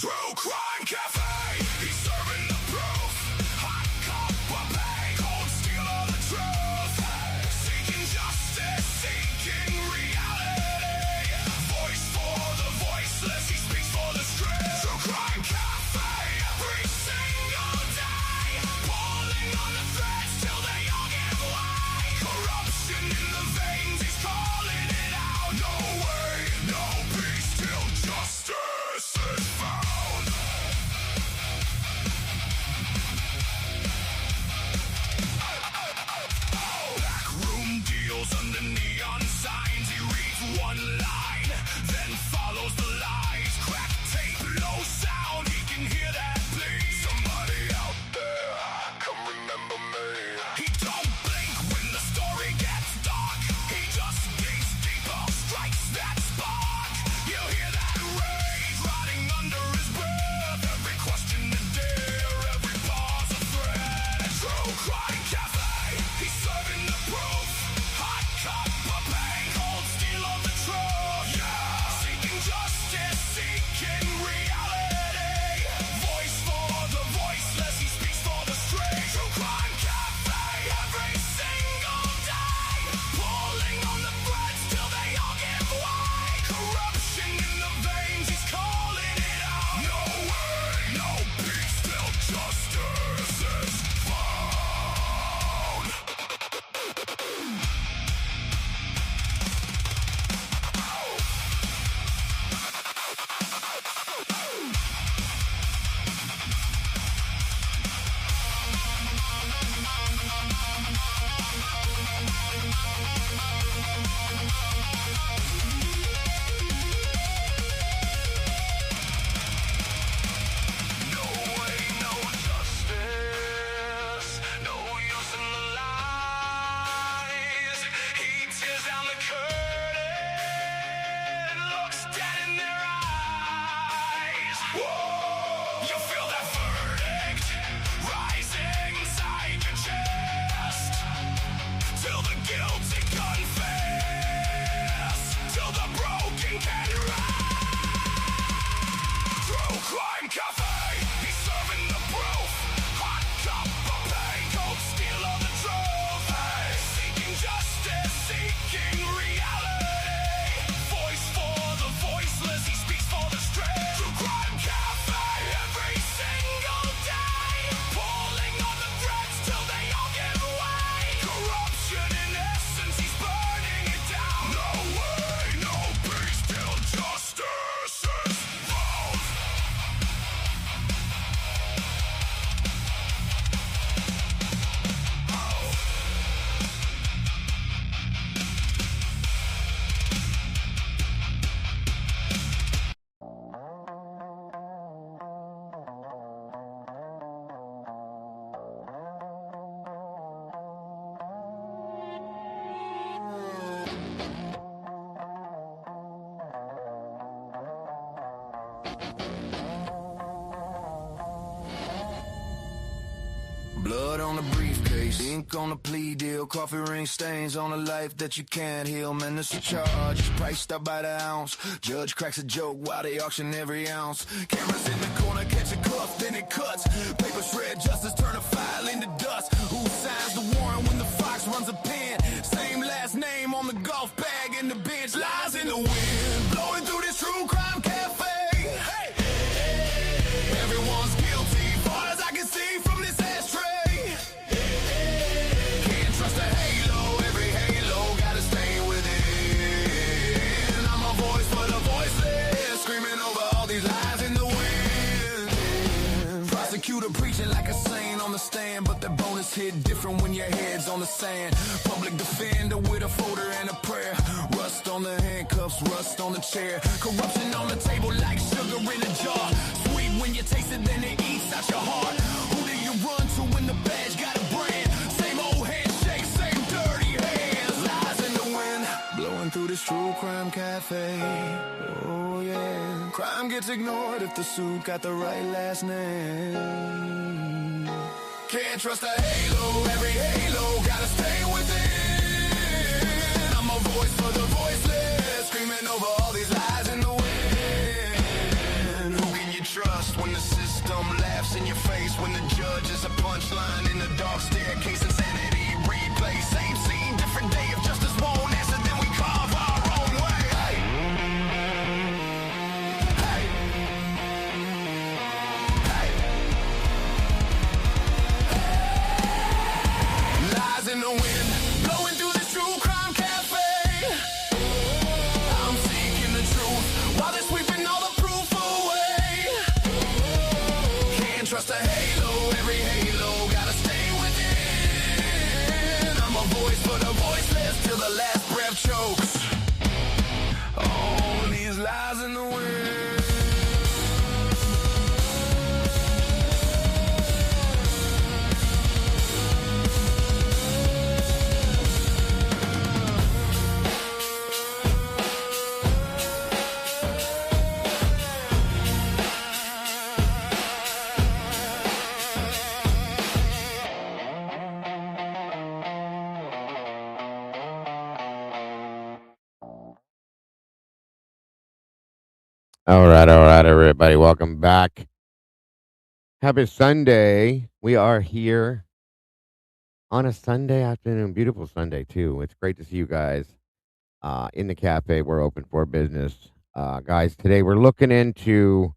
TruCrime Cafe, he's serving the proof. Hot cup of pain, cold steel of the truth. Seeking justice, seeking reality. Voice for the voiceless, he speaks for the street. TruCrime Cafe, every single day. Pulling on the threads till they all give way. Corruption in the veins, he's calling it out. No way, no peace till justice is found. Under neon signs, he reads one line, then follows the lies. Crack tape, low sound, he can hear that plea. Somebody out there, come remember me. He don't blink when the story gets dark. He just digs deeper, strikes that spark. You hear that rage rotting under his breath. Every question a dare, every pause a threat. TruCrime Cafe, he's serving the proof. Hot cup of pain, cold steel of the truth. Yeah, seeking justice, seeking reality. Voice for the voiceless, he speaks for the street. TruCrime Cafe, every single day. Pulling on the threads till they all give way. Corruption in the veins, he's calling it out. No way, no peace till justice is found. No way, no justice, no use in the lies. He tears down the curtain, looks dead in their eyes. Whoa! You feel that verdict rising inside your chest, till the guilty confess, till the broken can rise. TruCrime Cafe, he's serving the proof. Hot cup of pain, cold steel of the truth. Seeking justice, seeking reality. Voice for the voiceless, he speaks for the street. TruCrime Cafe, every single day. Pulling on the threads till they all give way. Corruption in essence, he's burning it down. No way, no peace till justice is found. Blood on the briefcase, ink on the plea deal, coffee ring stains on a life that you can't heal. Man, this a charge, priced out by the ounce. Judge cracks a joke while they auction every ounce. Cameras in the corner, catch a cuff, then it cuts. Paper shred, justice turn a file into dust. Who signs the warrant when the fox runs a pen? Same last name on the golf bag, and the bench lies in the wind. Blowing through this TruCrime Cafe. Hey, everyone's guilty, far as I can see from this ashtray. Can't trust a halo, every halo gotta stay with it. Prosecutor preaching like a saint on the stand, but the bonus hit different when your head's on the sand. Public defender with a folder and a prayer. Rust on the handcuffs, rust on the chair. Corruption on the table like sugar in a jar. Sweet when you taste it, then it eats out your heart. Who do you run to when the badge got a brand? Same old handshake, same dirty hands. Lies in the wind, blowing through this TruCrime Cafe. Oh yeah, crime gets ignored if the suit got the right last name. Can't trust a halo, every halo gotta stay within. I'm a voice for the voiceless, screaming over all these lies in the wind. Who can you trust when the system laughs in your face? When the judge is a punchline in the dark staircase? Insanity replay, same scene, different day. If justice won't answer, then we carve our own way. Hey. Hey. Hey. Lies in the wind, blowing through the TruCrime Cafe. I'm seeking the truth while they're sweeping all the proof away. Can't trust a halo, every halo gotta stay within. I'm a voice for the voiceless till the last breath chokes. All these lies in the wind. All right, everybody. Welcome back. Happy Sunday. We are here on a Sunday afternoon. Beautiful Sunday, too. It's great to see you guys in the cafe. We're open for business. Guys, today we're looking into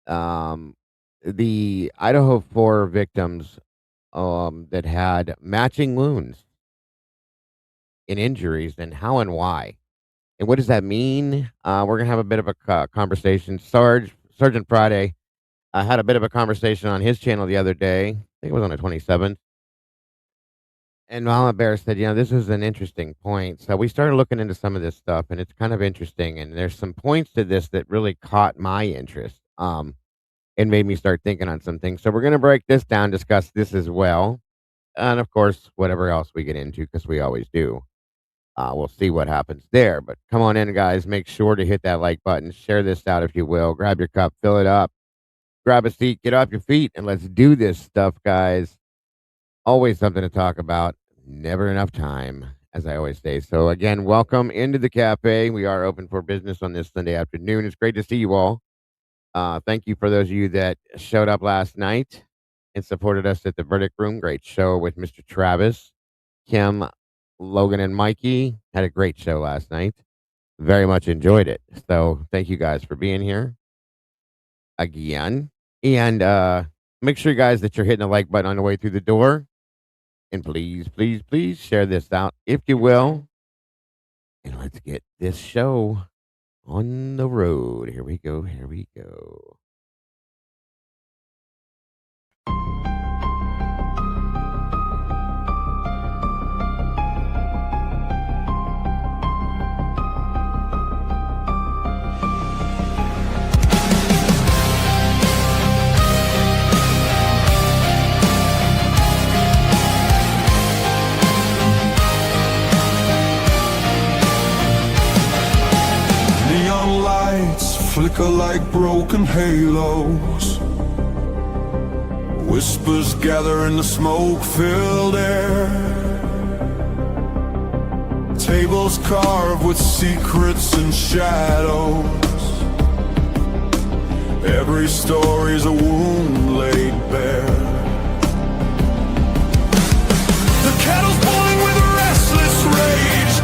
the Idaho 4 victims that had matching wounds and injuries, and how and why. And what does that mean? We're going to have a bit of a conversation. Sergeant Friday had a bit of a conversation on his channel the other day. I think it was on the 27th. And Mama Bear said, this is an interesting point. So we started looking into some of this stuff, and it's kind of interesting. And there's some points to this that really caught my interest and made me start thinking on some things. So we're going to break this down, discuss this as well. And, of course, whatever else we get into, because we always do. We'll see what happens there. But come on in, guys. Make sure to hit that like button. Share this out if you will. Grab your cup. Fill it up. Grab a seat. Get off your feet. And let's do this stuff, guys. Always something to talk about. Never enough time, as I always say. So, again, welcome into the cafe. We are open for business on this Sunday afternoon. It's great to see you all. Thank you for those of you that showed up last night and supported us at the Verdict Room. Great show with Mr. Travis, Kim, Logan, and Mikey. Had a great show last night. Very much enjoyed it. So thank you guys for being here again. And make sure, guys, that you're hitting the like button on the way through the door. And please, please, please share this out if you will. And let's get this show on the road. Here we go. Here we go. Neon lights flicker like broken halos. Whispers gather in the smoke-filled air. Tables carved with secrets and shadows. Every story's a wound laid bare. The kettle's boiling with a restless rage.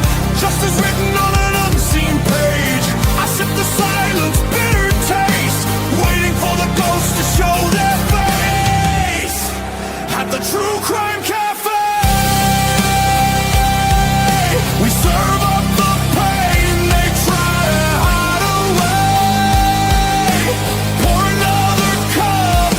Justice written on an unseen page. I sip the silence, bitter taste, waiting for the ghosts to show their face. At the TruCrime Cafe, we serve up the pain they try to hide away. Pour another cup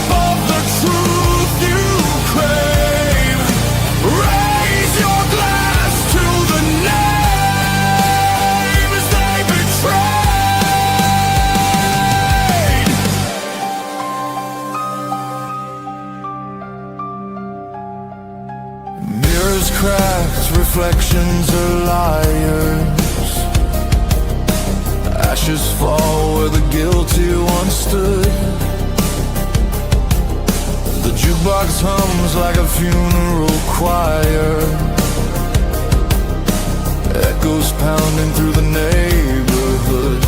mirrors cracked, reflections are liars. Ashes fall where the guilty once stood. The jukebox hums like a funeral choir, echoes pounding through the neighborhood.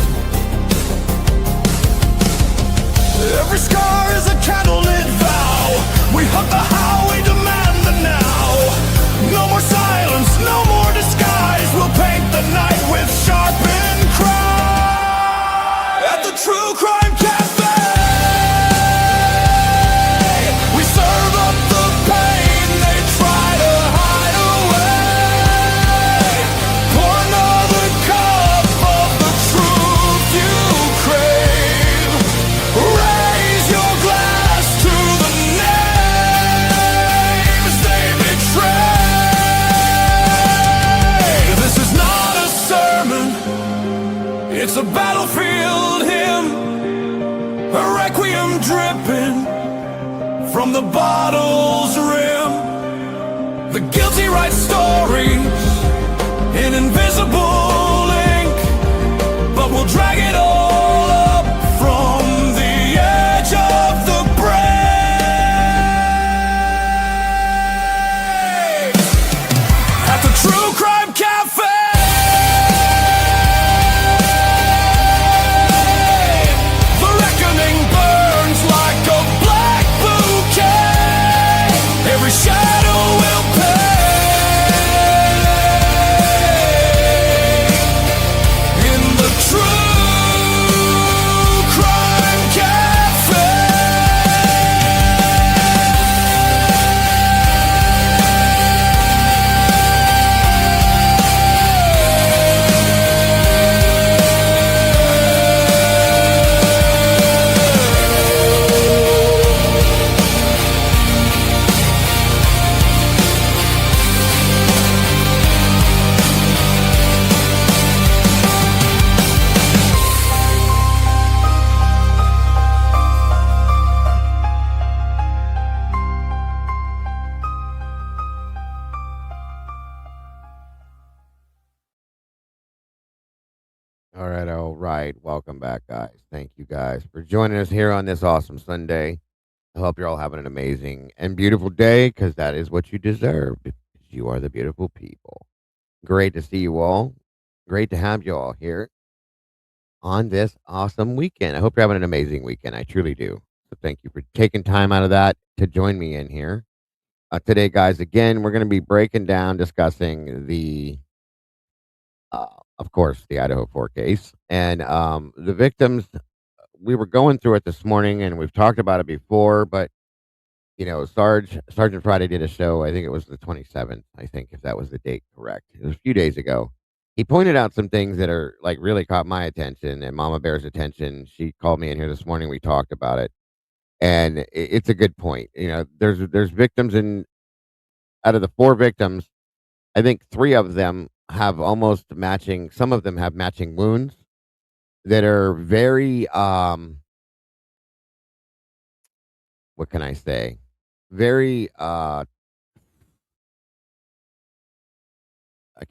Every scar is a candlelit vow. We hug the how, we demand the now. No more silence, no more disguise. We'll paint the night with sharpened cry. At the True Crime Cafe, we serve up the pain they try to hide away. Pour another cup of the truth you crave. Raise your glass to the names they betray. This is not a sermon, it's a battlefield hymn, a requiem dripping from the bottle's rim. The guilty write stories in invisible ink, but we'll drag it all up from the edge of the brave. At the True Crime Cafe, the reckoning burns like a black bouquet. Every shadow will pay. In the True Crime Cafe. All right, all right. Welcome back, guys. Thank you guys for joining us here on this awesome Sunday. I hope you're all having an amazing and beautiful day because that is what you deserve. Because you are the beautiful people. Great to see you all. Great to have you all here on this awesome weekend. I hope you're having an amazing weekend. I truly do. So thank you for taking time out of that to join me in here. Today, guys, again, we're going to be breaking down, discussing uh, of course, the Idaho 4 case. And the victims, we were going through it this morning and we've talked about it before, but Sergeant Friday did a show. I think it was the 27th. I think if that was the date correct, it was a few days ago. He pointed out some things that are like really caught my attention and Mama Bear's attention. She called me in here this morning. We talked about it, and it's a good point. There's victims in out of the 4 victims. I think 3 of them have almost matching. Some of them have matching wounds that are very what can I say? Very I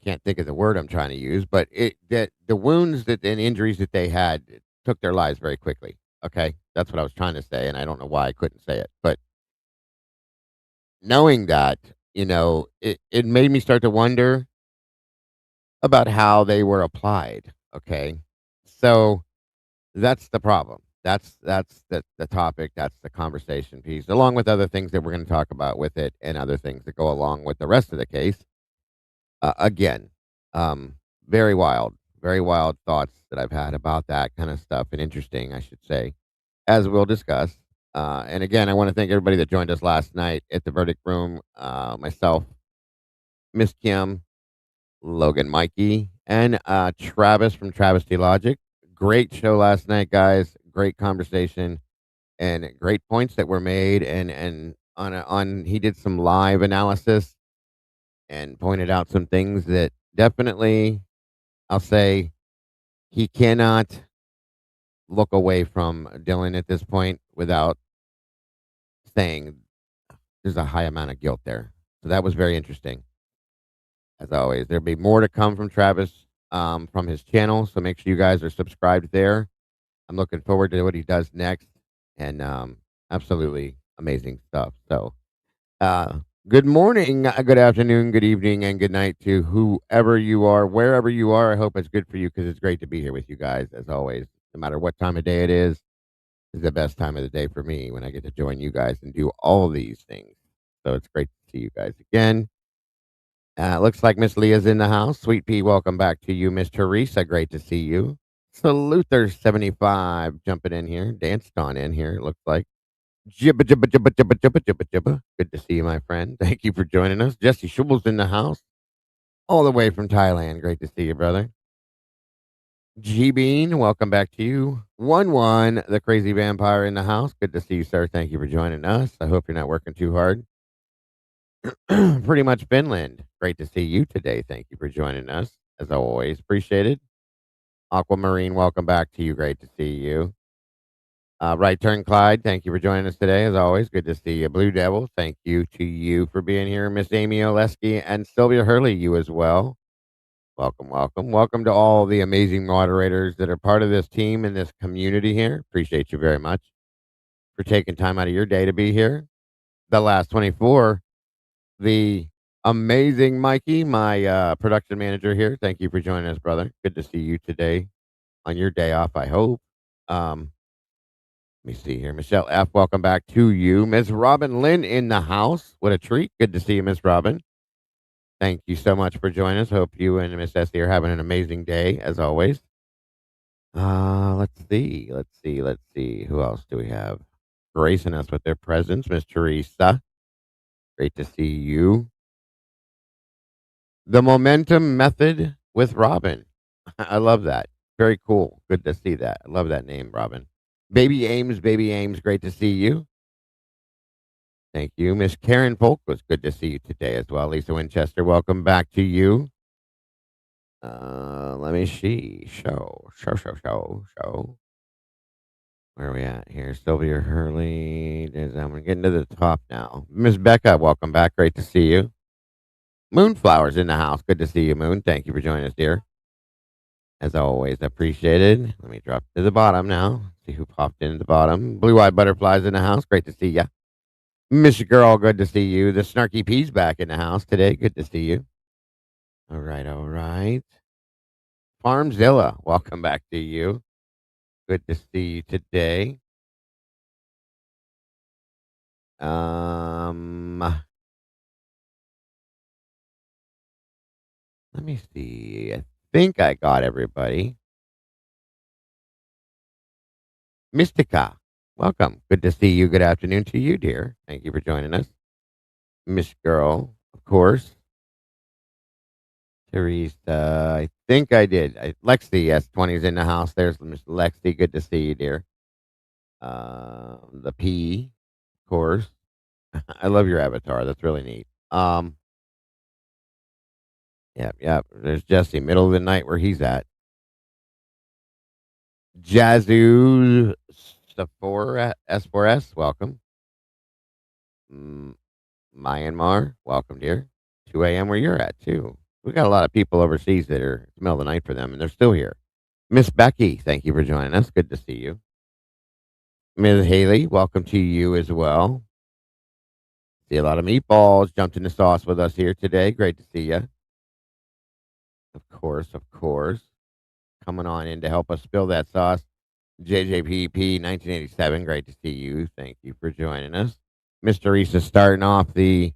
can't think of the word I'm trying to use, but it that the wounds that and injuries that they had took their lives very quickly. Okay, that's what I was trying to say, and I don't know why I couldn't say it. But knowing that, it made me start to wonder about how they were applied. Okay, so that's the problem. That's the topic. That's the conversation piece, along with other things that we're going to talk about with it, and other things that go along with the rest of the case. Again, um, very wild thoughts that I've had about that kind of stuff, and interesting, I should say, as we'll discuss. And again, I want to thank everybody that joined us last night at the verdict room. Myself, Miss Kim, Logan, Mikey, and Travis from Travesty Logic. Great show last night, guys. Great conversation and great points that were made. And on he did some live analysis and pointed out some things that definitely, I'll say, he cannot look away from Dylan at this point without saying there's a high amount of guilt there. So that was very interesting. As always, there'll be more to come from Travis from his channel. So make sure you guys are subscribed there. I'm looking forward to what he does next, and absolutely amazing stuff. So, uh, good morning, good afternoon, good evening, and good night to whoever you are, wherever you are. I hope it's good for you because it's great to be here with you guys as always. No matter what time of day it is the best time of the day for me when I get to join you guys and do all of these things. So it's great to see you guys again. Looks like Miss Leah's in the house. Sweet Pea, welcome back to you. Miss Teresa, great to see you. Saluther75 jumping in here. Danced on in here, it looks like. Jibba, jibba, jibba, jibba, jibba, jibba, jibba. Good to see you, my friend. Thank you for joining us. Jesse Schubel's in the house, all the way from Thailand. Great to see you, brother. G Bean, welcome back to you. 1 the crazy vampire in the house. Good to see you, sir. Thank you for joining us. I hope you're not working too hard. Pretty much Finland. Great to see you today. Thank you for joining us. As always, appreciated. Aquamarine, welcome back to you. Great to see you. Right Turn Clyde, thank you for joining us today. As always, good to see you. Blue Devil, thank you to you for being here. Miss Amy Oleski and Sylvia Hurley, you as well. Welcome, welcome. Welcome to all the amazing moderators that are part of this team and this community here. Appreciate you very much for taking time out of your day to be here. The last 24, the amazing Mikey, my production manager here. Thank you for joining us, brother. Good to see you today on your day off, I hope. Let me see here. Michelle F., welcome back to you. Miss Robin Lynn in the house. What a treat. Good to see you, Miss Robin. Thank you so much for joining us. Hope you and Miss Essie are having an amazing day, as always. Let's see. Let's see. Who else do we have gracing us with their presence? Miss Teresa. Great to see you. The Momentum Method with Robin. I love that. Very cool. Good to see that. I love that name, Robin. Baby Ames, great to see you. Thank you. Miss Karen Polk was good to see you today as well. Lisa Winchester, welcome back to you. Let me see. Show. Where are we at here? Sylvia Hurley. I'm getting to the top now. Miss Becca, welcome back. Great to see you. Moonflowers in the house. Good to see you, Moon. Thank you for joining us, dear. As always, appreciated. Let me drop to the bottom now. See who popped in at the bottom. Blue Eyed Butterflies in the house. Great to see ya. Miss Girl, good to see you. The Snarky P's back in the house today. Good to see you. All right, all right. Farmzilla, welcome back to you. Good to see you today. Let me see. I think I got everybody. Mystica, welcome. Good to see you. Good afternoon to you, dear. Thank you for joining us. Miss Girl, of course. Teresa, I think I did. Lexi, S20 is in the house. There's Miss Lexi. Good to see you, dear. The P, of course. I love your avatar. That's really neat. Yep. There's Jesse, middle of the night where he's at. Jazoo Sephora S4S, welcome. Myanmar, welcome, dear. 2 a.m. where you're at, too. We got a lot of people overseas that are it's the middle of the night for them, and they're still here. Miss Becky, thank you for joining us. Good to see you. Ms. Haley, welcome to you as well. See a lot of meatballs jumped in the sauce with us here today. Great to see you. Of course. Coming on in to help us spill that sauce. JJPP 1987, great to see you. Thank you for joining us. Miss Teresa starting off the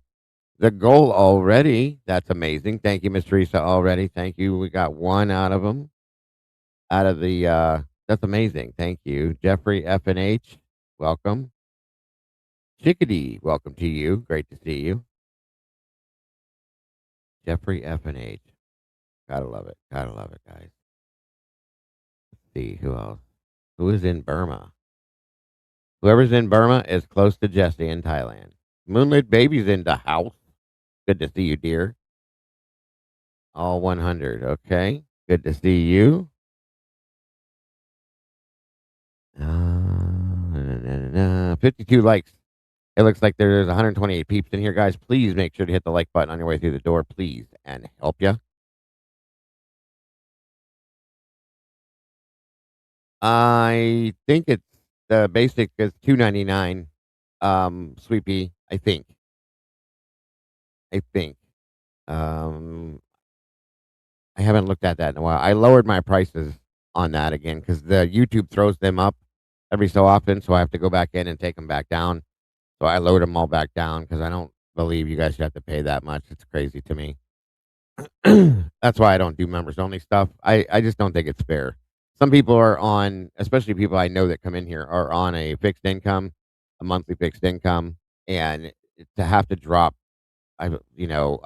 goal already. That's amazing. Thank you, Miss Teresa, already. Thank you. We got one out of them. Out of the, that's amazing. Thank you. Jeffrey F and H, welcome. Chickadee, welcome to you. Great to see you. Jeffrey F and H. Gotta love it, guys. Let's see who else. Who is in Burma? Whoever's in Burma is close to Jesse in Thailand. Moonlit Baby's in the house. Good to see you, dear. All 100. Okay. Good to see you. 52 likes. It looks like there's 128 peeps in here, guys. Please make sure to hit the like button on your way through the door, please, and help you. I think it's the basic is 2.99. Sweet pea. I think. I think. Um, I haven't looked at that in a while. I lowered my prices on that again because the YouTube throws them up every so often, so I have to go back in and take them back down. So I lowered them all back down because I don't believe you guys should have to pay that much. It's crazy to me. That's why I don't do members only stuff. I just don't think it's fair. Some people are on, especially people I know that come in here, are on a fixed income, a monthly fixed income, and to have to drop a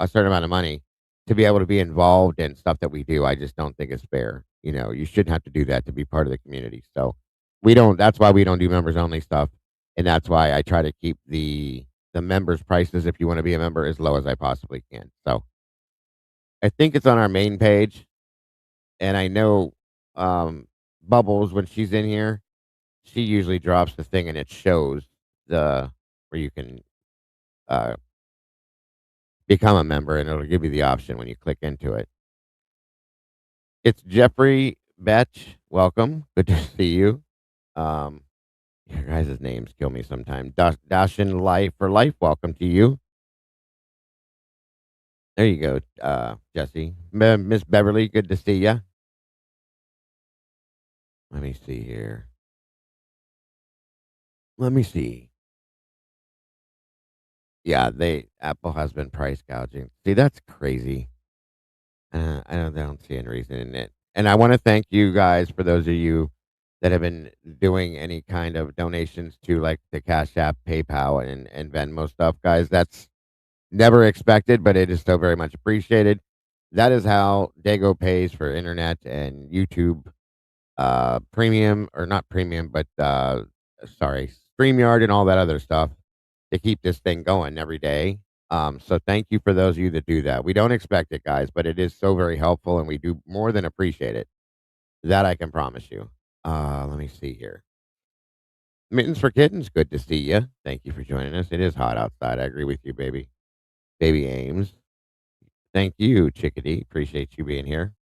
certain amount of money to be able to be involved in stuff that we do. I just don't think it's fair. You shouldn't have to do that to be part of the community. So we don't. That's why we don't do members only stuff, and that's why I try to keep the members prices if you want to be a member as low as I possibly can. So I think it's on our main page, and I know Bubbles when she's in here, she usually drops the thing and it shows the where you can uh, become a member, and it'll give you the option when you click into it. It's Jeffrey Betch. Welcome. Good to see you. Um, your guys' names kill me sometimes. Dashin Life for Life. Welcome to you. There you go, Jesse. Miss Beverly. Good to see you. Let me see here. Let me see. Yeah, Apple has been price gouging. See, that's crazy. I don't see any reason in it. And I want to thank you guys for those of you that have been doing any kind of donations to like the Cash App, PayPal, and Venmo stuff, guys. That's never expected, but it is so very much appreciated. That is how Dago pays for internet and YouTube premium, or not premium, but sorry, StreamYard and all that other stuff to keep this thing going every day. So thank you for those of you that do that. We don't expect it, guys, but it is so very helpful, and we do more than appreciate it. That I can promise you. Let me see here. Mittens for Kittens, good to see you. Thank you for joining us. It is hot outside. I agree with you, baby. Baby Ames. Thank you, Chickadee. Appreciate you being here.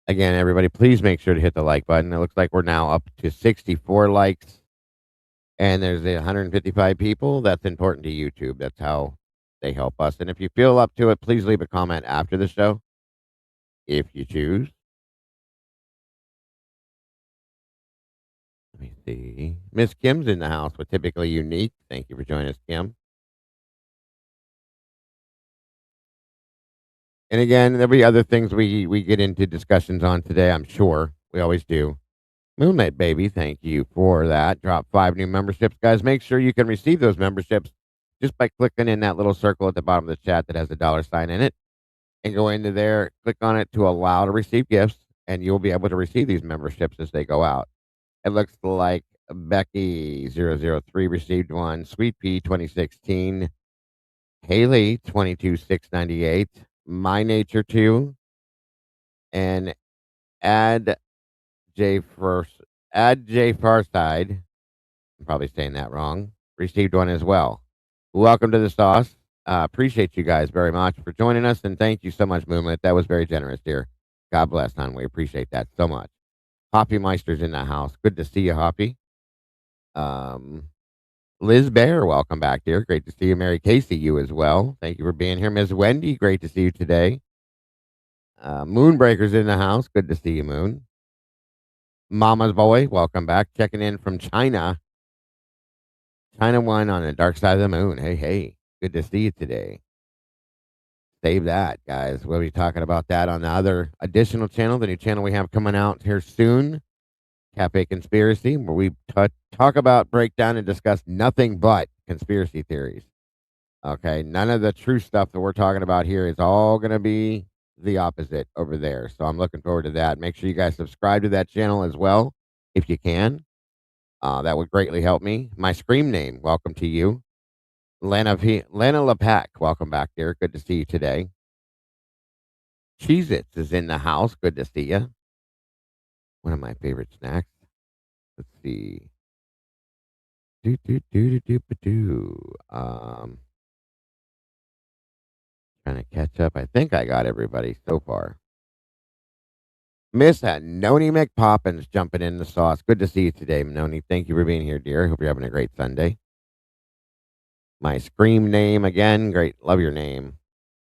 Again, everybody, please make sure to hit the like button. It looks like we're now up to 64 likes, and there's 155 people. That's important to YouTube. That's how they help us. And if you feel up to it, please leave a comment after the show if you choose. Let me see. Miss Kim's in the house with Typically Unique. Thank you for joining us, Kim. And again, there'll be other things we get into discussions on today, I'm sure. We always do. Moonlight Baby, thank you for that. Drop 5 new memberships. Guys, make sure you can receive those memberships just by clicking in that little circle at the bottom of the chat that has a $sign in it. And go into there, click on it to allow to receive gifts, and you'll be able to receive these memberships as they go out. It looks like Becky003 received one, Sweet Pea 2016, Haley 22698, My Nature 2, and Add J First Add J Farside. I'm probably saying that wrong. Received one as well. Welcome to the sauce. Appreciate you guys very much for joining us, and thank you so much, Moonlit. That was very generous, dear. God bless, hon. We appreciate that so much. Hoppy Meister's in the house. Good to see you, Hoppy. Um, Liz Bear, welcome back, dear. Great to see you. Mary Casey, you as well. Thank you for being here. Ms. Wendy, great to see you today. Moonbreaker's in the house. Good to see you, Moon. Mama's Boy, welcome back. Checking in from China. China One on the dark side of the moon. Hey, hey. Good to see you today. Save that, guys. We'll be talking about that on the other additional channel, the new channel we have coming out here soon, Cafe Conspiracy, where we talk about, break down, and discuss nothing but conspiracy theories. Okay, none of the true stuff that we're talking about here is all going to be the opposite over there. So I'm looking forward to that. Make sure you guys subscribe to that channel as well, if you can. That would greatly help me. My scream name, welcome to you. Lana LePack, welcome back, dear. Good to see you today. Cheez-Its is in the house. Good to see you. One of my favorite snacks. Let's see. Do, do, do, do, do, ba, do. Trying to catch up. I think I got everybody so far. Miss Noni McPoppins jumping in the sauce. Good to see you today, Noni. Thank you for being here, dear. Hope you're having a great Sunday. My scream name again. Great. Love your name.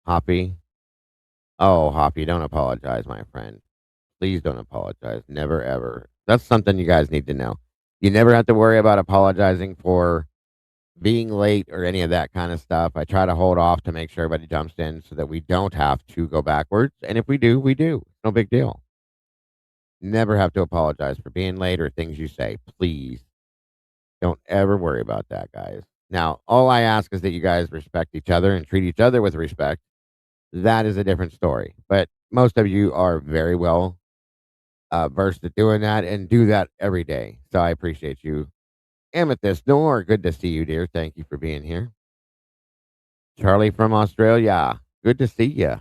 Hoppy. Oh, Hoppy, don't apologize, my friend. Please don't apologize. Never, ever. That's something you guys need to know. You never have to worry about apologizing for being late or any of that kind of stuff. I try to hold off to make sure everybody jumps in so that we don't have to go backwards. And if we do, we do. It's no big deal. Never have to apologize for being late or things you say. Please don't ever worry about that, guys. Now, all I ask is that you guys respect each other and treat each other with respect. That is a different story. But most of you are very well versed at doing that and do that every day. So I appreciate you. Amethyst Nor, good to see you, dear. Thank you for being here. Charlie from Australia, good to see you.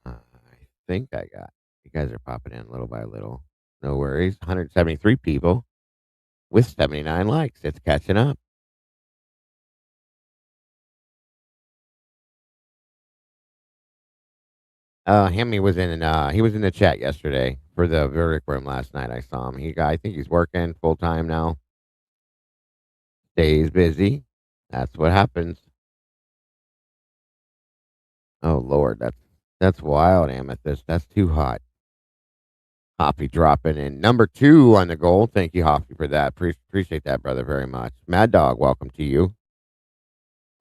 I think I got you guys are popping in little by little. No worries. 173 people with 79 likes. It's catching up. Hammy was in he was in the chat yesterday for the verdict room last night. I saw him. I think he's working full time now. Stays busy. That's what happens. Oh Lord, that's wild, Amethyst. That's too hot. Hoppy dropping in number 2 on the goal. Thank you, Hoppy, for that. Appreciate that, brother, very much. Mad Dog, welcome to you.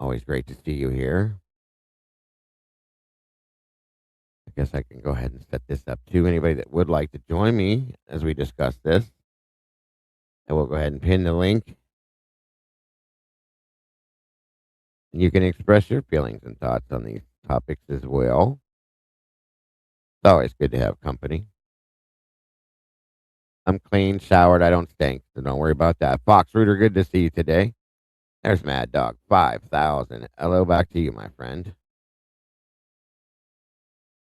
Always great to see you here. I guess I can go ahead and set this up too. Anybody that would like to join me as we discuss this, I will go ahead and pin the link. You can express your feelings and thoughts on these topics as well. It's always good to have company. I'm clean, showered, I don't stink, so don't worry about that. Fox Rooter, good to see you today. There's Mad Dog, 5,000. Hello, back to you, my friend.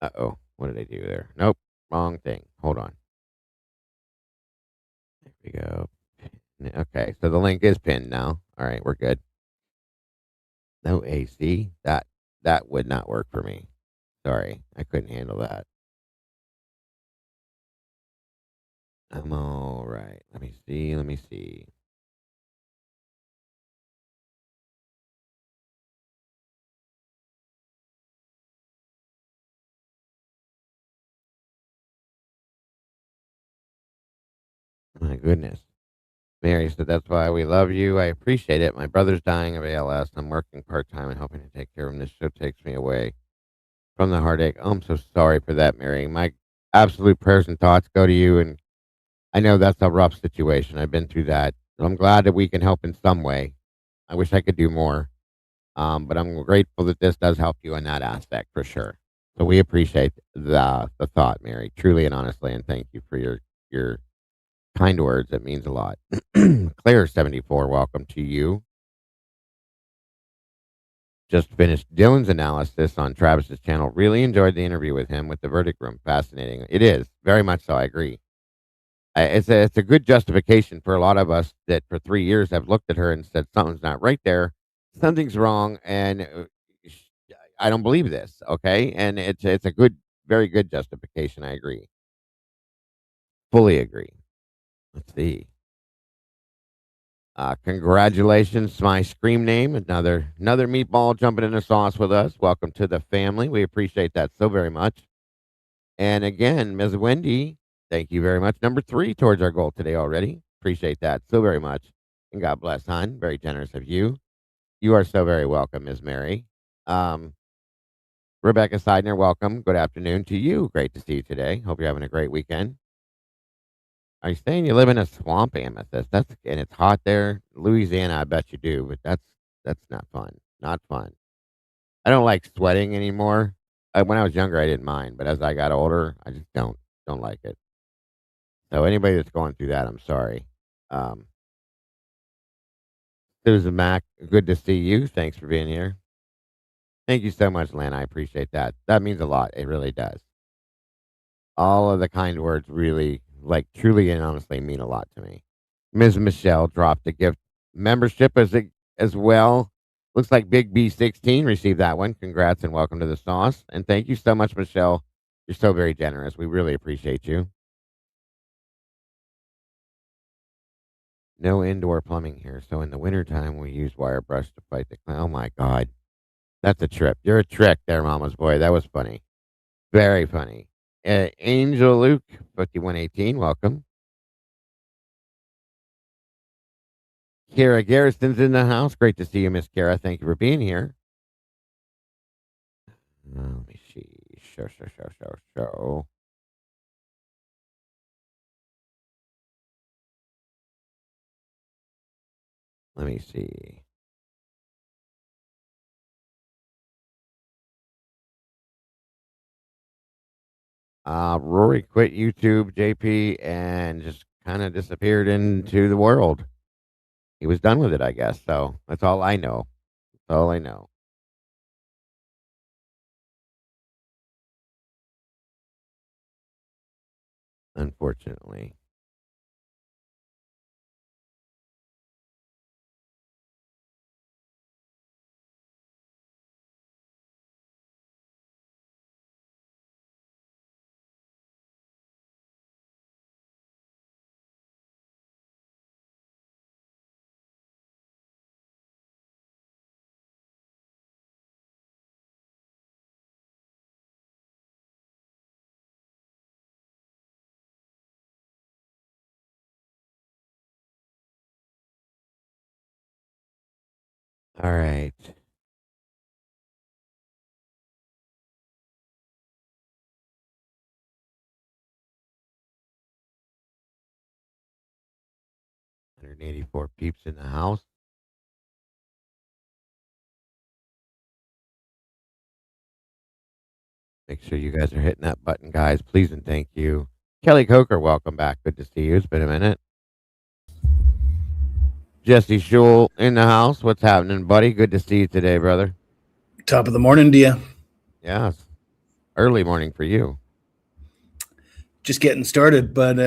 Uh-oh, what did I do there? Nope, wrong thing. Hold on. There we go. Okay, so the link is pinned now. All right, we're good. No AC. That would not work for me. Sorry, I couldn't handle that. I'm all right. Let me see. Let me see. My goodness. Mary said, that's why we love you. I appreciate it. My brother's dying of ALS. I'm working part time and helping to take care of him. This show takes me away from the heartache. Oh, I'm so sorry for that, Mary. My absolute prayers and thoughts go to you. And I know that's a rough situation. I've been through that. I'm glad that we can help in some way. I wish I could do more. But I'm grateful that this does help you in that aspect for sure. So we appreciate the thought, Mary, truly and honestly, and thank you for your kind words. It means a lot. Claire74, welcome to you. Just finished Dylan's analysis on Travis's channel. Really enjoyed the interview with him with the verdict room. Fascinating. It is very much so. I agree. It's a good justification for a lot of us that for 3 years have looked at her and said something's not right there, something's wrong, and I don't believe this. Okay, and it's a good, very good justification. I agree, fully agree. Let's see. Congratulations, my scream name, another meatball jumping in the sauce with us. Welcome to the family. We appreciate that so very much. And again, Ms. Wendy, thank you very much. Number 3 towards our goal today already. Appreciate that so very much. And God bless, hon. Very generous of you. You are so very welcome, Ms. Mary. Um, Rebecca Seidner, welcome. Good afternoon to you. Great to see you today. Hope you're having a great weekend. Are you saying you live in a swamp, Amethyst? And it's hot there. Louisiana, I bet you do, but that's not fun. Not fun. I don't like sweating anymore. When I was younger, I didn't mind, but as I got older, I just don't like it. So anybody that's going through that, I'm sorry. Um, Susan Mack, good to see you. Thanks for being here. Thank you so much, Len. I appreciate that. That means a lot. It really does. All of the kind words really, like, truly and honestly mean a lot to me. Ms. Michelle dropped a gift membership as well. Looks like Big B16 received that one. Congrats and welcome to the sauce. And thank you so much, Michelle. You're so very generous. We really appreciate you. No indoor plumbing here. So in the wintertime, we use wire brush to fight the clown. Oh my God. That's a trip. You're a trick there, Mama's boy. That was funny. Very funny. Angel Luke, 5118, welcome. Kara Garrison's in the house. Great to see you, Miss Kara. Thank you for being here. Let me see. Show. Let me see. Rory quit YouTube, JP, and just kind of disappeared into the world. He was done with it, I guess. So that's all I know. That's all I know. Unfortunately. All right. $184 peeps in the house. Make sure you guys are hitting that button, guys. Please and thank you. Kelly Coker, welcome back. Good to see you. It's been a minute. Jesse Shule in the house. What's happening, buddy? Good to see you today, brother. Top of the morning to you. Yes. Early morning for you. Just getting started, but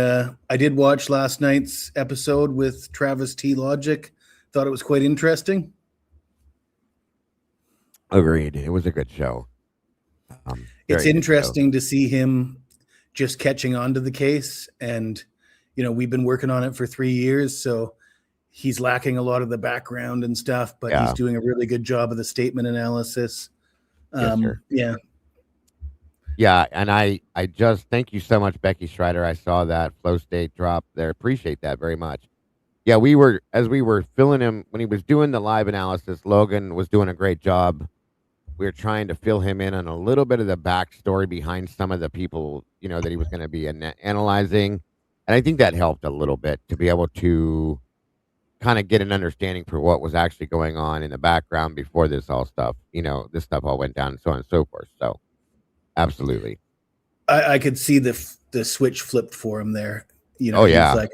I did watch last night's episode with Travis T. Logic. Thought it was quite interesting. Agreed. It was a good show. It's interesting to see him just catching on to the case. And, we've been working on it for 3 years. So he's lacking a lot of the background and stuff, but he's doing a really good job of the statement analysis. Yes, sir. Yeah. Yeah, and I just thank you so much, Becky Schreider. I saw that flow state drop there. Appreciate that very much. Yeah, we were filling him when he was doing the live analysis. Logan was doing a great job. We were trying to fill him in on a little bit of the backstory behind some of the people, that he was going to be analyzing, and I think that helped a little bit to be able to kind of get an understanding for what was actually going on in the background before this all stuff, this stuff all went down and so on and so forth. So, absolutely. I could see the switch flipped for him there. Oh, yeah. He's like,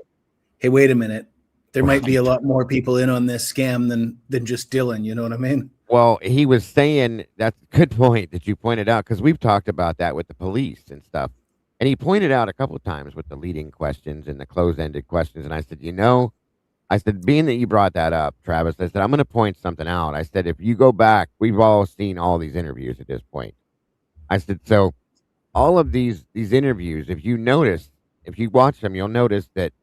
hey, wait a minute. There might be a lot more people in on this scam than just Dylan. You know what I mean? Well, he was saying that's a good point that you pointed out because we've talked about that with the police and stuff. And he pointed out a couple of times with the leading questions and the close-ended questions. And I said, being that you brought that up, Travis, I said, I'm going to point something out. I said, if you go back, we've all seen all these interviews at this point. I said, so all of these interviews, if you watch them, you'll notice that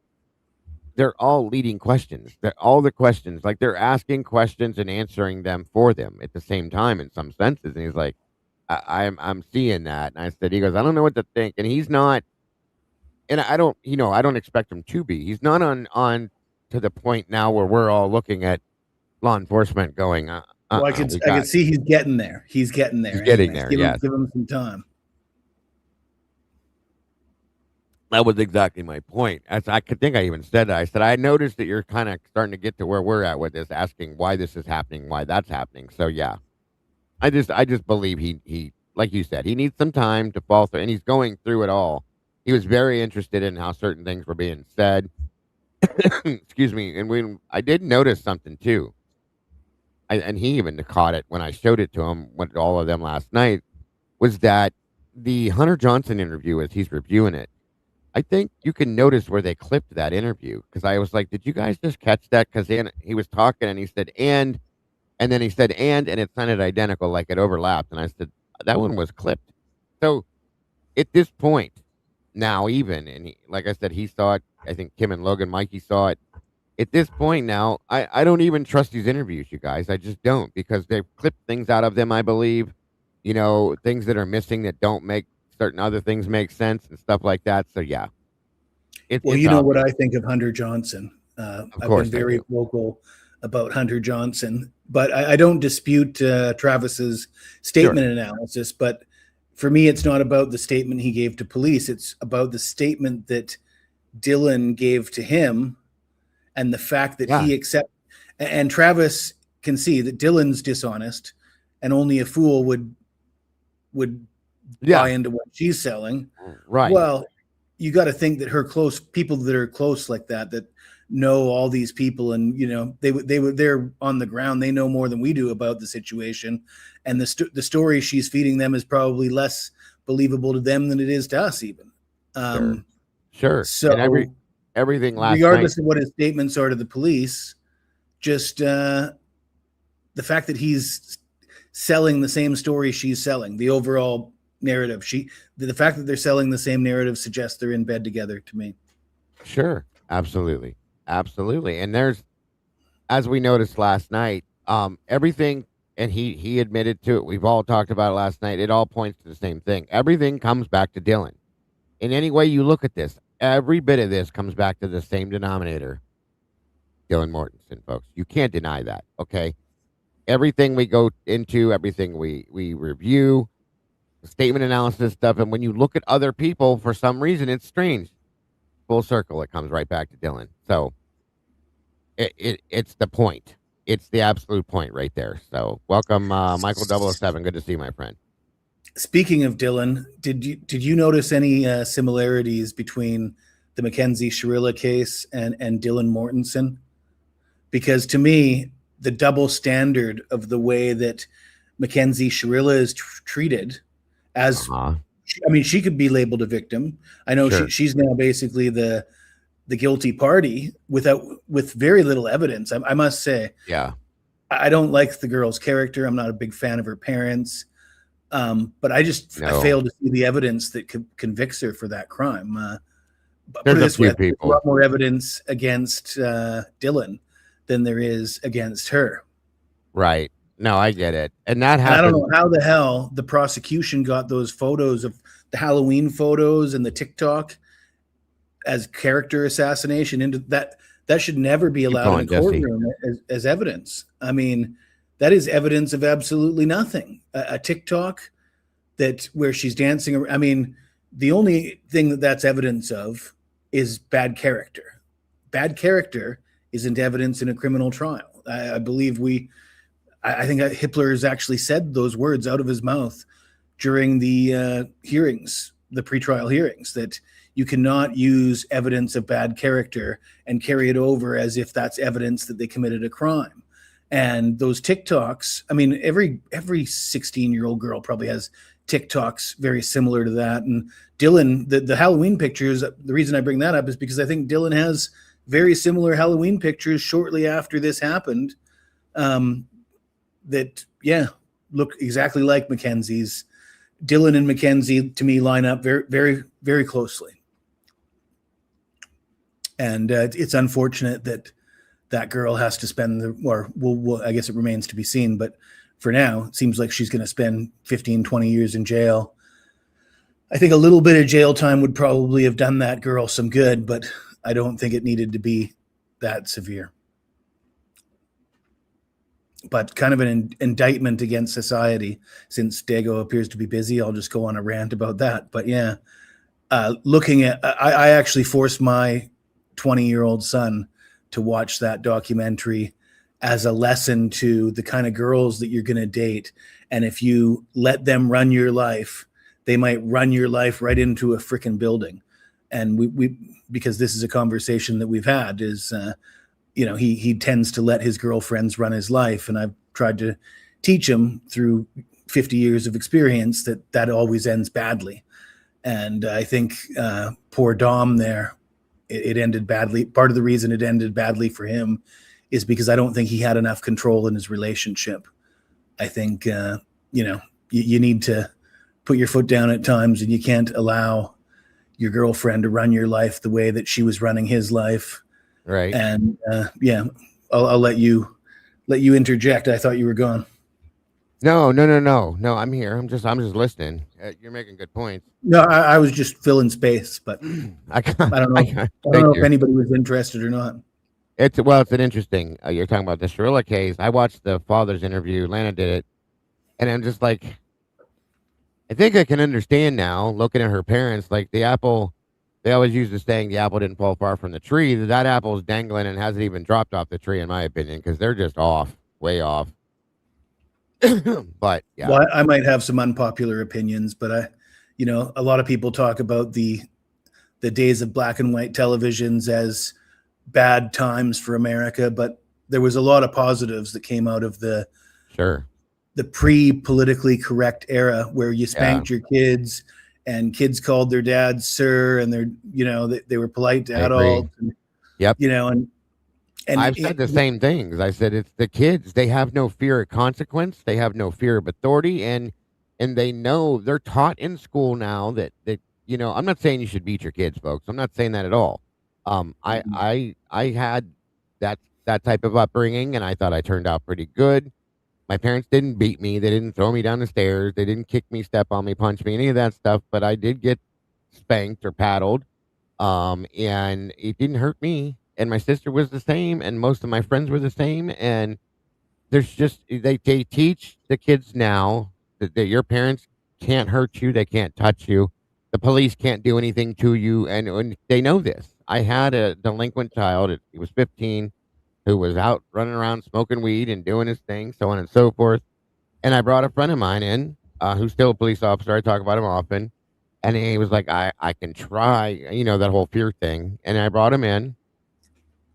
they're all leading questions. They're all the questions, like they're asking questions and answering them for them at the same time in some senses. And he's like, I'm seeing that. And I said, he goes, I don't know what to think. And he's not, and I don't, I don't expect him to be. He's not on to the point now where we're all looking at law enforcement going, well, I could see he's getting there. He's getting there. He's getting there. Give him some time. That was exactly my point. I could think I even said that. I said, I noticed that you're kind of starting to get to where we're at with this, asking why this is happening, why that's happening. So yeah, I just believe he, like you said, he needs some time to fall through, and he's going through it all. He was very interested in how certain things were being said. Excuse me. And I did notice something too. And he even caught it when I showed it to him with all of them last night, was that the Hunter Johnson interview, as he's reviewing it, I think you can notice where they clipped that interview, because I was like, "Did you guys just catch that?" Because he was talking and he said, and then he said, and it sounded identical, like it overlapped, and I said, "That one was clipped." So, at this point, now even, and like I said, he saw it, I think Kim and Logan, Mikey saw it. At this point now, I don't even trust these interviews, you guys. I just don't, because they've clipped things out of them, I believe, things that are missing that don't make certain other things make sense and stuff like that. So, yeah, Well, it's you know what obvious. I think of Hunter Johnson. Of I've been course I very do. vocal about Hunter Johnson, but I don't dispute Travis's Sure. statement analysis. But for me, it's not about the statement he gave to police. It's about the statement that Dylan gave to him, and the fact that Yeah. he and Travis can see that Dylan's dishonest, and only a fool would buy Yeah. into what she's selling. Right. Well, you got to think that her close people that are close like that know all these people, and they're on the ground. They know more than we do about the situation, and the story she's feeding them is probably less believable to them than it is to us, even. Sure. Sure. And So, everything last night. regardless of what his statements are to the police, just the fact that he's selling the same story she's selling, the overall narrative, the fact that they're selling the same narrative suggests they're in bed together to me. Sure. Absolutely. Absolutely. And there's, as we noticed last night, everything, and he admitted to it. We've all talked about it last night. It all points to the same thing. Everything comes back to Dylan. In any way you look at this, every bit of this comes back to the same denominator, Dylan Mortensen, folks. You can't deny that. Okay. Everything we go into, everything we review, statement analysis stuff, and when you look at other people, for some reason, it's strange. Full circle, it comes right back to Dylan. So it's the point. It's the absolute point right there. So welcome, Michael 007. Good to see you, my friend. Speaking of Dylan, did you notice any similarities between the Mackenzie Shirilla case and Dylan Mortensen? Because to me, the double standard of the way that Mackenzie Shirilla is treated as, Uh-huh. I mean, she could be labeled a victim. I know Sure. she's now basically the guilty party with very little evidence. I must say, Yeah. I don't like the girl's character. I'm not a big fan of her parents. But I No. fail to see the evidence that convicts her for that crime. But put There's it a this way, few there's a lot people. more evidence against Dylan than there is against her. Right. No, I get it. And that And I don't happened. know how the hell the prosecution got those photos of the Halloween photos and the TikTok as character assassination into that. That should never be Keep allowed in a going, Jesse. courtroom as evidence. I mean, that is evidence of absolutely nothing. A TikTok where she's dancing. I mean, the only thing that's evidence of is bad character. Bad character isn't evidence in a criminal trial. I believe I think Hitler has actually said those words out of his mouth during the hearings, the pretrial hearings, that you cannot use evidence of bad character and carry it over as if that's evidence that they committed a crime. And those TikToks, I mean, every 16-year-old girl probably has TikToks very similar to that. And Dylan, the Halloween pictures, the reason I bring that up is because I think Dylan has very similar Halloween pictures shortly after this happened. That, yeah, look exactly like Mackenzie's. Dylan and Mackenzie, to me, line up very, very, very closely. And it's unfortunate that that girl has to spend I guess it remains to be seen, but for now, it seems like she's going to spend 15, 20 years in jail. I think a little bit of jail time would probably have done that girl some good, but I don't think it needed to be that severe. But kind of an indictment against society. Since Dago appears to be busy, I'll just go on a rant about that. But yeah, looking at, I actually forced my 20-year-old son to watch that documentary as a lesson to the kind of girls that you're going to date. And if you let them run your life, they might run your life right into a freaking building. And we because this is a conversation that we've had is, he tends to let his girlfriends run his life. And I've tried to teach him through 50 years of experience that always ends badly. And I think poor Dom there, it ended badly. Part of the reason it ended badly for him is because I don't think he had enough control in his relationship. I think, you need to put your foot down at times, and you can't allow your girlfriend to run your life the way that she was running his life. Right. And I'll let you interject. I thought you were gone. No. I'm here. I'm just listening. You're making good points. No, I was just filling space, but I don't know. I don't know if anybody was interested or not. It's an interesting. You're talking about the Shirilla case. I watched the father's interview. Lana did it, and I'm just like, I think I can understand now. Looking at her parents, like the apple, they always use the saying, "The apple didn't fall far from the tree." That apple is dangling and hasn't even dropped off the tree, in my opinion, because they're just off, way off. But yeah, well, I might have some unpopular opinions, but a lot of people talk about the days of black and white televisions as bad times for America, but there was a lot of positives that came out of the pre-politically correct era where you spanked your kids and kids called their dads sir, and they were polite to adults. And, yep. And I've said the same things. I said it's the kids. They have no fear of consequence. They have no fear of authority, and they know they're taught in school now that I'm not saying you should beat your kids, folks. I'm not saying that at all. I had that type of upbringing, and I thought I turned out pretty good. My parents didn't beat me. They didn't throw me down the stairs. They didn't kick me, step on me, punch me, any of that stuff. But I did get spanked or paddled, and it didn't hurt me. And my sister was the same, and most of my friends were the same. And there's just they teach the kids now that your parents can't hurt you, they can't touch you, the police can't do anything to you, and they know this. I had a delinquent child. He was 15, who was out running around smoking weed and doing his thing, so on and so forth. And I brought a friend of mine in, who's still a police officer. I talk about him often, and he was like, "I can try," that whole fear thing. And I brought him in.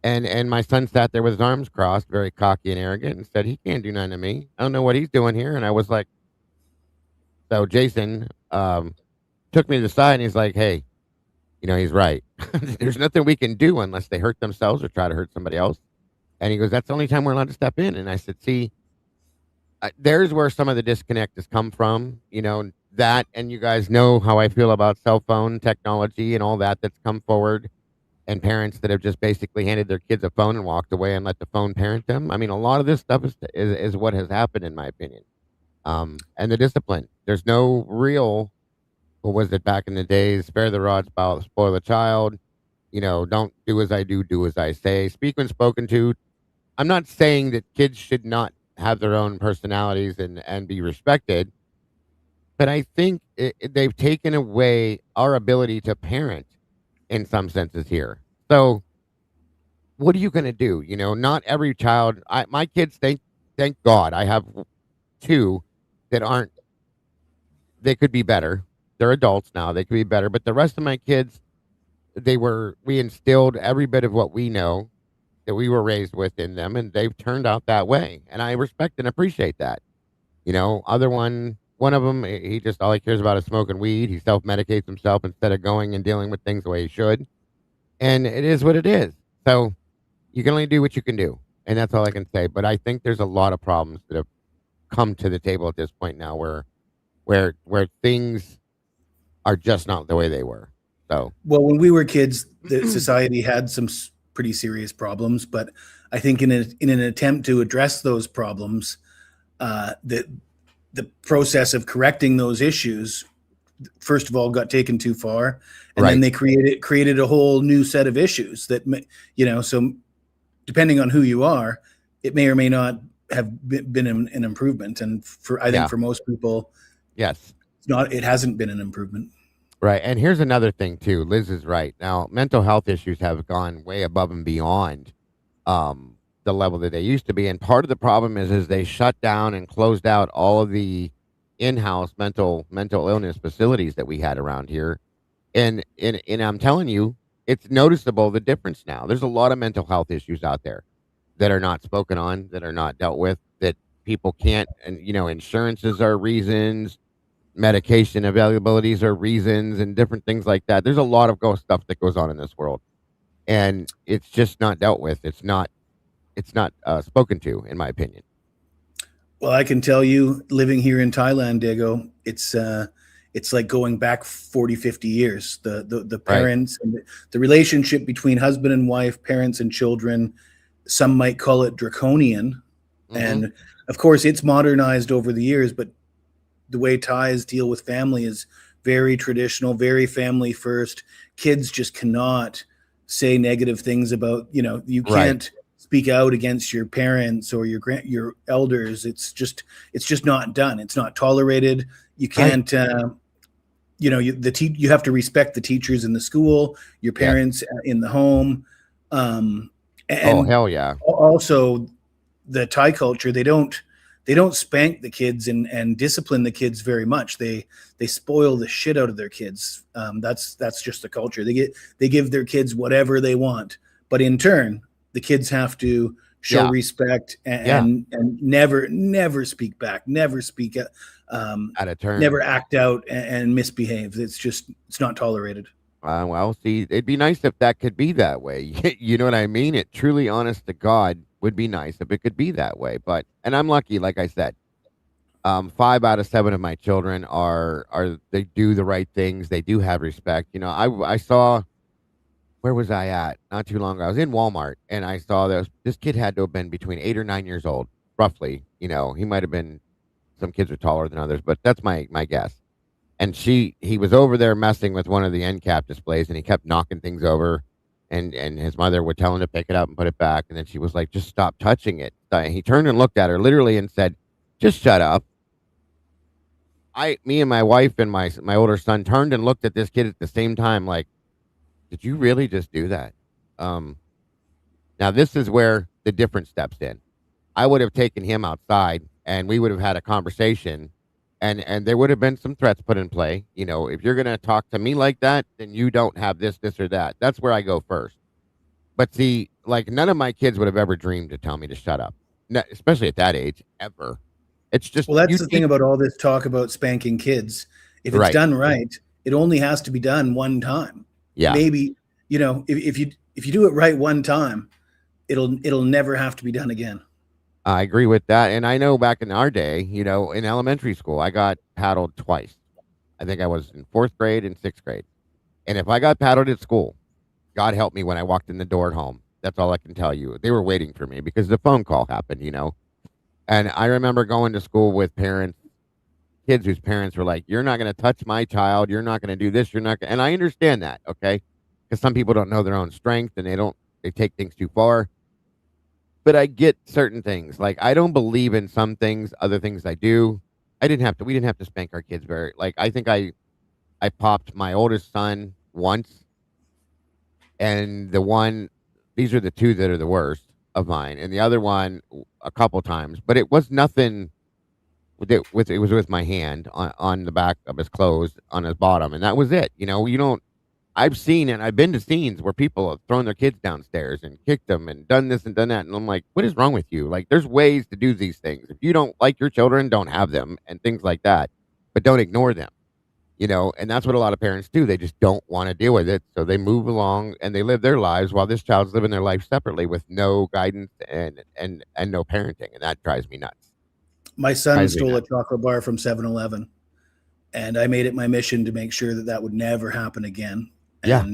And my son sat there with his arms crossed, very cocky and arrogant, and said, "He can't do nothing to me. I don't know what he's doing here." And I was like, so Jason took me to the side, and he's like, "Hey, he's right. There's nothing we can do unless they hurt themselves or try to hurt somebody else." And he goes, "That's the only time we're allowed to step in." And I said, "See, there's where some of the disconnect has come from, that, and you guys know how I feel about cell phone technology and all that's come forward. And parents that have just basically handed their kids a phone and walked away and let the phone parent them. I mean, a lot of this stuff is what has happened, in my opinion. And the discipline. There's no real, what was it back in the days? Spare the rod, spoil the child. Don't do as I do as I say. Speak when spoken to. I'm not saying that kids should not have their own personalities and be respected, but I think they've taken away our ability to parent in some senses here. So what are you going to do? Not every child, my kids, thank God I have two that they could be better. They're adults now. They could be better. But the rest of my kids, we instilled every bit of what we know that we were raised with in them, and they've turned out that way. And I respect and appreciate that. One of them, he just, all he cares about is smoking weed. He self-medicates himself instead of going and dealing with things the way he should. And it is what it is. So you can only do what you can do. And that's all I can say. But I think there's a lot of problems that have come to the table at this point now where things are just not the way they were. So, well, when we were kids, the society had some pretty serious problems. But I think in an attempt to address those problems, the process of correcting those issues, first of all, got taken too far, and then they created a whole new set of issues that, so depending on who you are, it may or may not have been an improvement. And I think for most people, yes, it hasn't been an improvement. Right. And here's another thing too. Liz is right. Now, mental health issues have gone way above and beyond, the level that they used to be. And part of the problem is they shut down and closed out all of the in-house mental illness facilities that we had around here. And I'm telling you, it's noticeable, the difference now. There's a lot of mental health issues out there that are not spoken on, that are not dealt with, that people can't, and insurances are reasons, medication availabilities are reasons, and different things like that. There's a lot of ghost stuff that goes on in this world, and it's just not dealt with. It's not spoken to, in my opinion. Well, I can tell you, living here in Thailand, Diego, it's like going back 40, 50 years. The Right. parents and the relationship between husband and wife, parents and children, some might call it draconian. Hmm. And of course, it's modernized over the years, but the way Thais deal with family is very traditional, very family first. Kids just cannot say negative things about, you Right. can't speak out against your parents or your elders. It's just not done. It's not tolerated. You Right. can't you have to respect the teachers in the school, your Yes. parents in the home. Um Oh, and hell yeah. also the Thai culture, they don't spank the kids and discipline the kids very much. They spoil the shit out of their kids. That's just the culture. They give their kids whatever they want, but in turn, the kids have to show Yeah. respect Yeah. and never speak back, never speak, um, Out of turn. never act out and misbehave. It's not tolerated. Well, see, it'd be nice if that could be that way. You know what I mean? It truly, honest to God, would be nice if it could be that way. And I'm lucky, like I said. 5 out of 7 of my children are they do the right things. They do have respect. I saw, where was I at? Not too long ago. I was in Walmart and I saw this kid had to have been between 8 or 9 years old, roughly. He might have been, some kids are taller than others, but that's my guess. And he was over there messing with one of the end cap displays, and he kept knocking things over, and his mother would tell him to pick it up and put it back, and then she was like, "Just stop touching it." And he turned and looked at her literally and said, "Just shut up." Me and my wife and my older son turned and looked at this kid at the same time, like, "Did you really just do that?" Um, Now this is where the difference steps in. I would have taken him outside and we would have had a conversation, and there would have been some threats put in play. If you're going to talk to me like that, then you don't have this or that. That's where I go first. But see, like, none of my kids would have ever dreamed to tell me to shut up, especially at that age, ever. It's just, Well, that's you the thing teach. about all this talk about spanking kids. If it's Right. done right, it only has to be done one time. Yeah, Maybe, if you do it right one time, it'll never have to be done again. I agree with that. And I know back in our day, in elementary school, I got paddled twice. I think I was in fourth grade and sixth grade. And if I got paddled at school, God help me when I walked in the door at home. That's all I can tell you. They were waiting for me because the phone call happened. And I remember going to school with kids whose parents were like, "You're not going to touch my child. You're not going to do this. You're not." And I understand that, okay? Because some people don't know their own strength and they take things too far. But I get certain things. Like, I don't believe in some things, other things I do. We didn't have to spank our kids like, I think I popped my oldest son once, and these are the two that are the worst of mine, and the other one a couple times, but it was nothing. It was with my hand on the back of his clothes on his bottom, and that was it. You don't. I've seen and I've been to scenes where people have thrown their kids downstairs and kicked them and done this and done that, and I'm like, what is wrong with you? Like, there's ways to do these things. If you don't like your children, don't have them and things like that, but don't ignore them. And that's what a lot of parents do. They just don't want to deal with it. So they move along and they live their lives while this child's living their life separately with no guidance and no parenting. And that drives me nuts. My son Drives me stole a nuts. chocolate bar from 7-Eleven, and I made it my mission to make sure that would never happen again. Yeah.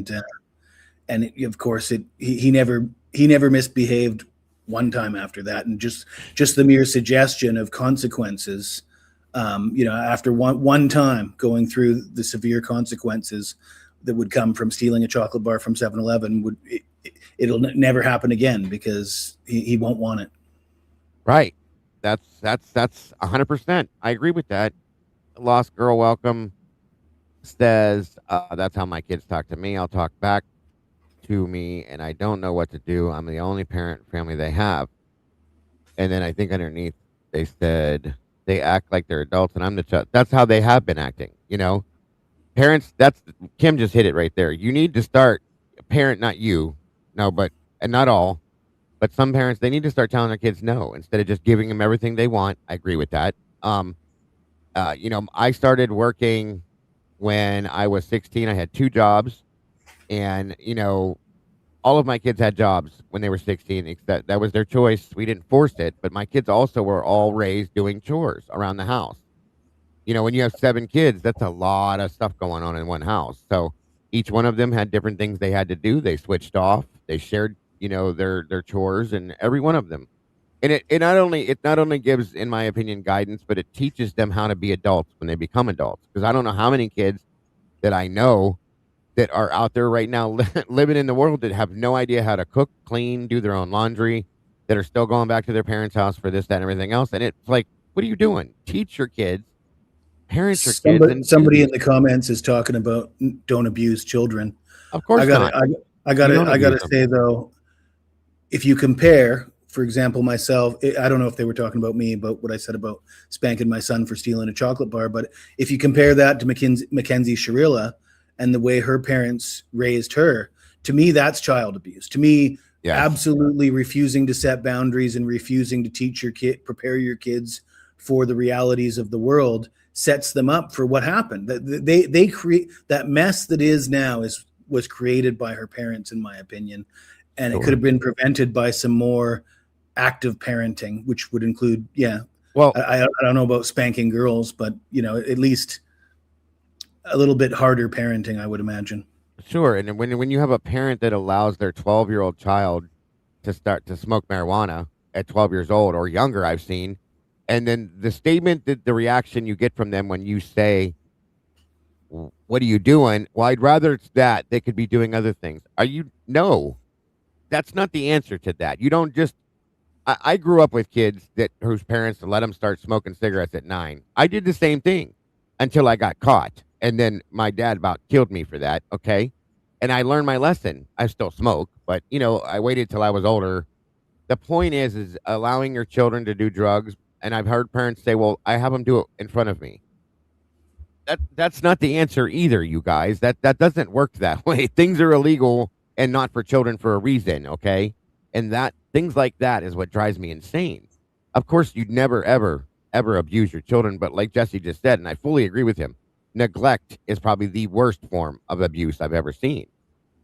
And of course, he never misbehaved one time after that. And just the mere suggestion of consequences, after one time going through the severe consequences that would come from stealing a chocolate bar from 7-Eleven, it'll never happen again because he won't want it. Right. That's 100%. I agree with that. Lost girl welcome says, that's how my kids talk to me. I'll talk back to me and I don't know what to do. I'm the only parent family they have. And then I think underneath they said they act like they're adults and I'm the child. That's how they have been acting. Parents, that's Kim just hit it right there. You need to start parent, not you. No, but and not all, But some parents, they need to start telling their kids no instead of just giving them everything they want. I agree with that. I started working when I was 16. I had 2 jobs, and, all of my kids had jobs when they were 16. That was their choice. We didn't force it, but my kids also were all raised doing chores around the house. When you have 7 kids, that's a lot of stuff going on in one house. So each one of them had different things they had to do. They switched off. They shared, their chores, and every one of them. And it not only gives, in my opinion, guidance, but it teaches them how to be adults when they become adults. Because I don't know how many kids that I know that are out there right now living in the world that have no idea how to cook, clean, do their own laundry, that are still going back to their parents' house for this, that, and everything else. And it's like, what are you doing? Teach your kids, parent your kids, Somebody, and do somebody these. in the comments is talking about don't abuse children. Of I course got not. to You don't I got abuse to them. say though, if you compare, for example, myself, I don't know if they were talking about me, about what I said about spanking my son for stealing a chocolate bar, but if you compare that to Mackenzie Sharilla and the way her parents raised her, to me, that's child abuse. To me, Yes. absolutely refusing to set boundaries and refusing to teach your kid, prepare your kids for the realities of the world sets them up for what happened. They create that mess that is now was created by her parents, in my opinion, and it could Sure. have been prevented by some more active parenting, which would include, Well, I don't know about spanking girls, but at least a little bit harder parenting, I would imagine. sure. And when you have a parent that allows their 12-year-old child to start to smoke marijuana at 12 years old or younger, I've seen, and then the statement, that the reaction you get from them when you say, what are you doing? Well, I'd rather it's that. They could be doing other things. Are you? No, that's not the answer to that. You don't just. I grew up with kids whose parents let them start smoking cigarettes at 9. I did the same thing until I got caught, and then my dad about killed me for that. Okay, and I learned my lesson. I still smoke, but I waited till I was older. The point is allowing your children to do drugs. And I've heard parents say, "Well, I have them do it in front of me." That's not the answer either, you guys. That doesn't work that way. Things are illegal and not for children for a reason, okay? And that things like that is what drives me insane. Of course, you'd never ever abuse your children, but like Jesse just said, and I fully agree with him, neglect is probably the worst form of abuse I've ever seen.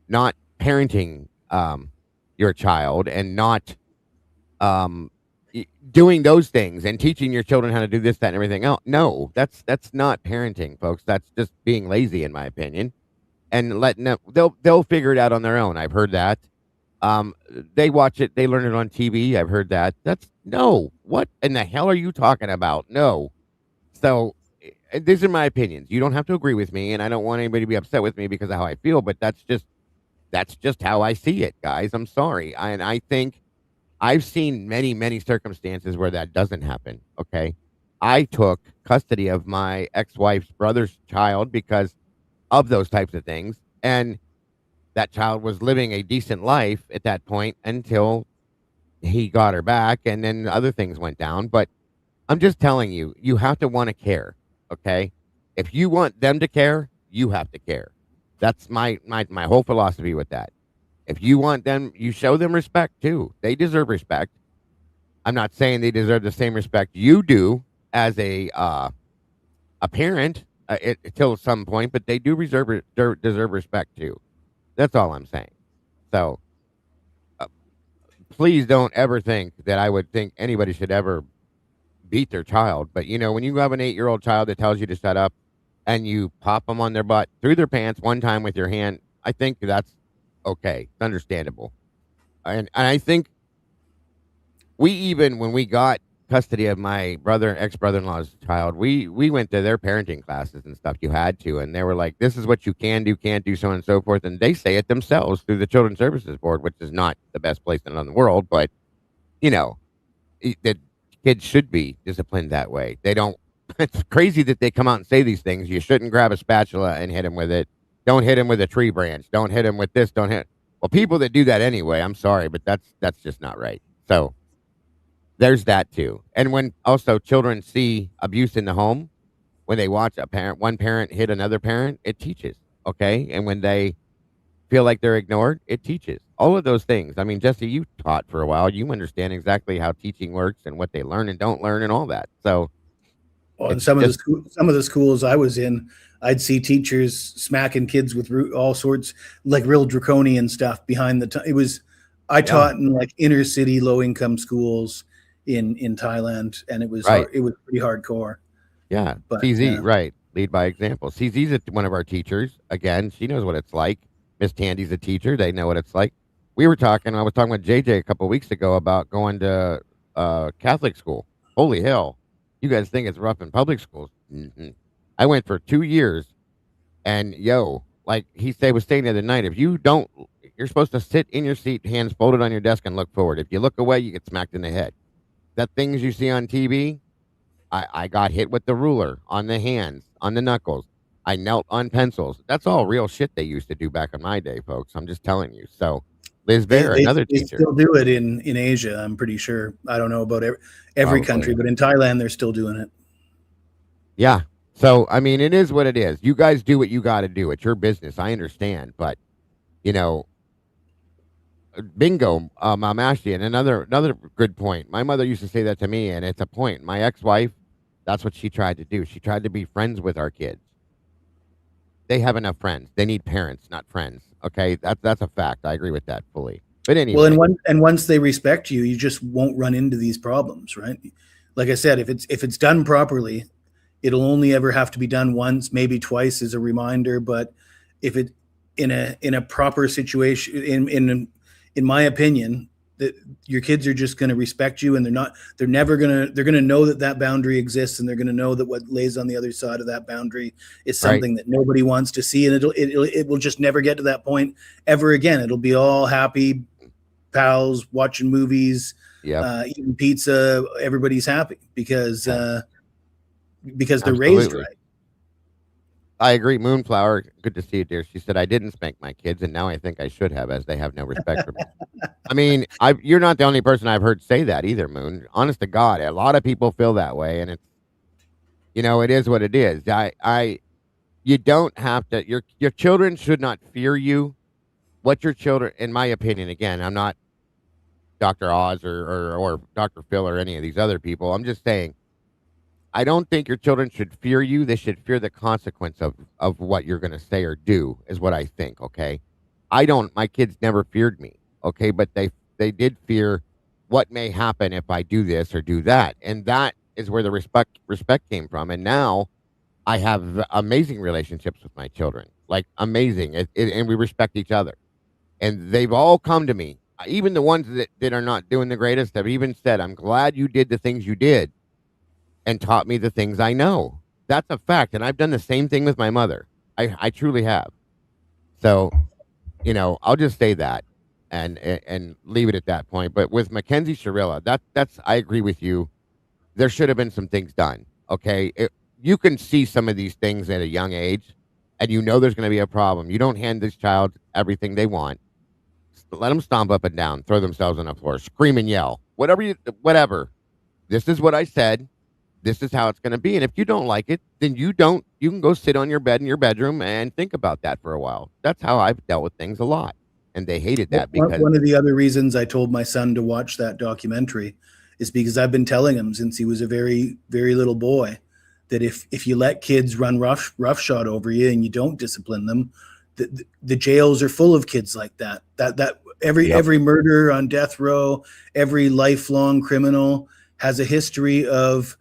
Not parenting your child, and not um, doing those things and teaching your children how to do this, that, and everything else. No, that's not parenting, folks. That's just being lazy, in my opinion, and letting them. They'll figure it out on their own. I've heard that. They watch it. They learn it on TV. I've heard that. That's no. What in the hell are you talking about? No. So these are my opinions. You don't have to agree with me, and I don't want anybody to be upset with me because of how I feel. But that's just how I see it, guys. I'm sorry, and I think I've seen many, many circumstances where that doesn't happen. Okay. I took custody of my ex wife's brother's child because of those types of things. And that child was living a decent life at that point until he got her back. And then other things went down. But I'm just telling you, you have to want to care. Okay. If you want them to care, you have to care. That's my whole philosophy with that. If you want them, you show them respect too. They deserve respect. I'm not saying they deserve the same respect you do as a parent till some point, but they do deserve respect too. That's all I'm saying. So uh, please don't ever think that I would think anybody should ever beat their child. But when you have an 8-year-old child that tells you to shut up and you pop them on their butt through their pants one time with your hand, I think that's okay. It's understandable. And I think we, even when we got custody of my ex brother in law's child, we went to their parenting classes and stuff. You had to, and they were like, "This is what you can do, can't do, so on and so forth." And they say it themselves through the Children's Services Board, which is not the best place in the world, but you know that kids should be disciplined that way. They don't. It's crazy that they come out and say these things. You shouldn't grab a spatula and hit him with it. Don't hit him with a tree branch. Don't hit him with this. Don't hit. Well, people that do that anyway, I'm sorry, but that's just not right. So there's that too. And when also children see abuse in the home, when they watch one parent hit another parent, it teaches. Okay. And when they feel like they're ignored, it teaches. All of those things. I mean, Jesse, you taught for a while. You understand exactly how teaching works and what they learn and don't learn and all that. So Well, in it's just some of the schools I was in, I'd see teachers smacking kids with all sorts, like real draconian stuff behind it was. I yeah, taught in like inner city, low income schools in Thailand, and it was right. hard. It was pretty hardcore. Yeah, But CZ, right. Lead by example. CZ's one of our teachers. Again, she knows what it's like. Miss Tandy's a teacher. They know what it's like. I was talking with JJ a couple of weeks ago about going to Catholic school. Holy hell. You guys think it's rough in public schools? I went for 2 years and like was saying the other night, if you don't, you're supposed to sit in your seat, hands folded on your desk and look forward. If you look away, you get smacked in the head. That things you see on TV, I got hit with the ruler on the hands, on the knuckles. I knelt on pencils. That's all real shit they used to do back in my day, folks. I'm just telling you. So, Liz Bear, another they teacher, still do it in Asia. I'm pretty sure. I don't know about every probably. country, but in Thailand they're still doing it. Yeah. So, I mean, it is what it is. You guys do what you got to do. It's your business. I understand. But, you know, bingo, Mom Ashley, and another good point. My mother used to say that to me, and it's a point. My ex-wife, that's what she tried to do. She tried to be friends with our kids. They have enough friends. They need parents, not friends. Okay, that's a fact. I agree with that fully. But Well, anyway, and once they respect you, you just won't run into these problems, right? Like I said, if it's done properly, it'll only ever have to be done once, maybe twice as a reminder. But if it in a proper situation, in my opinion, that your kids are just going to respect you, and they're going to know that boundary exists, and they're going to know that what lays on the other side of that boundary is right? something that nobody wants to see, and it will just never get to that point ever again. It'll be all happy pals watching movies, Yep, eating pizza. Everybody's happy because yeah, they're raised absolutely. right. I agree. Moonflower, good to see you, dear. She said I didn't spank my kids, and now I think I should have, as they have no respect for me. I mean, you're not the only person I've heard say that either, Moon. Honest to God, a lot of people feel that way, and it is what it is. You don't have to. Your children should not fear you. What your children, in my opinion, again, I'm not Dr. Oz or Dr. Phil or any of these other people. I'm just saying, I don't think your children should fear you. They should fear the consequence of what you're going to say or do, is what I think. Okay. My kids never feared me. Okay. But they did fear what may happen if I do this or do that. And that is where the respect came from. And now I have amazing relationships with my children, like amazing. And we respect each other. And they've all come to me. Even the ones that are not doing the greatest have even said, I'm glad you did the things you did and taught me the things I know. That's a fact. And I've done the same thing with my mother. I truly have. So, I'll just say that and leave it at that point. But with Mackenzie Shirilla, I agree with you. There should have been some things done. Okay. You can see some of these things at a young age and there's going to be a problem. You don't hand this child everything they want. Let them stomp up and down, throw themselves on the floor, scream and yell, whatever. This is what I said. This is how it's going to be. And if you don't like it, then you can go sit on your bed in your bedroom and think about that for a while. That's how I've dealt with things a lot. And they hated that because One of the other reasons I told my son to watch that documentary is because I've been telling him since he was a very, very little boy that if you let kids run roughshod over you and you don't discipline them, the jails are full of kids like that. Every murderer on death row, every lifelong criminal has a history of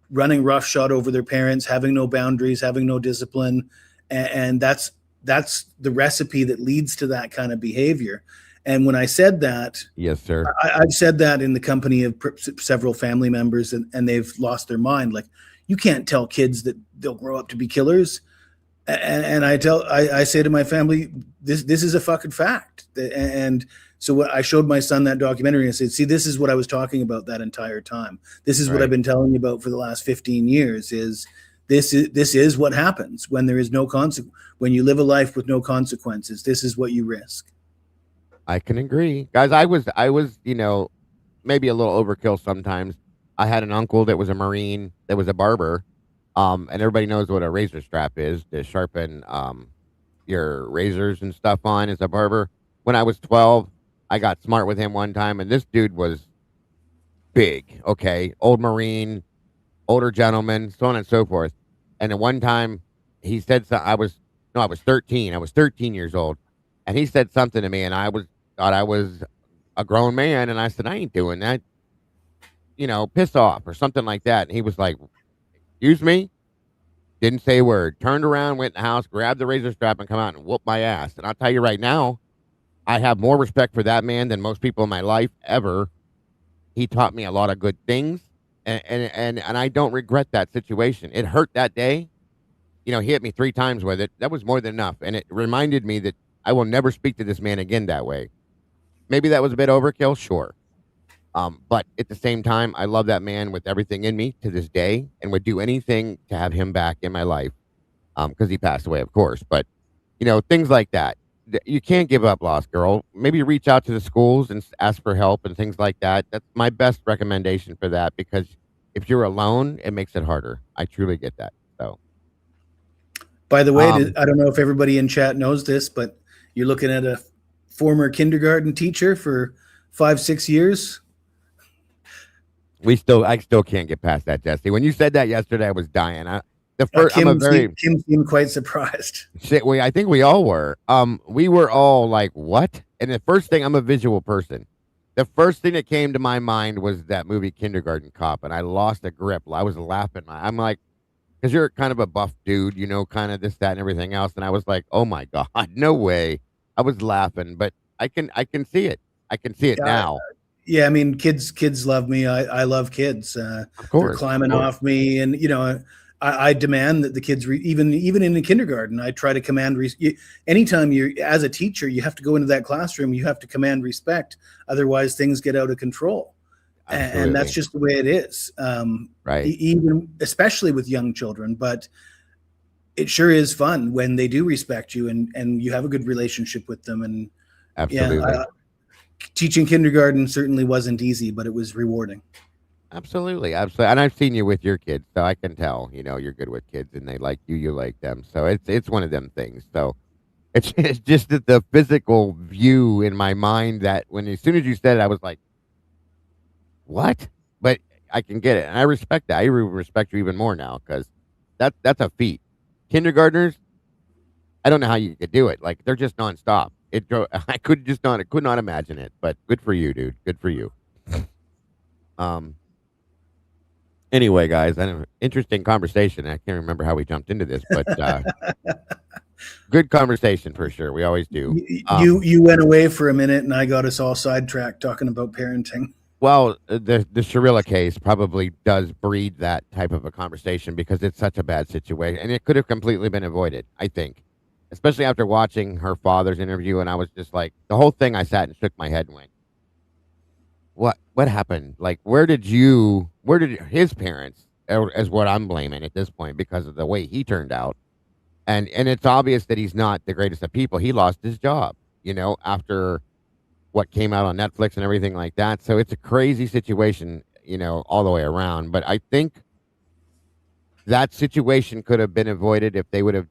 running roughshod over their parents, having no boundaries, having no discipline, and that's the recipe that leads to that kind of behavior. And when I said that, yes, sir, I've said that in the company of several family members, and they've lost their mind. Like, you can't tell kids that they'll grow up to be killers. And I say to my family, this is a fucking fact. And so I showed my son that documentary and I said, see, this is what I was talking about that entire time. This is what I've been telling you about for the last 15 years this is what happens when there is no consequence. When you live a life with no consequences, this is what you risk. I can agree. Guys, I was, maybe a little overkill sometimes. I had an uncle that was a Marine, that was a barber. And everybody knows what a razor strap is to sharpen your razors and stuff on as a barber. When I was 12, I got smart with him one time, and this dude was big. Okay, old Marine, older gentleman, so on and so forth. And then one time he said, I was, no, I was 13. I was 13 years old. And he said something to me, and thought I was a grown man. And I said, I ain't doing that, piss off or something like that. And he was like, excuse me? Didn't say a word. Turned around, went in the house, grabbed the razor strap, and come out and whooped my ass. And I'll tell you right now, I have more respect for that man than most people in my life ever. He taught me a lot of good things, and I don't regret that situation. It hurt that day. He hit me 3 times with it. That was more than enough, and it reminded me that I will never speak to this man again that way. Maybe that was a bit overkill, sure. But at the same time, I love that man with everything in me to this day, and would do anything to have him back in my life. Because he passed away, of course. But things like that. You can't give up, Lost Girl. Maybe reach out to the schools and ask for help and things like that. That's my best recommendation for that, because if you're alone, it makes it harder. I truly get that. So, by the way, I don't know if everybody in chat knows this, but you're looking at a former kindergarten teacher for 5-6 years. I still can't get past that, Jesse. When you said that yesterday, I was dying. Kim seemed quite surprised. Shit, I think we all were. We were all like, "What?" And the first thing, I'm a visual person. The first thing that came to my mind was that movie Kindergarten Cop, and I lost a grip. I was laughing. I'm like, because you're kind of a buff dude, kind of this, that, and everything else. And I was like, "Oh my god, no way!" I was laughing, but I can see it. I can see it now. Yeah, I mean, kids love me. I love kids. Of course, they're climbing off me, and I demand that the kids, even in the kindergarten, I try to command. Anytime you're as a teacher, you have to go into that classroom. You have to command respect. Otherwise, things get out of control, and that's just the way it is. Right. Even especially with young children, but it sure is fun when they do respect you and you have a good relationship with them. And absolutely, teaching kindergarten certainly wasn't easy, but it was rewarding. Absolutely. And I've seen you with your kids, so I can tell, you're good with kids and they like you, you like them. So it's one of them things. So it's just that the physical view in my mind that as soon as you said it, I was like, what? But I can get it. And I respect that. I respect you even more now, because that's a feat. Kindergartners, I don't know how you could do it. Like, they're just nonstop. I could not imagine it, but good for you, dude. Good for you. Anyway, guys, interesting conversation. I can't remember how we jumped into this, but good conversation for sure. We always do. You went away for a minute, and I got us all sidetracked talking about parenting. Well, the Sharilla case probably does breed that type of a conversation, because it's such a bad situation, and it could have completely been avoided, I think, especially after watching her father's interview. And I was just like, the whole thing, I sat and shook my head and went, what happened? Like, where did his parents, as what I'm blaming at this point, because of the way he turned out. And it's obvious that he's not the greatest of people. He lost his job, after what came out on Netflix and everything like that. So it's a crazy situation, all the way around. But I think that situation could have been avoided if they would have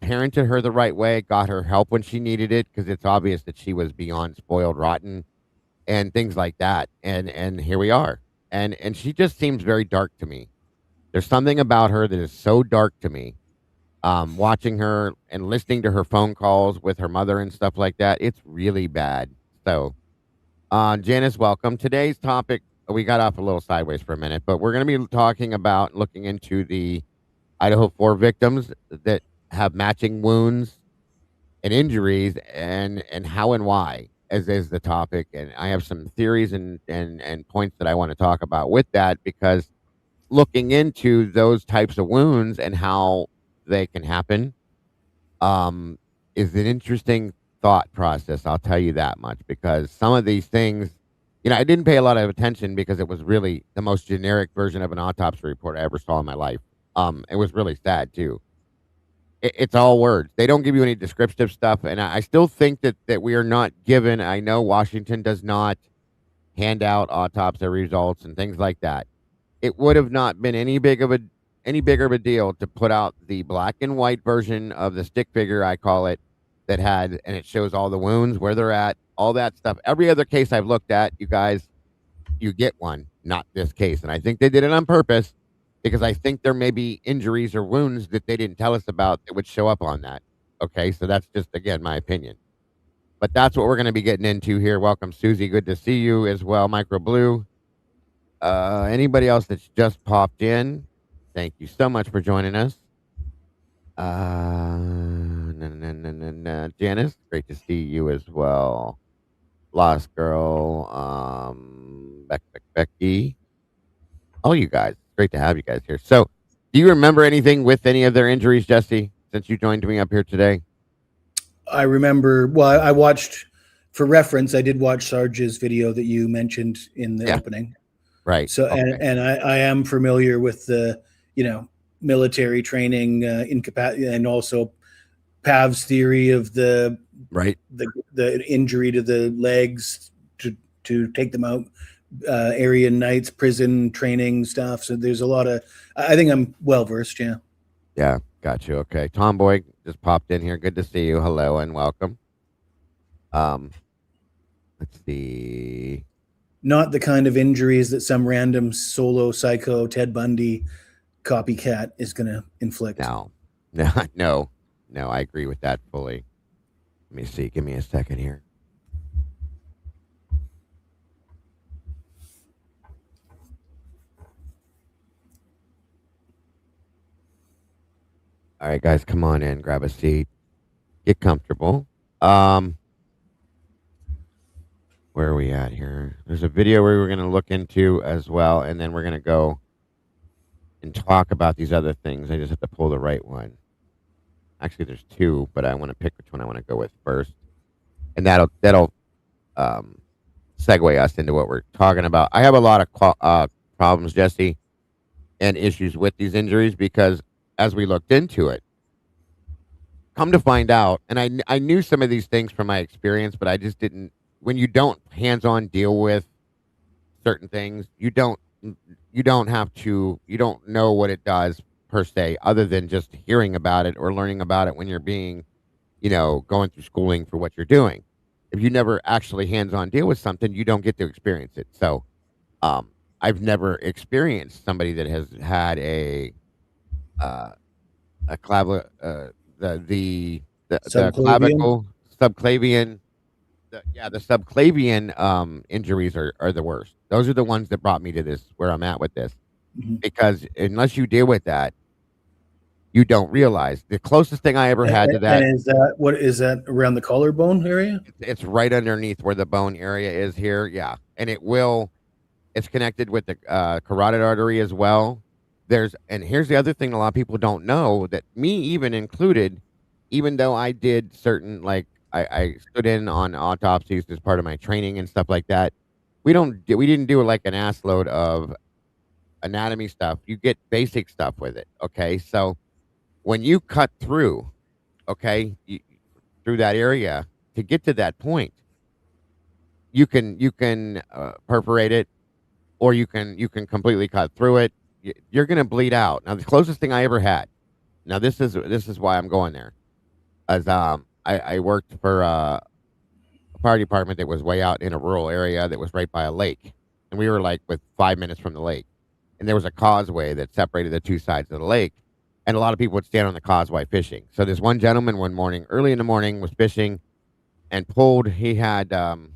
parented her the right way, got her help when she needed it, because it's obvious that she was beyond spoiled rotten and things like that. And here we are. And she just seems very dark to me. There's something about her that is so dark to me. Watching her and listening to her phone calls with her mother and stuff like that, it's really bad. So, Janice, welcome. Today's topic, we got off a little sideways for a minute, but we're going to be talking about looking into the Idaho 4 victims that have matching wounds and injuries, and how and why, as is the topic. And I have some theories and points that I want to talk about with that, because looking into those types of wounds and how they can happen is an interesting thought process. I'll tell you that much, because some of these things, I didn't pay a lot of attention because it was really the most generic version of an autopsy report I ever saw in my life. It was really sad too. It's all words. They don't give you any descriptive stuff. And I still think that we are not given. I know Washington does not hand out autopsy results and things like that. It would have not been any bigger of a deal to put out the black and white version of the stick figure, I call it, that had, and it shows all the wounds, where they're at, all that stuff. Every other case I've looked at, you guys, you get one, not this case. And I think they did it on purpose because I think there may be injuries or wounds that they didn't tell us about that would show up on that. Okay. So that's just, again, my opinion. But that's what we're going to be getting into here. Welcome, Susie. Good to see you as well. Micro Blue. Anybody else that's just popped in, thank you so much for joining us. Janice, great to see you as well. Lost Girl, Becky. All you guys. Great to have you guys here. So, do you remember anything with any of their injuries, Jesse, since you joined me up here today? I remember, well, I watched, for reference, I did watch Sarge's video that you mentioned in the opening. Right. So, okay. and I am familiar with the, military training, and also Pav's theory of the injury to the legs to take them out, Aryan Nights, prison training stuff. So there's a lot of, I think I'm well versed. Yeah. Yeah. Got you. Okay. Tomboy just popped in here. Good to see you. Hello and welcome. Let's see. Not the kind of injuries that some random solo psycho Ted Bundy copycat is going to inflict. No. I agree with that fully. Let me see. Give me a second here. All right, guys, come on in. Grab a seat. Get comfortable. Where are we at here? There's a video where we're going to look into as well, and then we're going to go and talk about these other things. I just have to pull the right one. Actually, there's two, but I want to pick which one I want to go with first, and that'll segue us into what we're talking about. I have a lot of problems, Jesse, and issues with these injuries because as we looked into it, come to find out, and I knew some of these things from my experience, but I just didn't. When you don't hands-on deal with certain things, you don't know what it does per se, other than just hearing about it or learning about it when you're being, going through schooling for what you're doing. If you never actually hands-on deal with something, you don't get to experience it. So, I've never experienced somebody that has had a clavicle, the clavicle subclavian. The subclavian injuries are the worst. Those are the ones that brought me to this, where I'm at with this. Mm-hmm. Because unless you deal with that, you don't realize. The closest thing I ever had to that. And what is that around the collarbone area? It's right underneath where the bone area is here. Yeah. And it's connected with the carotid artery as well. And here's the other thing a lot of people don't know, that me even included, even though I did certain, like, I stood in on autopsies as part of my training and stuff like that. We didn't do like an ass load of anatomy stuff. You get basic stuff with it. Okay. So when you cut through, through that area to get to that point, you can perforate it, or you can completely cut through it. You're going to bleed out. Now, the closest thing I ever had, now this is why I'm going there, as I worked for a fire department that was way out in a rural area that was right by a lake. And we were like with 5 minutes from the lake. And there was a causeway that separated the two sides of the lake. And a lot of people would stand on the causeway fishing. So this one gentleman one morning, early in the morning, was fishing and pulled. He had one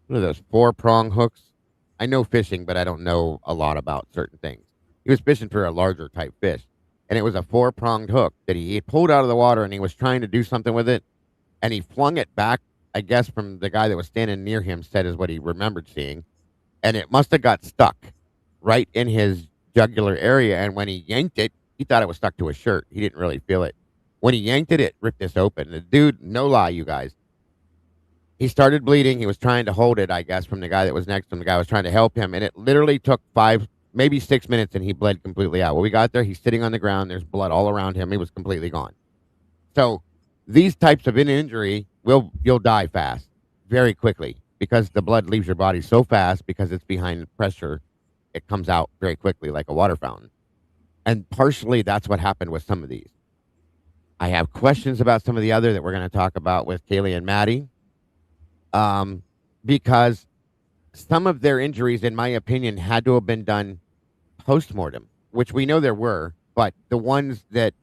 of those 4-prong hooks. I know fishing, but I don't know a lot about certain things. He was fishing for a larger type fish. And it was a 4-pronged hook that he pulled out of the water, and he was trying to do something with it. And he flung it back, I guess, from the guy that was standing near him, said is what he remembered seeing. And it must have got stuck right in his jugular area. And when he yanked it, he thought it was stuck to his shirt. He didn't really feel it. When he yanked it, it ripped this open. The dude, no lie, you guys, he started bleeding. He was trying to hold it, I guess, from the guy that was next to him. The guy was trying to help him. And it literally took 5, maybe 6 minutes, and he bled completely out. When we got there, he's sitting on the ground. There's blood all around him. He was completely gone. So these types of injury, you'll die fast, very quickly, because the blood leaves your body so fast because it's behind pressure. It comes out very quickly like a water fountain. And partially that's what happened with some of these. I have questions about some of the other that we're going to talk about with Kaylee and Maddie, um, because some of their injuries, in my opinion, had to have been done post-mortem, which we know there were, but the ones that,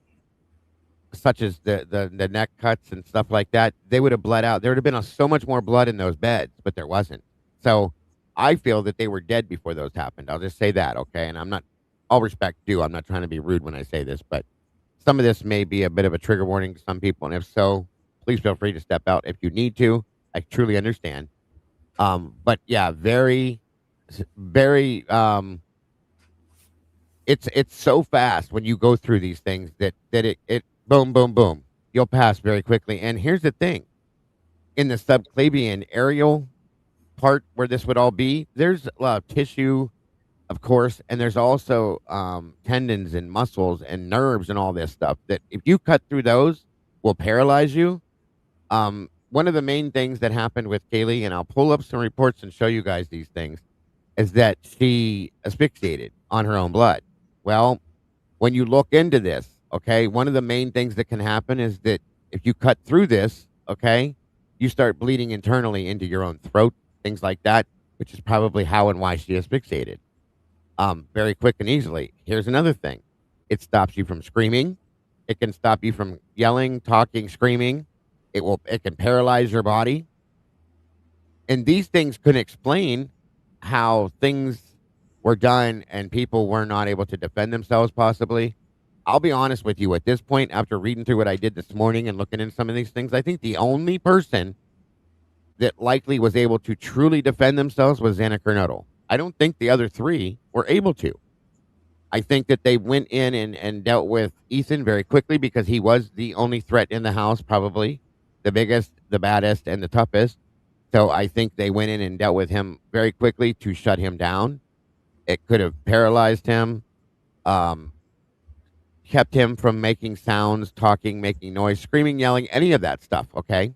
such as the neck cuts and stuff like that, they would have bled out. There would have been so much more blood in those beds, but there wasn't. So I feel that they were dead before those happened. I'll just say that, okay? And I'm not, all respect due, I'm not trying to be rude when I say this, but some of this may be a bit of a trigger warning to some people, and if so, please feel free to step out if you need to. I truly understand. But yeah, very, it's so fast when you go through these things that it boom, boom, boom, you'll pass very quickly. And here's the thing: in the subclavian aerial part where this would all be, there's tissue, of course, and there's also tendons and muscles and nerves and all this stuff that if you cut through those will paralyze you. One of the main things that happened with Kaylee, and I'll pull up some reports and show you guys these things, is that she asphyxiated on her own blood. Well, when you look into this, okay, one of the main things that can happen is that if you cut through this, okay, you start bleeding internally into your own throat, things like that, which is probably how and why she asphyxiated. Very quick and easily. Here's another thing: it stops you from screaming. It can stop you from yelling, talking, screaming. It can paralyze your body. And these things could explain how things were done and people were not able to defend themselves, possibly. I'll be honest with you, at this point, after reading through what I did this morning and looking into some of these things, I think the only person that likely was able to truly defend themselves was Xana Kernodle. I don't think the other three were able to. I think that they went in and dealt with Ethan very quickly because he was the only threat in the house, probably the biggest, the baddest, and the toughest. So I think they went in and dealt with him very quickly to shut him down. It could have paralyzed him, um, kept him from making sounds, talking, making noise, screaming, yelling, any of that stuff, okay?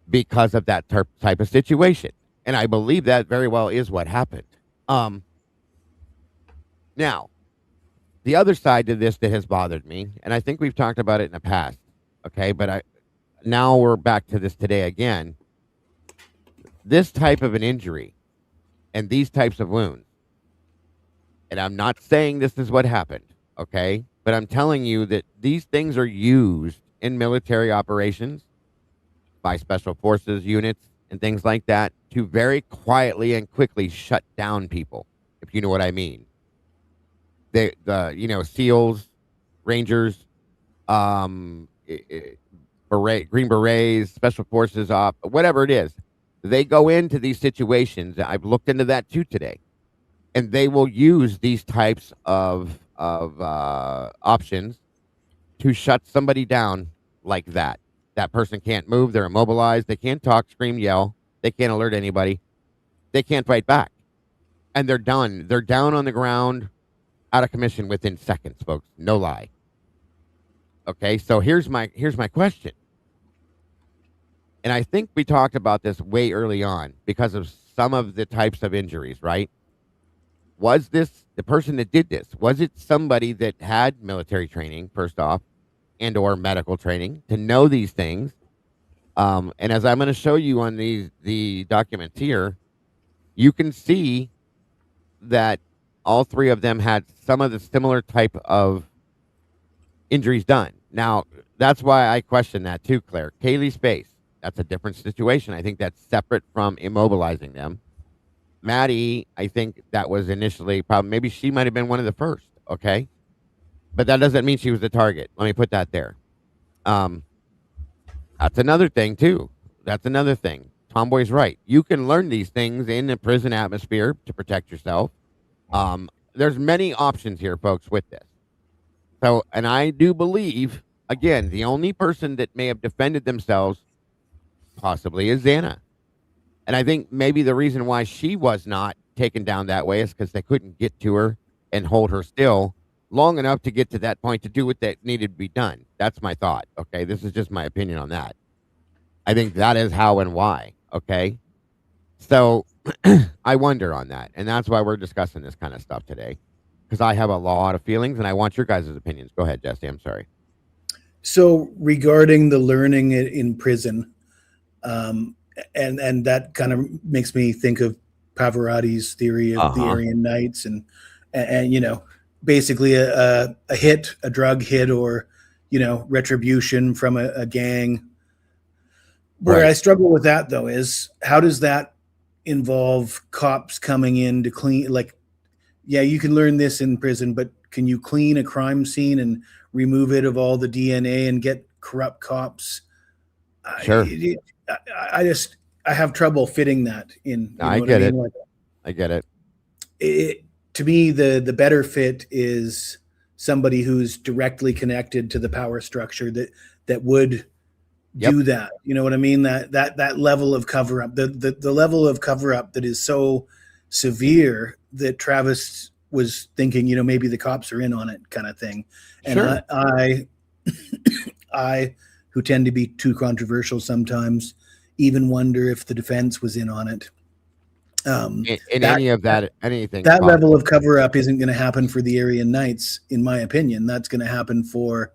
Because of that type of situation. And I believe that very well is what happened. Now, the other side to this that has bothered me, and I think we've talked about it in the past, okay? But now we're back to this today again. This type of an injury and these types of wounds, and I'm not saying this is what happened, okay? But I'm telling you that these things are used in military operations by special forces units and things like that to very quietly and quickly shut down people, if you know what I mean. The SEALs, Rangers, Green Berets, Special Forces, whatever it is, they go into these situations. I've looked into that too today, and they will use these types of options to shut somebody down like that. That person can't move. They're immobilized. They can't talk, scream, yell. They can't alert anybody. They can't fight back, and they're done. They're down on the ground, out of commission within seconds, folks. No lie. Okay, so here's my question. And I think we talked about this way early on because of some of the types of injuries, right? Was this the person that did this? Was it somebody that had military training, first off, and or medical training to know these things? And as I'm going to show you on the documents here, you can see that all three of them had some of the similar type of injuries done. Now, that's why I question that too, Claire. Kaylee's face, that's a different situation. I think that's separate from immobilizing them. Maddie, I think that was initially probably, maybe she might have been one of the first, okay? But that doesn't mean she was the target. Let me put that there. That's another thing too. That's another thing. Tomboy's right. You can learn these things in a prison atmosphere to protect yourself. There's many options here, folks, with this. So, and I do believe, again, the only person that may have defended themselves possibly is Xana. And I think maybe the reason why she was not taken down that way is because they couldn't get to her and hold her still long enough to get to that point to do what that needed to be done. That's my thought. Okay. This is just my opinion on that. I think that is how and why. Okay. So I wonder on that. And that's why we're discussing this kind of stuff today, because I have a lot of feelings and I want your guys' opinions. Go ahead, Jesse. I'm sorry. So regarding the learning in prison, um, and that kind of makes me think of Pavarotti's theory of the Uh-huh. Aryan Knights, and basically a hit, a drug hit, or retribution from a gang. Where Right. I struggle with that though is how does that involve cops coming in to clean? Like, yeah, you can learn this in prison, but can you clean a crime scene and remove it of all the DNA and get corrupt cops? Sure. I just I have trouble fitting that in. No, You know I what I get mean? it. Like, I get it. to me, the better fit is somebody who's directly connected to the power structure that would Yep. do that. You know what I mean? That level of cover up, the level of cover up that is so severe that Travis was thinking, maybe the cops are in on it, kind of thing. And Sure. I, who tend to be too controversial sometimes, even wonder if the defense was in on it. In That any of that, anything's that level of possible. cover up isn't going to happen for the Aryan Knights, in my opinion. That's going to happen for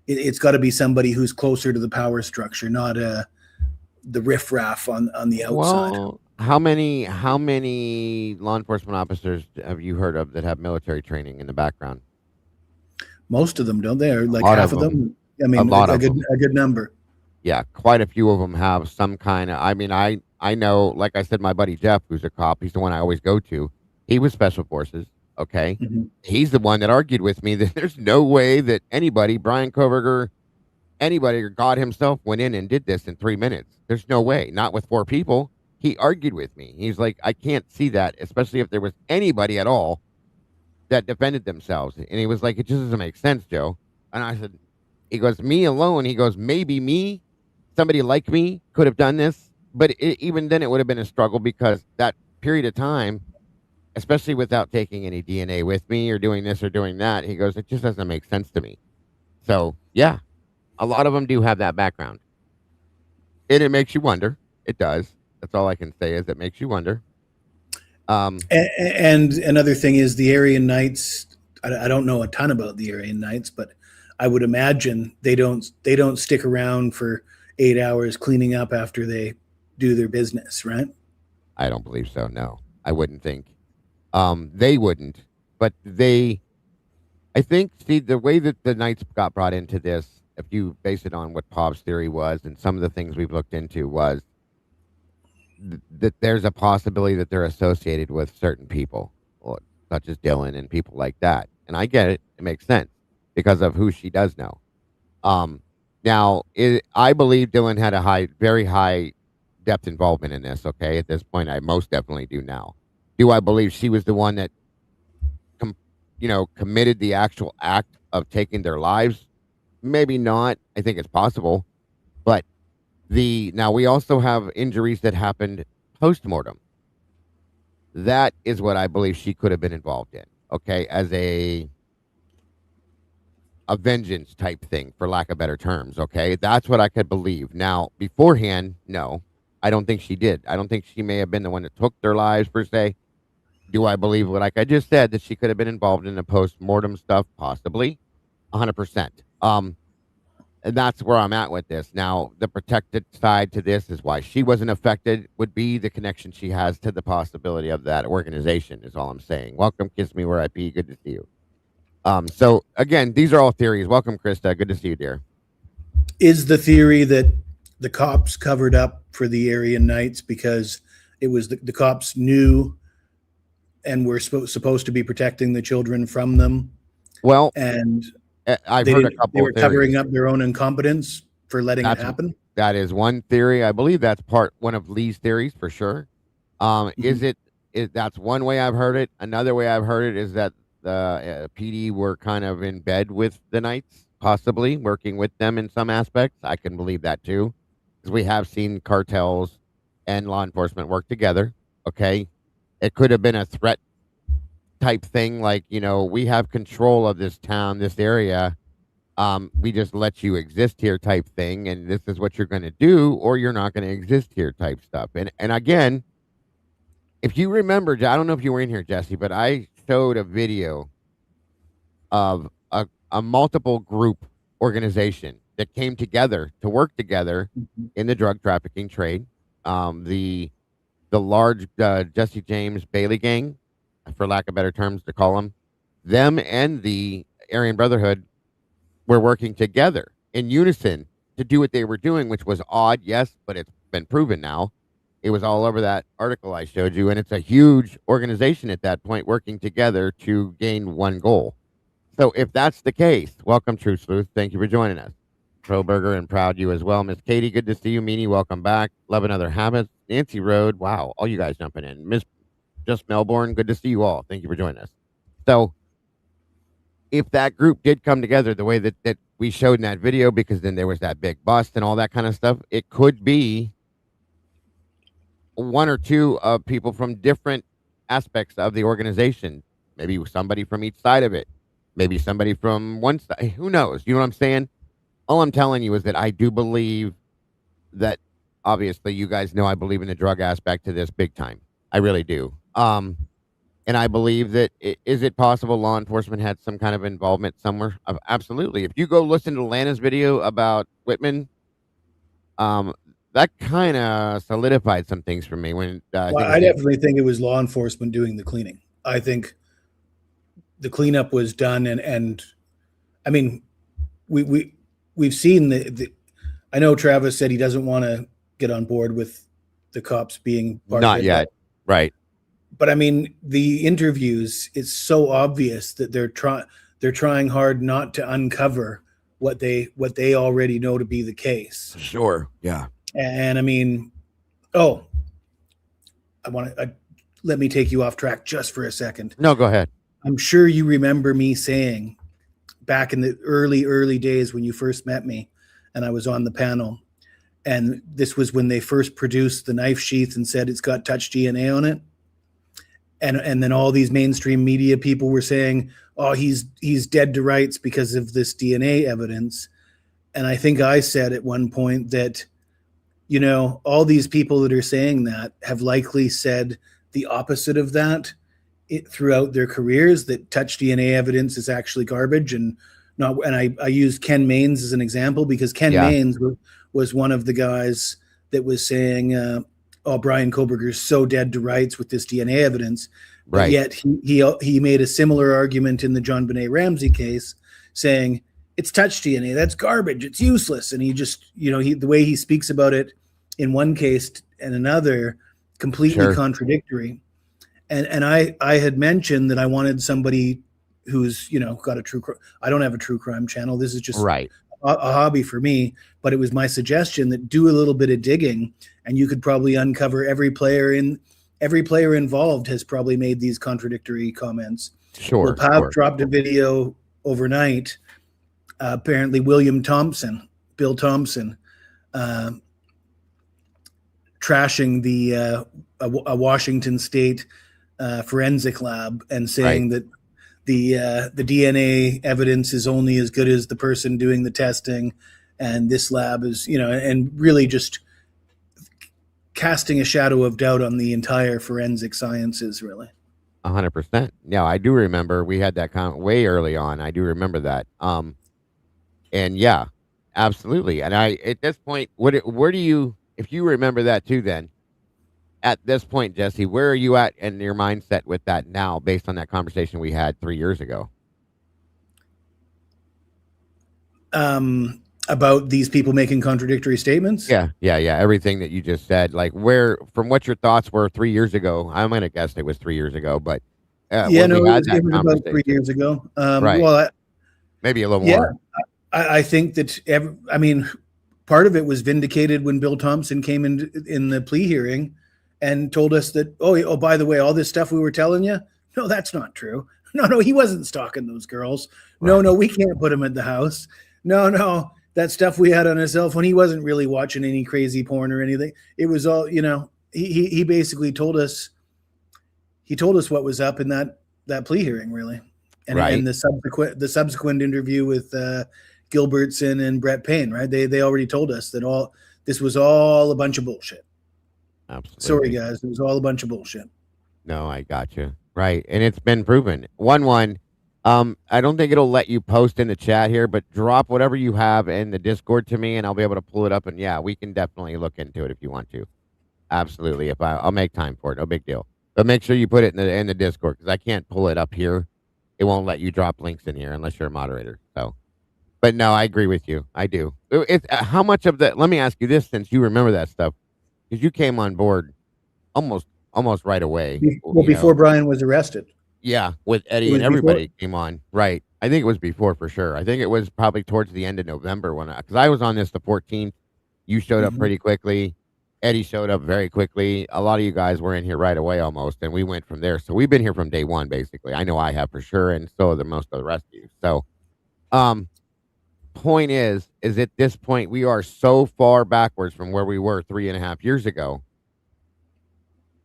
it's got to be somebody who's closer to the power structure, not the riffraff on the outside. Well, how many law enforcement officers have you heard of that have military training in the background? Most of them, don't they? Or A like lot half of of them. them. I A mean, lot a of good them. a good number. Yeah, quite a few of them have some kind of. I mean, I know, like I said, my buddy Jeff, who's a cop, he's the one I always go to. He was special forces. Okay, Mhm. he's the one that argued with me that there's no way that anybody, Brian Koberger, anybody, or God himself, went in and did this in 3 minutes. There's no way. Not with four people. He argued with me. He's like, I can't see that, especially if there was anybody at all that defended themselves. And he was like, it just doesn't make sense, Joe. And I said, he goes, me alone. He goes, maybe me, somebody like me could have done this. But even then, it would have been a struggle because that period of time, especially without taking any DNA with me or doing this or doing that, he goes, it just doesn't make sense to me. So, yeah, a lot of them do have that background. And it makes you wonder. It does. That's all I can say is it makes you wonder. Um, And another thing is the Aryan Knights. I don't know a ton about the Aryan Knights, but I would imagine they don't stick around for 8 hours cleaning up after they do their business, right? I don't believe so. No, I wouldn't think. They wouldn't, but I think, see, the way that the Knights got brought into this, if you base it on what Pop's theory was and some of the things we've looked into, was that there's a possibility that they're associated with certain people, such as Dylan and people like that. And I get it; it makes sense because of who she does know. Um, now, I believe Dylan had a very high depth involvement in this. Okay, at this point, I most definitely do now. Do I believe she was the one that, com- committed the actual act of taking their lives? Maybe not. I think it's possible, but now we also have injuries that happened post mortem. That is what I believe she could have been involved in. Okay, as a vengeance type thing, for lack of better terms. Okay, that's what I could believe. Now, beforehand, no, I don't think she did. I don't think she may have been the one that took their lives per se. Do I believe, like I just said, that she could have been involved in the post mortem stuff? Possibly, 100%. And that's where I'm at with this. Now, the protected side to this is why she wasn't affected would be the connection she has to the possibility of that organization. Is all I'm saying. Welcome, Kiss Me Where I Pee. Good to see you. So again, these are all theories. Welcome, Krista. Good to see you, dear. Is the theory that the cops covered up for the Aryan Knights because it was the cops knew and were supposed to be protecting the children from them, Well, and I've they heard a didn't. They couple of were covering theories. up their own incompetence for letting it That's happen. that is one theory. I believe that's one of Lee's theories for sure. Mhm. That's one way I've heard it. Another way I've heard it is that the PD were kind of in bed with the Knights, possibly working with them in some aspects. I can believe that too, because we have seen cartels and law enforcement work together. Okay, it could have been a threat type thing, like, we have control of this town, this area. We just let you exist here type thing, and this is what you're going to do, or you're not going to exist here type stuff. And again, if you remember, I don't know if you were in here, Jesse, but I showed a video of a multiple group organization that came together to work together Mhm. in the drug trafficking trade. The large Jesse James Bailey gang, for lack of better terms to call them and the Aryan Brotherhood were working together in unison to do what they were doing, which was odd, yes, but it's been proven now. It was all over that article I showed you, and it's a huge organization at that point working together to gain one goal. So if that's the case, welcome, True Sleuth. Thank you for joining us. Proberger and proud you as well. Miss Katie, good to see you. Meanie, welcome back. Love Another Habit. Nancy Road, wow, all you guys jumping in. Miss Just Melbourne, good to see you all. Thank you for joining us. So if that group did come together the way that we showed in that video, because then there was that big bust and all that kind of stuff, it could be one or two of people from different aspects of the organization. Maybe somebody from each side of it. Maybe somebody from one side. Who knows? You know what I'm saying? All I'm telling you is that I do believe that obviously you guys know I believe in the drug aspect to this big time. I really do. And I believe that is it possible law enforcement had some kind of involvement somewhere? Absolutely. If you go listen to Lana's video about Whitman, um, that kind of solidified some things for me when I Well, think it I was definitely think it was law enforcement doing the cleaning. I think the cleanup was done, and I mean, we've seen the. I know Travis said he doesn't want to get on board with the cops being part of not it, yet. Right. but I mean, the interviews. It's so obvious that they're trying hard not to uncover what they already know to be the case. Sure. Yeah. And I mean, oh, let me take you off track just for a second. No, go ahead. I'm sure you remember me saying back in the early days when you first met me and I was on the panel, and this was when they first produced the knife sheath and said it's got touch DNA on it. And then all these mainstream media people were saying, oh, he's dead to rights because of this DNA evidence. And I think I said at one point that, you know, all these people that are saying that have likely said the opposite of that throughout their careers, that touch DNA evidence is actually garbage. And not. And I used Ken Maines as an example because Ken Maines was one of the guys that was saying, oh, Brian Koberger's so dead to rights with this DNA evidence. But Right. yet he made a similar argument in the John Benet Ramsey case saying it's touch DNA. That's garbage. It's useless. And he just, you know, the way he speaks about it in one case and another, completely contradictory. And I had mentioned that I wanted somebody who's, you know, got I don't have a true crime channel. This is just Right. a hobby for me, but it was my suggestion that do a little bit of digging and you could probably uncover every player involved has probably made these contradictory comments. Sure. Well, Pav dropped a video overnight. Apparently Bill Thompson, trashing a Washington State forensic lab and saying that the DNA evidence is only as good as the person doing the testing, and this lab is, you know, and really just casting a shadow of doubt on the entire forensic sciences, really. 100%. Yeah, I do remember we had that comment way early on. I do remember that. And yeah, absolutely. And at this point, where do you, if you remember that too, then at this point, Jesse, where are you at in your mindset with that now, based on that conversation we had 3 years ago? About these people making contradictory statements? Yeah. Everything that you just said, like from what your thoughts were 3 years ago. I'm going to guess it was 3 years ago, but it was about 3 years ago. Right. Well, maybe a little more. I think that, part of it was vindicated when Bill Thompson came in the plea hearing and told us that, oh, by the way, all this stuff we were telling you, no, that's not true. No, he wasn't stalking those girls. Right. No, we can't put him at the house. No, that stuff we had on his cell phone, he wasn't really watching any crazy porn or anything. It was all, you know, he basically told us what was up in that plea hearing, really. And, and the subsequent interview with Gilbertson and Brett Payne, right? They already told us that this was all a bunch of bullshit. Absolutely. Sorry, guys. It was all a bunch of bullshit. No, I got you. Right. And it's been proven. One, I don't think it'll let you post in the chat here, but drop whatever you have in the Discord to me, and I'll be able to pull it up. And yeah, we can definitely look into it if you want to. Absolutely. I'll make time for it, no big deal. But make sure you put it in the Discord because I can't pull it up here. It won't let you drop links in here unless you're a moderator. So, but no, I agree with you. I do. It's how much of that? Let me ask you this, since you remember that stuff, because you came on board almost right away. Well, before Brian was arrested. Yeah, with Eddie and everybody came on. Right. I think it was before for sure. I think it was probably towards the end of November because I was on this the 14th. You showed up pretty quickly. Eddie showed up very quickly. A lot of you guys were in here right away almost, and we went from there. So we've been here from day one, basically. I know I have for sure, and so have most of the rest of you. So, point is at this point, we are so far backwards from where we were 3.5 years ago.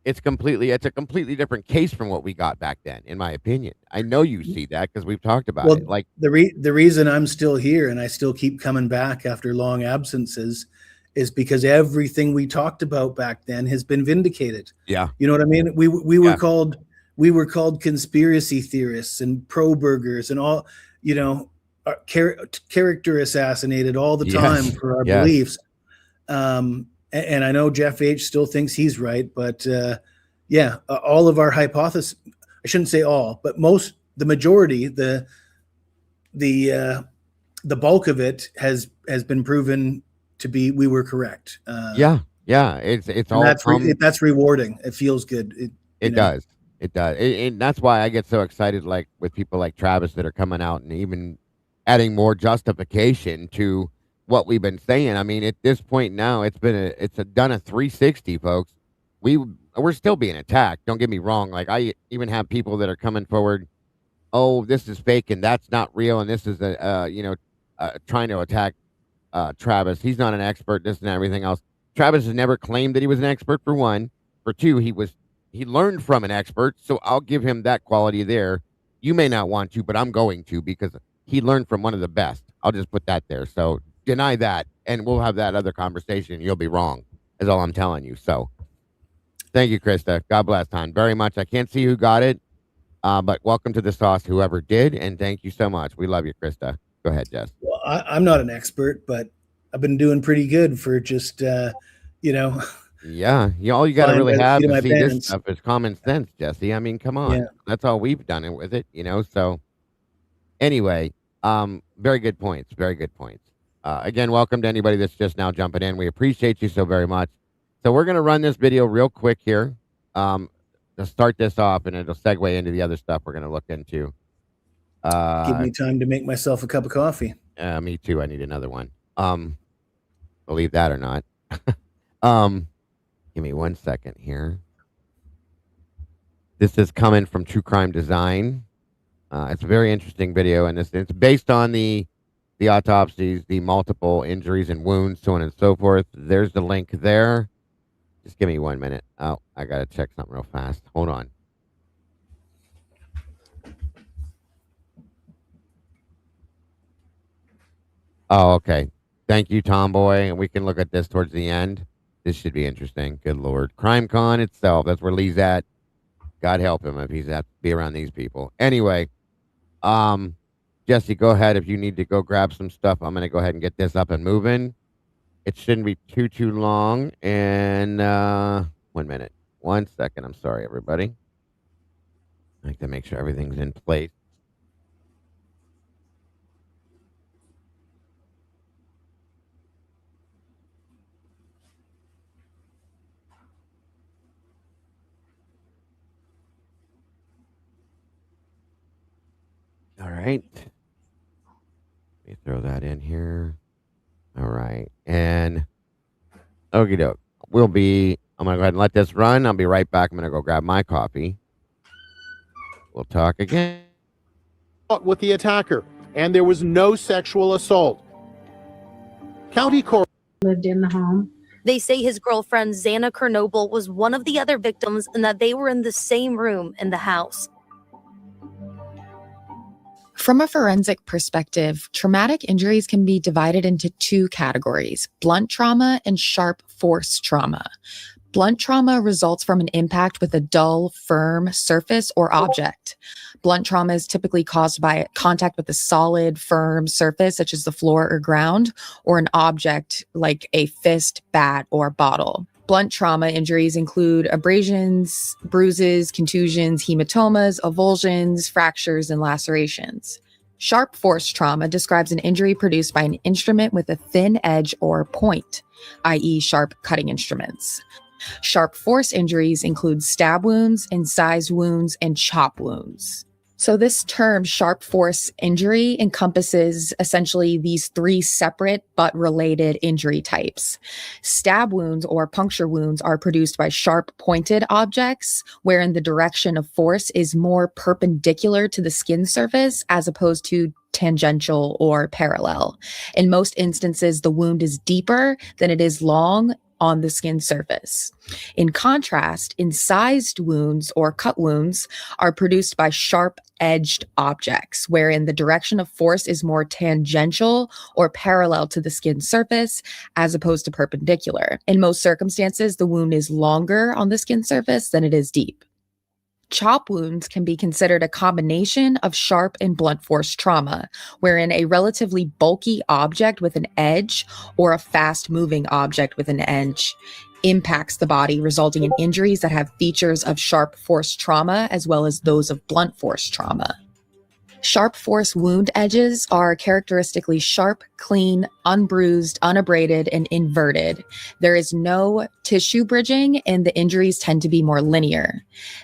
It's a completely different case from what we got back then, in my opinion. I know you see that because we've talked about it. Like the reason I'm still here and I still keep coming back after long absences is because everything we talked about back then has been vindicated. Yeah. You know what I mean? We were called conspiracy theorists and pro burgers and all, character assassinated all the time for our beliefs. And I know Jeff H still thinks he's right, but all of our hypotheses, I shouldn't say all, but the majority, the bulk of it has been proven to be, we were correct. It's all that's rewarding. It feels good. It does. And that's why I get so excited, like with people like Travis that are coming out and even adding more justification to what we've been saying. I mean, at this point now, it's done a 360, folks. We're still being attacked. Don't get me wrong. Like I even have people that are coming forward. Oh, this is fake and that's not real. And this is trying to attack Travis. He's not an expert, this and everything else. Travis has never claimed that he was an expert, for one. For two, he learned from an expert. So I'll give him that quality there. You may not want to, but I'm going to, because he learned from one of the best. I'll just put that there. So deny that, and we'll have that other conversation. You'll be wrong, is all I'm telling you. So thank you, Krista. God bless, hon, very much. I can't see who got it, but welcome to the sauce, whoever did, and thank you so much. We love you, Krista. Go ahead, Jess. Well, I'm not an expert, but I've been doing pretty good for just, Yeah, all you got to really have to see this stuff is common sense, Jesse. I mean, come on. Yeah. That's all we've done it with it, so anyway, very good points. Very good points. Again, welcome to anybody that's just now jumping in. We appreciate you so very much. So we're going to run this video real quick here to start this off, and it'll segue into the other stuff we're going to look into. Give me time to make myself a cup of coffee. Me too. I need another one. Believe that or not. Give me 1 second here. This is coming from True Crime Design. It's a very interesting video, and it's based on the autopsies, the multiple injuries and wounds, so on and so forth. There's the link there. Just give me 1 minute. Oh, I got to check something real fast. Hold on. Oh, okay. Thank you, Tomboy. And we can look at this towards the end. This should be interesting. Good Lord. CrimeCon itself. That's where Lee's at. God help him if he's at to be around these people. Anyway, Jesse, go ahead. If you need to go grab some stuff, I'm going to go ahead and get this up and moving. It shouldn't be too long. And 1 minute. 1 second. I'm sorry, everybody. I like to make sure everything's in place. All right. Let me throw that in here. All right. And okie doke. I'm going to go ahead and let this run. I'll be right back. I'm going to go grab my coffee. We'll talk again. With the attacker, and there was no sexual assault. County court lived in the home. They say his girlfriend, Xana Kernoble, was one of the other victims and that they were in the same room in the house. From a forensic perspective, traumatic injuries can be divided into two categories: blunt trauma and sharp force trauma. Blunt trauma results from an impact with a dull, firm surface or object. Blunt trauma is typically caused by contact with a solid, firm surface, such as the floor or ground, or an object like a fist, bat, or bottle. Blunt trauma injuries include abrasions, bruises, contusions, hematomas, avulsions, fractures, and lacerations. Sharp force trauma describes an injury produced by an instrument with a thin edge or point, i.e., sharp cutting instruments. Sharp force injuries include stab wounds, incised wounds, and chop wounds. So this term, sharp force injury, encompasses essentially these three separate but related injury types. Stab wounds or puncture wounds are produced by sharp pointed objects, wherein the direction of force is more perpendicular to the skin surface as opposed to tangential or parallel. In most instances, the wound is deeper than it is long on the skin surface. In contrast, incised wounds or cut wounds are produced by sharp-edged objects, wherein the direction of force is more tangential or parallel to the skin surface as opposed to perpendicular. In most circumstances, the wound is longer on the skin surface than it is deep. Chop wounds can be considered a combination of sharp and blunt force trauma, wherein a relatively bulky object with an edge or a fast-moving object with an edge impacts the body, resulting in injuries that have features of sharp force trauma as well as those of blunt force trauma. Sharp force wound edges are characteristically sharp, clean, unbruised, unabraded, and inverted. There is no tissue bridging, and the injuries tend to be more linear.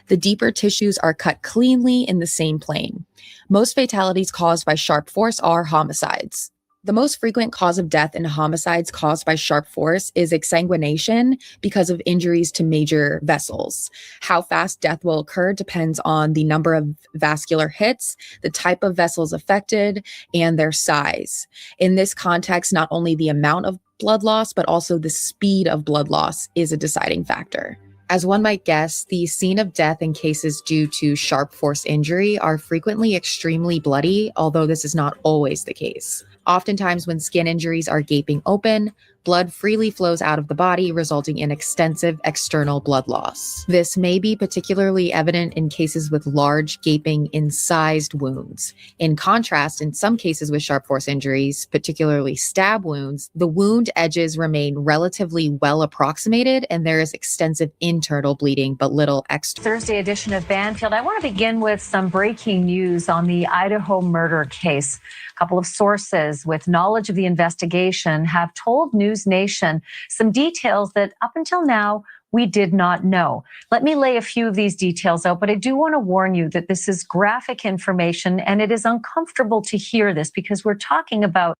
The deeper tissues are cut cleanly in the same plane. Most fatalities caused by sharp force are homicides. The most frequent cause of death in homicides caused by sharp force is exsanguination because of injuries to major vessels. How fast death will occur depends on the number of vascular hits, the type of vessels affected, and their size. In this context, not only the amount of blood loss, but also the speed of blood loss is a deciding factor. As one might guess, the scene of death in cases due to sharp force injury are frequently extremely bloody, although this is not always the case. Oftentimes, when skin injuries are gaping open, blood freely flows out of the body, resulting in extensive external blood loss. This may be particularly evident in cases with large, gaping, incised wounds. In contrast, in some cases with sharp force injuries, particularly stab wounds, the wound edges remain relatively well approximated and there is extensive internal bleeding, but little external. Thursday edition of Banfield. I want to begin with some breaking news on the Idaho murder case. A couple of sources with knowledge of the investigation have told News Nation some details that up until now we did not know. Let me lay a few of these details out, but I do want to warn you that this is graphic information and it is uncomfortable to hear this because we're talking about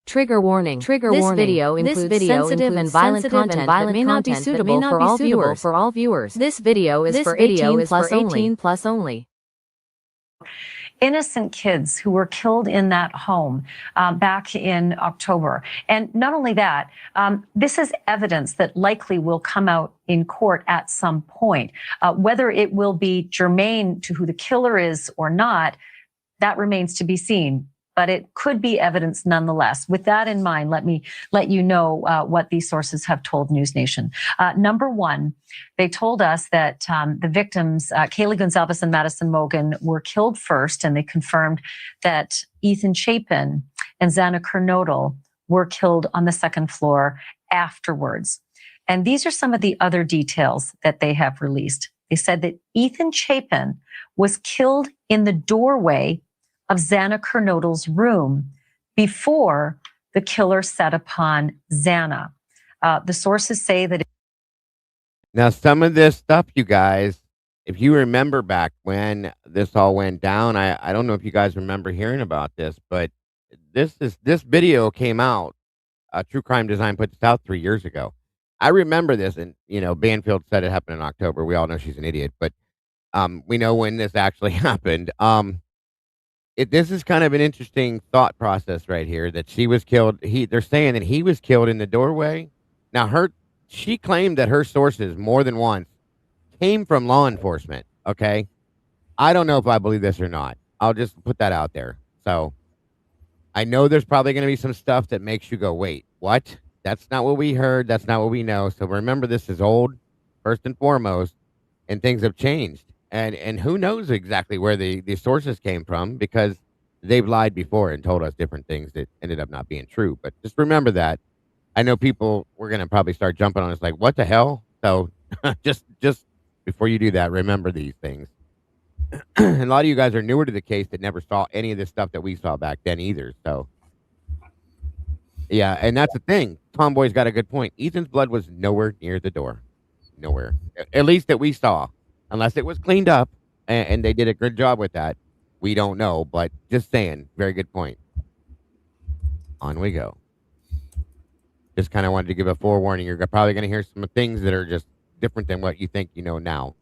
Trigger warning. This video includes sensitive and violent content that may not be suitable for all viewers. This video is for 18 plus only. Innocent kids who were killed in that home back in October. And not only that, this is evidence that likely will come out in court at some point. Whether it will be germane to who the killer is or not, that remains to be seen. But it could be evidence nonetheless. With that in mind, let me let you know what these sources have told News Nation. Number one, they told us that the victims, Kaylee Gonzalez and Madison Mogan, were killed first, and they confirmed that Ethan Chapin and Xana Kernodle were killed on the second floor afterwards. And these are some of the other details that they have released. They said that Ethan Chapin was killed in the doorway of Xana Kernodle's room before the killer set upon Xana. The sources say that. Now, some of this stuff, you guys, if you remember back when this all went down, I don't know if you guys remember hearing about this, but this video came out. True Crime Design put this out 3 years ago. I remember this, and Banfield said it happened in October. We all know she's an idiot, but we know when this actually happened. This is kind of an interesting thought process right here that she was killed. They're saying that he was killed in the doorway. Now, she claimed that her sources more than once came from law enforcement. Okay. I don't know if I believe this or not. I'll just put that out there. So I know there's probably going to be some stuff that makes you go, wait, what? That's not what we heard. That's not what we know. So remember, this is old, first and foremost, and things have changed. And who knows exactly where the sources came from, because they've lied before and told us different things that ended up not being true. But just remember that. I know people we're going to probably start jumping on us like, what the hell? So just before you do that, remember these things. And a lot of you guys are newer to the case that never saw any of this stuff that we saw back then either. So yeah, and that's the thing. Tomboy's got a good point. Ethan's blood was nowhere near the door. Nowhere. At least that we saw. Unless it was cleaned up and they did a good job with that. We don't know, but just saying, very good point. On we go. Just kind of wanted to give a forewarning. You're probably going to hear some things that are just different than what you think you know now.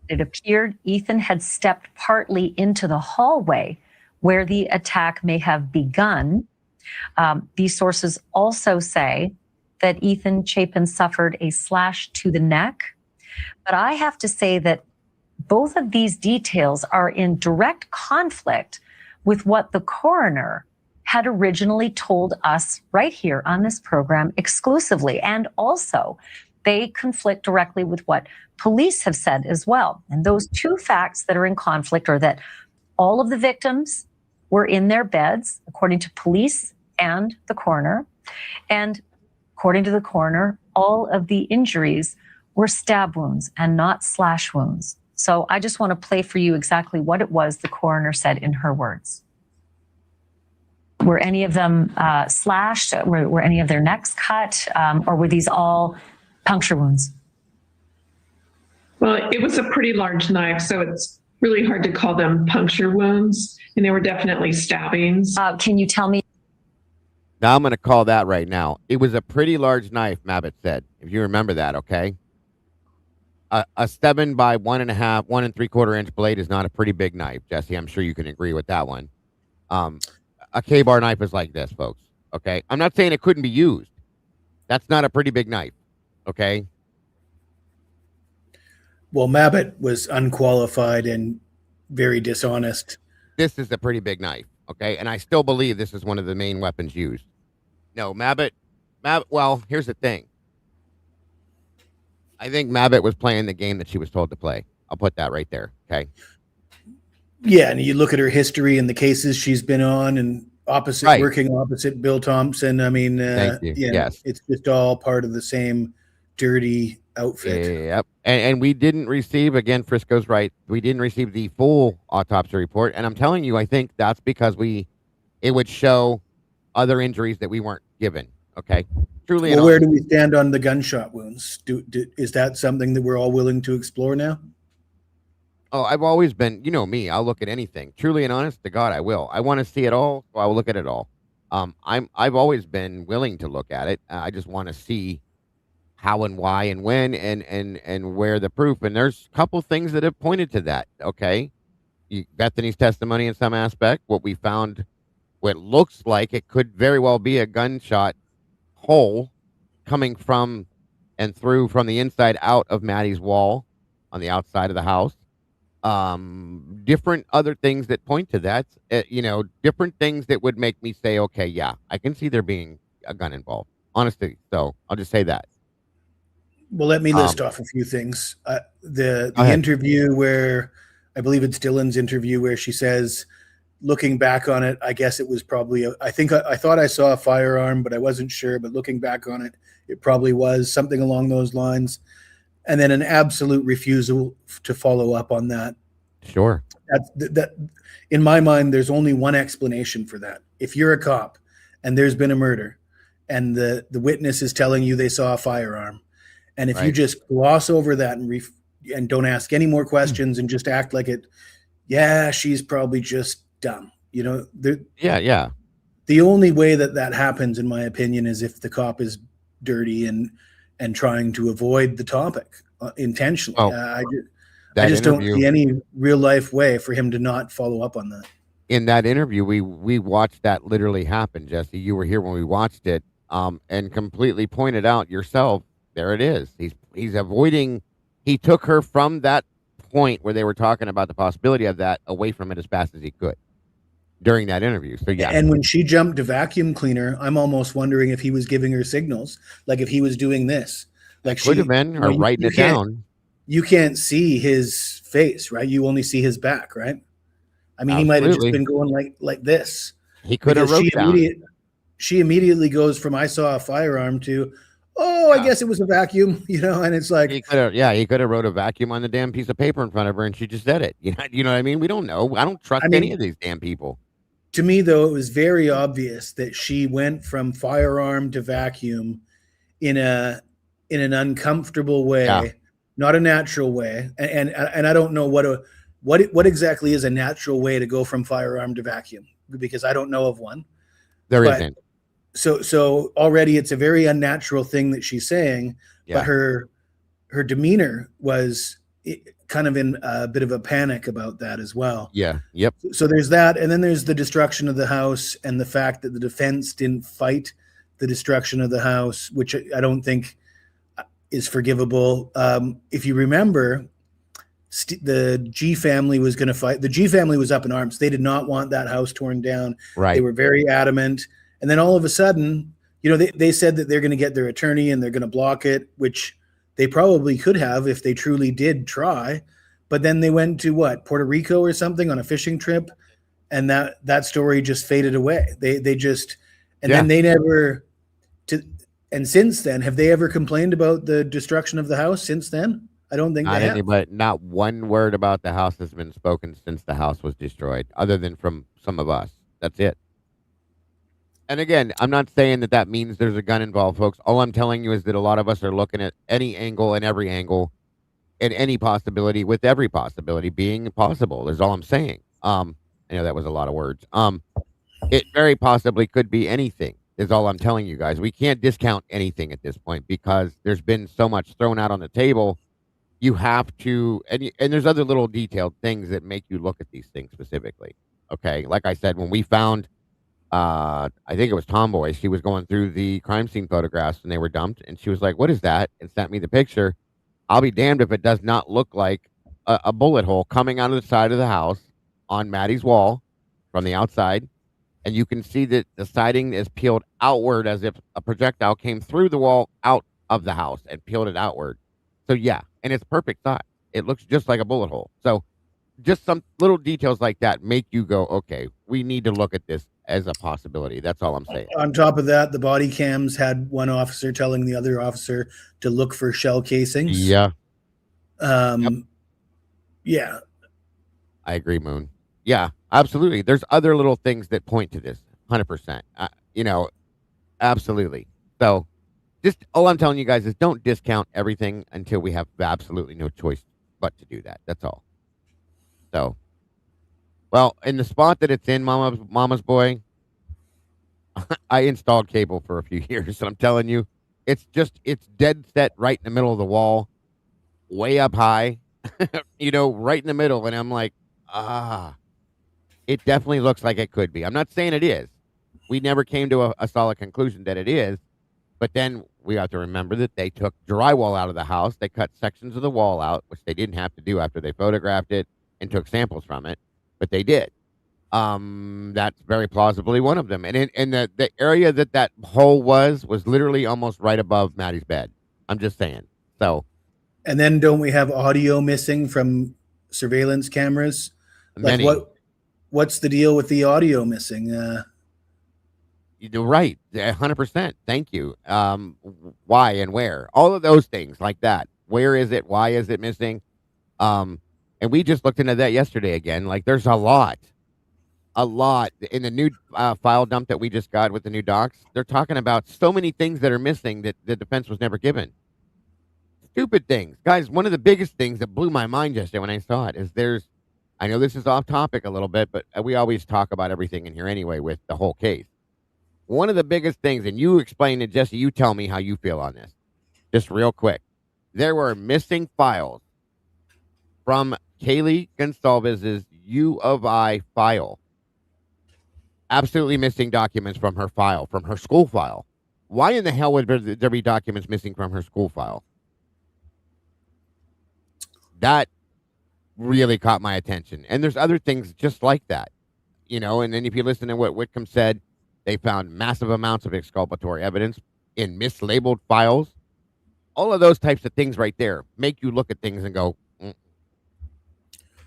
It appeared Ethan had stepped partly into the hallway where the attack may have begun. These sources also say that Ethan Chapin suffered a slash to the neck. But I have to say that both of these details are in direct conflict with what the coroner had originally told us right here on this program exclusively. And also, they conflict directly with what police have said as well. And those two facts that are in conflict are that all of the victims were in their beds, according to police and the coroner. And according to the coroner, all of the injuries were stab wounds and not slash wounds. So I just want to play for you exactly what it was the coroner said in her words. Were any of them slashed? Were any of their necks cut? Or were these all puncture wounds? Well, it was a pretty large knife, so it's really hard to call them puncture wounds. And they were definitely stabbings. Can you tell me? Now I'm going to call that right now. It was a pretty large knife, Mabbott said, if you remember that, okay? A 7 by 1.5, 1 3/4 inch blade is not a pretty big knife, Jesse. I'm sure you can agree with that one. A K-bar knife is like this, folks, okay? I'm not saying it couldn't be used. That's not a pretty big knife, okay? Well, Mabbott was unqualified and very dishonest. This is a pretty big knife, okay? And I still believe this is one of the main weapons used. No, Mabbott, well, here's the thing. I think Mabbott was playing the game that she was told to play. I'll put that right there, okay? Yeah, and you look at her history and the cases she's been on and working opposite Bill Thompson. I mean, Thank you. yeah, Yes. It's just all part of the same dirty outfit. Yep. And we didn't receive, again, Frisco's right, we didn't receive the full autopsy report. And I'm telling you, I think that's because it would show other injuries that we weren't given, okay? Truly. Well, where do we stand on the gunshot wounds? Is that something that we're all willing to explore now? Oh, I've always been, you know me, I'll look at anything. Truly and honest to God, I will. I want to see it all, so I will look at it all. I've always been willing to look at it. I just want to see how and why and when and where the proof. And there's a couple things that have pointed to that, okay? Bethany's testimony in some aspect, what we found, what looks like it could very well be a gunshot hole coming from and through from the inside out of Maddie's wall on the outside of the house. Different other things that point to that, different things that would make me say, okay, yeah, I can see there being a gun involved, honestly. So I'll just say that. Well, let me list off a few things. The interview where, I believe it's Dylan's interview, where she says, looking back on it, I guess it was probably, I thought I saw a firearm, but I wasn't sure. But looking back on it, it probably was something along those lines. And then an absolute refusal to follow up on that. Sure. That in my mind, there's only one explanation for that. If you're a cop and there's been a murder and the witness is telling you they saw a firearm, and if you just gloss over that and don't ask any more questions and just act like it, yeah, she's probably just dumb. Yeah. The only way that happens, in my opinion, is if the cop is dirty and trying to avoid the topic intentionally. I just don't see any real life way for him to not follow up on that. In that interview, we watched that literally happen, Jesse. You were here when we watched it, and completely pointed out yourself. There it is. He's avoiding. He took her from that point where they were talking about the possibility of that away from it as fast as he could. during that interview. So yeah, And when she jumped to vacuum cleaner, I'm almost wondering if he was giving her signals, like if he was doing this, like could have been, or writing it down. You can't see his face, right? You only see his back, right? I mean, he might have just been going like this. He could have wrote down. She immediately goes from "I saw a firearm" to I guess it was a vacuum, and it's like he could have wrote a vacuum on the damn piece of paper in front of her, and she just said it. You know what I mean? We don't know. I don't trust any of these damn people. To me, though, it was very obvious that she went from firearm to vacuum in an uncomfortable way, not a natural way. And I don't know what exactly is a natural way to go from firearm to vacuum, because I don't know of one. There isn't. So already it's a very unnatural thing that she's saying, but her demeanor was kind of in a bit of a panic about that as well. Yeah. Yep. So there's that. And then there's the destruction of the house and the fact that the defense didn't fight the destruction of the house, which I don't think is forgivable. If you remember, the G family was going to fight. The G family was up in arms. They did not want that house torn down. Right. They were very adamant. And then all of a sudden, they said that they're going to get their attorney and they're going to block it, which they probably could have if they truly did try. But then they went to Puerto Rico or something on a fishing trip, and that story just faded away. Then they never. And since then, have they ever complained about the destruction of the house since then? I don't think they have. Not one word about the house has been spoken since the house was destroyed, other than from some of us. That's it. And again, I'm not saying that means there's a gun involved, folks. All I'm telling you is that a lot of us are looking at any angle and every angle and any possibility, with every possibility being possible, is all I'm saying. I know that was a lot of words. It very possibly could be anything, is all I'm telling you guys. We can't discount anything at this point because there's been so much thrown out on the table. You have to, and there's other little detailed things that make you look at these things specifically. Okay. Like I said, when we found, I think it was Tomboy, she was going through the crime scene photographs and they were dumped, and she was like, "What is that?" and sent me the picture. I'll be damned if it does not look like a bullet hole coming out of the side of the house on Maddie's wall from the outside. And you can see that the siding is peeled outward as if a projectile came through the wall out of the house and peeled it outward. So yeah, and it's perfect size. It looks just like a bullet hole. So just some little details like that make you go, okay, we need to look at this as a possibility. That's all I'm saying. On top of that, the body cams had one officer telling the other officer to look for shell casings. Yeah. Yeah. I agree, Moon. Yeah, absolutely. There's other little things that point to this, 100%. Absolutely. So just all I'm telling you guys is don't discount everything until we have absolutely no choice but to do that. That's all. So, well, in the spot that it's in, Mama's Boy, I installed cable for a few years, and I'm telling you, it's dead set right in the middle of the wall, way up high, right in the middle. And I'm like, it definitely looks like it could be. I'm not saying it is. We never came to a solid conclusion that it is. But then we have to remember that they took drywall out of the house. They cut sections of the wall out, which they didn't have to do after they photographed it and took samples from it. But they did. That's very plausibly one of them. And in the area that hole was literally almost right above Maddie's bed. I'm just saying. So. And then don't we have audio missing from surveillance cameras? Many. Like what's the deal with the audio missing? You're right. 100%. Thank you. Why and where? All of those things like that. Where is it? Why is it missing? And we just looked into that yesterday again. Like there's a lot in the new file dump that we just got with the new docs. They're talking about so many things that are missing that the defense was never given. Stupid things. Guys, one of the biggest things that blew my mind yesterday when I saw it is I know this is off topic a little bit, but we always talk about everything in here anyway with the whole case. One of the biggest things, and you explain it, Jesse, you tell me how you feel on this. Just real quick. There were missing files from Kaylee Gonsalvez's U of I file. Absolutely missing documents from her file, from her school file. Why in the hell would there be documents missing from her school file? That really caught my attention. And there's other things just like that. And then if you listen to what Whitcomb said, they found massive amounts of exculpatory evidence in mislabeled files. All of those types of things right there make you look at things and go,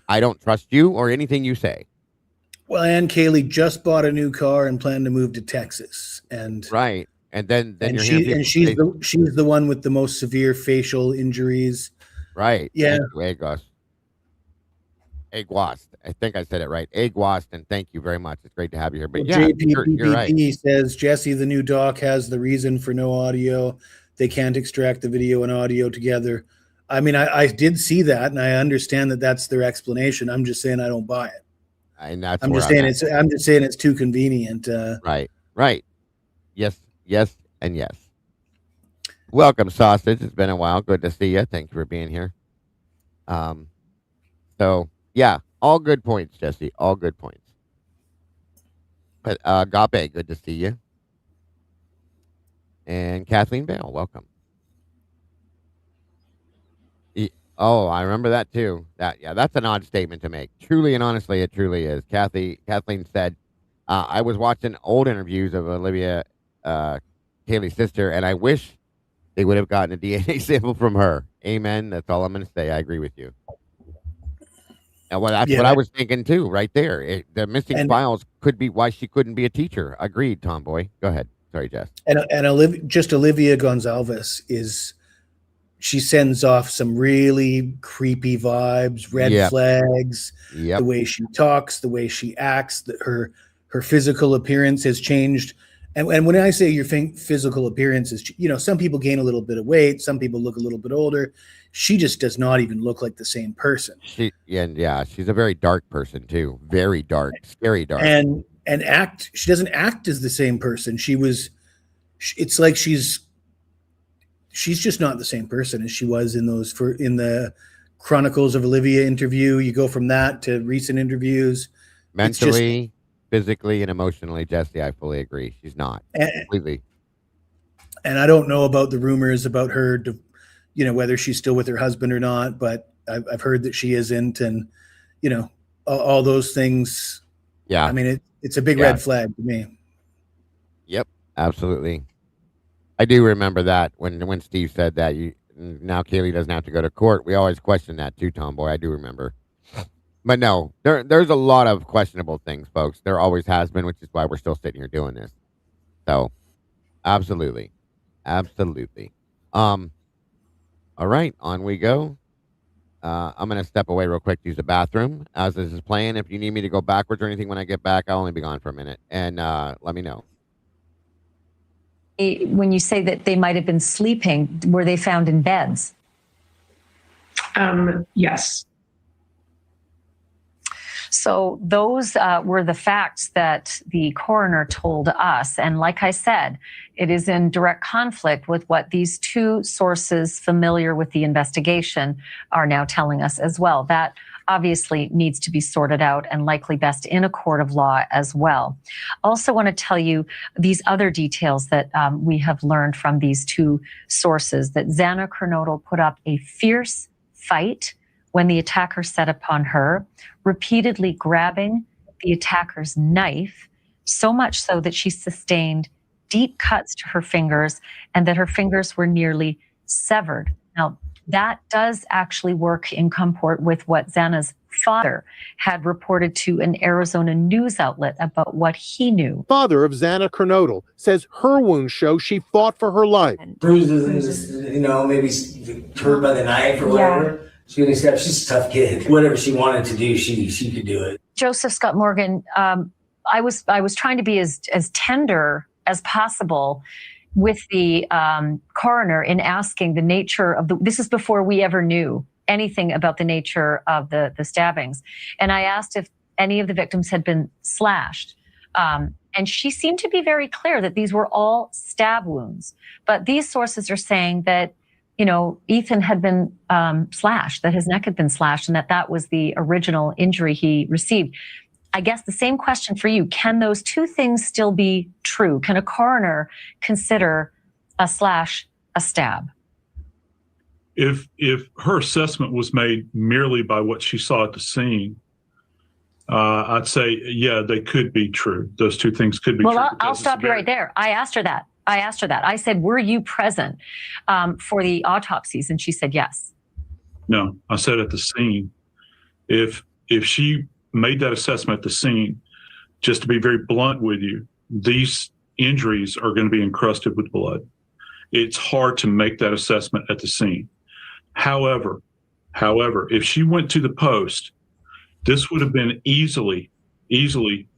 I don't trust you or anything you say. Well, Ann Kaylee just bought a new car and planned to move to Texas, and right, and then you're she's the one with the most severe facial injuries. Right. Yeah. Thank you, Aguast. I think I said it right. Aguast, and thank you very much. It's great to have you here. But well, you're right. Says Jesse, the new doc has the reason for no audio. They can't extract the video and audio together. I mean, I did see that, and I understand that that's their explanation. I'm just saying I don't buy it. And that's I'm just saying it's too convenient. Right. Yes, and yes. Welcome, Sausage. It's been a while. Good to see you. Thank you for being here. So yeah, all good points, Jesse. All good points. But Gabe, good to see you. And Kathleen Bale, welcome. Oh, I remember that too. That's an odd statement to make. Truly and honestly, it truly is. Kathleen said, I was watching old interviews of Olivia, Kaylee's sister, and I wish they would have gotten a DNA sample from her. Amen. That's all I'm going to say. I agree with you. And what I was thinking too, right there. The missing files could be why she couldn't be a teacher. Agreed, Tomboy. Go ahead. Sorry, Jess. And Olivia Gonzalez she sends off some really creepy vibes, red flags. The way she talks, the way she acts, her physical appearance has changed. And when I say your physical appearance is, some people gain a little bit of weight, some people look a little bit older. She just does not even look like the same person. She's a very dark person too. Very dark, scary dark. And she doesn't act as the same person. It's like she's just not the same person as she was in the Chronicles of Olivia interview. You go from that to recent interviews. Mentally, physically, and emotionally, Jesse, I fully agree. She's not completely. And I don't know about the rumors about her, whether she's still with her husband or not, but I've heard that she isn't. And, all those things. Yeah. I mean, it's a big red flag to me. Yep, absolutely. I do remember that when Steve said that now Kaylee doesn't have to go to court. We always question that too, Tomboy. I do remember. But no, there's a lot of questionable things, folks. There always has been, which is why we're still sitting here doing this. So, absolutely. All right, on we go. I'm going to step away real quick to use the bathroom as this is playing. If you need me to go backwards or anything when I get back, I'll only be gone for a minute. And let me know. When you say that they might have been sleeping, were they found in beds? Yes. So those were the facts that the coroner told us. And like I said, it is in direct conflict with what these two sources familiar with the investigation are now telling us as well. That obviously needs to be sorted out and likely best in a court of law as well. Also want to tell you these other details that we have learned from these two sources, that Xana Kernodle put up a fierce fight when the attacker set upon her, repeatedly grabbing the attacker's knife, so much so that she sustained deep cuts to her fingers and that her fingers were nearly severed. Now, that does actually work in comport with what Xana's father had reported to an Arizona news outlet about what he knew. Father of Xana Kernodle says her wounds show she fought for her life. Bruises and maybe hurt by the knife or whatever. She's a tough kid. Whatever she wanted to do, she could do it. Joseph Scott Morgan, I was trying to be as tender as possible with the coroner in asking the nature of this is before we ever knew anything about the nature of the stabbings. And I asked if any of the victims had been slashed. And she seemed to be very clear that these were all stab wounds. But these sources are saying that, Ethan had been slashed, that his neck had been slashed, and that was the original injury he received. I guess the same question for you. Can those two things still be true? Can a coroner consider a slash a stab? If her assessment was made merely by what she saw at the scene, I'd say, yeah, they could be true. Those two things could be true. Well, I'll stop you right there. I asked her that. I said, were you present for the autopsies? And she said yes. No, I said at the scene. If she made that assessment at the scene, just to be very blunt with you, these injuries are going to be encrusted with blood. It's hard to make that assessment at the scene. However, if she went to the post, this would have been easily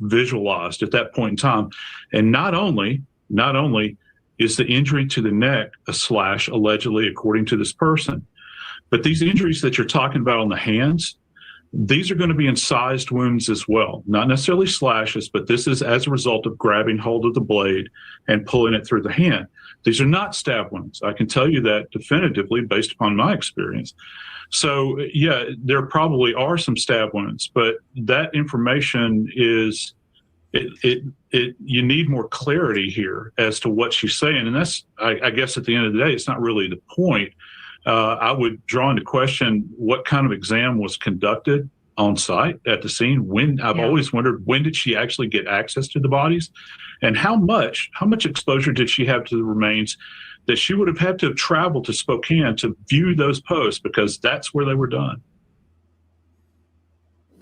visualized at that point in time. And not only is the injury to the neck a slash, allegedly, according to this person, but these injuries that you're talking about on the hands, these are going to be incised wounds as well. Not necessarily slashes, but this is as a result of grabbing hold of the blade and pulling it through the hand. These are not stab wounds. I can tell you that definitively based upon my experience. So, yeah, there probably are some stab wounds, but that information is, you need more clarity here as to what she's saying. And that's, I guess at the end of the day, it's not really the point. I would draw into question what kind of exam was conducted on site at the scene. I've always wondered, when did she actually get access to the bodies, and how much exposure did she have to the remains that she would have had to have traveled to Spokane to view those posts, because that's where they were done.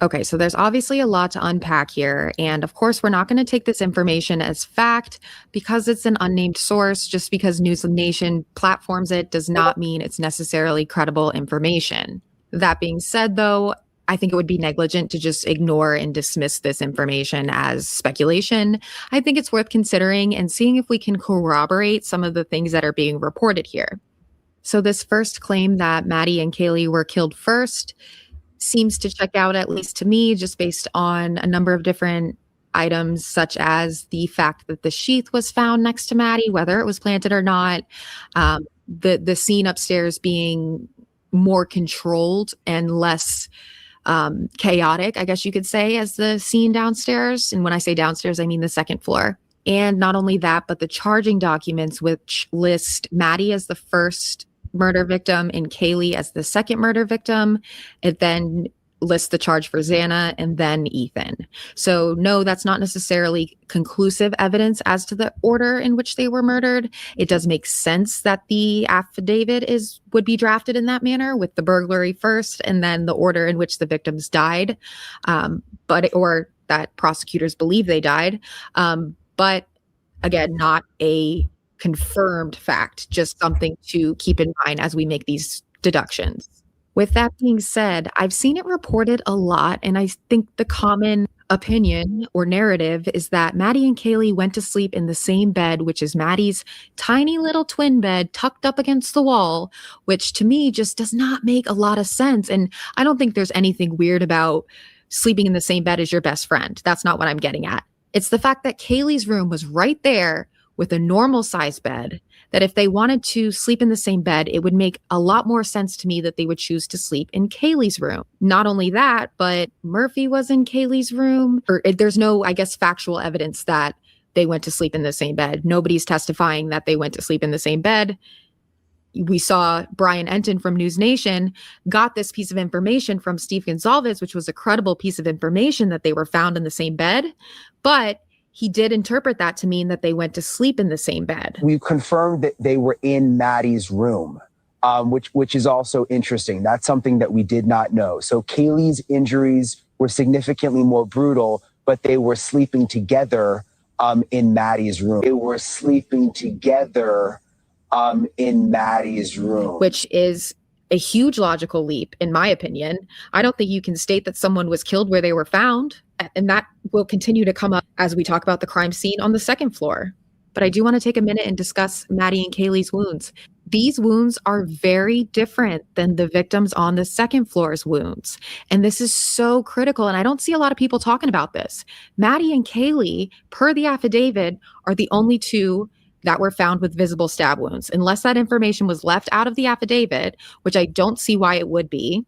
Okay, so there's obviously a lot to unpack here. And of course, we're not going to take this information as fact because it's an unnamed source. Just because News Nation platforms it does not mean it's necessarily credible information. That being said, though, I think it would be negligent to just ignore and dismiss this information as speculation. I think it's worth considering and seeing if we can corroborate some of the things that are being reported here. So this first claim that Maddie and Kaylee were killed first seems to check out, at least to me, just based on a number of different items, such as the fact that the sheath was found next to Maddie, whether it was planted or not, the scene upstairs being more controlled and less chaotic, I guess you could say, as the scene downstairs. And when I say downstairs, I mean the second floor. And not only that, but the charging documents, which list Maddie as the first murder victim and Kaylee as the second murder victim. It then lists the charge for Xana and then Ethan. So no, that's not necessarily conclusive evidence as to the order in which they were murdered. It does make sense that the affidavit would be drafted in that manner, with the burglary first and then the order in which the victims died, or that prosecutors believe they died. But again, not a confirmed fact, just something to keep in mind as we make these deductions. With that being said, I've seen it reported a lot, and I think the common opinion or narrative is that Maddie and Kaylee went to sleep in the same bed, which is Maddie's tiny little twin bed tucked up against the wall, which to me just does not make a lot of sense. And I don't think there's anything weird about sleeping in the same bed as your best friend. That's not what I'm getting at. It's the fact that Kaylee's room was right there with a normal size bed, that if they wanted to sleep in the same bed, it would make a lot more sense to me that they would choose to sleep in Kaylee's room. Not only that, but Murphy was in Kaylee's room. There's no, I guess, factual evidence that they went to sleep in the same bed. Nobody's testifying that they went to sleep in the same bed. We saw Brian Enton from News Nation got this piece of information from Steve Gonzalez, which was a credible piece of information that they were found in the same bed. But he did interpret that to mean that they went to sleep in the same bed. We confirmed that they were in Maddie's room, which is also interesting. That's something that we did not know. So Kaylee's injuries were significantly more brutal, but they were sleeping together in Maddie's room. They were sleeping together in Maddie's room. Which is a huge logical leap, in my opinion. I don't think you can state that someone was killed where they were found. And that will continue to come up as we talk about the crime scene on the second floor. But I do want to take a minute and discuss Maddie and Kaylee's wounds. These wounds are very different than the victims on the second floor's wounds. And this is so critical. And I don't see a lot of people talking about this. Maddie and Kaylee, per the affidavit, are the only two that were found with visible stab wounds. Unless that information was left out of the affidavit, which I don't see why it would be,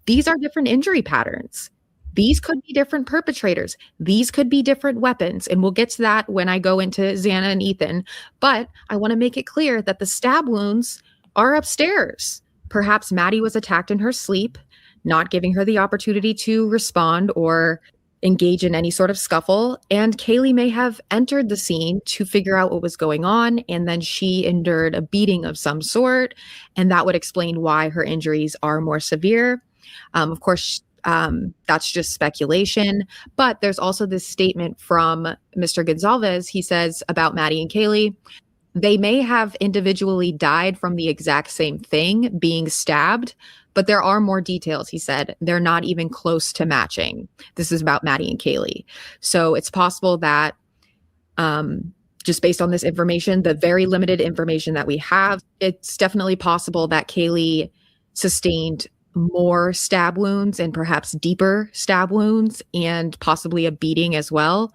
these are different injury patterns. These could be different perpetrators. These could be different weapons. And we'll get to that when I go into Xana and Ethan. But I want to make it clear that the stab wounds are upstairs. Perhaps Maddie was attacked in her sleep, not giving her the opportunity to respond or engage in any sort of scuffle, and Kaylee may have entered the scene to figure out what was going on, and then she endured a beating of some sort, and that would explain why her injuries are more severe. Of course, that's just speculation, but there's also this statement from Mr. Gonzalez. He says about Maddie and Kaylee, they may have individually died from the exact same thing, being stabbed, but there are more details, he said. They're not even close to matching. This is about Maddie and Kaylee. So it's possible that just based on this information, the very limited information that we have, it's definitely possible that Kaylee sustained more stab wounds and perhaps deeper stab wounds and possibly a beating as well,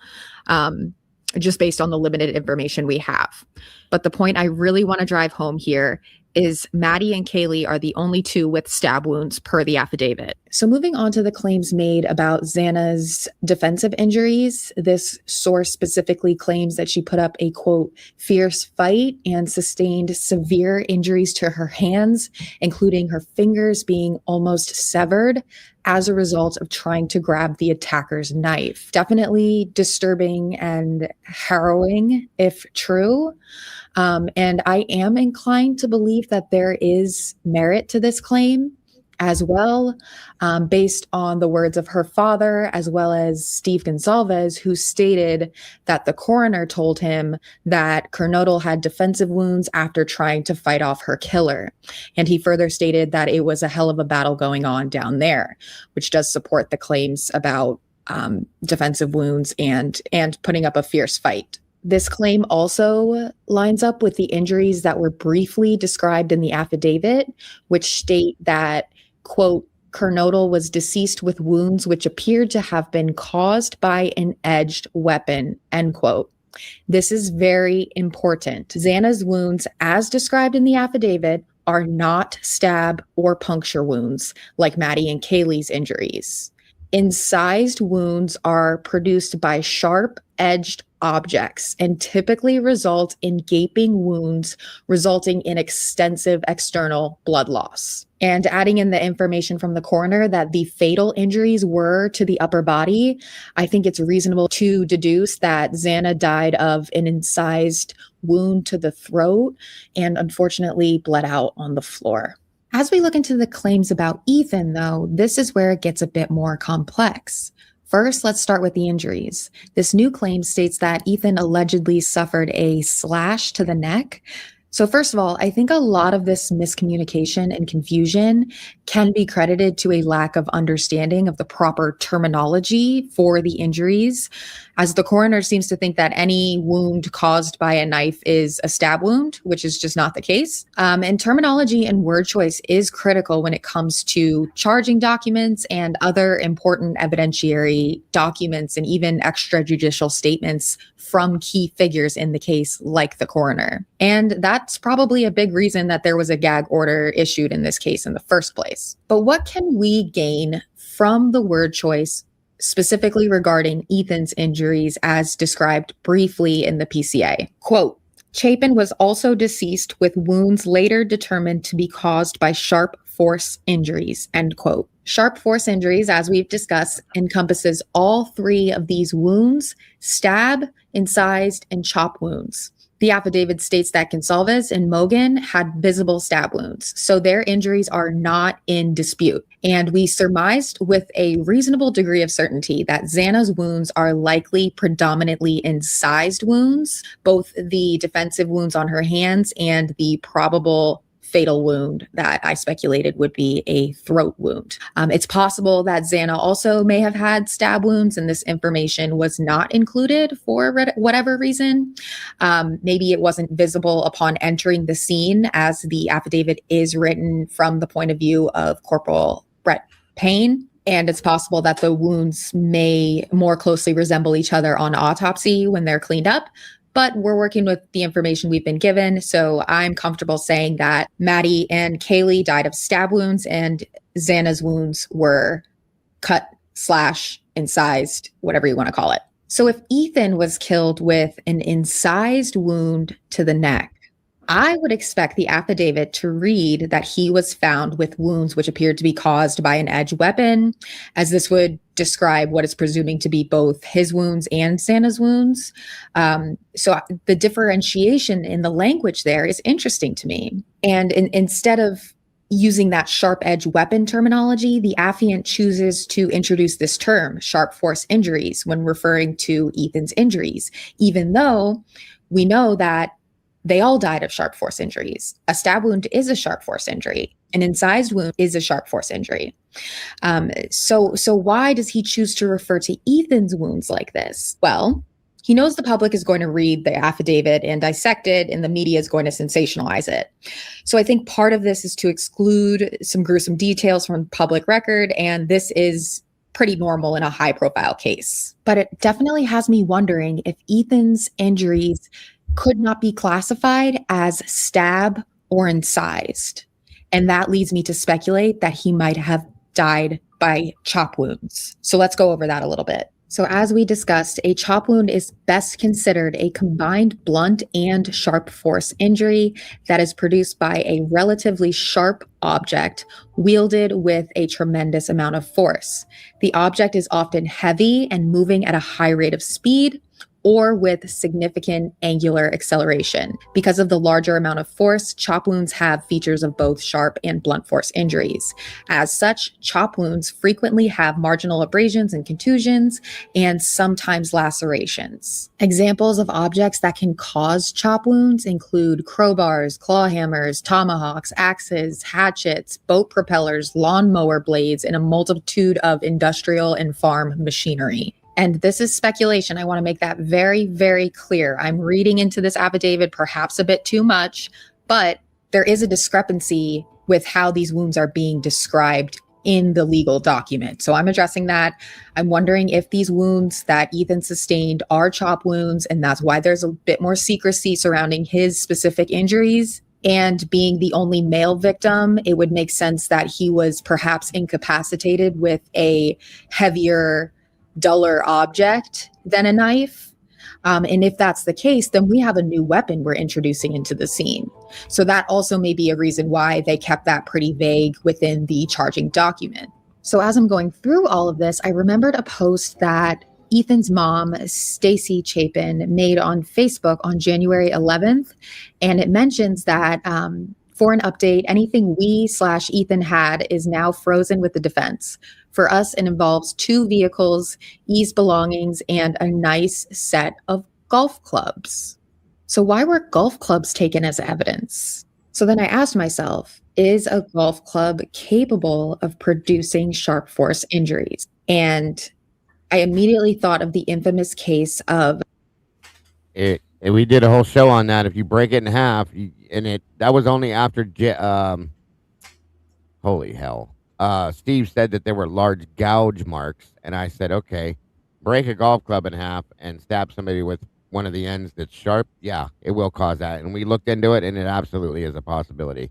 just based on the limited information we have. But the point I really want to drive home here is Maddie and Kaylee are the only two with stab wounds per the affidavit. So moving on to the claims made about Xana's defensive injuries, this source specifically claims that she put up a, quote, fierce fight and sustained severe injuries to her hands, including her fingers being almost severed as a result of trying to grab the attacker's knife. Definitely disturbing and harrowing if true. And I am inclined to believe that there is merit to this claim as well, based on the words of her father, as well as Steve Gonsalves, who stated that the coroner told him that Kernodle had defensive wounds after trying to fight off her killer. And he further stated that it was a hell of a battle going on down there, which does support the claims about defensive wounds and putting up a fierce fight. This claim also lines up with the injuries that were briefly described in the affidavit, which state that, quote, Kernodle was deceased with wounds which appeared to have been caused by an edged weapon, end quote. This is very important. Xana's wounds, as described in the affidavit, are not stab or puncture wounds like Maddie and Kaylee's injuries. Incised wounds are produced by sharp-edged objects and typically result in gaping wounds, resulting in extensive external blood loss. And adding in the information from the coroner that the fatal injuries were to the upper body, I think it's reasonable to deduce that Xana died of an incised wound to the throat and unfortunately bled out on the floor. As we look into the claims about Ethan, though, this is where it gets a bit more complex. First, let's start with the injuries. This new claim states that Ethan allegedly suffered a slash to the neck. So first of all, I think a lot of this miscommunication and confusion can be credited to a lack of understanding of the proper terminology for the injuries, as the coroner seems to think that any wound caused by a knife is a stab wound, which is just not the case. And terminology and word choice is critical when it comes to charging documents and other important evidentiary documents and even extrajudicial statements from key figures in the case, like the coroner. And that's probably a big reason that there was a gag order issued in this case in the first place. But what can we gain from the word choice specifically regarding Ethan's injuries as described briefly in the PCA? Quote, Chapin was also deceased with wounds later determined to be caused by sharp force injuries, end quote. Sharp force injuries, as we've discussed, encompasses all three of these wounds: stab, incised, and chop wounds. The affidavit states that Gonsalves and Mogan had visible stab wounds, so their injuries are not in dispute. And we surmised with a reasonable degree of certainty that Xana's wounds are likely predominantly incised wounds, both the defensive wounds on her hands and the probable fatal wound that I speculated would be a throat wound. It's possible that Xana also may have had stab wounds and this information was not included for whatever reason. Maybe it wasn't visible upon entering the scene, as the affidavit is written from the point of view of Corporal Brett Payne. And it's possible that the wounds may more closely resemble each other on autopsy when they're cleaned up. But we're working with the information we've been given, so I'm comfortable saying that Maddie and Kaylee died of stab wounds and Xana's wounds were cut, slash, incised, whatever you want to call it. So if Ethan was killed with an incised wound to the neck, I would expect the affidavit to read that he was found with wounds which appeared to be caused by an edged weapon, as this would describe what is presuming to be both his wounds and Santa's wounds. So the differentiation in the language there is interesting to me. And instead of using that sharp edge weapon terminology, the affiant chooses to introduce this term, sharp force injuries, when referring to Ethan's injuries, even though we know that they all died of sharp force injuries. A stab wound is a sharp force injury. An incised wound is a sharp force injury. So why does he choose to refer to Ethan's wounds like this? Well, he knows the public is going to read the affidavit and dissect it, and the media is going to sensationalize it. So I think part of this is to exclude some gruesome details from public record, and this is pretty normal in a high-profile case. But it definitely has me wondering if Ethan's injuries could not be classified as stab or incised. And that leads me to speculate that he might have died by chop wounds. So let's go over that a little bit. So as we discussed, a chop wound is best considered a combined blunt and sharp force injury that is produced by a relatively sharp object wielded with a tremendous amount of force. The object is often heavy and moving at a high rate of speed, or with significant angular acceleration. Because of the larger amount of force, chop wounds have features of both sharp and blunt force injuries. As such, chop wounds frequently have marginal abrasions and contusions, and sometimes lacerations. Examples of objects that can cause chop wounds include crowbars, claw hammers, tomahawks, axes, hatchets, boat propellers, lawnmower blades, and a multitude of industrial and farm machinery. And this is speculation. I want to make that very, very clear. I'm reading into this affidavit perhaps a bit too much, but there is a discrepancy with how these wounds are being described in the legal document. So I'm addressing that. I'm wondering if these wounds that Ethan sustained are chop wounds, and that's why there's a bit more secrecy surrounding his specific injuries. And being the only male victim, it would make sense that he was perhaps incapacitated with a heavier, duller object than a knife. And if that's the case, then we have a new weapon we're introducing into the scene. So that also may be a reason why they kept that pretty vague within the charging document. So as I'm going through all of this, I remembered a post that Ethan's mom, Stacy Chapin, made on Facebook on January 11th. And it mentions that for an update, anything we/Ethan had is now frozen with the defense. For us, it involves 2 vehicles, E's belongings, and a nice set of golf clubs. So why were golf clubs taken as evidence? So then I asked myself, is a golf club capable of producing sharp force injuries? And I immediately thought of the infamous case of it. And we did a whole show on that. If you break it in half, that was only after holy hell. Steve said that there were large gouge marks, and I said, okay, break a golf club in half and stab somebody with one of the ends that's sharp. Yeah, it will cause that. And we looked into it, and it absolutely is a possibility.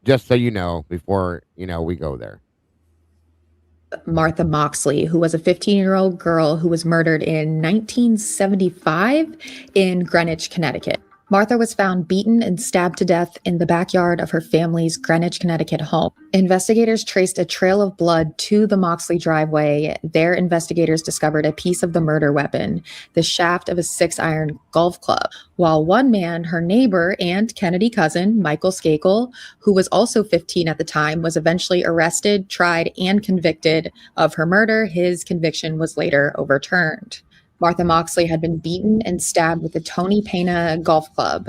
Just so you know, before, we go there. Martha Moxley, who was a 15-year-old girl who was murdered in 1975 in Greenwich, Connecticut. Martha was found beaten and stabbed to death in the backyard of her family's Greenwich, Connecticut home. Investigators traced a trail of blood to the Moxley driveway. There, investigators discovered a piece of the murder weapon, the shaft of a 6-iron golf club. While one man, her neighbor and Kennedy cousin, Michael Skakel, who was also 15 at the time, was eventually arrested, tried, and convicted of her murder. His conviction was later overturned. Martha Moxley had been beaten and stabbed with a Tony Pena golf club.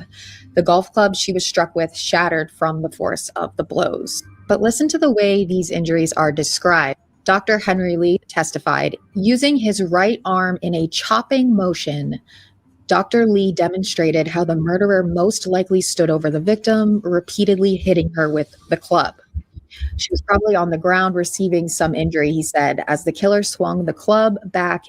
The golf club she was struck with shattered from the force of the blows. But listen to the way these injuries are described. Dr. Henry Lee testified, using his right arm in a chopping motion, Dr. Lee demonstrated how the murderer most likely stood over the victim, repeatedly hitting her with the club. She was probably on the ground receiving some injury, he said, as the killer swung the club back.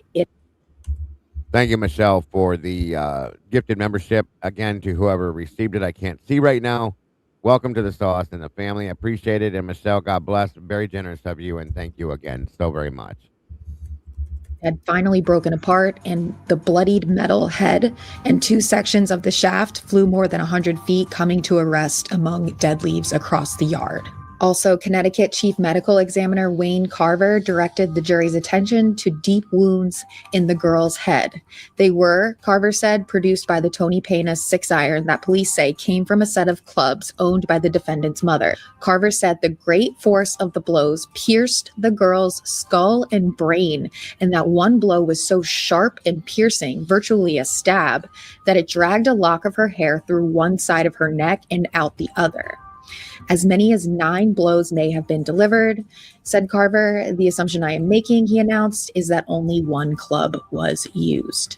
Thank you, Michelle, for the gifted membership. Again, to whoever received it, I can't see right now. Welcome to the Sauce and the family. I appreciate it. And Michelle, God bless. Very generous of you. And thank you again so very much. Had finally broken apart, and the bloodied metal head and 2 sections of the shaft flew more than 100 feet, coming to a rest among dead leaves across the yard. Also, Connecticut Chief Medical Examiner Wayne Carver directed the jury's attention to deep wounds in the girl's head. They were, Carver said, produced by the Tony Pena 6-iron that police say came from a set of clubs owned by the defendant's mother. Carver said the great force of the blows pierced the girl's skull and brain, and that one blow was so sharp and piercing, virtually a stab, that it dragged a lock of her hair through one side of her neck and out the other. As many as 9 blows may have been delivered, said Carver. The assumption I am making, he announced, is that only one club was used.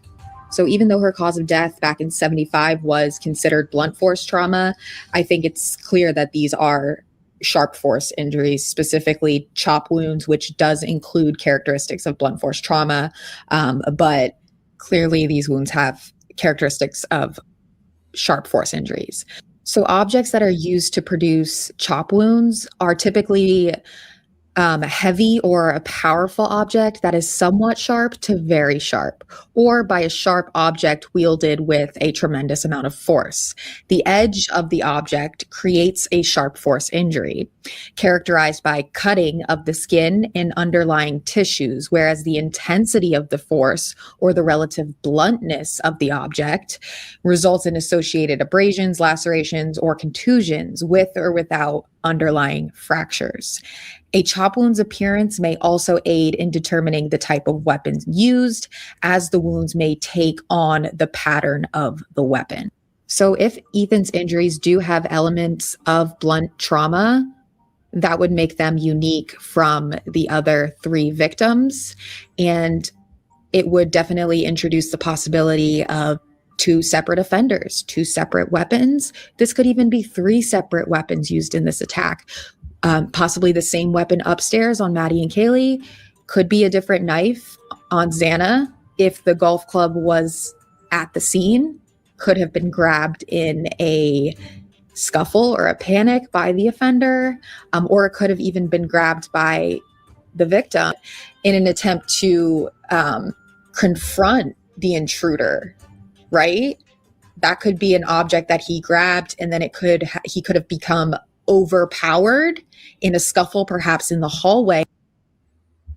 So even though her cause of death back in 75 was considered blunt force trauma, I think it's clear that these are sharp force injuries, specifically chop wounds, which does include characteristics of blunt force trauma. But clearly these wounds have characteristics of sharp force injuries. So objects that are used to produce chop wounds are typically heavy or a powerful object that is somewhat sharp to very sharp, or by a sharp object wielded with a tremendous amount of force. The edge of the object creates a sharp force injury, characterized by cutting of the skin and underlying tissues, whereas the intensity of the force or the relative bluntness of the object results in associated abrasions, lacerations, or contusions with or without underlying fractures. A chop wound's appearance may also aid in determining the type of weapons used, as the wounds may take on the pattern of the weapon. So if Ethan's injuries do have elements of blunt trauma, that would make them unique from the other 3 victims. And it would definitely introduce the possibility of 2 separate offenders, 2 separate weapons. This could even be 3 separate weapons used in this attack. Possibly the same weapon upstairs on Maddie and Kaylee, could be a different knife on Xana if the golf club was at the scene, could have been grabbed in a scuffle or a panic by the offender, or it could have even been grabbed by the victim in an attempt to confront the intruder, right? That could be an object that he grabbed, and then he could have become overpowered in a scuffle, perhaps in the hallway.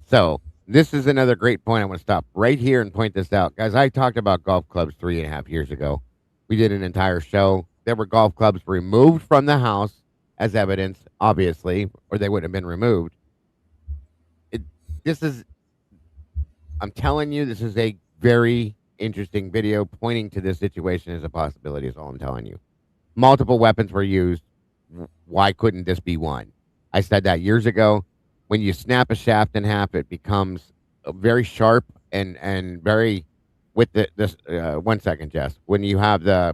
So this is another great point. I want to stop right here and point this out. Guys, I talked about golf clubs 3.5 years ago. We did an entire show. There were golf clubs removed from the house as evidence, obviously, or they wouldn't have been removed. I'm telling you, this is a very interesting video pointing to this situation as a possibility is all I'm telling you. Multiple weapons were used. Why couldn't this be one? I said that years ago. When you snap a shaft in half, it becomes very sharp and very with this. 1 second, Jess. When you have the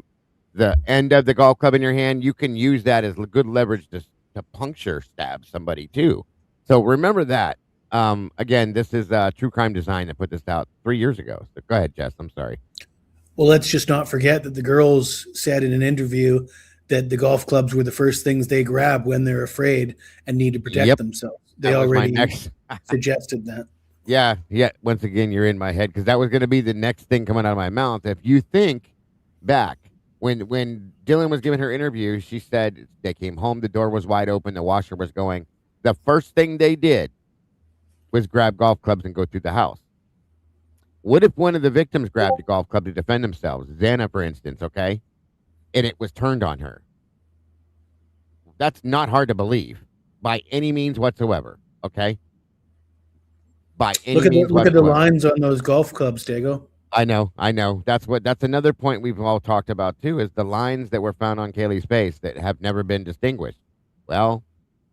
end of the golf club in your hand, you can use that as good leverage to puncture stab somebody too. So remember that. Again, this is True Crime Design that put this out 3 years ago. So go ahead, Jess. I'm sorry. Well, let's just not forget that the girls said in an interview that the golf clubs were the first things they grab when they're afraid and need to protect themselves. They already suggested that. Yeah. Once again, you're in my head because that was going to be the next thing coming out of my mouth. If you think back when Dylan was giving her interview, she said they came home, the door was wide open, the washer was going. The first thing they did was grab golf clubs and go through the house. What if one of the victims grabbed a golf club to defend themselves? Xana, for instance, okay? And it was turned on her. That's not hard to believe by any means whatsoever, okay? By any means look at the lines on those golf clubs, Dago. I know. That's another point we've all talked about too, is the lines that were found on Kaylee's face that have never been distinguished. Well,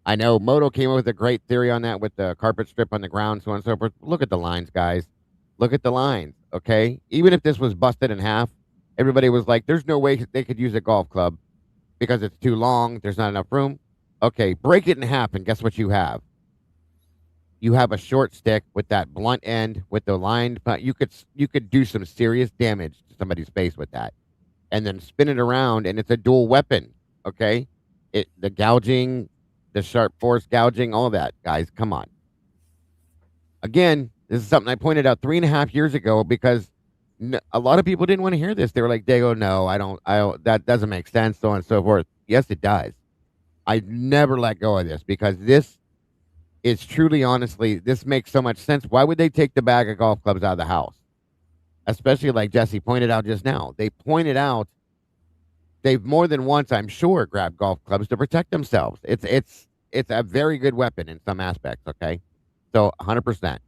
I know Moto came up with a great theory on that with the carpet strip on the ground, so on and so forth. Look at the lines, guys. Look at the lines, okay? Even if this was busted in half, everybody was like, there's no way they could use a golf club because it's too long. There's not enough room. Okay, break it in half, and guess what you have? You have a short stick with that blunt end with the lined. You could do some serious damage to somebody's face with that, and then spin it around, and it's a dual weapon. Okay, the gouging, the sharp force gouging, all that, guys. Come on. Again, this is something I pointed out 3.5 years ago because a lot of people didn't want to hear this. They were like, "Dago, no, I don't. That doesn't make sense." So on and so forth. Yes, it does. I never let go of this because this is truly, honestly, this makes so much sense. Why would they take the bag of golf clubs out of the house? Especially like Jesse pointed out just now. They pointed out they've more than once, I'm sure, grabbed golf clubs to protect themselves. It's a very good weapon in some aspects. Okay, so 100%.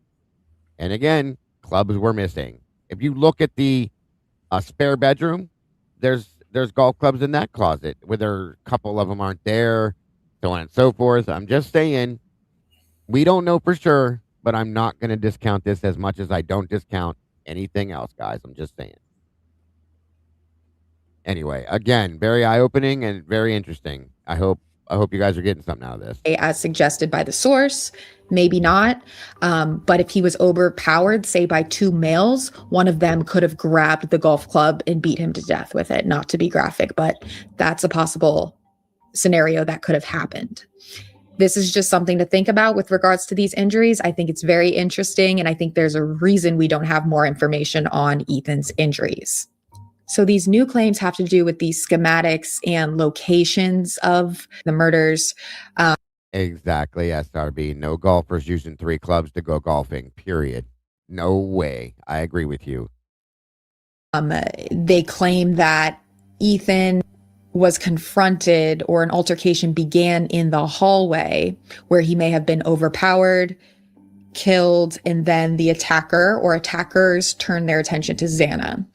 And again, clubs were missing. If you look at the spare bedroom, there's golf clubs in that closet, whether a couple of them aren't there, so on and so forth. I'm just saying, we don't know for sure, but I'm not going to discount this as much as I don't discount anything else, guys. I'm just saying. Anyway, again, very eye-opening and very interesting. I hope you guys are getting something out of this. As suggested by the source, maybe not. But if he was overpowered, say by two males, one of them could have grabbed the golf club and beat him to death with it. Not to be graphic, but that's a possible scenario that could have happened. This is just something to think about with regards to these injuries. I think it's very interesting, and I think there's a reason we don't have more information on Ethan's injuries. So these new claims have to do with these schematics and locations of the murders. Exactly, SRB. No golfers using 3 clubs to go golfing, period. No way. I agree with you. They claim that Ethan was confronted, or an altercation began in the hallway where he may have been overpowered, killed, and then the attacker or attackers turned their attention to Xana.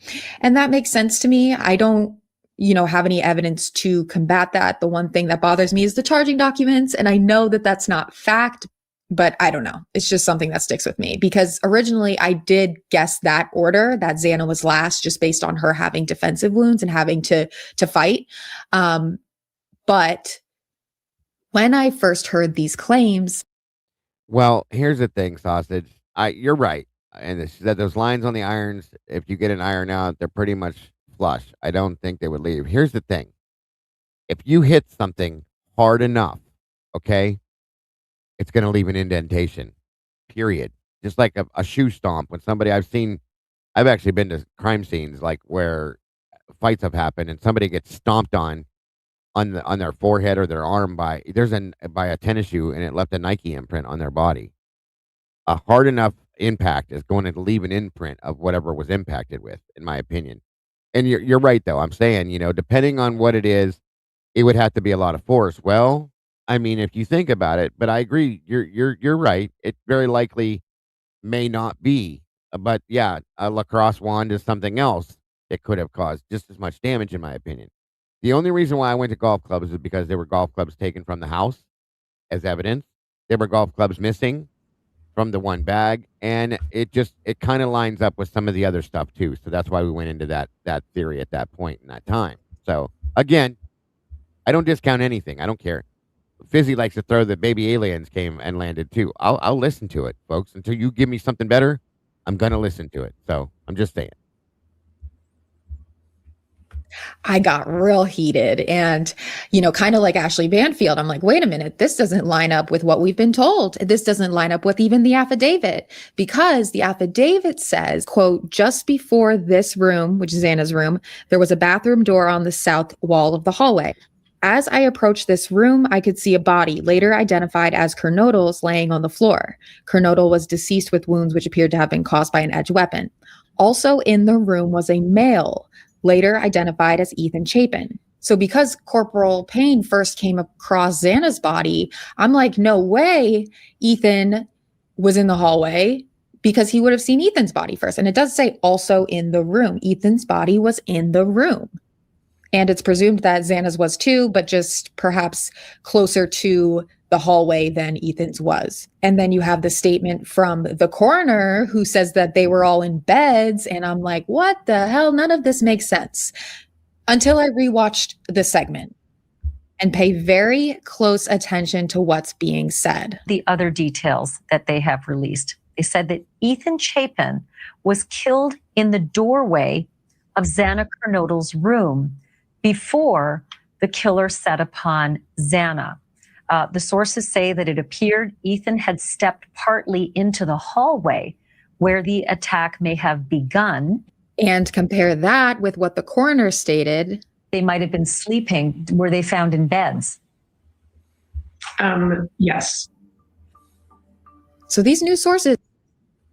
And that makes sense to me. I don't, have any evidence to combat that. The one thing that bothers me is the charging documents. And I know that that's not fact, but I don't know. It's just something that sticks with me because originally I did guess that order that Xana was last just based on her having defensive wounds and having to fight. But when I first heard these claims, well, here's the thing, Sausage. You're right. And that those lines on the irons, if you get an iron out, they're pretty much flush. I don't think they would leave. Here's the thing. If you hit something hard enough, okay, it's going to leave an indentation, period. Just like a shoe stomp. When somebody I've actually been to crime scenes like where fights have happened and somebody gets stomped on their forehead or their arm by a tennis shoe, and it left a Nike imprint on their body. A hard enough impact is going to leave an imprint of whatever was impacted with, in my opinion. And you're right though. I'm saying, depending on what it is, it would have to be a lot of force. Well, I mean, if you think about it, but I agree, you're right. It very likely may not be, but yeah, a lacrosse wand is something else that could have caused just as much damage, in my opinion. The only reason why I went to golf clubs is because there were golf clubs taken from the house as evidence. There were golf clubs missing from the one bag, and it kind of lines up with some of the other stuff too. So that's why we went into that theory at that point in that time. So again, I don't discount anything. I don't care. Fizzy likes to throw that baby aliens came and landed too. I'll listen to it, folks. Until you give me something better, I'm gonna listen to it. So I'm just saying. I got real heated and, kind of like Ashley Banfield, I'm like, wait a minute, this doesn't line up with what we've been told. This doesn't line up with even the affidavit, because the affidavit says, quote, just before this room, which is Xana's room, there was a bathroom door on the south wall of the hallway. As I approached this room, I could see a body, later identified as Kernodle's, laying on the floor. Kernodle was deceased with wounds which appeared to have been caused by an edged weapon. Also in the room was a male, later identified as Ethan Chapin. So because Corporal Payne first came across Xana's body, I'm like, no way Ethan was in the hallway, because he would have seen Ethan's body first. And it does say also in the room. Ethan's body was in the room. And it's presumed that Xana's was too, but just perhaps closer to the hallway than Ethan's was. And then you have the statement from the coroner who says that they were all in beds. And I'm like, what the hell? None of this makes sense. Until I rewatched the segment and pay very close attention to what's being said. The other details that they have released. They said that Ethan Chapin was killed in the doorway of Xana Kernodle's room before the killer set upon Xana. The sources say that it appeared Ethan had stepped partly into the hallway where the attack may have begun. And compare that with what the coroner stated. They might have been sleeping. Were they found in beds? Yes. So these news sources.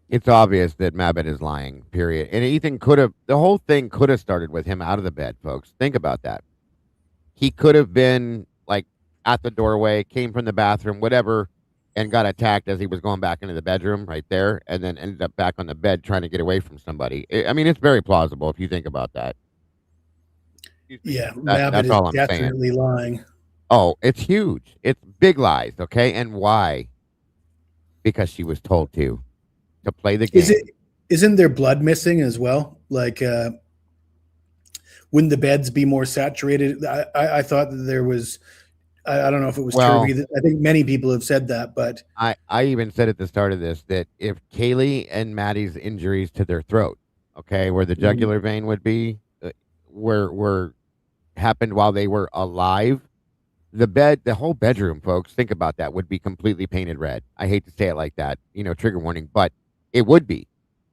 It's obvious that Mabit is lying, period. And Ethan the whole thing could have started with him out of the bed, folks. Think about that. He could have been like at the doorway, came from the bathroom, whatever, and got attacked as he was going back into the bedroom right there, and then ended up back on the bed trying to get away from somebody. I mean, it's very plausible if you think about that. Yeah, Mabit that's all is I'm saying. definitely lying. Oh, it's huge. It's big lies, okay? And why? Because she was told to play the game. Isn't there blood missing as well? Like, wouldn't the beds be more saturated? I thought that there was. I don't know if it was true. I think many people have said that, but I even said at the start of this that if Kaylee and Maddie's injuries to their throat, okay, where the jugular vein would be, were happened while they were alive, the whole bedroom, folks, think about that, would be completely painted red. I hate to say it like that, trigger warning, but it would be.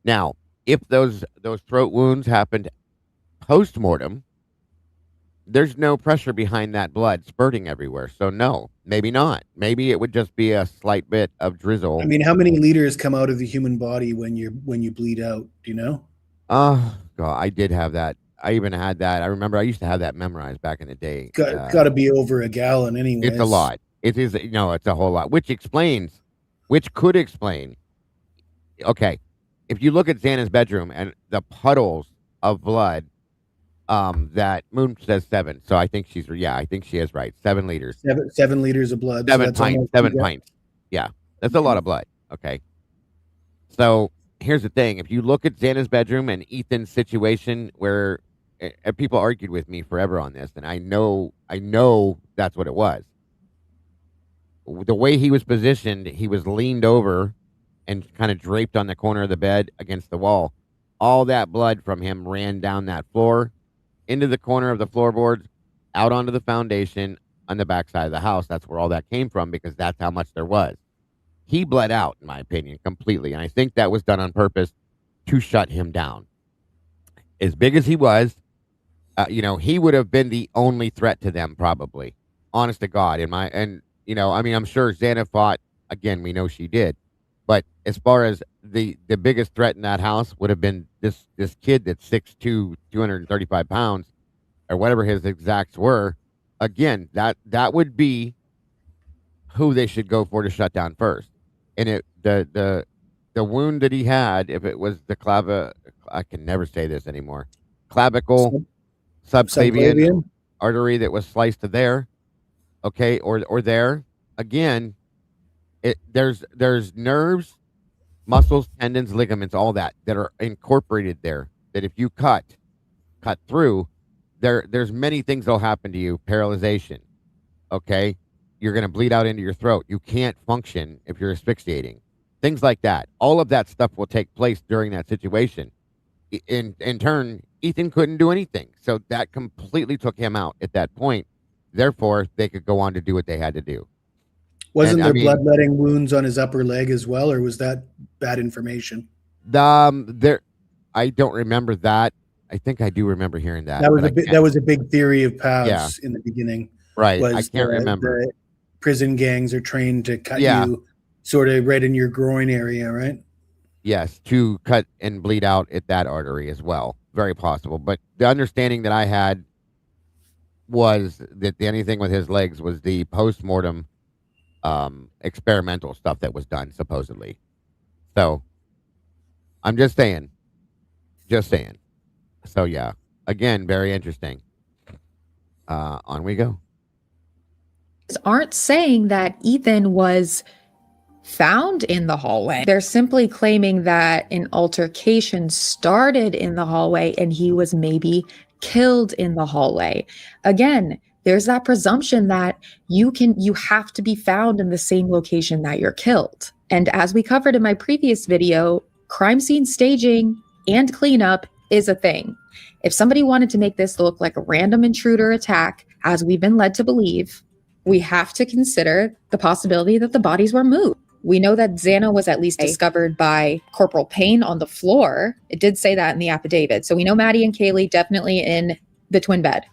Now, if those throat wounds happened post-mortem, there's no pressure behind that blood spurting everywhere. So no, maybe not. Maybe it would just be a slight bit of drizzle. I mean, how many liters come out of the human body when you bleed out? Do you know? Oh, God, I did have that. I even had that. I remember I used to have that memorized back in the day. Got to be over a gallon anyway. It's a lot. It is. It's a whole lot, which could explain. Okay, if you look at Xana's bedroom and the puddles of blood, that Moon says 7. So I think I think she is right. 7 liters. 7 liters of blood. 7 pints. 7 pints. Yeah, that's a lot of blood. Okay. So here's the thing. If you look at Xana's bedroom and Ethan's situation, where people argued with me forever on this, and I know that's what it was. The way he was positioned, he was leaned over and kind of draped on the corner of the bed against the wall. All that blood from him ran down that floor, into the corner of the floorboards, out onto the foundation on the backside of the house. That's where all that came from, because that's how much there was. He bled out, in my opinion, completely. And I think that was done on purpose to shut him down. As big as he was, he would have been the only threat to them, probably. Honest to God. I'm sure Xana fought. Again, we know she did. But as far as the biggest threat in that house would have been this kid that's 6'2", 235 pounds, or whatever his exacts were. Again, that would be who they should go for to shut down first. And the wound that he had, if it was the I can never say this anymore, clavicle subclavian artery that was sliced to there, okay, or there, again, there's nerves, muscles, tendons, ligaments, all that are incorporated there, that if you cut through, there's many things that'll happen to you. Paralyzation, okay? You're going to bleed out into your throat. You can't function if you're asphyxiating. Things like that. All of that stuff will take place during that situation. In turn, Ethan couldn't do anything. So that completely took him out at that point. Therefore, they could go on to do what they had to do. Wasn't there bloodletting wounds on his upper leg as well, or was that bad information? I don't remember that. I think I do remember hearing that. That was a big theory of Pav's in the beginning. Right. I can't remember. The prison gangs are trained to cut you sort of right in your groin area, right? Yes, to cut and bleed out at that artery as well. Very possible. But the understanding that I had was that anything with his legs was the post-mortem experimental stuff that was done, supposedly. So I'm just saying. So yeah, again, very interesting. On we go. Aren't saying that Ethan was found in the hallway. They're simply claiming that an altercation started in the hallway and he was maybe killed in the hallway. Again, there's that presumption that you have to be found in the same location that you're killed. And as we covered in my previous video, crime scene staging and cleanup is a thing. If somebody wanted to make this look like a random intruder attack, as we've been led to believe, we have to consider the possibility that the bodies were moved. We know that Xana was at least discovered by Corporal Payne on the floor. It did say that in the affidavit. So we know Maddie and Kaylee definitely in the twin bed.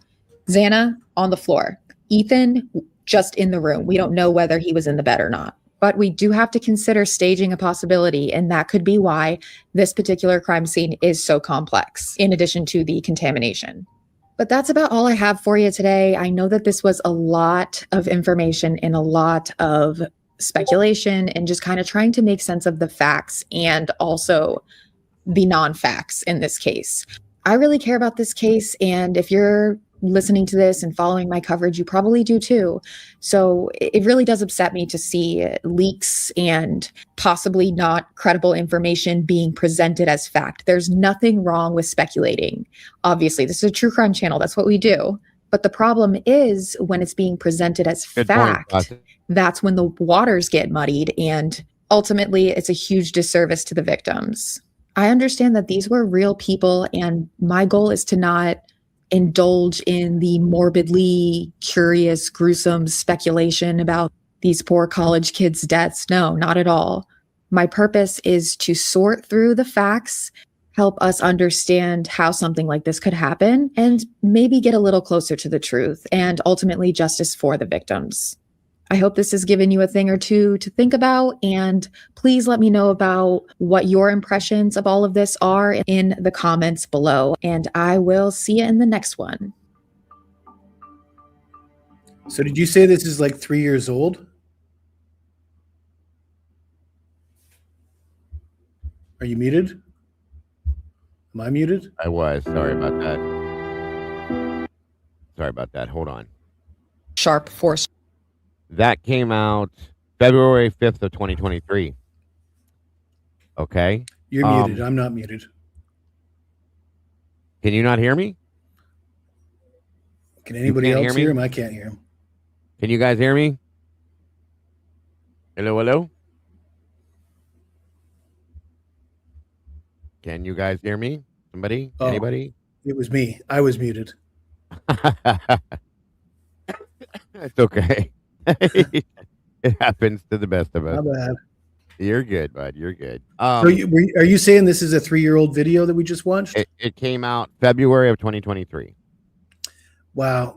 Xana on the floor. Ethan just in the room. We don't know whether he was in the bed or not. But we do have to consider staging a possibility, and that could be why this particular crime scene is so complex, in addition to the contamination. But that's about all I have for you today. I know that this was a lot of information and a lot of speculation and just kind of trying to make sense of the facts and also the non-facts in this case. I really care about this case, and if you're listening to this and following my coverage, you probably do too. So it really does upset me to see leaks and possibly not credible information being presented as fact. There's nothing wrong with speculating. Obviously, this is a true crime channel. That's what we do. But the problem is when it's being presented as fact, that's when the waters get muddied, and ultimately it's a huge disservice to the victims. I understand that these were real people, and my goal is to not indulge in the morbidly curious, gruesome speculation about these poor college kids' deaths. No, not at all. My purpose is to sort through the facts, help us understand how something like this could happen, and maybe get a little closer to the truth and ultimately justice for the victims. I hope this has given you a thing or two to think about, and please let me know about what your impressions of all of this are in the comments below, and I will see you in the next one. So did you say this is like 3 years old? Are you muted? Am I muted? I was. Sorry about that. Sorry about that. Hold on. Sharp Force. That came out February 5th of 2023. Okay. You're muted. I'm not muted. Can you not hear me? Can anybody else hear him? I can't hear him. Can you guys hear me? Hello, hello? Can you guys hear me? Somebody? Oh, anybody? It was me. I was muted. It's okay. It happens to the best of us. Not bad. You're good, bud. You're good. So are you saying this is a 3-year-old video that we just watched? It came out February of 2023. Wow.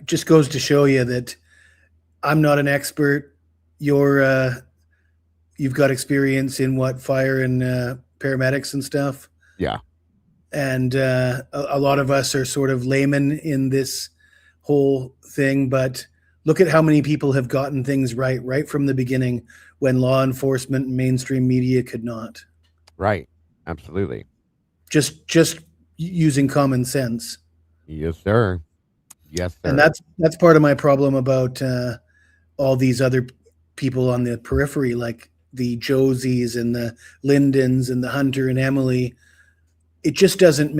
Just goes to show you that I'm not an expert. You've got experience in fire and paramedics and stuff. Yeah. And a lot of us are sort of laymen in this whole thing, but look at how many people have gotten things right from the beginning when law enforcement and mainstream media could not. Right. Absolutely. Just using common sense. Yes, sir. Yes, sir. And that's part of my problem about all these other people on the periphery, like the Josies and the Lindens and the Hunter and Emily. It just doesn't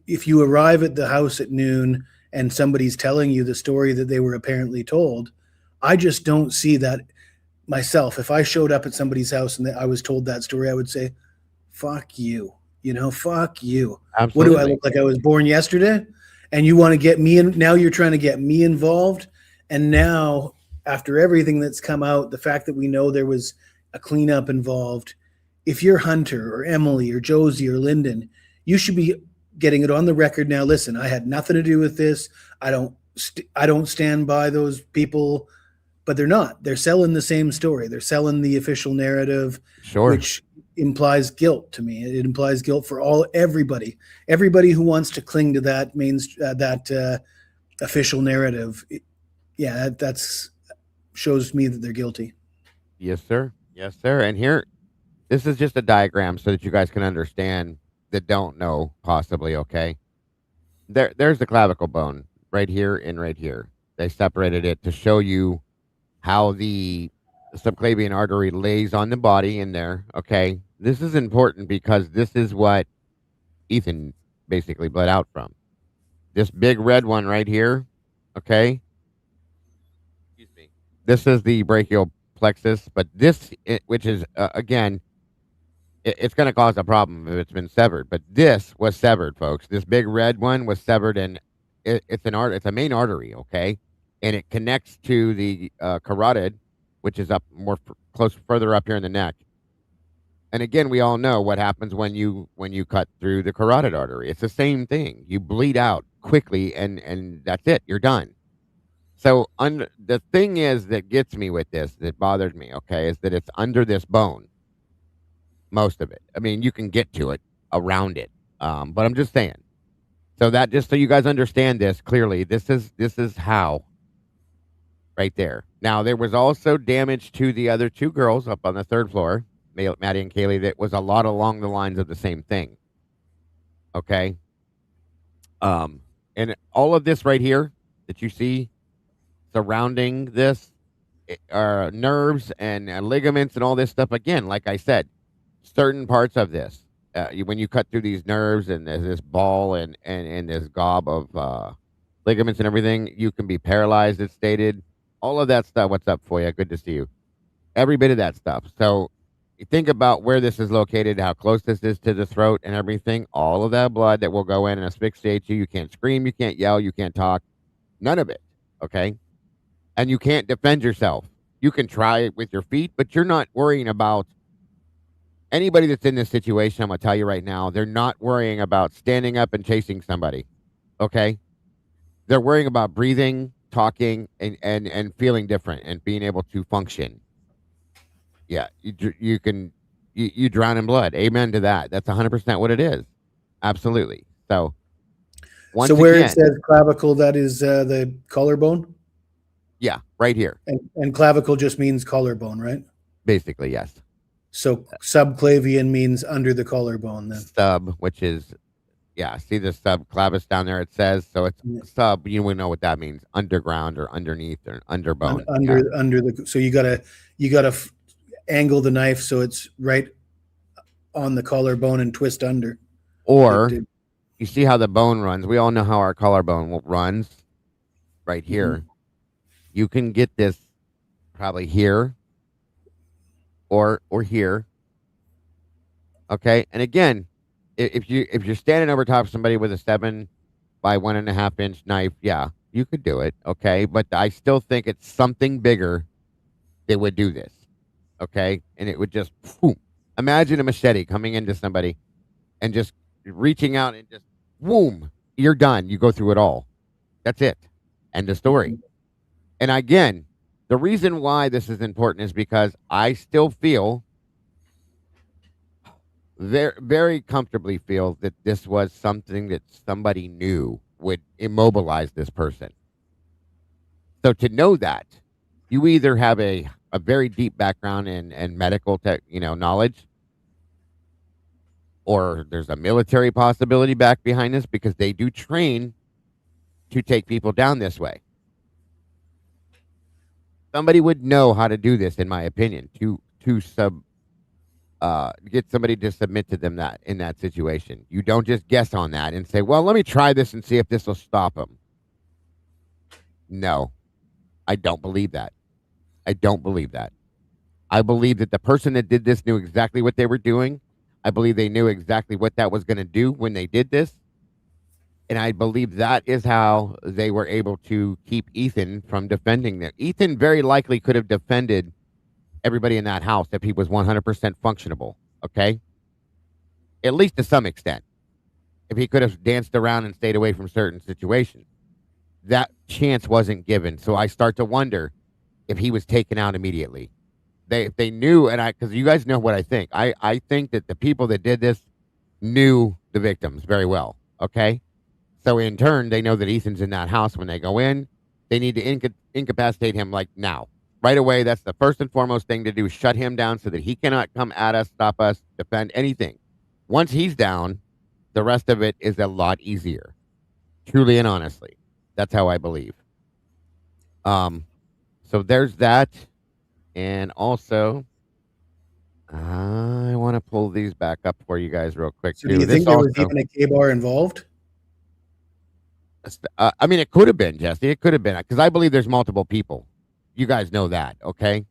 if you arrive at the house at noon and somebody's telling you the story that they were apparently told, I just don't see that myself. If I showed up at somebody's house and I was told that story, I would say, fuck you, fuck you. Absolutely. What do I look like? I was born yesterday? And you want to get me in? Now you're trying to get me involved. And now, after everything that's come out, the fact that we know there was a cleanup involved, if you're Hunter or Emily or Josie or Lyndon, you should be getting it on the record now. Listen, I had nothing to do with this. I don't stand by those people, but they're not. They're selling the same story. They're selling the official narrative, sure, which implies guilt to me. It implies guilt for everybody who wants to cling to that official narrative. That's shows me that they're guilty. Yes, sir. Yes, sir. And here, this is just a diagram so that you guys can understand that don't know, possibly. Okay. There's the clavicle bone right here and right here. They separated it to show you how the subclavian artery lays on the body in there. Okay. This is important because this is what Ethan basically bled out from. This big red one right here. Okay. Excuse me. This is the brachial plexus, but this, which is, again, it's going to cause a problem if it's been severed, but this was severed, folks. This big red one was severed, and it's a main artery. Okay. And it connects to the carotid, which is up further up here in the neck. And again, we all know what happens when you cut through the carotid artery. It's the same thing. You bleed out quickly, and that's it. You're done. So the thing is that gets me with this, that bothered me, okay, is that it's under this bone, most of it. I mean, you can get to it around it, but I'm just saying. So that just so you guys understand this clearly, this is how right there. Now there was also damage to the other two girls up on the third floor, Maddie and Kaylee. That was a lot along the lines of the same thing. Okay, and all of this right here that you see surrounding this are nerves and ligaments and all this stuff. Again, like I said, certain parts of this, when you cut through these nerves and there's this ball and this gob of ligaments and everything, you can be paralyzed. It's stated all of that stuff. What's up for you? Good to see you. Every bit of that stuff. So you think about where this is located, how close this is to the throat and everything. All of that blood that will go in and asphyxiate you. You can't scream, you can't yell, you can't talk. None of it. Okay. And you can't defend yourself. You can try it with your feet, but you're not worrying about anybody that's in this situation. I'm going to tell you right now, they're not worrying about standing up and chasing somebody. Okay. They're worrying about breathing, talking, and feeling different and being able to function. Yeah. You drown in blood. Amen to that. That's 100% what it is. Absolutely. So So where it says clavicle, that is the collarbone? Yeah, right here. And clavicle just means collarbone, right? Basically, yes. So subclavian means under the collarbone then. Sub, which is, yeah, see the subclavis down there, it says. So it's sub, you would know what that means. Underground or underneath or underbone. Under the, so you gotta angle the knife so it's right on the collarbone and twist under. Or you see how the bone runs. We all know how our collarbone runs right here. Mm-hmm. You can get this probably here or here. Okay. And again, if you're standing over top of somebody with a 7 by 1.5 inch knife, yeah, you could do it. Okay. But I still think it's something bigger that would do this. Okay. And it would just, whoom. Imagine a machete coming into somebody and just reaching out and just, boom, you're done. You go through it all. That's it. End of story. And again, the reason why this is important is because I still feel very, very comfortably feel that this was something that somebody knew would immobilize this person. So to know that, you either have a very deep background in medical knowledge, or there's a military possibility back behind this, because they do train to take people down this way. Somebody would know how to do this, in my opinion, to get somebody to submit to them that in that situation. You don't just guess on that and say, well, let me try this and see if this will stop them. No, I don't believe that. I don't believe that. I believe that the person that did this knew exactly what they were doing. I believe they knew exactly what that was going to do when they did this. And I believe that is how they were able to keep Ethan from defending them. Ethan very likely could have defended everybody in that house if he was 100% functionable, okay? At least to some extent. If he could have danced around and stayed away from certain situations. That chance wasn't given. So I start to wonder if he was taken out immediately. They knew, because you guys know what I think. I think that the people that did this knew the victims very well, okay? So in turn, they know that Ethan's in that house when they go in. They need to incapacitate him like now. Right away, that's the first and foremost thing to do. Shut him down so that he cannot come at us, stop us, defend anything. Once he's down, the rest of it is a lot easier. Truly and honestly. That's how I believe. So there's that. And also, I want to pull these back up for you guys real quick. So do you think there was even a K-bar involved? I mean, it could have been, Jesse. It could have been, because I believe there's multiple people. You guys know that, okay?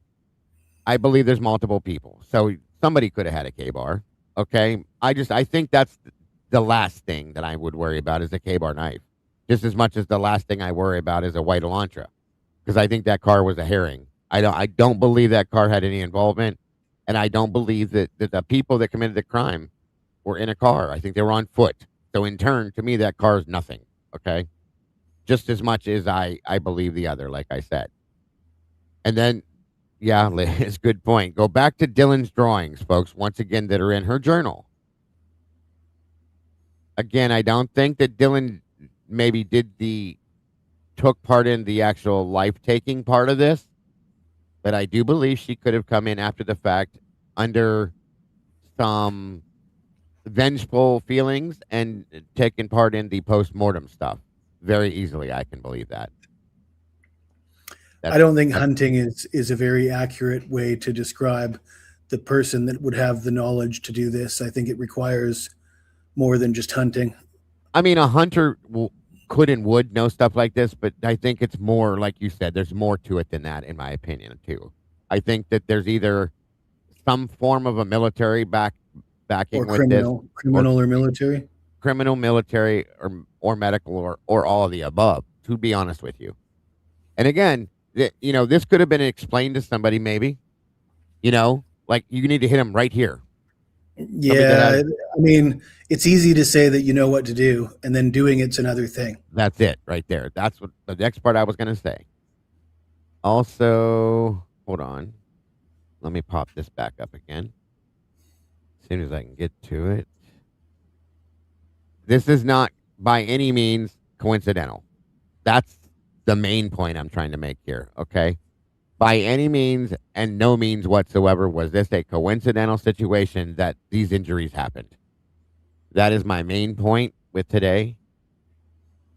I believe there's multiple people. So somebody could have had a K-bar, okay? I think that's the last thing that I would worry about is a K-bar knife. Just as much as the last thing I worry about is a white Elantra, because I think that car was a herring. I don't believe that car had any involvement, and I don't believe that the people that committed the crime were in a car. I think they were on foot. So in turn, to me, that car is nothing, okay? just as much as I believe the other, like I said. And then, yeah, Liz, good point. Go back to Dylan's drawings, folks, once again, that are in her journal. Again, I don't think that Dylan maybe took part in the actual life-taking part of this, but I do believe she could have come in after the fact under some vengeful feelings and taken part in the post-mortem stuff. Very easily, I can believe that. I don't think hunting is a very accurate way to describe the person that would have the knowledge to do this. I think it requires more than just hunting. I mean, a hunter could and would know stuff like this, but I think it's more, like you said, there's more to it than that, in my opinion, too. I think that there's either some form of a military backing or with this. Criminal or military? Criminal, military, or medical, or all of the above, to be honest with you. And again, this could have been explained to somebody, maybe. Like, you need to hit him right here. Yeah, I mean, it's easy to say that you know what to do, and then doing it's another thing. That's it right there. That's what the next part I was going to say. Also, hold on. Let me pop this back up again. As soon as I can get to it. This is not by any means coincidental. That's the main point I'm trying to make here, okay? By any means and no means whatsoever was this a coincidental situation that these injuries happened. That is my main point with today.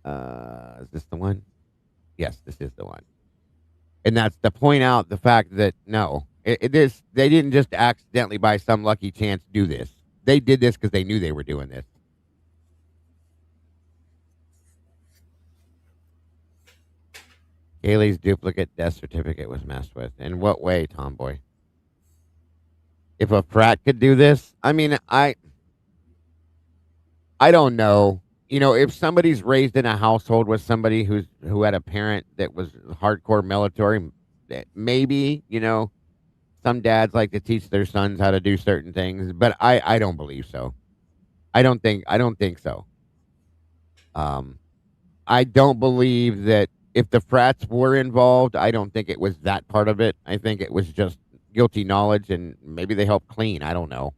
Is this the one? Yes, this is the one. And that's to point out the fact that, no, it is. They didn't just accidentally, by some lucky chance, do this. They did this because they knew they were doing this. Kaylee's duplicate death certificate was messed with. In what way, Tomboy? If a frat could do this, I mean, I don't know. If somebody's raised in a household with somebody who had a parent that was hardcore military, maybe, some dads like to teach their sons how to do certain things, but I don't believe so. I don't think so. I don't believe that if the frats were involved, I don't think it was that part of it. I think it was just guilty knowledge, and maybe they helped clean. I don't know.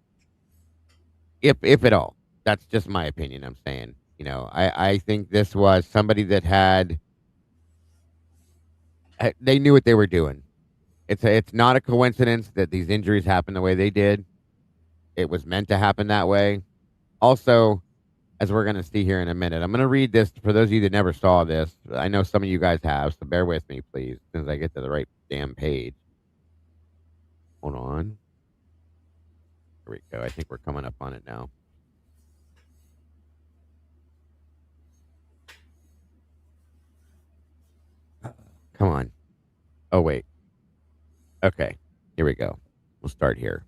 If at all. That's just my opinion, I'm saying. I think this was somebody that they knew what they were doing. It's not a coincidence that these injuries happened the way they did. It was meant to happen that way. Also, as we're going to see here in a minute, I'm going to read this for those of you that never saw this. I know some of you guys have, so bear with me, please, as soon as I get to the right damn page. Hold on. Here we go. I think we're coming up on it now. Come on. Oh, wait. Okay. Here we go. We'll start here.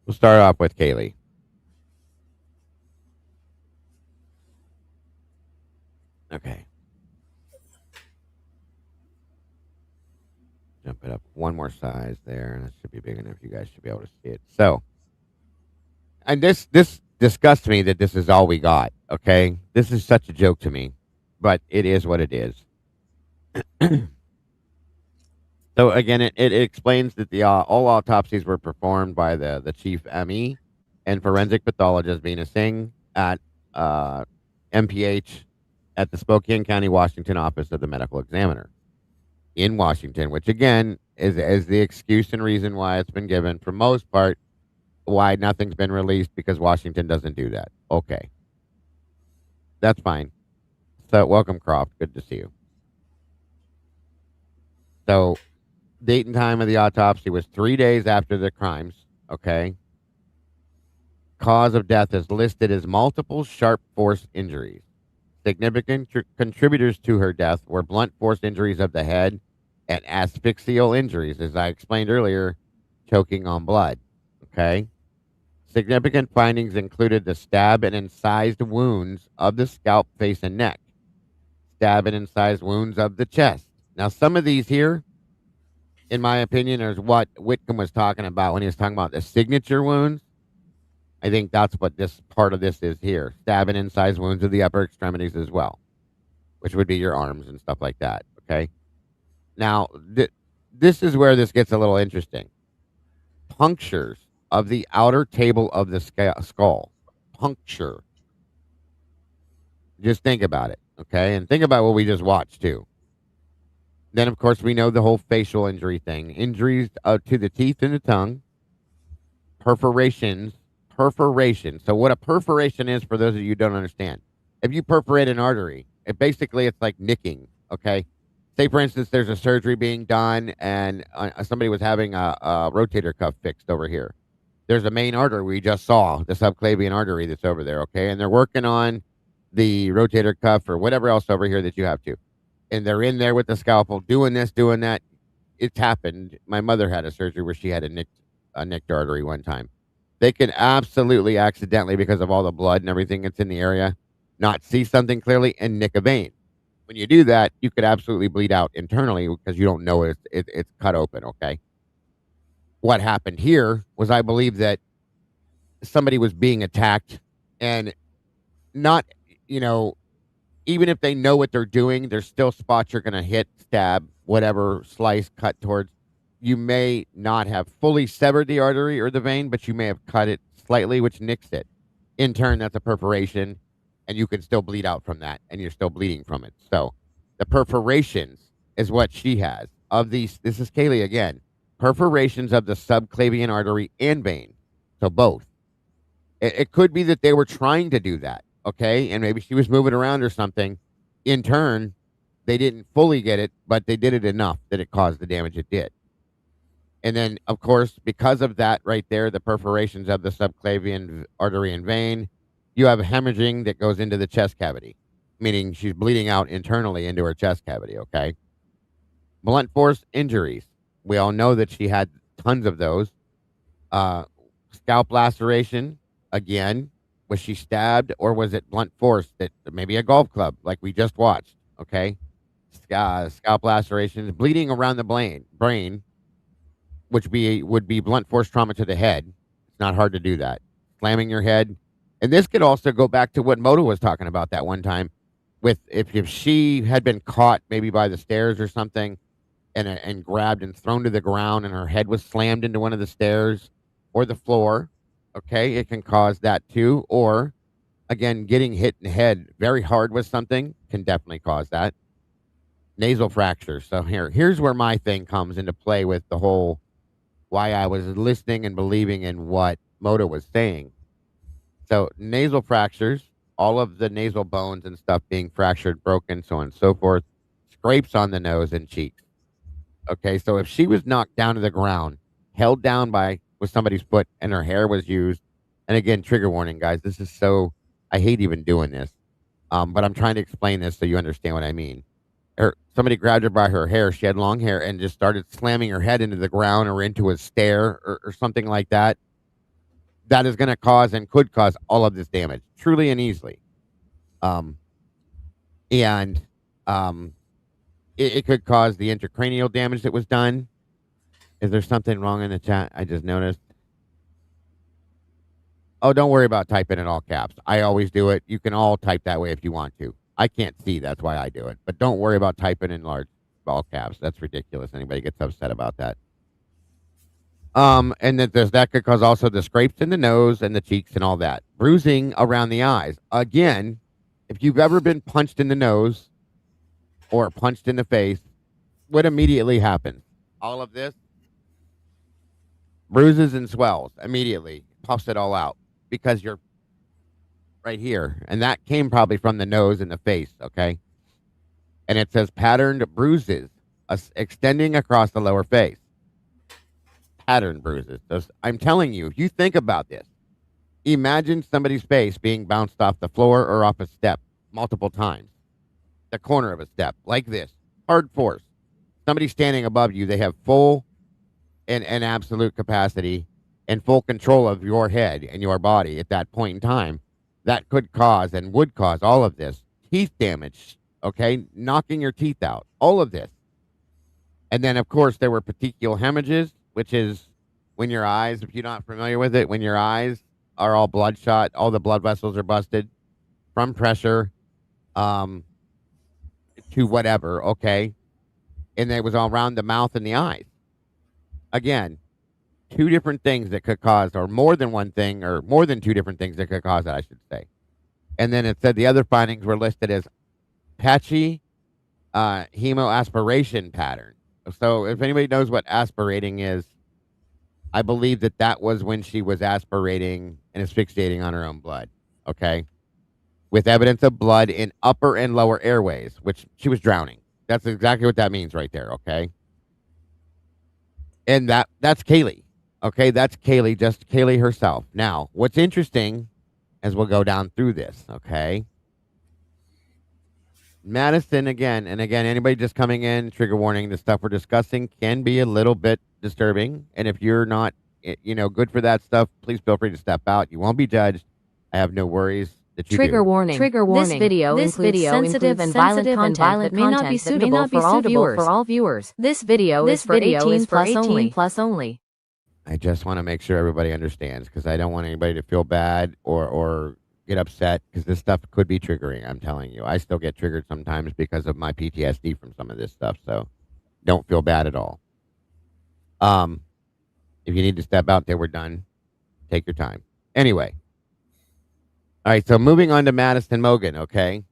We'll start off with Kaylee. Okay. Jump it up one more size there, and it should be big enough. You guys should be able to see it. So, and this disgusts me that this is all we got, okay? This is such a joke to me, but it is what it is. So, again, it explains that all autopsies were performed by the chief ME and forensic pathologist Vina Singh at MPH at the Spokane County, Washington office of the medical examiner in Washington, which again is the excuse and reason why it's been given for most part, why nothing's been released, because Washington doesn't do that. Okay. That's fine. So welcome, Croft. Good to see you. So date and time of the autopsy was 3 days after the crimes. Okay. Cause of death is listed as multiple sharp force injuries. Significant contributors to her death were blunt force injuries of the head and asphyxial injuries, as I explained earlier, choking on blood. Okay. Significant findings included the stab and incised wounds of the scalp, face, and neck. Stab and incised wounds of the chest. Now, some of these here, in my opinion, is what Whitcomb was talking about when he was talking about the signature wounds. I think that's what this part of this is here. Stab and incised wounds of the upper extremities as well. which would be your arms and stuff like that. Okay. Now, this is where this gets a little interesting. Punctures of the outer table of the skull. Puncture. Just think about it. Okay. And think about what we just watched too. Then, of course, we know the whole facial injury thing. Injuries to the teeth and the tongue. Perforations. Perforation. So what a perforation is, for those of you who don't understand, if you perforate an artery, it's like nicking. Okay. Say, for instance, there's a surgery being done and somebody was having a rotator cuff fixed over here. There's a main artery we just saw, the subclavian artery that's over there. Okay. And they're working on the rotator cuff or whatever else over here that you have to. And they're in there with the scalpel doing this, doing that. It's happened. My mother had a surgery where she had a nicked artery one time. They can absolutely accidentally, because of all the blood and everything that's in the area, not see something clearly and nick a vein. When you do that, you could absolutely bleed out internally because you don't know it's cut open. Okay. What happened here was, I believe that somebody was being attacked, and not, even if they know what they're doing, there's still spots you're going to hit, stab, whatever, slice, cut towards. You may not have fully severed the artery or the vein, but you may have cut it slightly, which nicks it. In turn, that's a perforation, and you can still bleed out from that, and you're still bleeding from it. So the perforations is what she has. Of these, this is Kaylee again, perforations of the subclavian artery and vein. So both. It could be that they were trying to do that, okay? And maybe she was moving around or something. In turn, they didn't fully get it, but they did it enough that it caused the damage it did. And then, of course, because of that right there, the perforations of the subclavian artery and vein, you have hemorrhaging that goes into the chest cavity, meaning she's bleeding out internally into her chest cavity, okay? Blunt force injuries. We all know that she had tons of those. Scalp laceration, again, was she stabbed or was it blunt force, that maybe a golf club like we just watched, okay? Scalp lacerations, bleeding around the brain, which would be blunt force trauma to the head. It's not hard to do that. Slamming your head. And this could also go back to what Moto was talking about that one time, with if she had been caught maybe by the stairs or something and grabbed and thrown to the ground and her head was slammed into one of the stairs or the floor, okay, it can cause that too. Or, again, getting hit in the head very hard with something can definitely cause that. Nasal fractures. So here's where my thing comes into play with the whole why I was listening and believing in what Moto was saying. So nasal fractures, all of the nasal bones and stuff being fractured, broken, so on and so forth, scrapes on the nose and cheeks. Okay, so if she was knocked down to the ground, held down with somebody's foot, and her hair was used, and again, trigger warning, guys, this is so, I hate even doing this, but I'm trying to explain this so you understand what I mean. Or somebody grabbed her by her hair. She had long hair and just started slamming her head into the ground or into a stair or something like that. That is going to cause and could cause all of this damage, truly and easily. And it could cause the intracranial damage that was done. Is there something wrong in the chat? I just noticed. Oh, don't worry about typing in all caps. I always do it. You can all type that way if you want to. I can't see. That's why I do it. But don't worry about typing in large all caps. That's ridiculous. Anybody gets upset about that. And that could cause also the scrapes in the nose and the cheeks and all that. Bruising around the eyes. Again, if you've ever been punched in the nose or punched in the face, what immediately happens? All of this. Bruises and swells immediately. Puffs it all out because you're right here. And that came probably from the nose and the face, okay? And it says patterned bruises extending across the lower face. Pattern bruises. I'm telling you, if you think about this, imagine somebody's face being bounced off the floor or off a step multiple times. The corner of a step, like this. Hard force. Somebody standing above you, they have full and absolute capacity and full control of your head and your body at that point in time. That could cause and would cause all of this. Teeth damage, okay? Knocking your teeth out. All of this. And then, of course, there were petechial hemorrhages, which is when your eyes, if you're not familiar with it, when your eyes are all bloodshot, all the blood vessels are busted from pressure. to whatever, okay? And it was all around the mouth and the eyes. Again, two different things that could cause, or more than one thing, or more than two different things that could cause it, I should say. And then it said the other findings were listed as patchy hemoaspiration pattern. So if anybody knows what aspirating is, I believe that was when she was aspirating and asphyxiating on her own blood, okay? With evidence of blood in upper and lower airways, which she was drowning. That's exactly what that means right there, okay? And that's Kaylee, okay? That's Kaylee, just Kaylee herself. Now, what's interesting as we'll go down through this, okay? Madison, again, anybody just coming in, trigger warning, the stuff we're discussing can be a little bit disturbing. And if you're not, good for that stuff, please feel free to step out. You won't be judged. I have no worries that you Trigger do. warning. Trigger warning. This video includes sensitive and violent content that may not be suitable for all viewers. This video is for 18 plus only. I just want to make sure everybody understands, because I don't want anybody to feel bad or get upset, because this stuff could be triggering. I'm telling you, I still get triggered sometimes because of my PTSD from some of this stuff. So don't feel bad at all. If you need to step out, we're done. Take your time. Anyway. All right. So moving on to Madison Mogen. Okay.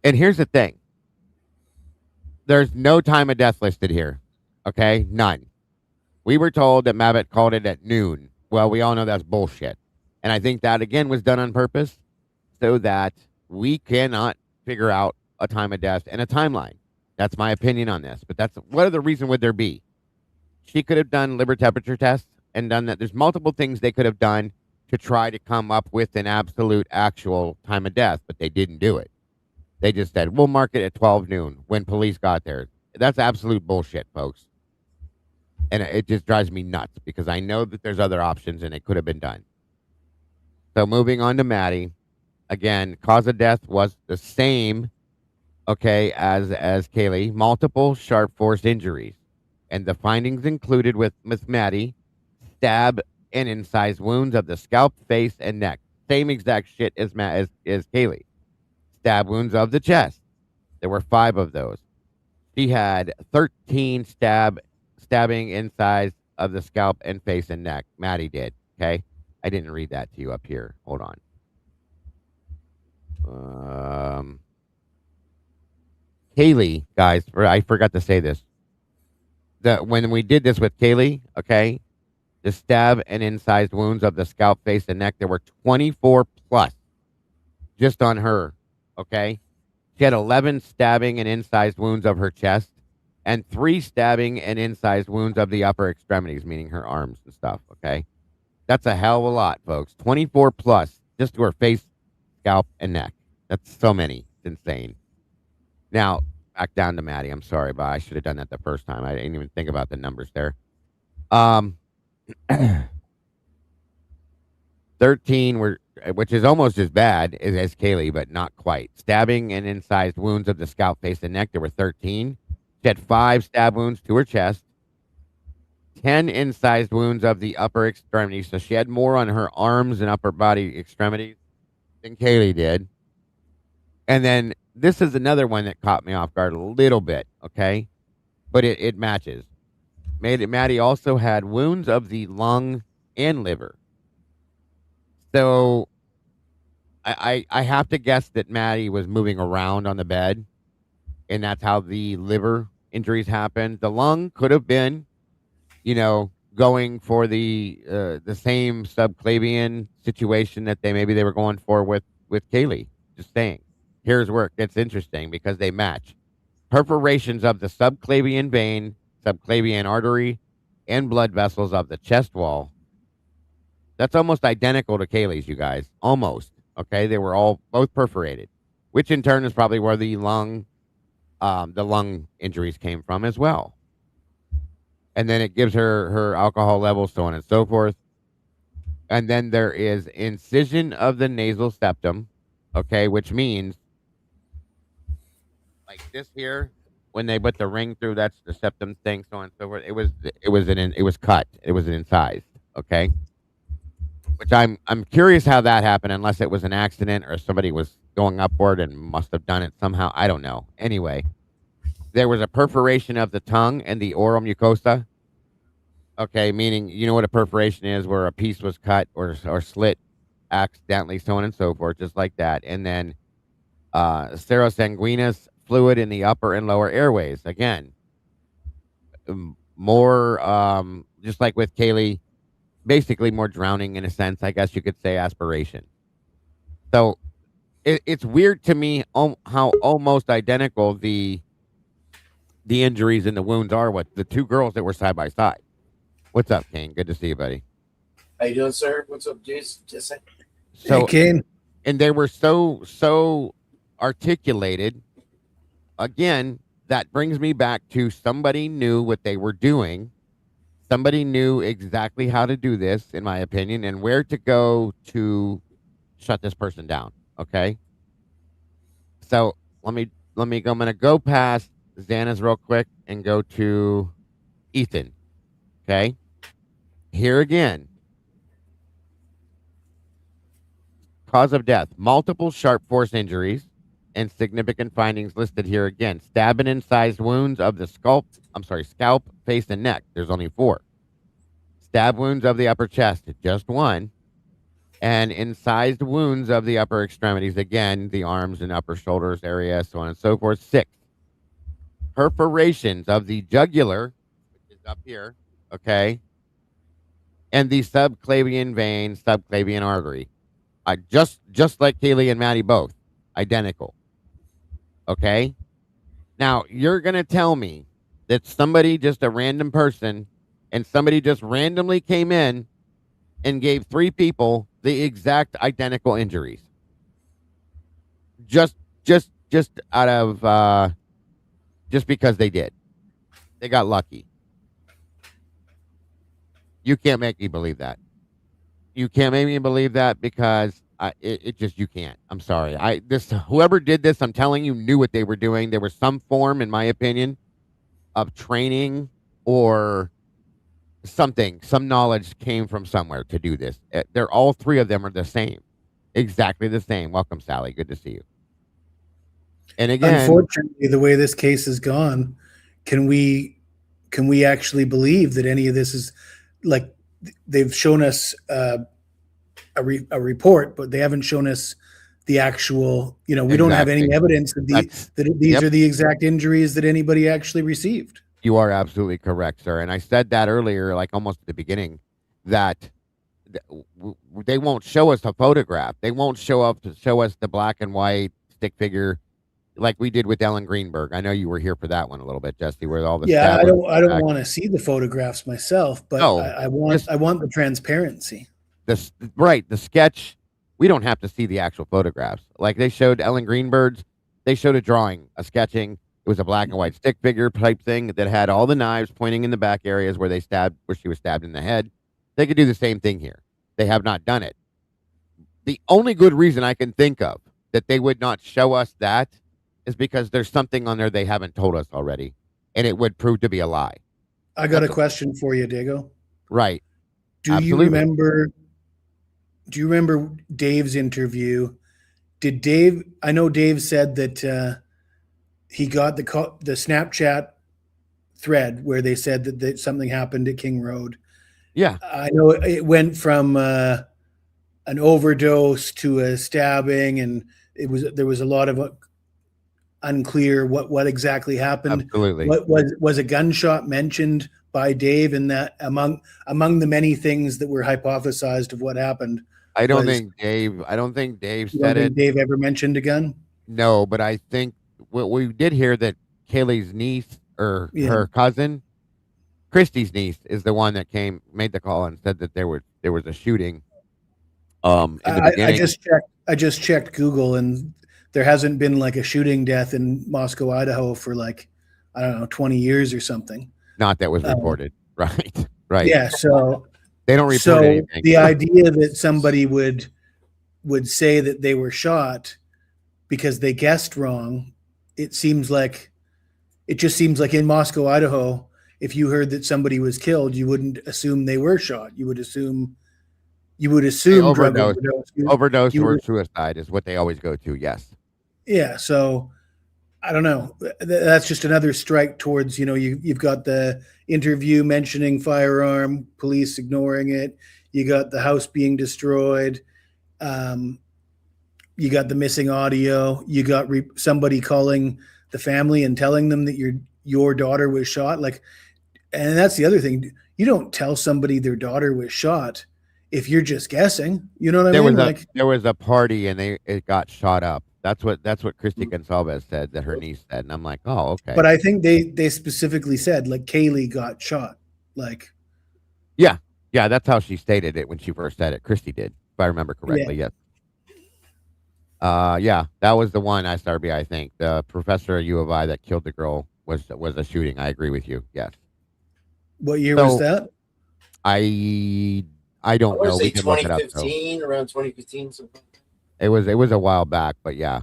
And here's the thing. There's no time of death listed here. Okay. None. We were told that Mavitt called it at noon. Well, we all know that's bullshit. And I think that, again, was done on purpose so that we cannot figure out a time of death and a timeline. That's my opinion on this. But what other reason would there be? She could have done liver temperature tests and done that. There's multiple things they could have done to try to come up with an absolute actual time of death, but they didn't do it. They just said, we'll mark it at 12 noon when police got there. That's absolute bullshit, folks. And it just drives me nuts, because I know that there's other options and it could have been done. So moving on to Maddie. Again, cause of death was the same, okay, as Kaylee. Multiple sharp force injuries. And the findings included with Maddie, stab and incised wounds of the scalp, face, and neck. Same exact shit as Kaylee. Stab wounds of the chest. There were 5 of those. She had 13 stabbing incised of the scalp and face and neck. Maddie did. Okay. I didn't read that to you up here. Hold on. Kaylee, guys, I forgot to say this. When we did this with Kaylee, okay, the stab and incised wounds of the scalp, face, and neck, there were 24 plus just on her. Okay. She had 11 stabbing and incised wounds of her chest, and 3 stabbing and incised wounds of the upper extremities, meaning her arms and stuff, okay? That's a hell of a lot, folks. 24 plus just to her face, scalp, and neck. That's so many. It's insane. Now, back down to Maddie. I'm sorry, but I should have done that the first time. I didn't even think about the numbers there. 13 were, which is almost as bad as Kaylee, but not quite. Stabbing and incised wounds of the scalp, face, and neck. There were 13. She had 5 stab wounds to her chest, 10 incised wounds of the upper extremities. So she had more on her arms and upper body extremities than Kaylee did. And then this is another one that caught me off guard a little bit, okay? But it matches. Maddie also had wounds of the lung and liver. So I have to guess that Maddie was moving around on the bed, and that's how the liver injuries happened. The lung could have been, going for the same subclavian situation that they were going for with Kaylee. Just saying. Here's where it gets interesting, because they match. Perforations of the subclavian vein, subclavian artery, and blood vessels of the chest wall. That's almost identical to Kaylee's, you guys. Almost. Okay, they were both perforated, which in turn is probably where the lung injuries came from as well. And then it gives her alcohol levels, so on and so forth. And then there is incision of the nasal septum, okay, which means like this here, when they put the ring through, that's the septum thing, so on and so forth. It was cut. It was an incised, okay. which I'm curious how that happened, unless it was an accident or somebody was going upward and must have done it somehow. I don't know. Anyway, there was a perforation of the tongue and the oral mucosa. Okay, meaning you know what a perforation is, where a piece was cut or slit accidentally, so on and so forth, just like that. And then serosanguinous fluid in the upper and lower airways. Again, more just like with Kaylee, basically more drowning in a sense, I guess you could say, aspiration. So it's weird to me how almost identical the injuries and the wounds are with the two girls that were side by side. What's up, Kane? Good to see you, buddy. How you doing, sir? What's up, Jason? So, hey, Kane. And they were so articulated. Again, that brings me back to somebody knew what they were doing. Somebody knew exactly how to do this, in my opinion, and where to go to shut this person down. Okay. So let me go. I'm going to go past Xana's real quick and go to Ethan. Okay. Here again. Cause of death, multiple sharp force injuries and significant findings listed here again. Stab and incised wounds of the scalp, face, and neck. There's only 4. Stab wounds of the upper chest, just 1. And incised wounds of the upper extremities, again, the arms and upper shoulders area, so on and so forth, 6. Perforations of the jugular, which is up here, okay, and the subclavian vein, subclavian artery. Just like Kaylee and Maddie both, identical. Okay? Now, you're going to tell me that somebody, just a random person, and somebody just randomly came in and gave 3 people the exact identical injuries. Just out of, just because they did. They got lucky. You can't make me believe that. You can't make me believe that because you can't. I'm sorry. Whoever did this, I'm telling you, knew what they were doing. There was some form, in my opinion, of training or something. Some knowledge came from somewhere to do this. They're all 3 of them are the same, exactly the same. Welcome, Sally. Good to see you. And again, unfortunately, the way this case has gone, can we actually believe that any of this is like they've shown us a report, but they haven't shown us the actual, we don't have any evidence that these are the exact injuries that anybody actually received. You are absolutely correct, sir. And I said that earlier, like almost at the beginning, that they won't show us a photograph. They won't show us the black and white stick figure like we did with Ellen Greenberg. I know you were here for that one a little bit, Jesse, where all the I don't want to see the photographs myself, but no, I want the transparency. The sketch. We don't have to see the actual photographs. Like they showed Ellen Greenberg's, they showed a drawing, a sketching. It was a black and white stick figure type thing that had all the knives pointing in the back areas where she was stabbed in the head. They could do the same thing here. They have not done it. The only good reason I can think of that they would not show us that is because there's something on there they haven't told us already, and it would prove to be a lie. I got a question for you, Diego. Right. Do you remember Dave's interview? I know Dave said that he got the Snapchat thread where they said that something happened at King Road. Yeah. I know it went from an overdose to a stabbing, and there was a lot of unclear what exactly happened. Absolutely. What was a gunshot mentioned by Dave in that among the many things that were hypothesized of what happened? I don't think Dave said it. Dave ever mentioned a gun? No, but I think we did hear that Kaylee's niece or her cousin, Christy's niece, is the one that made the call and said that there was a shooting. In the beginning. I just checked Google, and there hasn't been like a shooting death in Moscow, Idaho for 20 years or something. Not that was reported. Right. Yeah. So they don't report anything. The idea that somebody would say that they were shot because they guessed wrong, it just seems like in Moscow, Idaho, if you heard that somebody was killed, you wouldn't assume they were shot. You would assume You would They assume drug overdose. overdose. Overdose You or would, suicide is what they always go to. Yes. yeah. So I don't know. That's just another strike towards, you've got the interview mentioning firearm, police ignoring it. You got the house being destroyed. Um, you got the missing audio. You got somebody calling the family and telling them that your daughter was shot. Like, and that's the other thing. You don't tell somebody their daughter was shot if you're just guessing. You know what I mean? There was a party and it got shot up. That's what Christy Gonsalves said that her niece said, and I'm like, oh, okay. But I think they specifically said like Kaylee got shot. Like, yeah, that's how she stated it when she first said it. Christy did, if I remember correctly. Yes. Yeah, that was the one SRB. I think the professor at U of I that killed the girl was a shooting. I agree with you. Yes. What year was that? I don't know. We can look it up. 2015, around 2015, something. It was a while back, but yeah.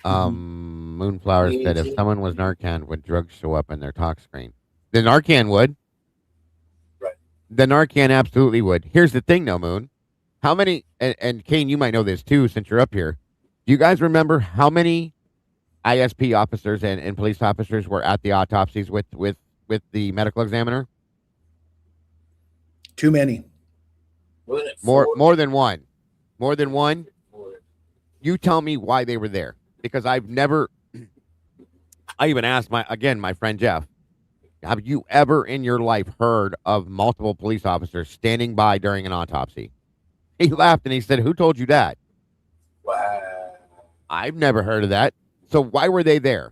Moonflower said if someone was Narcan, would drugs show up in their talk screen? The Narcan would. Right. The Narcan absolutely would. Here's the thing, though, Moon. How many? And Kane, you might know this too, since you're up here. Do you guys remember how many ISP officers and police officers were at the autopsies with the medical examiner? Too many. More than one. More than one. You tell me why they were there, because I've never. I even asked my friend Jeff, have you ever in your life heard of multiple police officers standing by during an autopsy? He laughed and he said, "Who told you that?" Wow. I've never heard of that. So why were they there?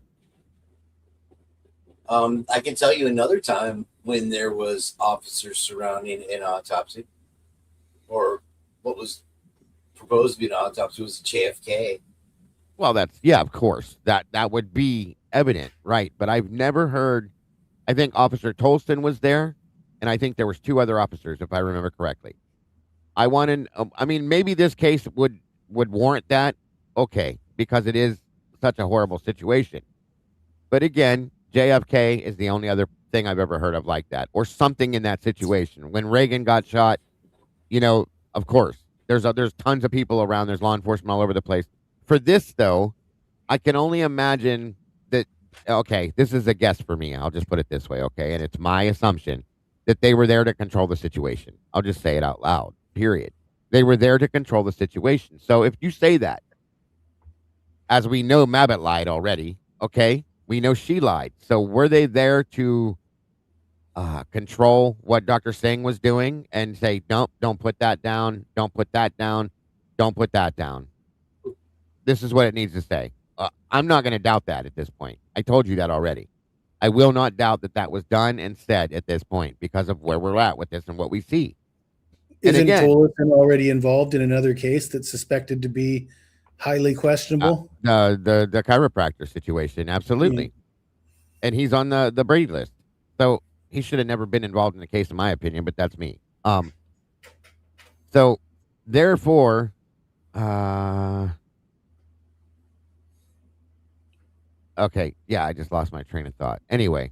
I can tell you another time when there was officers surrounding an autopsy, or what was proposed to be an autopsy was JFK. Well, of course. That would be evident, right? But I've never heard. I think Officer Tolston was there, and I think there was two other officers, if I remember correctly. Maybe this case would warrant that. Okay, because it is such a horrible situation. But again, JFK is the only other thing I've ever heard of like that, or something in that situation. When Reagan got shot, of course, there's tons of people around. There's law enforcement all over the place. For this, though, I can only imagine that, okay, this is a guess for me. I'll just put it this way, okay? And it's my assumption that they were there to control the situation. I'll just say it out loud, period. They were there to control the situation. So if you say that, as we know, Mabbitt lied already, okay? We know she lied. So were they there to control what Dr. Singh was doing and say, nope, don't put that down, don't put that down, don't put that down? This is what it needs to say. I'm not going to doubt that at this point. I told you that already. I will not doubt that was done and said at this point because of where we're at with this and what we see. Isn't Tolleson already involved in another case that's suspected to be highly questionable? The chiropractor situation, absolutely. And he's on the Brady list. So he should have never been involved in the case, in my opinion, but that's me. So therefore, okay, yeah, I just lost my train of thought. Anyway,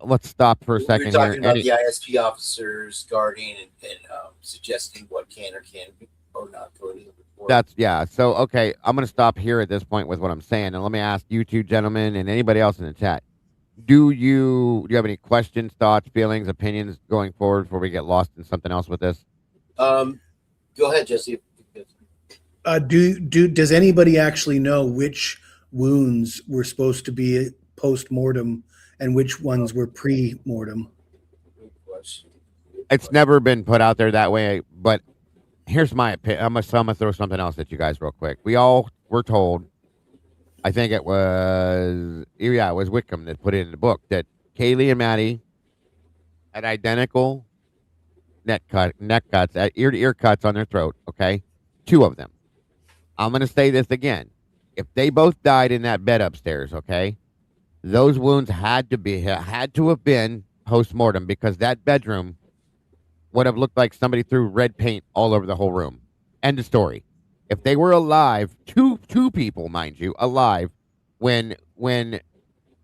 let's stop for a second. We're talking about the ISP officers guarding and suggesting what can or can't be or not go to the report. So okay, I'm going to stop here at this point with what I'm saying, and let me ask you two gentlemen and anybody else in the chat: Do you have any questions, thoughts, feelings, opinions going forward before we get lost in something else with this? Go ahead, Jesse. Does anybody actually know which wounds were supposed to be post-mortem and which ones were pre-mortem? It's never been put out there that way, but here's my opinion. I'm gonna throw something else at you guys real quick. We all were told, I think it was Wickham that put it in the book, that Kaylee and Maddie had identical neck cuts, ear-to-ear cuts on their throat, okay? Two of them. I'm going to say this again. If they both died in that bed upstairs, okay, those wounds had to have been post-mortem, because that bedroom would have looked like somebody threw red paint all over the whole room. End of story. If they were alive, two people, mind you, alive when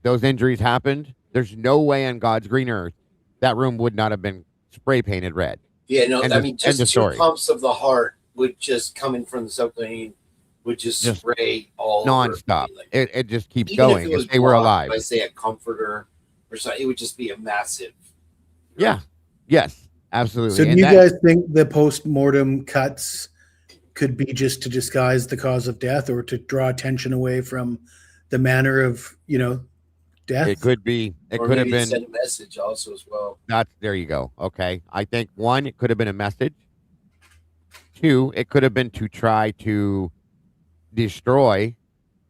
those injuries happened, there's no way on God's green earth that room would not have been spray painted red. Yeah, no, I mean, end just of 2 story. pumps of the heart would just coming from the submarine would just spray all nonstop. over. Like, It just keeps even going if it was if they were blocked alive. by, say, a comforter or something, it would just be a massive. Yeah. Yes. Absolutely. So do and you guys think the post-mortem cuts could be just to disguise the cause of death or to draw attention away from the manner of, death? It could be. It Or could have maybe to been. send a message also as well. There you go. Okay. I think 1, it could have been a message. 2, it could have been to try to destroy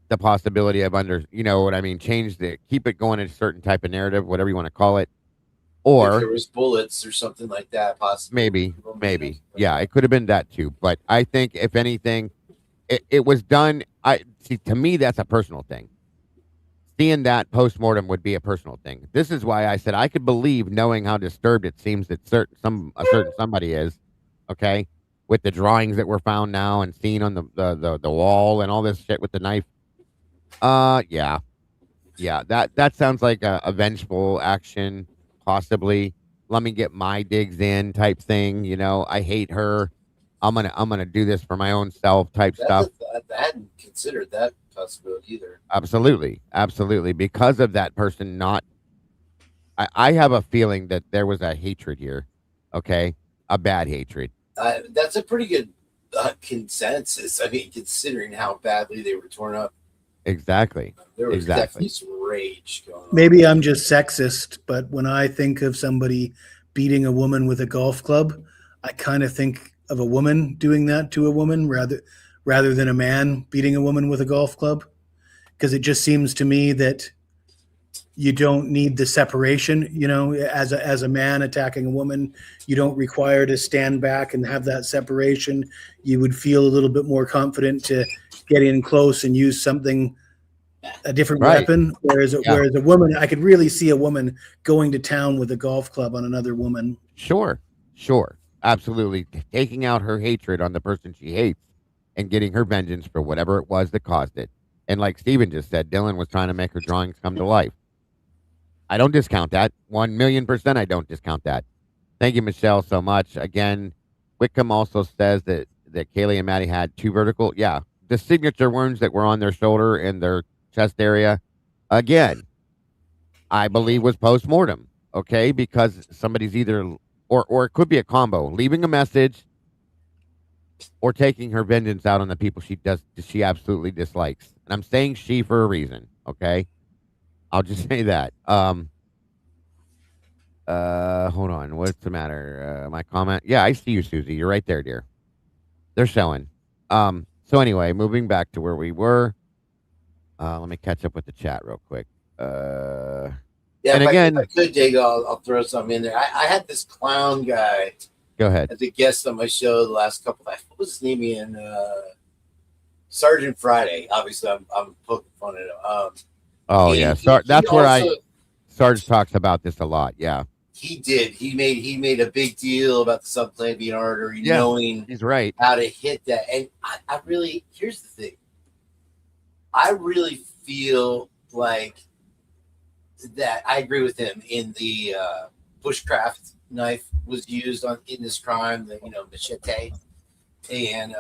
the possibility of keep it going in a certain type of narrative, whatever you want to call it. If there Or was bullets or something like that, possibly. maybe. Yeah, it could have been that too. But I think if anything, it was done. To me, that's a personal thing. Seeing that postmortem would be a personal thing. This is why I said I could believe, knowing how disturbed it seems that a certain somebody is, okay, with the drawings that were found now and seen on the wall and all this shit with the knife. Yeah, that sounds like a vengeful action, possibly. Let me get my digs in type thing. I hate her. I'm gonna do this for my own self type stuff. I hadn't considered that possibility either. Absolutely. Because of that person I have a feeling that there was a hatred here. Okay. A bad hatred. That's a pretty good consensus. I mean, considering how badly they were torn up. Exactly. There was definitely some rage going on. Maybe I'm just sexist, but when I think of somebody beating a woman with a golf club, I kind of think of a woman doing that to a woman rather than a man beating a woman with a golf club. Because it just seems to me that you don't need the separation, as a man attacking a woman, you don't require to stand back and have that separation. You would feel a little bit more confident to get in close and use a different weapon. Whereas a woman, I could really see a woman going to town with a golf club on another woman. Sure. Absolutely. Taking out her hatred on the person she hates and getting her vengeance for whatever it was that caused it. And like Steven just said, Dylan was trying to make her drawings come to life. I don't discount that. 1,000,000% I don't discount that. Thank you, Michelle, so much. Again, Wickham also says that Kaylee and Maddie had 2 vertical. Yeah. The signature wounds that were on their shoulder and their chest area, again, I believe was post-mortem. Okay. Because somebody's either, or it could be a combo, leaving a message or taking her vengeance out on the people she absolutely dislikes. And I'm saying she for a reason. Okay. I'll just say that. Hold on. What's the matter? My comment. Yeah, I see you, Susie. You're right there, dear. They're showing. So anyway, moving back to where we were. Let me catch up with the chat real quick. Yeah, and again, if I could, Diego, I'll throw something in there. I had this clown guy. Go ahead. As a guest on my show the last couple of, what was his name again? Sergeant Friday. Obviously, I'm poking fun at him. That's where Sarge talks about this a lot. Yeah, he did. He made a big deal about the subclavian artery, knowing he's right how to hit that. And I really, here's the thing. I really feel like that. I agree with him in the bushcraft knife was used in this crime, the machete, and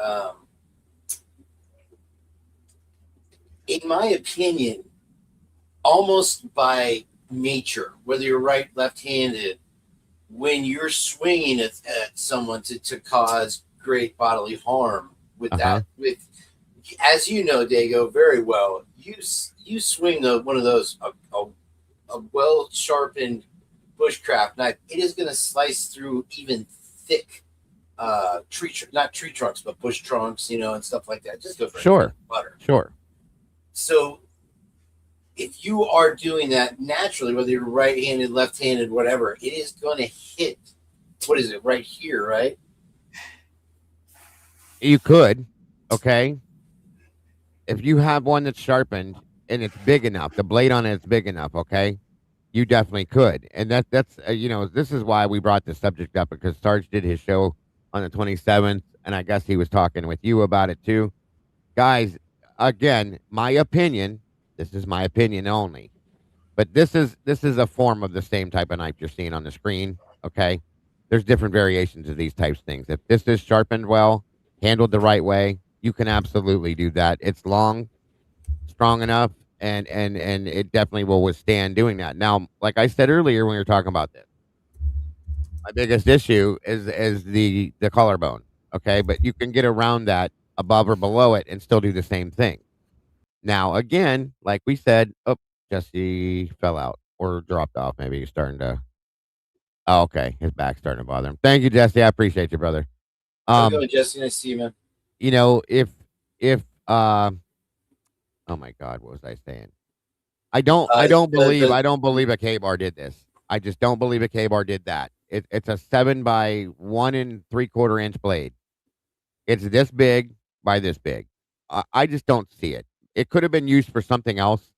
in my opinion, almost by nature, whether you're right, left-handed, when you're swinging at someone to cause great bodily harm with that, as you know, Dago, very well, you swing one of those a well-sharpened bushcraft knife, it is going to slice through even thick not tree trunks, but bush trunks, and stuff like that. Just go for butter. Sure. So if you are doing that naturally, whether you're right-handed, left-handed, whatever, it is going to hit. What is it? Right here, right? You could, okay. If you have one that's sharpened and it's big enough, the blade on it's big enough, okay, you definitely could. And that's this is why we brought this subject up, because Sarge did his show on the 27th, and I guess he was talking with you about it too. Guys, again, my opinion, this is my opinion only, but this is a form of the same type of knife you're seeing on the screen, okay? there's different variations of these types of things. If this is sharpened well, handled the right way, you can absolutely do that. It's long, strong enough, and it definitely will withstand doing that. Now, like I said earlier when we were talking about this, my biggest issue is the collarbone. Okay, but you can get around that above or below it and still do the same thing. Now, again, like we said, oh, Jesse fell out or dropped off. Maybe he's starting to. Oh, okay, his back's starting to bother him. Thank you, Jesse. I appreciate you, brother. How's it going, Jesse? Nice to see you, man. You know, if oh my God, what was I saying? I don't believe a K-bar did this. I just don't believe a K-bar did that. It's a 7 by 1 3/4 inch blade. It's this big by this big. I just don't see it. It could have been used for something else,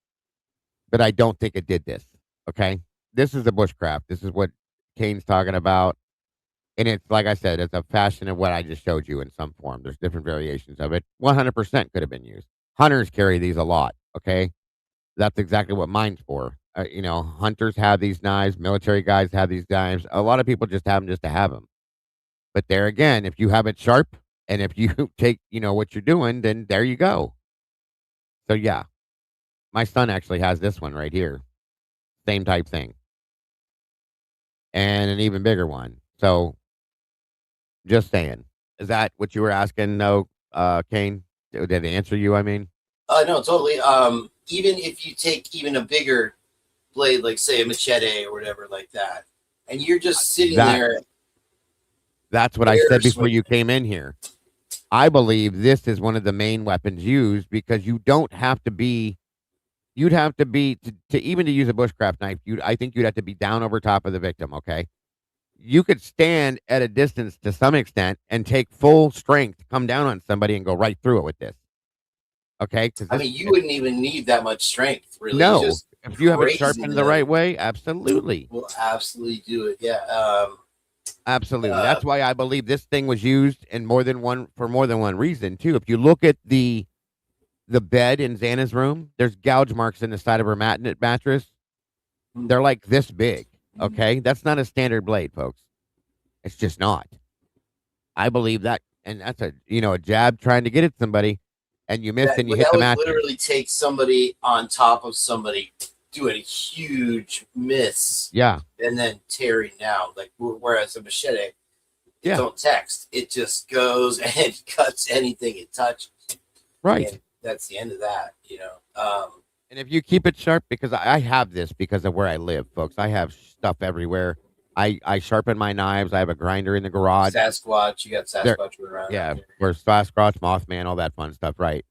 but I don't think it did this. Okay, this is the bushcraft. This is what Kane's talking about, and it's like I said, it's a fashion of what I just showed you in some form. There's different variations of it. 100% could have been used. Hunters carry these a lot. Okay, that's exactly what mine's for. You know, hunters have these knives. Military guys have these knives. A lot of people just have them just to have them. But there again, if you have it sharp and if you take, what you're doing, then there you go. So yeah, my son actually has this one right here. Same type thing. And an even bigger one. So just saying. Is that what you were asking? No, Kane? Did it answer you, I mean? No, totally. Even if you take even a bigger blade, like say a machete or whatever like that, and you're just sitting there. That's what I said before you came in here. I believe this is one of the main weapons used because you don't have to be. You'd have to be to even to use a bushcraft knife. I think you'd have to be down over top of the victim. Okay, you could stand at a distance to some extent and take full strength, come down on somebody, and go right through it with this. Okay, I mean, you wouldn't even need that much strength, really. No, just if you have it sharpened the right way, absolutely. We'll absolutely do it. Yeah. Absolutely. That's why I believe this thing was used in for more than one reason too. If you look at the bed in Xana's room, there's gouge marks in the side of her mattress. They're like this big. Okay, that's not a standard blade, folks. It's just not. I believe that, and that's a jab trying to get at somebody, and you miss and you hit the mattress. That would literally take somebody on top of somebody, doing a huge miss, and then tearing down. Like whereas a machete, don't text. It just goes and cuts anything it touches. Right. And that's the end of that. And if you keep it sharp, because I have this because of where I live, folks. I have stuff everywhere. I sharpen my knives. I have a grinder in the garage. Sasquatch, you got Sasquatch around. Yeah, or Sasquatch, Mothman, all that fun stuff, right?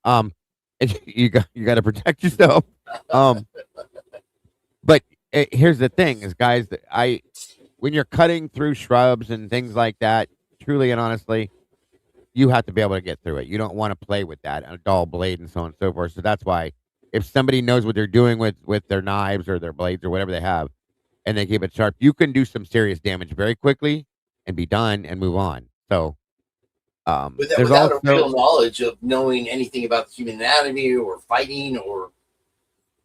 You got to protect yourself. But here's the thing: is guys, when you're cutting through shrubs and things like that, truly and honestly, you have to be able to get through it. You don't want to play with that, a dull blade and so on and so forth. So that's why if somebody knows what they're doing with their knives or their blades or whatever they have, and they keep it sharp, you can do some serious damage very quickly and be done and move on. So without a real knowledge of knowing anything about the human anatomy or fighting or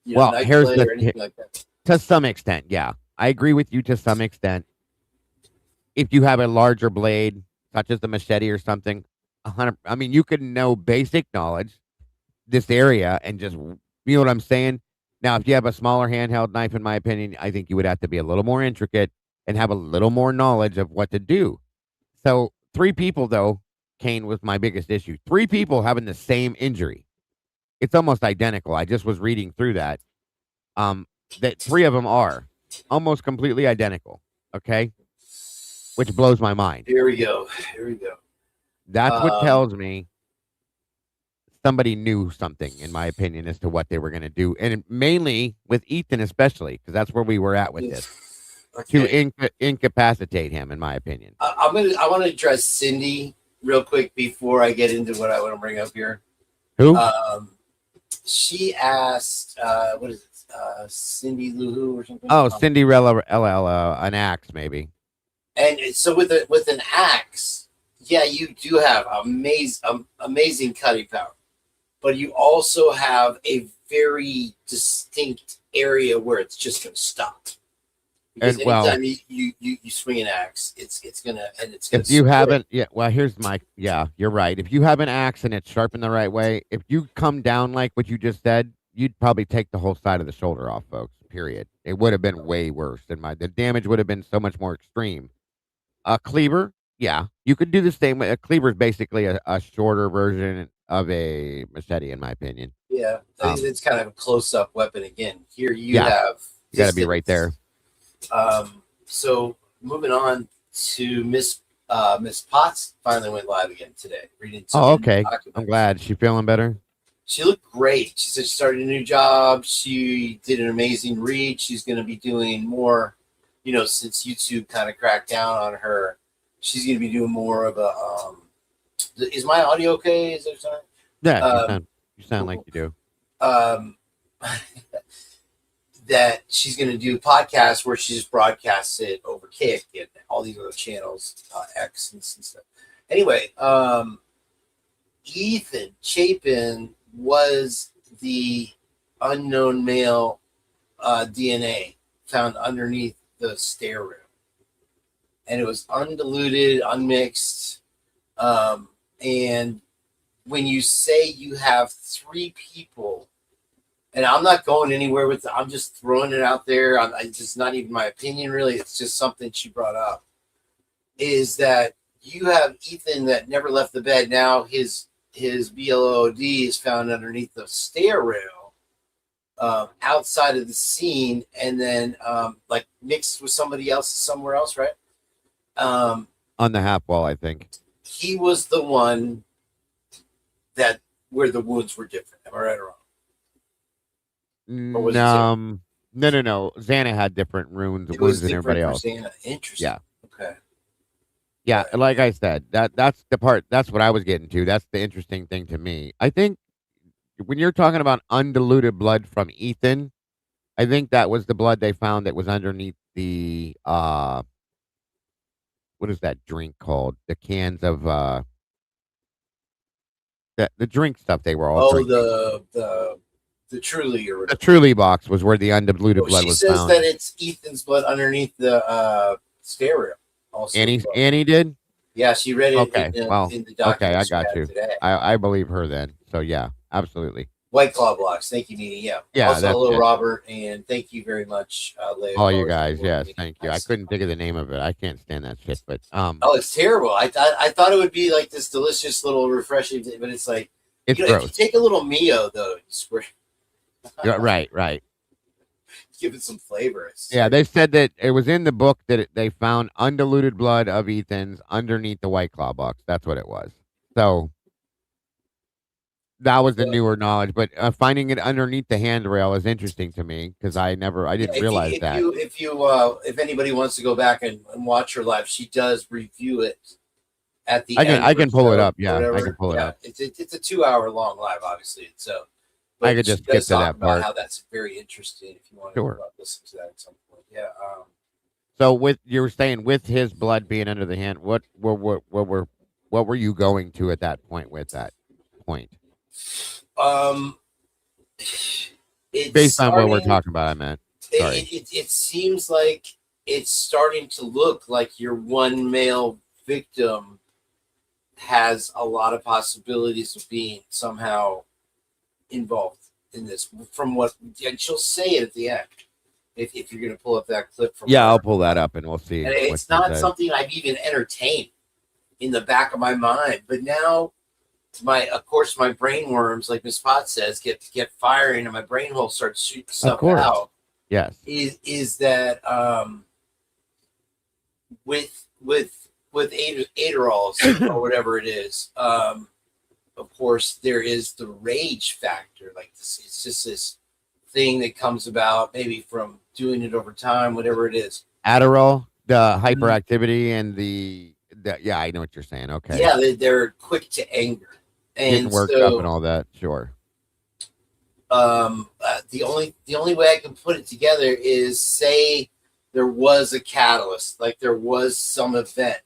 here's or anything like that. To some extent, yeah. I agree with you to some extent. If you have a larger blade, such as the machete or something, you can know basic knowledge, this area, and just, you know what I'm saying? Now, if you have a smaller handheld knife, in my opinion, I think you would have to be a little more intricate and have a little more knowledge of what to do. So 3 people, though, Kane was my biggest issue. 3 people having the same injury. It's almost identical. I just was reading through that. That 3 of them are almost completely identical. Okay, which blows my mind. Here we go. That's what tells me somebody knew something, in my opinion, as to what they were going to do, and mainly with Ethan, especially because that's where we were at with this, to incapacitate him, in my opinion. I want to address Cindy real quick before I get into what I want to bring up here. Who? She asked, what is it? Cindy Luhu or something? Oh, Cinderella, an axe, maybe. And so with an axe, yeah, you do have amazing cutting power, but you also have a very distinct area where it's just going to stop. Because And well, anytime you swing an axe, it's gonna if you split. haven't, yeah, well, here's my, yeah, you're right. If you have an axe and it's sharpened the right way, if you come down like what you just said, you'd probably take the whole side of the shoulder off, folks. Period. It would have been way worse than the damage would have been so much more extreme. A cleaver, yeah, you could do the same. A cleaver is basically a shorter version of a machete, in my opinion. Yeah, it's kind of a close-up weapon again. Here you Yeah, have you got to be right there. So moving on to Miss Potts finally went live again today. Reading some Okay. documents. I'm glad. She feeling better? She looked great. She said she started a new job. She did an amazing read. She's going to be doing more, since YouTube kind of cracked down on her. She's going to be doing more of a. Is my audio okay? Is there something? Yeah, you sound like you do. That she's going to do podcasts where she just broadcasts it over Kick and all these other channels, X and stuff. Anyway, Ethan Chapin was the unknown male DNA found underneath the stair rail. And it was undiluted, unmixed. And when you say you have 3 people, and I'm not going anywhere with it, I'm just throwing it out there. It's just not even my opinion, really. It's just something she brought up. Is that you have Ethan that never left the bed. Now his BLOD is found underneath the stair rail, outside of the scene, and then like mixed with somebody else somewhere else, right? On the half wall, I think. He was the one that where the wounds were different. Am I right or wrong? Or No. Xana had different wounds than everybody else. Interesting. Yeah. Okay. Yeah, like I said, that's the part. That's what I was getting to. That's the interesting thing to me. I think when you're talking about undiluted blood from Ethan, I think that was the blood they found that was underneath the what is that drink called? The cans of the drink stuff they were all drinking. The Truly or whatever. The Truly box was where the undiluted blood was found. She says that it's Ethan's blood underneath the stereo. Also, Annie did? Yeah, she read it okay, in the document. Okay, I got you. Today. I believe her then. So yeah, absolutely. White Claw blocks. Thank you, Nene. Yeah. Yeah. Also, hello, Robert, and thank you very much, Leia. All you guys, yes, thank you. I couldn't think of the name of it. I can't stand that shit, but Oh, it's terrible. I thought it would be like this delicious little refreshing thing, but it's like it's gross. If you take a little Mio though, you swear. right. Give it some flavor. Yeah, they said that it was in the book that they found undiluted blood of Ethan's underneath the White Claw box. That's what it was. So that was the newer knowledge, but finding it underneath the handrail is interesting to me because I didn't realize that. If anybody wants to go back and watch her live, she does review it at the end. I can pull it up. Yeah, I can pull it up. It's a 2-hour long live, obviously. So. But I could just get to that part. How that's very interesting. If you want to listen to that at some point, yeah. So you were saying with his blood being under the hand, what were you going to at that point with that point? Based on what we're talking about, I meant. Sorry. It seems like it's starting to look like your one male victim has a lot of possibilities of being somehow involved in this from what and she'll say it at the end if you're going to pull up that clip from I'll pull that up and we'll see. And it's not something I've even entertained in the back of my mind, but now my brain worms, like Miss Potts says, get firing and my brain hole starts shooting stuff out. Yes. Is that with Adderalls or whatever it is, of course, there is the rage factor. Like this, it's just this thing that comes about maybe from doing it over time, whatever it is. Adderall, the hyperactivity, and the I know what you're saying. Okay. Yeah, they're quick to anger and getting worked up and all that. Sure. The only way I can put it together is say there was a catalyst, like there was some event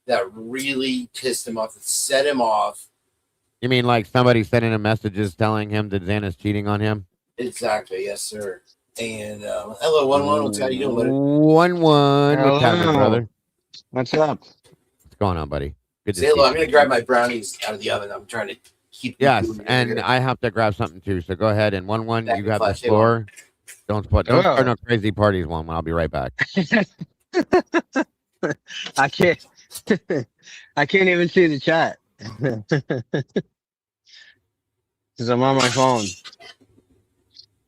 that really pissed him off, that set him off. You mean like somebody sending him messages telling him that Xana's cheating on him? Exactly. Yes, sir. And hello, 1-1. What's how you doing, buddy? 1-1. What's happening, brother? What's up? What's going on, buddy? Good to Say see hello. you. I'm going to grab my brownies out of the oven. I'm trying to keep. Yes, and I have to grab something too. So go ahead and 1-1. You have the floor. Don't start no crazy parties, 1-1. I'll be right back. I can't. I can't even see the chat because I'm on my phone.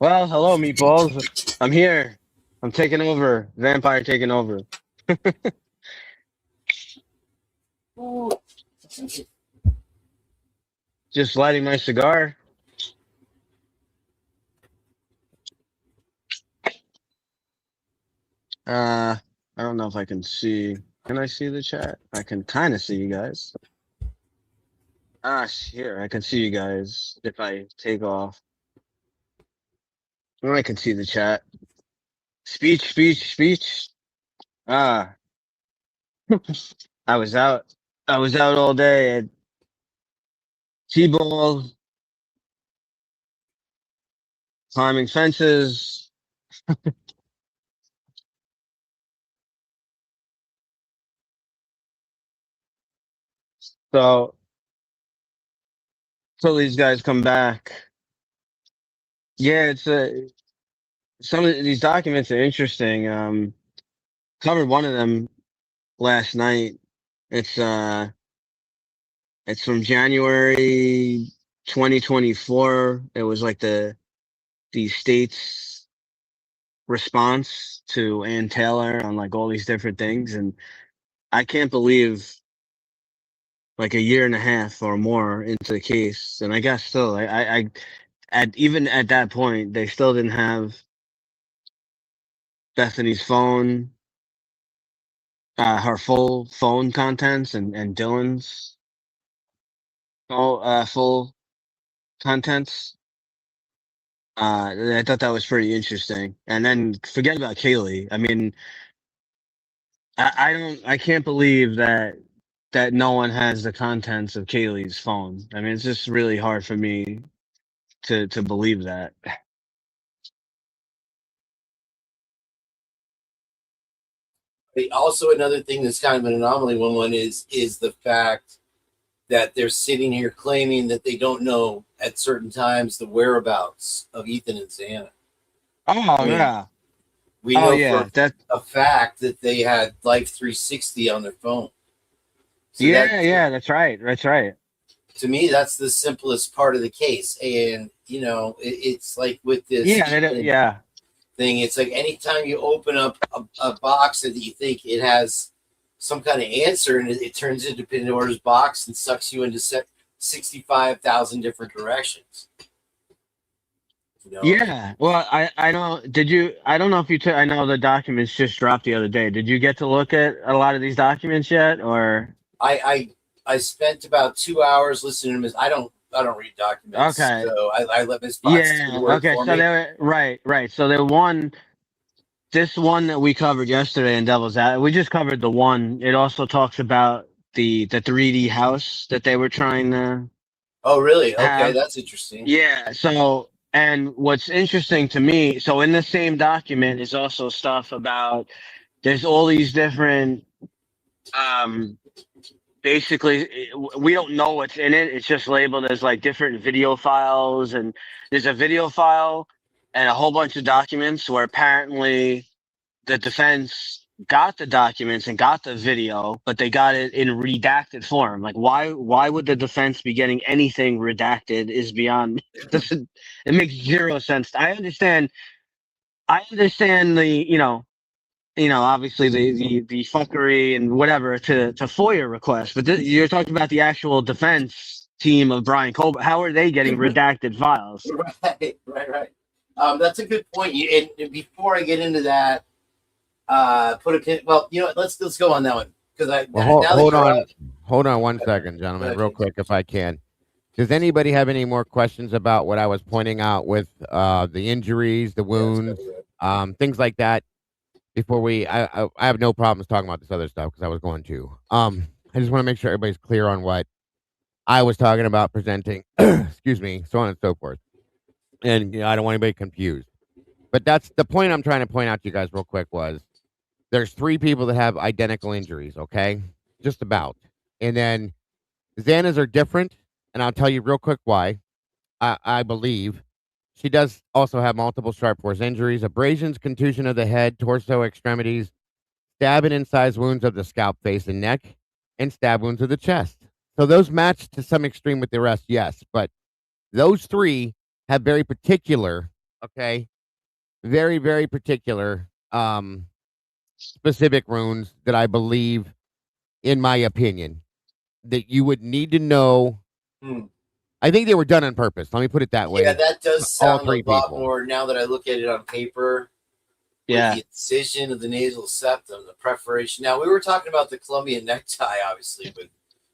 Well, hello, meatballs. I'm here. I'm taking over. Vampire taking over. Just lighting my cigar. I don't know if I can see. Can I see the chat? I can kind of see you guys. Here, I can see you guys if I take off. I can see the chat. Speech. I was out all day at T-ball, climbing fences. So till these guys come back. Yeah, it's some of these documents are interesting. Covered one of them last night. It's from January 2024. It was like the state's response to Ann Taylor on like all these different things, and I can't believe like a year and a half or more into the case, and I guess still, even at that point, they still didn't have Bethany's phone, her full phone contents, and Dylan's full contents. I thought that was pretty interesting. And then forget about Kaylee. I mean, I can't believe that no one has the contents of Kaylee's phone. I mean, it's just really hard for me to believe that. Also, another thing that's kind of an anomaly, 1-1, is the fact that they're sitting here claiming that they don't know at certain times the whereabouts of Ethan and Xana. Oh, yeah. We know for a fact that they had Life 360 on their phone. So that's right. That's right. To me, that's the simplest part of the case. And, you know, it's like with this thing, it's like anytime you open up a box that you think it has some kind of answer, and it turns into Pandora's box and sucks you into 65,000 different directions. You know? Yeah. Well, I don't. Did you? I don't know if you took. I know the documents just dropped the other day. Did you get to look at a lot of these documents yet, or? I spent about 2 hours listening to Miss. I don't read documents. Okay. So I let Miss Fox do the work Okay. for So me. there. Right. So this one that we covered yesterday in Devil's Advocate. We just covered the one. It also talks about the 3D house that they were trying to. Oh, really? Okay, have. that's interesting. Yeah. So. And what's interesting to me, so in the same document is also stuff about, there's all these different, basically, we don't know what's in it. It's just labeled as like different video files, and there's a video file and a whole bunch of documents where apparently the defense got the documents and got the video, but they got it in redacted form. Like, why would the defense be getting anything redacted is beyond. It makes zero sense. I understand the, obviously the fuckery and whatever to FOIA requests, but you're talking about the actual defense team of Brian Colbert. How are they getting redacted files? Right. That's a good point. And before I get into that, put a pin. Well, you know what? Let's go on that one because hold on 1 second, gentlemen, real quick, if I can. Does anybody have any more questions about what I was pointing out with the injuries, the wounds, things like that? Before I have no problems talking about this other stuff because I was going to. I just want to make sure everybody's clear on what I was talking about presenting. Excuse me, so on and so forth. And I don't want anybody confused. But that's the point I'm trying to point out to you guys real quick was there's 3 people that have identical injuries, okay? Just about. And then Xana's are different, and I'll tell you real quick why. I believe she does also have multiple sharp force injuries, abrasions, contusion of the head, torso, extremities, stab and incised wounds of the scalp, face, and neck, and stab wounds of the chest. So those match to some extreme with the rest, yes. But those 3 have very particular, okay, very, very particular, specific wounds that I believe, in my opinion, that you would need to know. I think they were done on purpose. Let me put it that way. Yeah, that does All sound 3 a lot people. more now that I look at it on paper. Yeah. With the incision of the nasal septum, the perforation. Now, we were talking about the Colombian necktie, obviously, with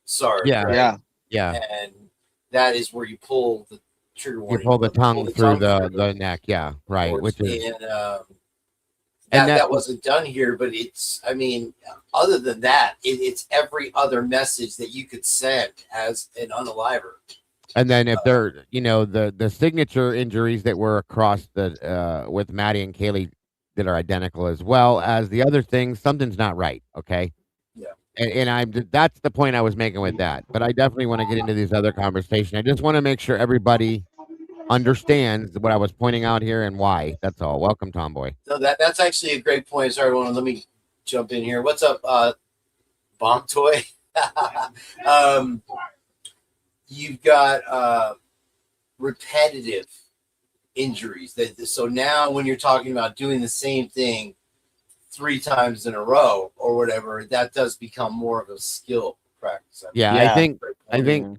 Sarge, Yeah. right? Yeah. And that is where you pull the trigger You warning. pull the tongue pull the through tongue the neck. Yeah. Right. course. Which is. And that- that wasn't done here, but it's, I mean, other than that, it's every other message that you could send as an unaliver. And then if they're, the signature injuries that were across the with Maddie and Kaylee that are identical as well as the other things, something's not right. Okay. Yeah. And that's the point I was making with that. But I definitely want to get into these other conversations. I just want to make sure everybody understands what I was pointing out here and why. That's all. Welcome, Tomboy. So that's actually a great point. Sorry, let me jump in here. What's up, Bomb Toy? You've got repetitive injuries. So now when you're talking about doing the same thing 3 times in a row or whatever, that does become more of a skill practice. I think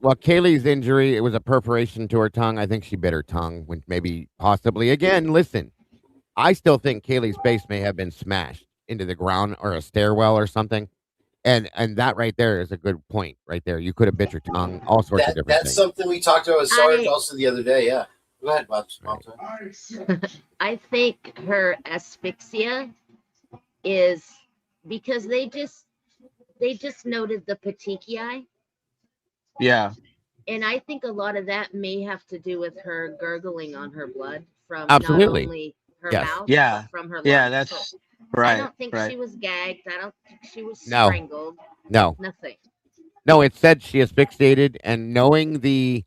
well, Kaylee's injury, it was a perforation to her tongue. I think she bit her tongue when maybe possibly again, listen, I still think Kaylee's face may have been smashed into the ground or a stairwell or something. And that right there is a good point right there. You could have bit your tongue, all sorts of different That's things. something we talked about with Sarge also the other day. Yeah. Go ahead, Bob. I think her asphyxia is because they just noted the petechiae. Yeah. And I think a lot of that may have to do with her gurgling on her blood from Absolutely. not only her Yes. mouth, Yeah. but from her lungs. Yeah, that's right. I don't think right. she was gagged. I don't think she was No. strangled. No. Nothing. No, it said she asphyxiated, and knowing the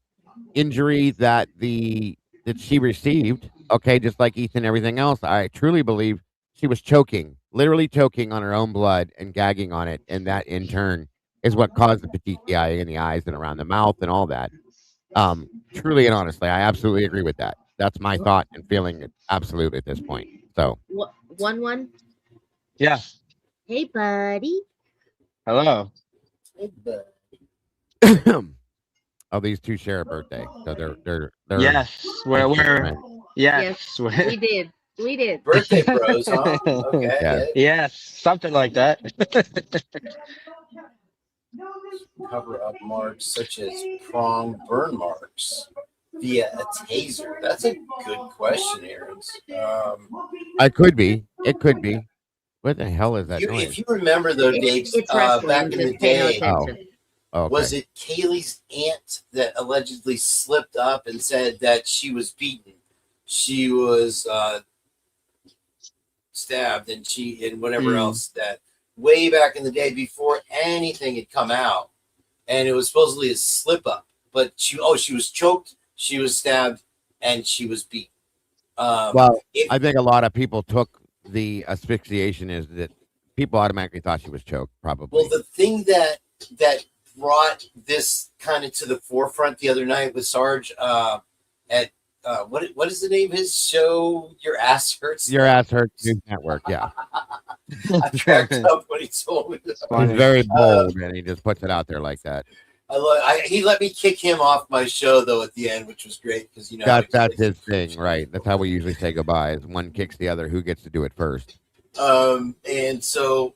injury that she received, okay, just like Ethan and everything else, I truly believe she was choking, literally choking on her own blood and gagging on it, and that in turn is what caused the petechiae in the eyes and around the mouth and all that. Truly and honestly, I absolutely agree with that. That's my thought and feeling absolute at this point. So One. Yeah. Hey, buddy. Hello. Hey, buddy. Oh, these 2 share a birthday, so they're Yes. We're yes. We did. Birthday bros, huh? Okay. Yeah. Yes, something like that. Cover up marks such as prong burn marks via a taser. That's a good question, Aaron's. It could be. What the hell is that If noise? you remember though, Dave, It's wrestling. back in the Just pay no day, attention. Okay. was it Kaylee's aunt that allegedly slipped up and said that she was beaten? She was stabbed and whatever else, that way back in the day before anything had come out, and it was supposedly a slip up, but she was choked, she was stabbed, and she was beaten. Well, I think a lot of people took the asphyxiation as that people automatically thought she was choked, probably. Well, the thing that brought this kind of to the forefront the other night with Sarge at what is the name of his show? Your Ass Hurts. Your Ass Hurts News Network, yeah. I cracked up when he told me that. He's very bold, and he just puts it out there like that. He let me kick him off my show though at the end, which was great because that's his thing, right? That's how we usually say goodbye. Is one kicks the other, who gets to do it first. And so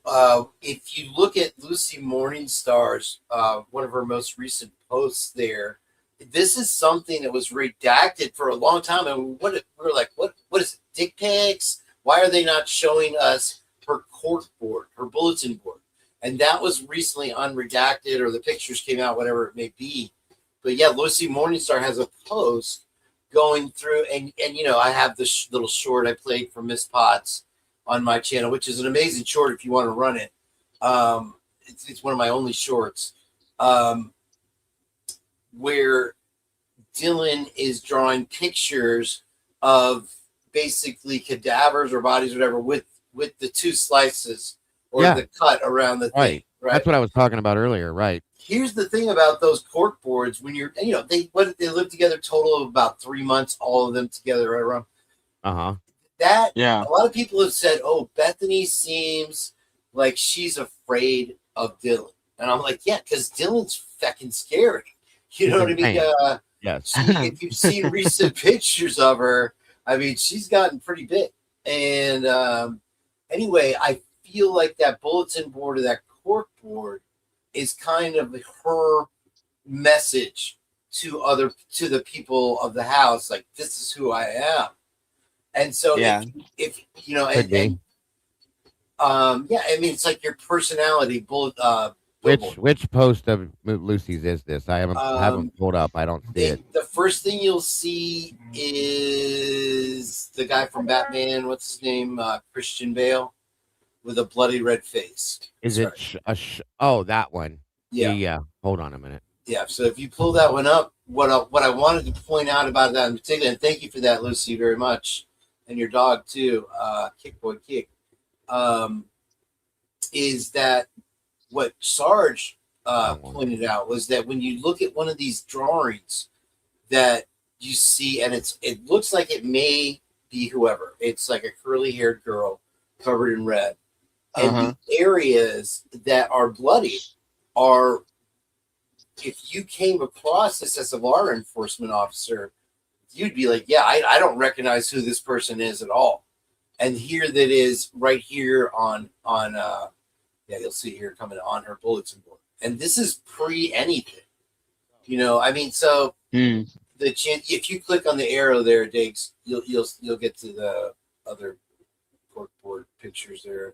if you look at Lucy Morningstar's one of her most recent posts there, this is something that was redacted for a long time, and we were like, what is it, dick pics? Why are they not showing us her court board, her bulletin board? And that was recently unredacted, or the pictures came out, whatever it may be. But yeah, Lucy Morningstar has a post going through, and I have this little short I played for Miss Potts on my channel, which is an amazing short if you want to run it. It's one of my only shorts, where Dylan is drawing pictures of basically cadavers or bodies, or whatever, with the two slices or the cut around the thing. Right. That's what I was talking about earlier. Right. Here's the thing about those cork boards: when you're, they live together total of about 3 months, all of them together, right around. That a lot of people have said, "Oh, Bethany seems like she's afraid of Dylan," and I'm like, "Yeah, because Dylan's fucking scary." You know what I mean? Yes. If you've seen recent pictures of her, I mean, she's gotten pretty big. And anyway, I feel like that bulletin board or that cork board is kind of her message to the people of the house, like, this is who I am. And so if I mean, it's like your personality Which post of Lucy's is this? I haven't pulled up. I don't see it. The first thing you'll see is the guy from Batman. What's his name? Christian Bale, with a bloody red face. Is it? Oh, that one. Yeah. Hold on a minute. Yeah. So if you pull that one up, what I wanted to point out about that in particular, and thank you for that, Lucy, very much, and your dog too, Kick Boy Kick, is that what Sarge pointed out was that when you look at one of these drawings that you see, and it looks like it may be whoever. It's like a curly-haired girl covered in red. And the areas that are bloody are, if you came across this as a law enforcement officer, you'd be like, yeah, I don't recognize who this person is at all. And here that is right here on you'll see here coming on her bulletin board. And this is pre anything. I mean, so the chance, if you click on the arrow there, Diggs, you'll get to the other cork board pictures there.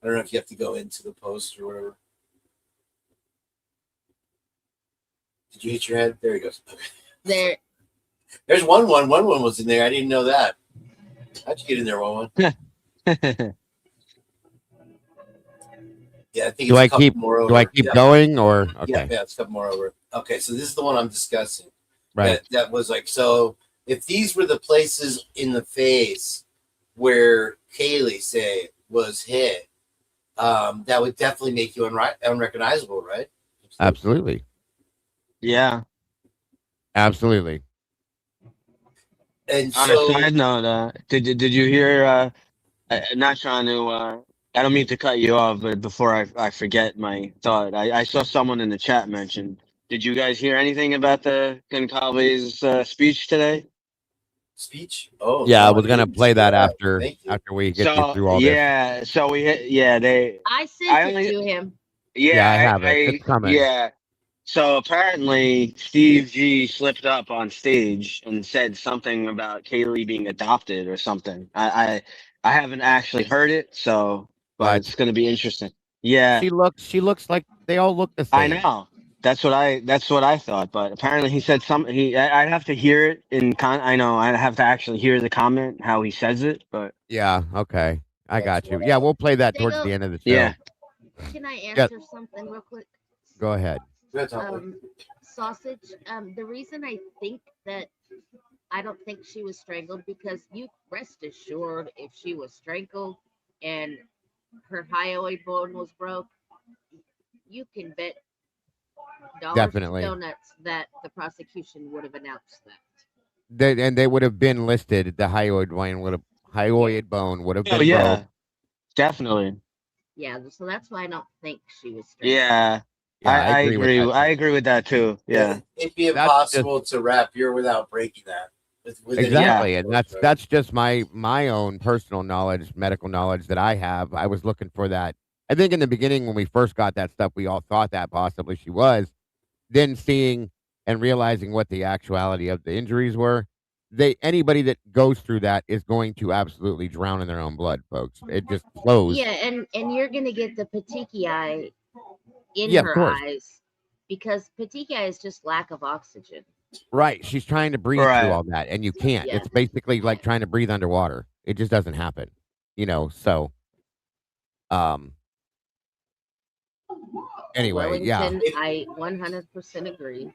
I don't know if you have to go into the post or whatever. Did you hit your head? There he goes. There's one. One was in there. I didn't know that. How'd you get in there, one? Yeah, I think do it's I a couple keep more over. do I keep going or okay? Yeah, it's a couple more over. Okay, so this is the one I'm discussing. Right. That was like, so if these were the places in the face where Kaylee say was hit, that would definitely make you unrecognizable, right? Absolutely. Yeah. Absolutely. And on a side note, did you hear? Not trying to. I don't mean to cut you off, but before I forget my thought, I saw someone in the chat mention. Did you guys hear anything about the Goncalves speech today? Speech? Oh, yeah, no, I was gonna play that after we get you through all this. So we hit. Yeah, I sent it to him. Yeah, I have it. It's coming. Yeah. So apparently Steve G slipped up on stage and said something about Kaylee being adopted or something. I haven't actually heard it, but it's going to be interesting. Yeah. She looks like they all look the same. I know. That's what I thought, but apparently he said something. I'd have to hear it I know I'd have to actually hear the comment how he says it, but yeah, okay. I got you. Yeah, we'll play that towards the end of the show. Yeah. Can I answer something real quick? Go ahead. Sausage. The reason I think that I don't think she was strangled, because you rest assured if she was strangled and her hyoid bone was broke, you can bet dollars to donuts that the prosecution would have announced that. They would have been listed. The hyoid bone would have been broke. Definitely. Yeah, so that's why I don't think she was strangled. Yeah. I agree. I agree with that too. Yeah. It'd be impossible to wrap your without breaking that. Exactly, and that's just my own personal knowledge, medical knowledge that I have. I was looking for that. I think in the beginning when we first got that stuff, we all thought that possibly she was. Then seeing and realizing what the actuality of the injuries were, anybody that goes through that is going to absolutely drown in their own blood, folks. It just flows. Yeah, and you're gonna get the petechiae in her eyes, because petechiae is just lack of oxygen. Right. She's trying to breathe through all that, and you can't. Yeah. It's basically like trying to breathe underwater. It just doesn't happen. So anyway, yeah. Wellington, I 100% agree.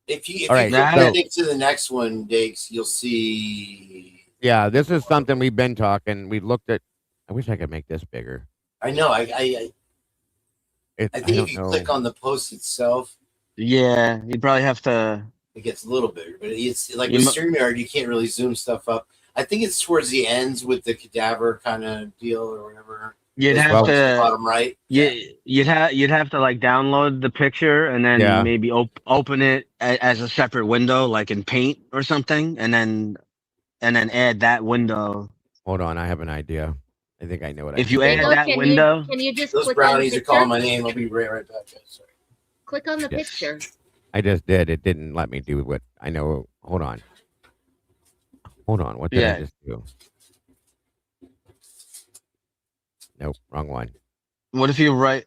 If you All right, click to the next one, Diggs, you'll see. Yeah, this is something we've been talking. We looked at. I wish I could make this bigger. I know. I think if don't you know. click on the post itself, Yeah, you'd probably have to. it gets a little bigger, but it's like You with mu- StreamYard, you can't really zoom stuff up. I think it's towards the ends with the cadaver kind of deal or whatever. You'd It's have to bottom right. You'd have to like download the picture and then Yeah. maybe open it as a separate window, like in Paint or something, and then add that window. Hold on, I have an idea. I think I know what. If I you can add do. that window, Can you just Those click brownies on are the calling my picture? name. I'll be right back. Sorry. Click on the Yeah. picture. I just did. It didn't let me do what I know. Hold on. What did I just do? Nope, wrong one. what if you write?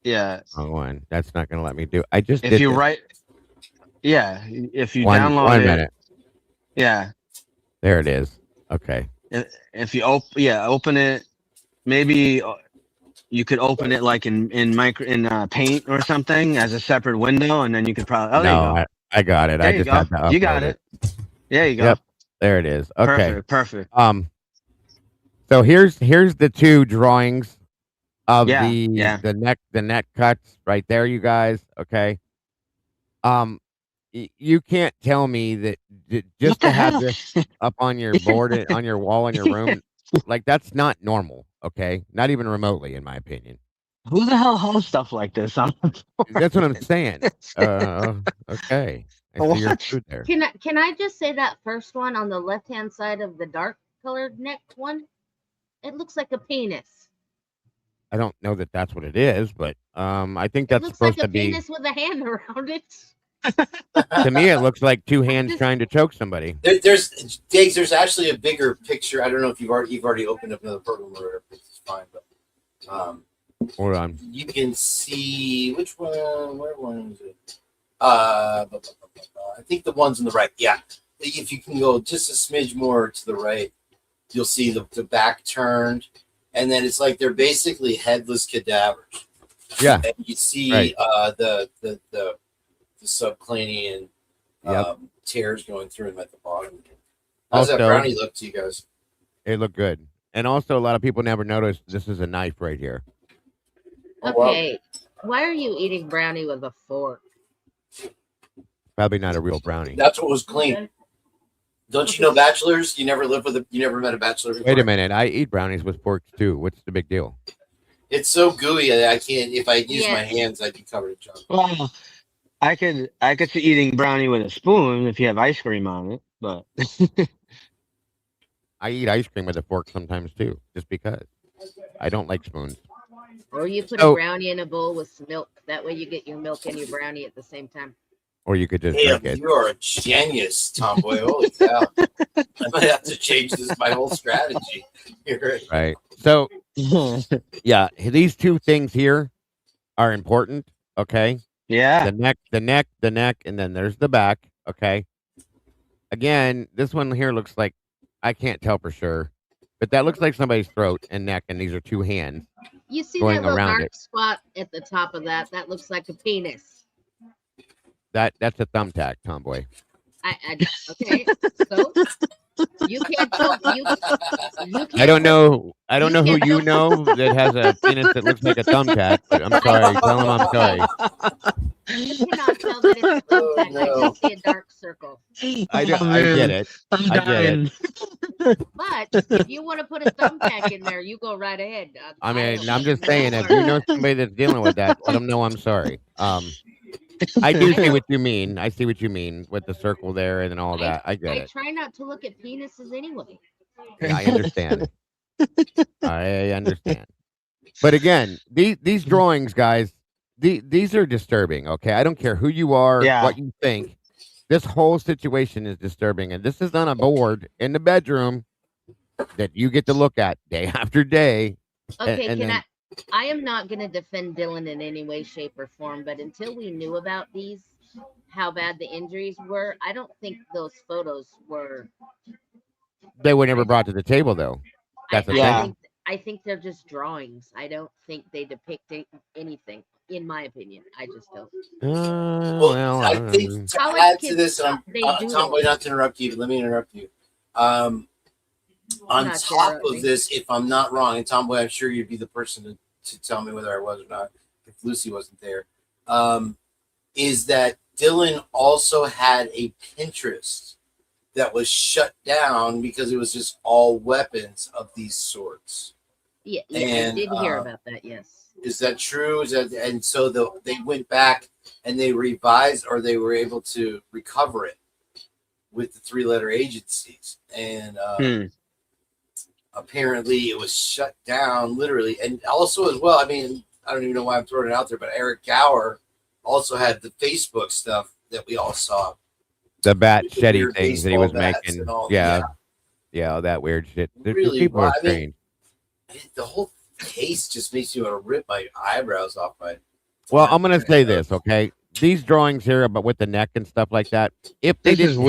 Yeah, Wrong one. That's not going to let me do. I just if did you this. write, yeah, if you One download it, minute. yeah. There it is. Okay. If you open it, maybe you could open it like in Paint or something as a separate window, and then you could probably. Oh, there you No, go. I got it. There I you just go. had to upload You got it. There you go. Yep. There it is. Okay. Perfect. So here's the two drawings of the neck cuts right there, you guys. Okay. You can't tell me that just to have this up on your board, on your wall in your room, like that's not normal. Okay, not even remotely, in my opinion. Who the hell holds stuff like this? That's what I'm saying. Okay, I see your food there. Can I just say that first one on the left hand side of the dark colored neck one? It looks like a penis. I don't know that that's what it is, but I think It that's looks supposed like a to be. penis with a hand around it. To me, it looks like two hands trying to choke somebody. There's Diggs. There's actually a bigger picture. I don't know if you've already opened up another program or whatever. It's fine, but Hold on. you can see which one. Where one is it? I think the ones on the right. Yeah, if you can go just a smidge more to the right, you'll see the back turned, and then it's like they're basically headless cadavers. Yeah, and you see right. The subclanian tears going through them at the bottom. How's that Also- brownie look to you guys? It looked good, and also a lot of people never noticed this is a knife right here. Okay, why are you eating brownie with a fork? Probably not a real brownie. That's what was clean. Don't you know bachelors? You never met a bachelor before? Wait a minute. I eat brownies with forks too. What's the big deal? It's so gooey. I can't. If I use my hands, I'd be covered in chocolate. Well, I could see eating brownie with a spoon if you have ice cream on it, but I eat ice cream with a fork sometimes too, just because. I don't like spoons. Or you put So- a brownie in a bowl with some milk. That way you get your milk and your brownie at the same time. Or you could just Damn, drink it. you are a genius, Tomboy. Holy cow! I might have to change my whole strategy. You're right. Right. So, yeah, these two things here are important. Okay. Yeah. The neck, and then there's the back. Okay. Again, this one here looks like, I can't tell for sure, but that looks like somebody's throat and neck, and these are two hands. You see going that little around dark it. spot at the top of that? That looks like a penis. That's a thumbtack, Tomboy. Okay, so you can't tell. You can't I don't know who can't you know that has a penis that looks like a thumbtack, but I'm sorry. Tell him I'm sorry. You cannot tell that it's a thumbtack. I just see a dark circle. I get it. I get it. But if you want to put a thumbtack in there, you go right ahead. I mean, I'm just saying, if you know somebody that's dealing with that, let them know I'm sorry. I do see what you mean. I see what you mean with the circle there and all that. I get I it. try not to look at penises anyway. Yeah, I understand. I understand. But again, these drawings, guys, these are disturbing. Okay, I don't care who you are, what you think. This whole situation is disturbing, and this is on a board in the bedroom that you get to look at day after day. Okay, I am not going to defend Dylan in any way, shape, or form, but until we knew about these, how bad the injuries were, I don't think those photos were. They were never brought to the table, though. That's the thing. I think they're just drawings. I don't think they depict anything. In my opinion, I just don't. Well, I think to add to this, and Tomboy, not to interrupt you, but let me interrupt you. On top of this, if I'm not wrong, and Tomboy, I'm sure you'd be the person to tell me whether I was or not, if Lucy wasn't there, is that Dylan also had a Pinterest that was shut down because it was just all weapons of these sorts. Yeah, I did hear about that. Yes. Is that true? And so they went back and they revised, or they were able to recover it with the 3-letter agencies, and apparently it was shut down literally. And also as well, I mean, I don't even know why I'm throwing it out there, but Eric Gower also had the Facebook stuff that we all saw. The bat shedding things that he was making. Yeah, that weird shit. Really, people are strange. The whole case just makes me want to rip my eyebrows off my. Well, I'm gonna say this, okay? These drawings here, but with the neck and stuff like that. If they didn't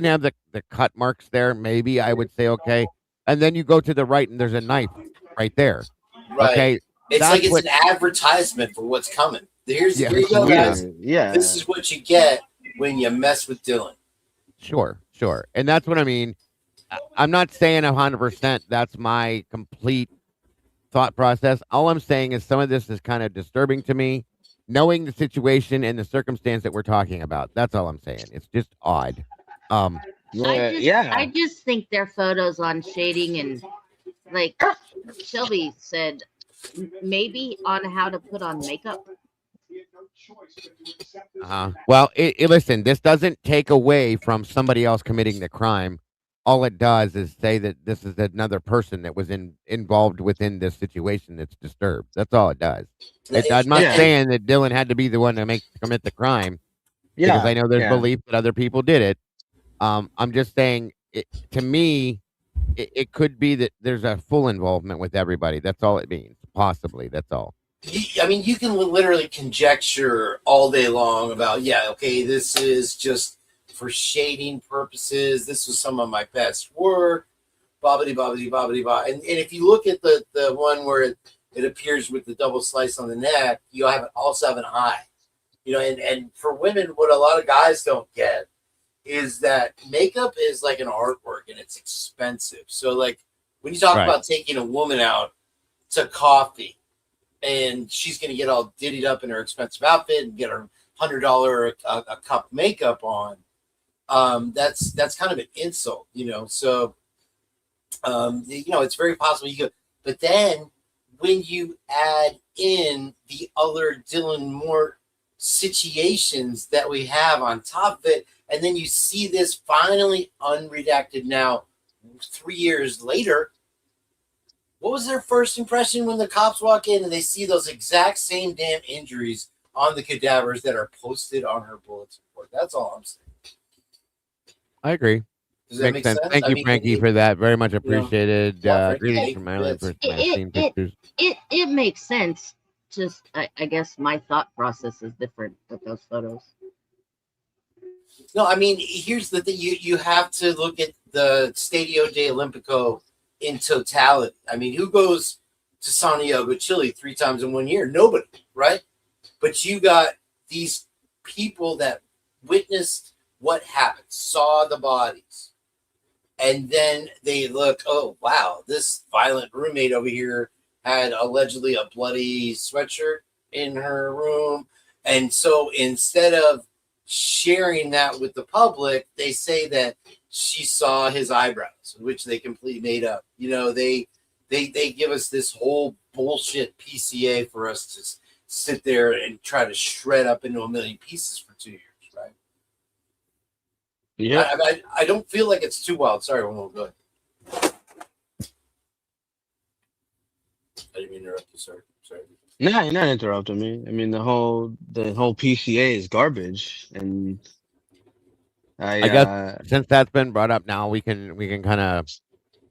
have the cut marks there, maybe I would say okay. And then you go to the right, and there's a knife right there. Right. Okay, it's like it's an advertisement for what's coming. Here you go, guys. Yeah, this is what you get when you mess with Dylan. Sure, and that's what I mean. I'm not saying 100%. That's my complete thought process. All I'm saying is some of this is kind of disturbing to me, knowing the situation and the circumstance that we're talking about. That's all I'm saying. It's just odd. I just think their photos on shading, and like Shelby said, maybe on how to put on makeup. Well, listen, this doesn't take away from somebody else committing the crime. All it does is say that this is another person that was involved within this situation that's disturbed. That's all it does. I'm not saying that Dylan had to be the one to commit the crime, because I know there's belief that other people did it. I'm just saying, to me, it could be that there's a full involvement with everybody. That's all it means. Possibly, that's all. I mean, you can literally conjecture all day long about, this is just for shading purposes. This was some of my best work, bobbity, bobbity, bobbity, bobbity. And if you look at the one where it appears with the double slice on the neck, you also have an eye. And for women, what a lot of guys don't get is that makeup is like an artwork, and it's expensive. So, like, when you talk about taking a woman out to coffee, and she's going to get all diddied up in her expensive outfit and get her $100 a cup makeup on, that's kind of an insult, So, it's very possible you could. But then when you add in the other Dylan Moore situations that we have on top of it, and then you see this finally unredacted now 3 years later. What was their first impression when the cops walk in and they see those exact same damn injuries on the cadavers that are posted on her bulletin board? That's all I'm saying. I agree. Does that make sense? Thank you, Frankie, for that. Very much appreciated. Greetings from Ireland. It makes sense. Just, I guess my thought process is different with those photos. No, I mean, here's the thing. You have to look at the Stadio de Olimpico in totality. I mean, who goes to Santiago, Chile 3 times in 1 year? Nobody, right? But you got these people that witnessed what happened, saw the bodies, and then they look, oh, wow, this violent roommate over here had allegedly a bloody sweatshirt in her room. And so instead of sharing that with the public, they say that she saw his eyebrows, which they completely made up. They give us this whole bullshit PCA for us to sit there and try to shred up into a million pieces for 2 years, right? Yeah. I don't feel like it's too wild. Sorry, one more. Go ahead. I didn't mean to interrupt you. Sorry. No, you're not interrupting me. I mean, the whole PCA is garbage, and I guess since that's been brought up, now we can kind of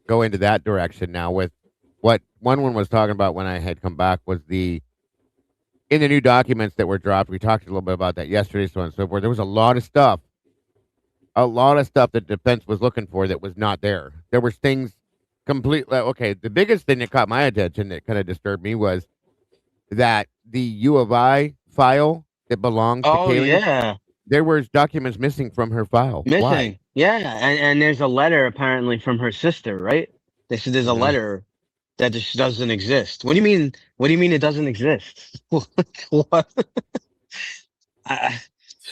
go into that direction now with what one was talking about when I had come back was in the new documents that were dropped. We talked a little bit about that yesterday, so on and so forth. There was a lot of stuff that defense was looking for that was not there. There was things completely okay. The biggest thing that caught my attention that kind of disturbed me was that the U of I file that belongs to Oh Kaylee, yeah, there was documents missing from her file. Why? missing. Yeah, and there's a letter apparently from her sister, right? They said there's a Yeah. letter that just doesn't exist. What do you mean? What do you mean it doesn't exist? What?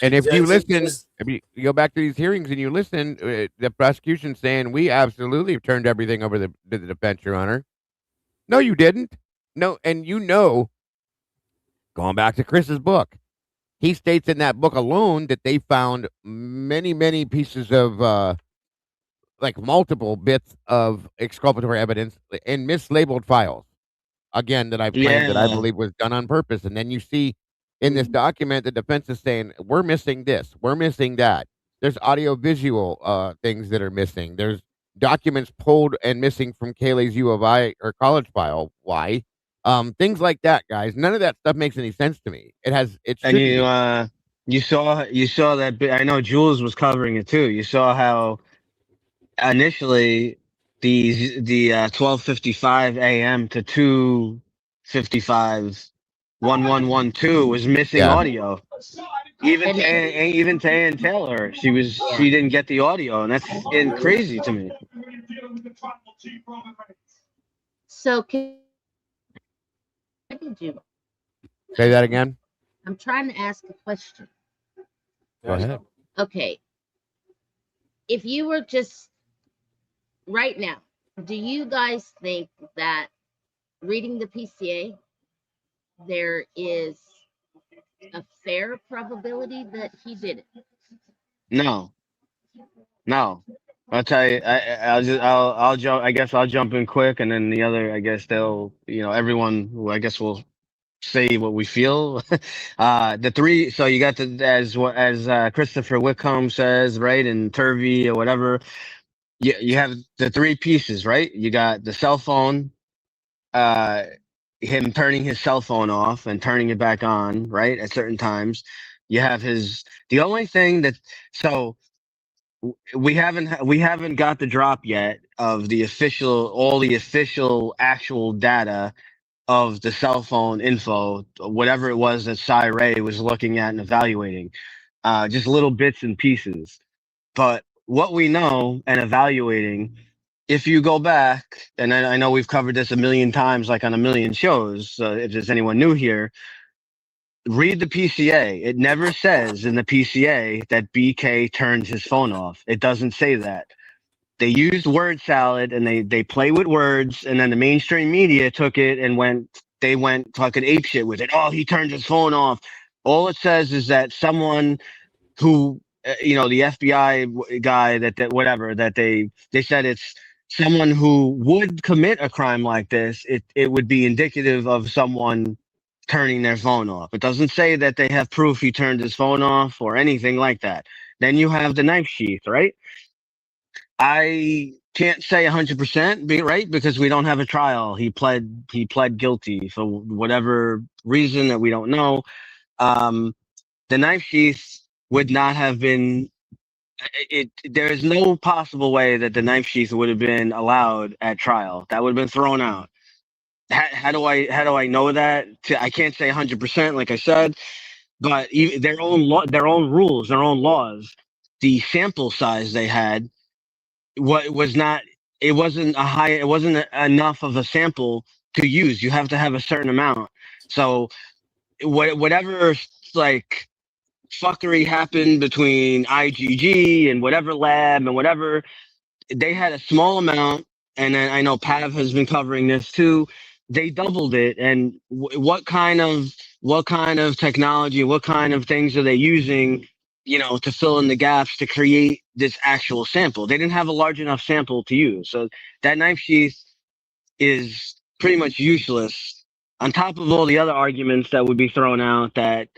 And if you Just- listen, just- if you go back to these hearings and you listen, the prosecution saying we absolutely turned everything over to the defense, Your Honor. No, you didn't. No, and going back to Chris's book, he states in that book alone that they found many, many pieces of like multiple bits of exculpatory evidence in mislabeled files. Again, that I've claimed that I Yeah. believe was done on purpose. And then you see in this document, the defense is saying, we're missing this, we're missing that. There's audio visual things that are missing. There's documents pulled and missing from Kaylee's U of I or college file. Why? Things like that, guys. None of that stuff makes any sense to me. It And shouldn't be. you saw that bit. I know Jules was covering it too. You saw how initially the 12:55 a.m. to 2:55 1112 was missing Yeah. audio. Even Tay and Taylor, she didn't get the audio, and that's crazy to me. So can did you? Say that again. I'm trying to ask a question. Go ahead. Okay. If you were just right now, do you guys think that reading the PCA, there is a fair probability that he did it? No. I'll tell you. I'll jump. I guess I'll jump in quick, and then the other. I guess they'll. Everyone. Who I guess will say what we feel. The three. So you got as Christopher Wickham says, right, and Turvey or whatever. You have the three pieces, right? You got the cell phone. Him turning his cell phone off and turning it back on, right, at certain times. You have the only thing that so we haven't got the drop yet of all the official actual data of the cell phone info, whatever it was that Cy Ray was looking at and evaluating, just little bits and pieces. But what we know and evaluating, if you go back, and I know we've covered this a million times, like on a million shows, if there's anyone new here, read the PCA. It never says in the PCA that BK turned his phone off. It doesn't say that. They used word salad and they play with words, and then the mainstream media took it and went fucking apeshit with it. Oh, he turned his phone off. All it says is that someone who the FBI guy that whatever that they said it's someone who would commit a crime like this. It would be indicative of someone turning their phone off. It doesn't say that they have proof he turned his phone off or anything like that. Then you have the knife sheath, right? I can't say 100% right because we don't have a trial. He pled guilty for whatever reason that we don't know. The knife sheath would not have been. There is no possible way that the knife sheath would have been allowed at trial. That would have been thrown out. How do I know that? I can't say 100%, like I said, but their own rules, their own laws, the sample size they had, was not. It wasn't It wasn't enough of a sample to use. You have to have a certain amount. So whatever like fuckery happened between IgG and whatever lab and whatever, they had a small amount, and then I know Pav has been covering this too. They doubled it, and what kind of technology, what kind of things are they using, to fill in the gaps to create this actual sample? They didn't have a large enough sample to use, so that knife sheath is pretty much useless. On top of all the other arguments that would be thrown out, that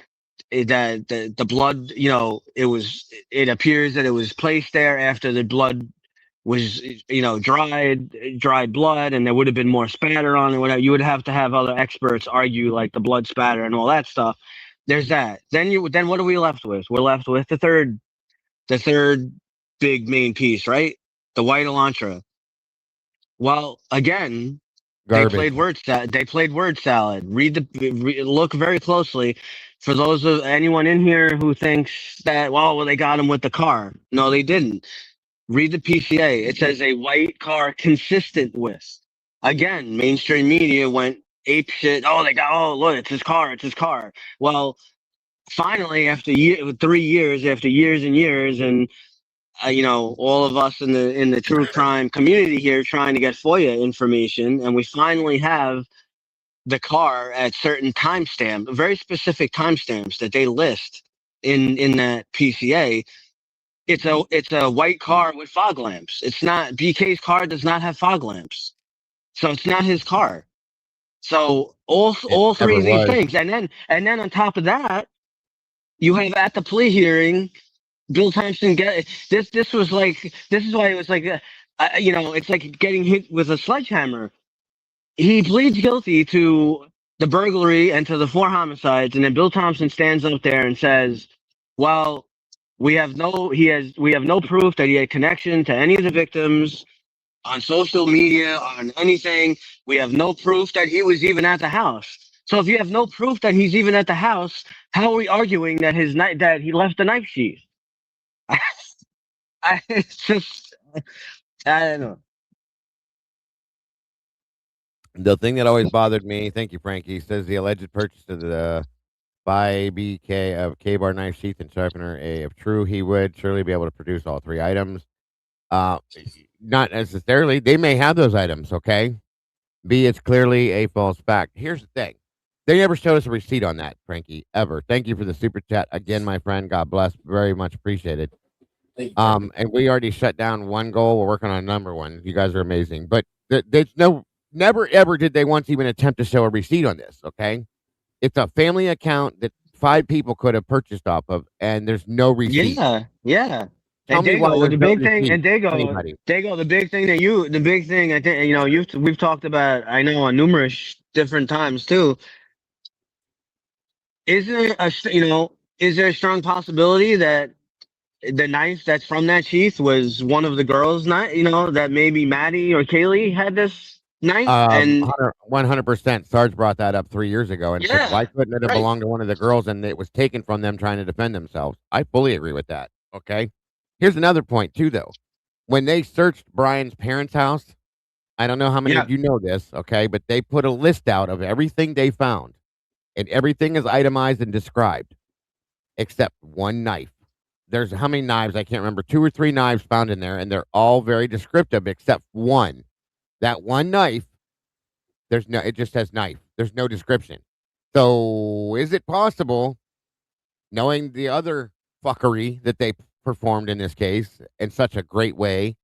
the blood, it appears that it was placed there after the blood was, dry blood, and there would have been more spatter on it, whatever. You would have to have other experts argue like the blood spatter and all that stuff. There's that. Then what are we left with? We're left with the third big main piece, right? The white Elantra. Well, again, they Garbage. played word salad. Look very closely. For those of anyone in here who thinks that, well, they got him with the car. No, they didn't. Read the PCA. It says a white car consistent with. Again, mainstream media went ape shit. Oh, look, it's his car. It's his car. Well, finally, after 3 years, after years and years, and all of us in the true crime community here trying to get FOIA information, and we finally have the car at certain timestamp, very specific timestamps that they list in that PCA. It's a white car with fog lamps. It's not BK's car does not have fog lamps, so it's not his car. So all three of these things, and then on top of that, you have at the plea hearing, Bill Thompson this was like, this is why it was like, it's like getting hit with a sledgehammer. He pleads guilty to the burglary and to the 4 homicides, and then Bill Thompson stands up there and says, "Well, we have no proof that he had connection to any of the victims on social media, on anything. We have no proof that he was even at the house. So if you have no proof that he's even at the house, how are we arguing that that he left the knife sheath?" It's just, I don't know. The thing that always bothered me, thank you, Frankie, says the alleged purchase of the by BK of K-bar knife sheath and sharpener. If true, he would surely be able to produce all 3 items. Not necessarily. They may have those items, okay? B, it's clearly a false fact. Here's the thing. They never showed us a receipt on that, Frankie, ever. Thank you for the super chat. Again, my friend, God bless. Very much appreciated. And we already shut down one goal. We're working on number 1. You guys are amazing. But there's never, ever did they once even attempt to show a receipt on this, okay? It's a family account that 5 people could have purchased off of, and there's no receipt. Yeah. Tell me why the big thing, and the big thing I think, we've talked about, I know, on numerous different times too. Is there a strong possibility that the knife that's from that sheath was one of the girls' knife? That maybe Maddie or Kaylee had this knife, and 100%. Sarge brought that up 3 years ago and said, why couldn't it have belonged to one of the girls and it was taken from them trying to defend themselves? I fully agree with that. Okay. Here's another point too, though. When they searched Brian's parents' house, I don't know how many of you know this, okay, but they put a list out of everything they found, and everything is itemized and described except one knife. There's how many knives? I can't remember. 2 or 3 knives found in there, and they're all very descriptive except one. That one knife, it just says knife. There's no description. So is it possible, knowing the other fuckery that they performed in this case in such a great way,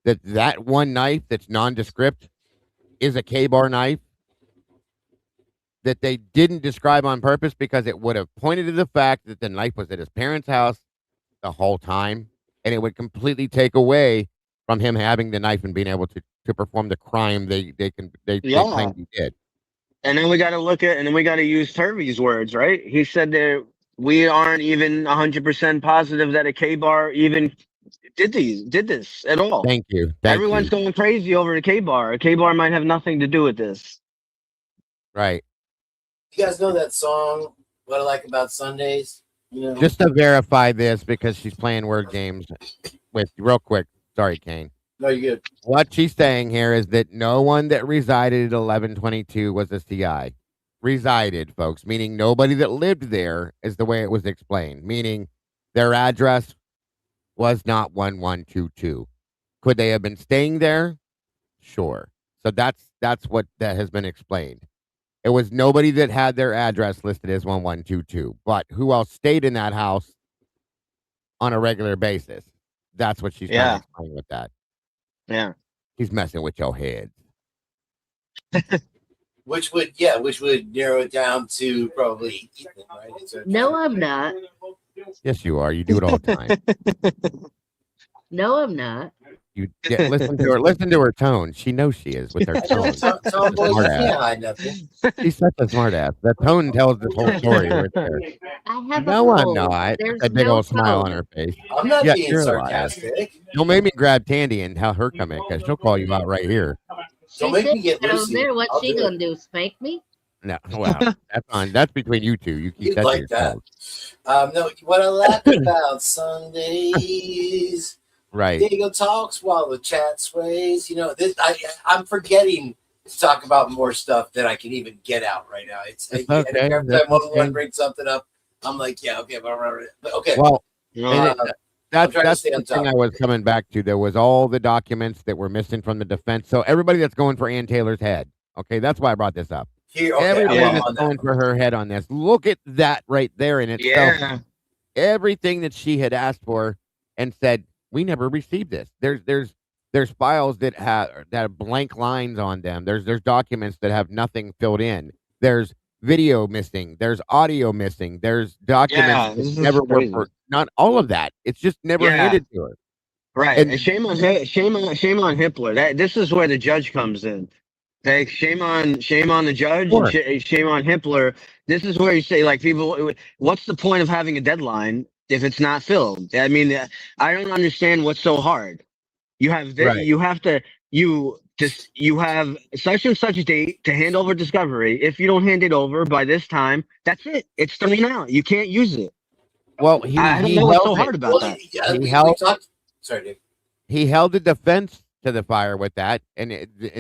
that one knife that's nondescript is a K-bar knife that they didn't describe on purpose because it would have pointed to the fact that the knife was at his parents' house the whole time, and it would completely take away from him having the knife and being able to perform the crime they claimed he did. And then we got to use Turvey's words, right? He said that we aren't even 100% positive that a K-bar even did this at all. Thank you. Everyone's going crazy over the K-bar. A K-bar might have nothing to do with this. Right. You guys know that song, What I Like About Sundays? Just to verify this, because she's playing word games with, real quick. Sorry, Kane. No, you're good. What she's saying here is that no one that resided at 1122 was a CI. Resided, folks, meaning nobody that lived there is the way it was explained, meaning their address was not 1122. Could they have been staying there? Sure. So that's what that has been explained. It was nobody that had their address listed as 1122, but who else stayed in that house on a regular basis? That's what she's trying to explain with that. Yeah. He's messing with your head. Which would narrow it down to probably Ethan, right? No, I'm not. Yes, you are. You do it all the time. No, I'm not. You listen to her. Listen to her tone. She knows she is with her tone. Tomboy, you Smart can't ass. hide nothing. She's such a smart ass. The tone tells this whole story right there. I have No, a I'm cold. not. There's That big no old smile on tone. her face. I'm not Yeah, being you're a liar. sarcastic. Don't make me grab Tandy and have her come in because she'll call you out right here. Don't She make said me get down Lucy. there. What's I'll she do it. gonna do? Spank me? No, well, that's on. That's between you two. You keep You'd that to like that. yourselves. No, what I like about Sundays, Right. Diego talks while the chat sways. You know, I'm forgetting to talk about more stuff that I can even get out right now. It's That's every okay. time That's one okay. brings something up, I'm like, yeah, okay, but okay. Well, I'm that's trying to stay the on thing top. I was coming back to. There was all the documents that were missing from the defense. So everybody that's going for Ann Taylor's head, okay, that's why I brought this up. Here, okay, Everybody I'm that's on that. going for her head on this, look at that right there in itself. Yeah. Everything that she had asked for and said, we never received this. There's files that have blank lines on them. There's documents that have nothing filled in. There's video missing. There's audio missing. There's documents Yeah, that this is never crazy. were not all of that. It's just never Yeah. handed to her. Right, And and shame on Hitler. This is where the judge comes in. Okay, shame on the judge Sure. and shame on Hitler. This is where you say, like, people, what's the point of having a deadline if it's not filled? I mean, I don't understand what's so hard. You have Right. you have such and such date to hand over discovery. If you don't hand it over by this time, that's it. It's thrown out. You can't use it. Well, I don't know what's so hard about that. Sorry, Dave. He held the defense to the fire with that, and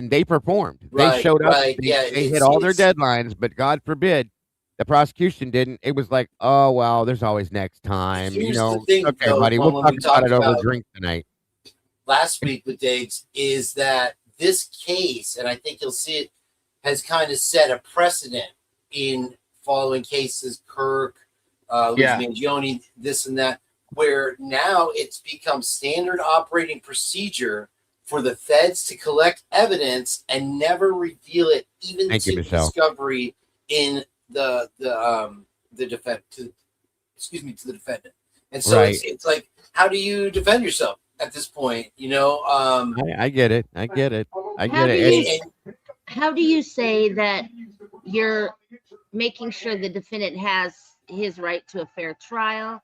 they performed. They Right, showed up. right, They, yeah, they hit it's- all their it's- deadlines, but God forbid the prosecution didn't. It was like, oh well, there's always next time. Here's You the know, thing, okay, though, buddy, when we'll we talk about it talked over about- drinks tonight. Last week with dates is that this case, and I think you'll see it, has kind of set a precedent in following cases, Kirk, Liz Yeah. Mangione, this and that, where now it's become standard operating procedure for the feds to collect evidence and never reveal it, even Thank you, to Michelle. discovery in the defense. To the defendant. And so Right. it's like, how do you defend yourself at this point? You know, I get it. I get it. I How get do it. you how do you say that you're making sure the defendant has his right to a fair trial?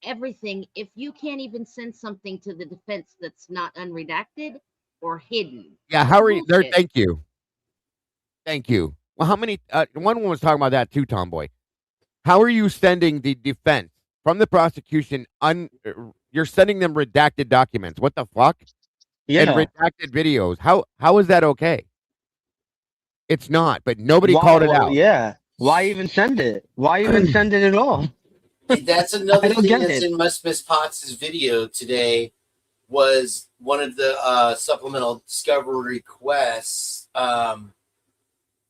Everything. If you can't even send something to the defense that's not unredacted or hidden. Yeah, how are you there? Bullshit. Thank you. Thank you. Well, how many? One was talking about that too, Tomboy. How are you sending the defense from the prosecution? You're sending them redacted documents. What the fuck? Yeah. And redacted videos. How is that okay? It's not. But nobody called it out. Yeah. Why even send it? Why even send it at all? that's another I don't thing get that's it. in Miss Potts' video today was one of the supplemental discovery requests. Gosh,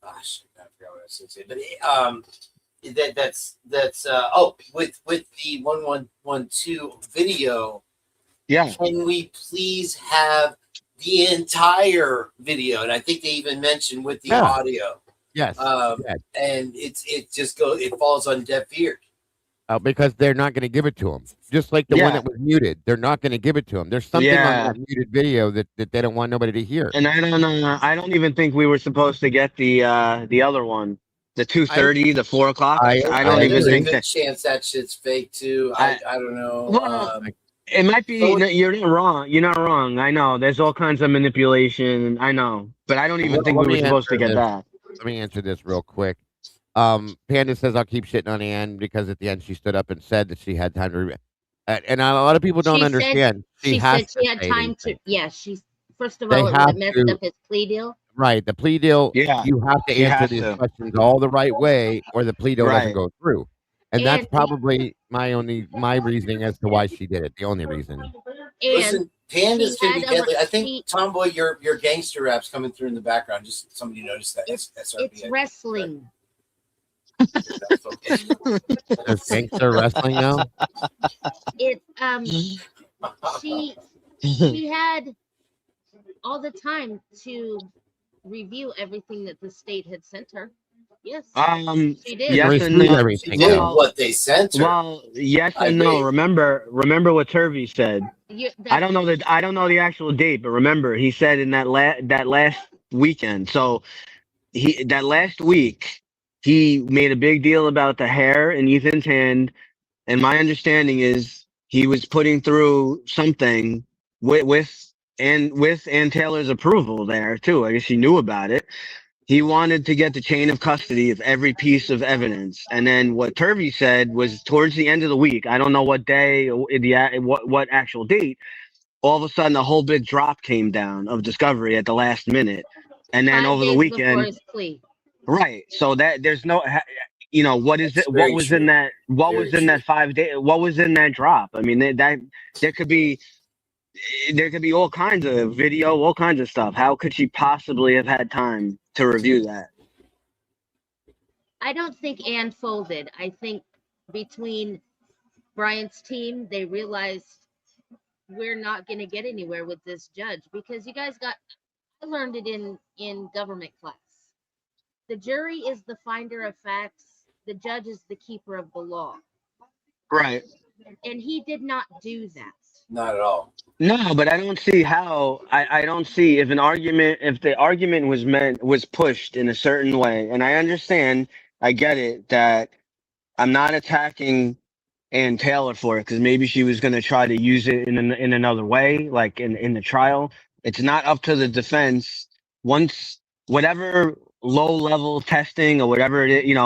I forgot what I was going to say, but that's with the 1112 video. Yeah. Can we please have the entire video? And I think they even mentioned with the Yeah. audio. Yes. Yes. And it falls on deaf ears. Because they're not going to give it to them. Just like the one Yeah. that was muted. They're not going to give it to them. There's something Yeah. on that muted video that they don't want nobody to hear. And I don't even think we were supposed to get the other one, the 2:30, the 4 o'clock. I don't even There's think a good that. chance that shit's fake too. I don't know. Well, it might be. You're not wrong. You're not wrong. I know. There's all kinds of manipulation. I know, but I don't even think we were supposed to get that. Let me answer this real quick. Panda says I'll keep shitting on Ann because at the end she stood up and said that she had time to. And a lot of people don't understand. She has said she to had say time anything. to. Yeah, she's first of They all, it would have have messed to- up his plea deal. Right, the plea deal. Yeah, you have to she answer has these to. questions all the right way, or the plea deal doesn't Right. go through. And that's And- probably my reasoning as to why she did it. The only reason. Listen, Panda's she gonna be had a- deadly. I think she- Tomboy, your gangster rap's coming through in the background. Just somebody noticed that. It's SRBA. wrestling. There's gangster wrestling now. It she had all the time to review everything that the state had sent her. Yes, she did. Yes and Receive no. everything, Did though. what they sent her. Well, yes I and no. agree. Remember what Turvey said. I That's don't know the actual date, but remember he said in that last weekend. So that last week he made a big deal about the hair in Ethan's hand, and my understanding is he was putting through something with Ann Taylor's approval there too. I guess he knew about it. He wanted to get the chain of custody of every piece of evidence. And then what Turvey said was towards the end of the week, I don't know what day or what actual date, all of a sudden a whole big drop came down of discovery at the last minute. And then 5 over the days before weekend, his plea. right. So that there's no, what is That's it? What very was true. in that? What Very was in true. that 5 day? What was in that drop? I mean, that there could be, all kinds of video, all kinds of stuff. How could she possibly have had time to review that? I don't think Anne folded. I think between Brian's team, they realized we're not going to get anywhere with this judge because you guys got. I learned it in government class. The jury is the finder of facts. The judge is the keeper of the law. Right. And he did not do that. Not at all. No, but I don't see how. I don't see if the argument was pushed in a certain way, and I understand, I get it that I'm not attacking Ann Taylor for it because maybe she was going to try to use it in another way, like in the trial. It's not up to the defense. Once whatever low level testing or whatever it is,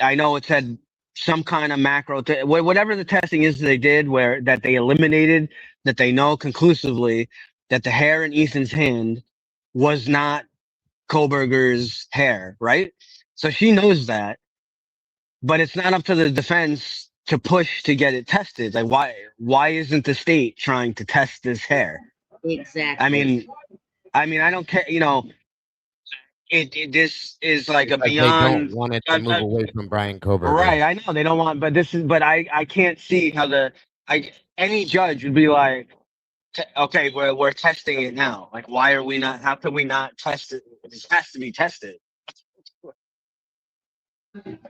I know it said some kind of macro, whatever the testing is they did, where that they eliminated, that they know conclusively that the hair in Ethan's hand was not Koberger's hair, right? So she knows that, but it's not up to the defense to push to get it tested. Like why isn't the state trying to test this hair? Exactly. I mean, I don't care. This is like a Because they don't beyond. want it to move away from Brian Koberger. Right, I know they don't want, but I can't see how any judge would be like, okay, we're testing it now. Like, why are we not? How can we not test it? This has to be tested.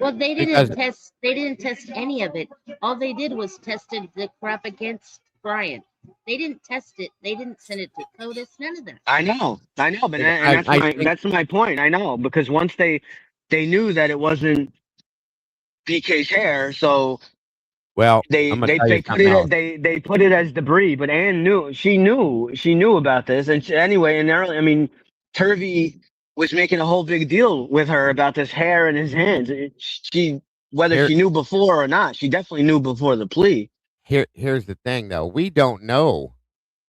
Well, they Because- didn't test. They didn't test any of it. All they did was tested the crap against Brian. They didn't test it. They didn't send it to CODIS. None of that. I know, but I think- that's my point. I know, because once they knew that it wasn't BK's hair, so Well, they I'm gonna tell you put something else. they put it as debris. But Anne knew about this, and anyway, and early, I mean, Turvey was making a whole big deal with her about this hair in his hands. Whether she knew before or not, she definitely knew before the plea. Here's the thing, though. We don't know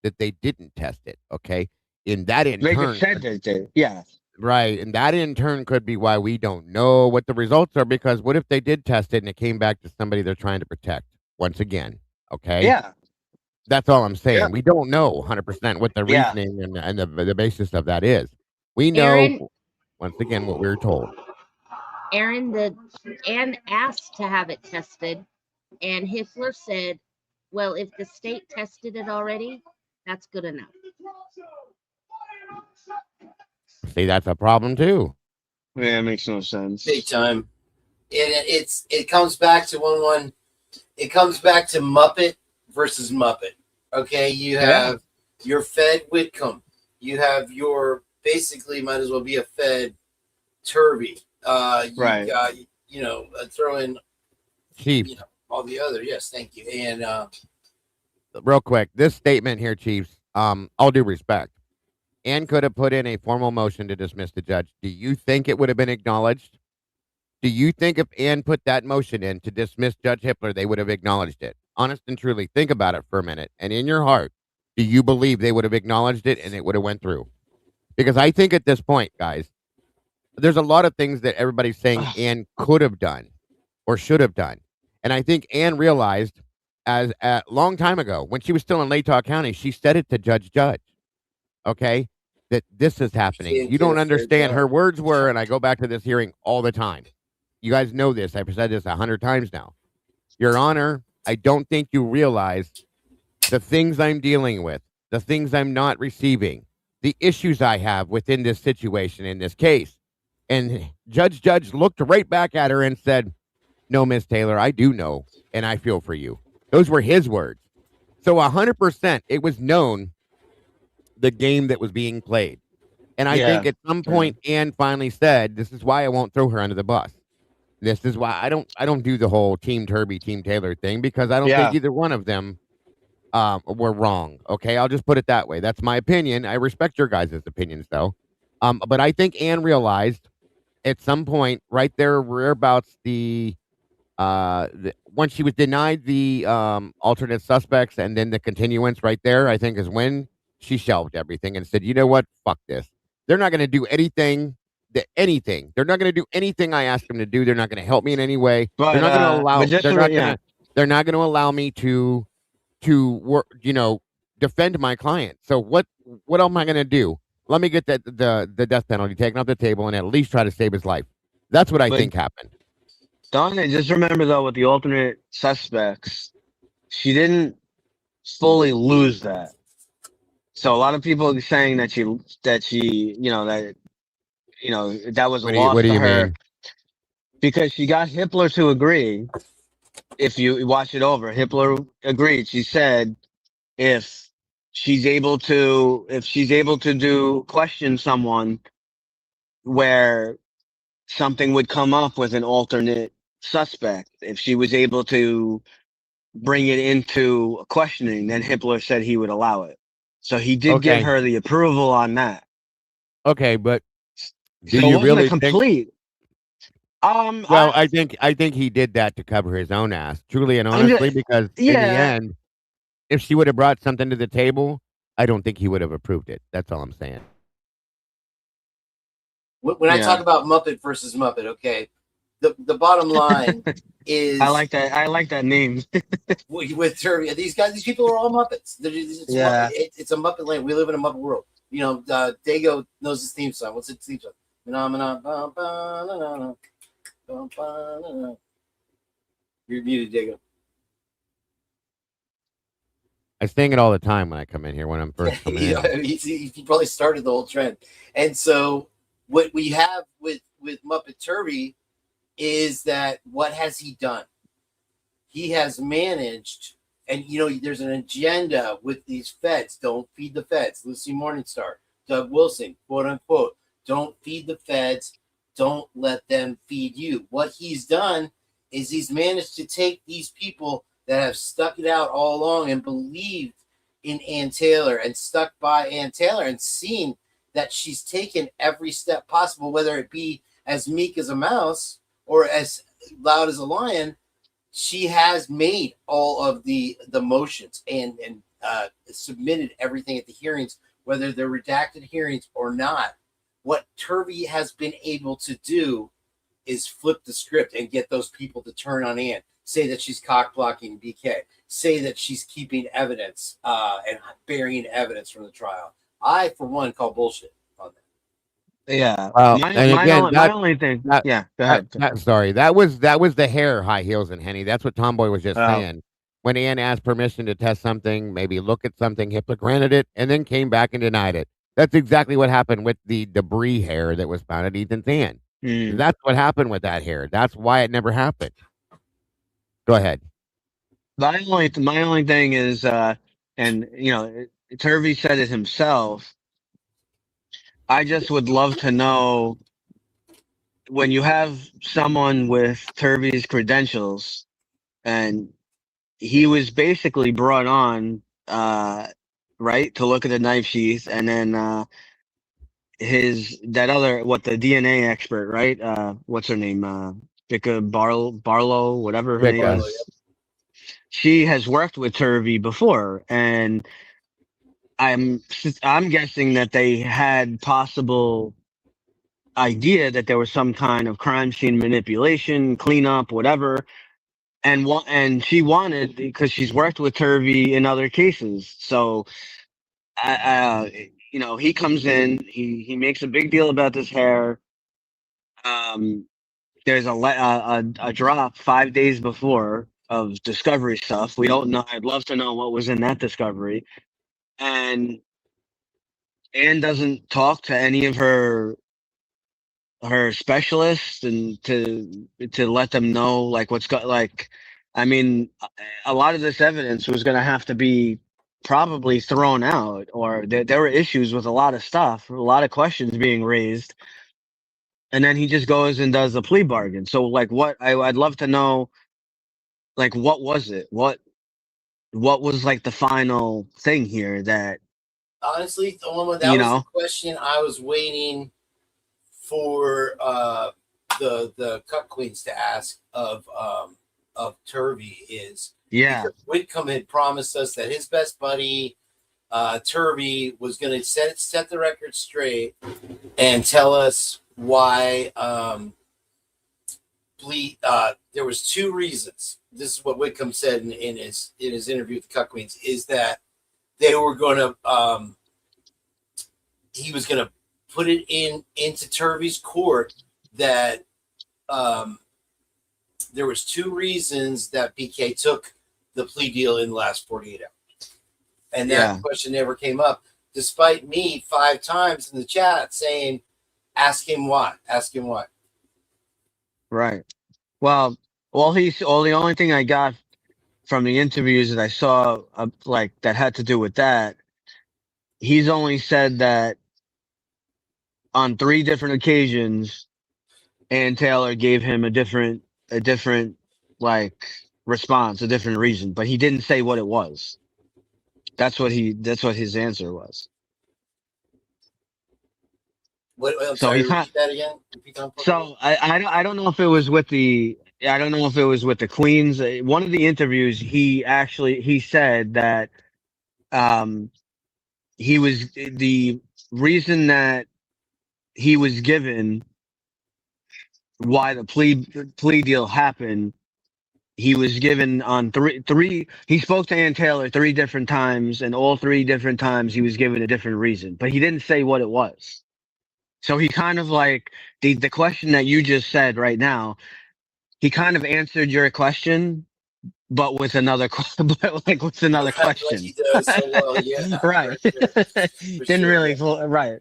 that they didn't test it. Okay, in that in They turn, just said that they, yeah. right, and that in turn could be why we don't know what the results are. Because what if they did test it and it came back to somebody they're trying to protect once again? Okay, Yeah. That's all I'm saying. Yeah. We don't know 100% what the Yeah. reasoning and the basis of that is. We know, Aaron- once again, what we were told. Aaron, Anne asked to have it tested, and Hiffler said, "Well, if the state tested it already, that's good enough." See, that's a problem too. Yeah, it makes no sense. Big time. And it comes back to one. It comes back to Muppet versus Muppet. Okay, you have your Fed Whitcomb. You have your basically might as well be a Fed Turvey. You Right. got throw in Chiefs, all the other. Yes, thank you. And real quick, this statement here, Chiefs, all due respect, Ann could have put in a formal motion to dismiss the judge. Do you think it would have been acknowledged? Do you think if Ann put that motion in to dismiss Judge Hippler, they would have acknowledged it? Honest and truly, think about it for a minute. And in your heart, do you believe they would have acknowledged it and it would have went through? Because I think at this point, guys, there's a lot of things that everybody's saying Ann could have done or should have done. And I think Ann realized as a long time ago, when she was still in Latah County, she said it to Judge, okay, that this is happening. You don't understand. Her words were, and I go back to this hearing all the time. You guys know this. I've said this 100 times now. Your Honor, I don't think you realize the things I'm dealing with, the things I'm not receiving, the issues I have within this situation, in this case. And Judge looked right back at her and said, "No, Miss Taylor, I do know, and I feel for you." Those were his words. So 100%, it was known the game that was being played. And I think Yeah. at some point, Anne finally said, "This is why I won't throw her under the bus. This is why I don't do the whole Team Turby, Team Taylor thing because I don't think Yeah. either one of them were wrong. Okay, I'll just put it that way. That's my opinion. I respect your guys' opinions, though. But I think Anne realized at some point, right there, whereabouts once she was denied the alternate suspects and then the continuance, right there, I think is when she shelved everything and said, "You know what? Fuck this. They're not going to do anything. Anything. They're not going to do anything I ask them to do. They're not going to help me in any way. They're not going to allow. But just They're for, not yeah. going to. They're not going to allow me to work. Defend my client. So what am I going to do? Let me get the death penalty taken off the table and at least try to save his life." That's what I But think happened. Donna, just remember though, with the alternate suspects, she didn't fully lose that. So a lot of people are saying that she, that was a loss What do to you her mean? because she got Hitler to agree. If you watch it over, Hitler agreed. She said if she's able to question someone where something would come up with an alternate suspect, if she was able to bring it into questioning, then Hitler said he would allow it. So he did give Okay. her the approval on that. Okay, but do So you it wasn't a really think? complete. Well, I think he did that to cover his own ass, truly and I'm honestly, just, because in the yeah. end, if she would have brought something to the table, I don't think he would have approved it. That's all I'm saying. When I talk about Muppet versus Muppet, okay, the bottom line is I like that name. with Turby. These people are all Muppets. Yeah. It's a Muppet land. We live in a Muppet world. Dago knows his theme song. What's his theme song? You're muted, Dago. I sing it all the time when I come in here when I'm first coming in. He probably started the whole trend. And so what we have with Muppet Turby is that what has he done? He has managed, and there's an agenda with these feds. Don't feed the feds. Lucy Morningstar, Doug Wilson, quote unquote, don't feed the feds. Don't let them feed you. What he's done is he's managed to take these people that have stuck it out all along and believed in Ann Taylor and stuck by Ann Taylor and seen that she's taken every step possible, whether it be as meek as a mouse or as loud as a lion. She has made all of the motions and submitted everything at the hearings, whether they're redacted hearings or not. What Turvey has been able to do is flip the script and get those people to turn on Ann, say that she's cock blocking BK, say that she's keeping evidence and burying evidence from the trial. I, for one, call bullshit on that. Yeah. My only thing. Go ahead. Sorry, that was the hair, high heels, and Henny. That's what Tomboy was just saying. When Ann asked permission to test something, maybe look at something, Hitler granted it, and then came back and denied it. That's exactly what happened with the debris hair that was found at Ethan's hand. That's what happened with that hair. That's why it never happened. Go ahead. My only thing is, and Turvey said it himself. I just would love to know, when you have someone with Turvey's credentials, and he was basically brought on, right, to look at the knife sheath, and then the DNA expert, right? What's her name? Vicka Barlow, whatever her name is. She has worked with Turvey before, and I'm guessing that they had possible idea that there was some kind of crime scene manipulation, cleanup, whatever, and she wanted, because she's worked with Turvey in other cases. So, he comes in, he makes a big deal about this hair. There's a drop 5 days before of discovery stuff. We don't know. I'd love to know what was in that discovery. And Anne doesn't talk to any of her her specialist and to let them know like what's got like. I mean, a lot of this evidence was going to have to be probably thrown out, or there were issues with a lot of stuff, a lot of questions being raised, and then he just goes and does a plea bargain. So like, I'd love to know, like, what was it? What was like the final thing here that, Honestly, the one that you was the know? question I was waiting for the Cup Queens to ask of Turvey is because Whitcomb had promised us that his best buddy Turvey was going to set the record straight and tell us why there was two reasons. This is what Whitcomb said in his interview with the Cup Queens, is that they were going to he was going to put it into Turvey's court that there was two reasons that BK took the plea deal in the last 48 hours. And that question never came up, despite me 5 times in the chat saying, ask him why. Ask him why. Right. Well, the only thing I got from the interviews that I saw, like that had to do with that, he's only said that on 3 different occasions, Ann Taylor gave him a different like response, a different reason, but he didn't say what it was. That's what his answer was. I'm sorry, repeat that again. So I don't know if it was with the Queens. One of the interviews, he said that he was the reason that he was given why the plea deal happened. He was given on three. He spoke to Ann Taylor 3 different times, and all 3 different times he was given a different reason, but he didn't say what it was. So he kind of like the question that you just said right now. He kind of answered your question, but with another question. Like he does so well, yeah. Right. Didn't really. Yeah. Right.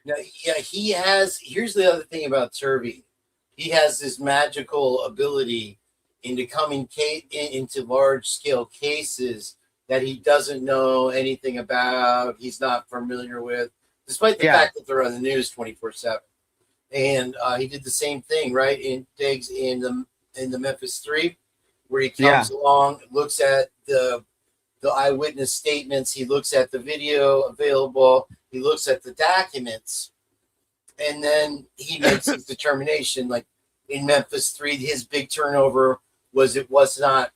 Now, yeah, he has. Here's the other thing about Turvey. He has this magical ability into coming into large scale cases that he doesn't know anything about. He's not familiar with, despite the fact that they're on the news 24/7. And he did the same thing, right? In Diggs in the Memphis 3, where he comes along, looks at the eyewitness statements, he looks at the video available, he looks at the documents, and then he makes his determination. Like in Memphis 3, his big turnover was it wasn't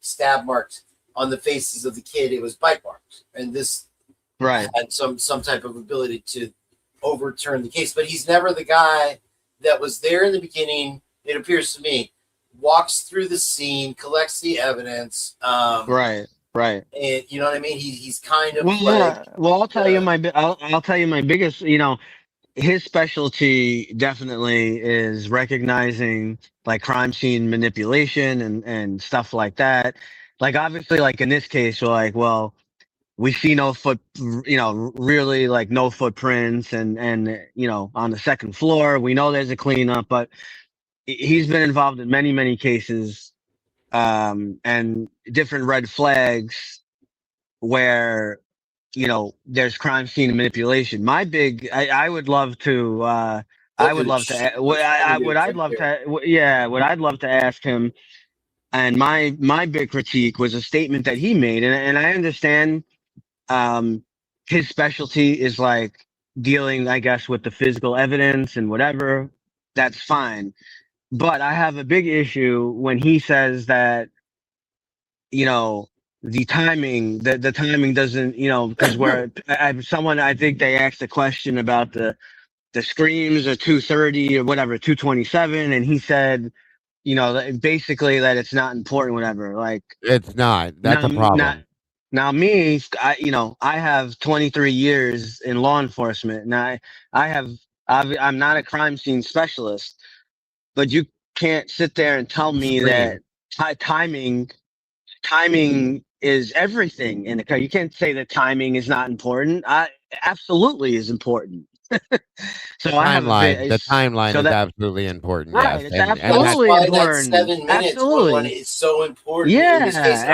stab marks on the faces of the kid, it was bite marks. And this had some type of ability to overturn the case, but he's never the guy that was there in the beginning. It appears to me, walks through the scene, collects the evidence. Right. And you know what I mean? He's kind of I'll tell you my biggest. His specialty definitely is recognizing like crime scene manipulation and stuff like that. Like obviously, like in this case, you're like, well, we see no really like no footprints and on the second floor, we know there's a cleanup, but he's been involved in many cases, and different red flags where, there's crime scene manipulation. I would love to, what I'd love to ask him. And my big critique was a statement that he made. And I understand, his specialty is like dealing, I guess, with the physical evidence and whatever. That's fine. But I have a big issue when he says that, the timing doesn't, because I think they asked a question about the screams or 2:30 or whatever, 2:27. And he said, basically that it's not important, whatever. Like it's not, that's a problem. Now me, I have 23 years in law enforcement, and I'm not a crime scene specialist, but you can't sit there and tell me that timing is everything in the car. You can't say that timing is not important. Absolutely is important. So The I have a timeline. The so timeline is that absolutely important. right, Yes, it's and That's that absolutely why that important. 7 minutes one Absolutely. is so important in this case. And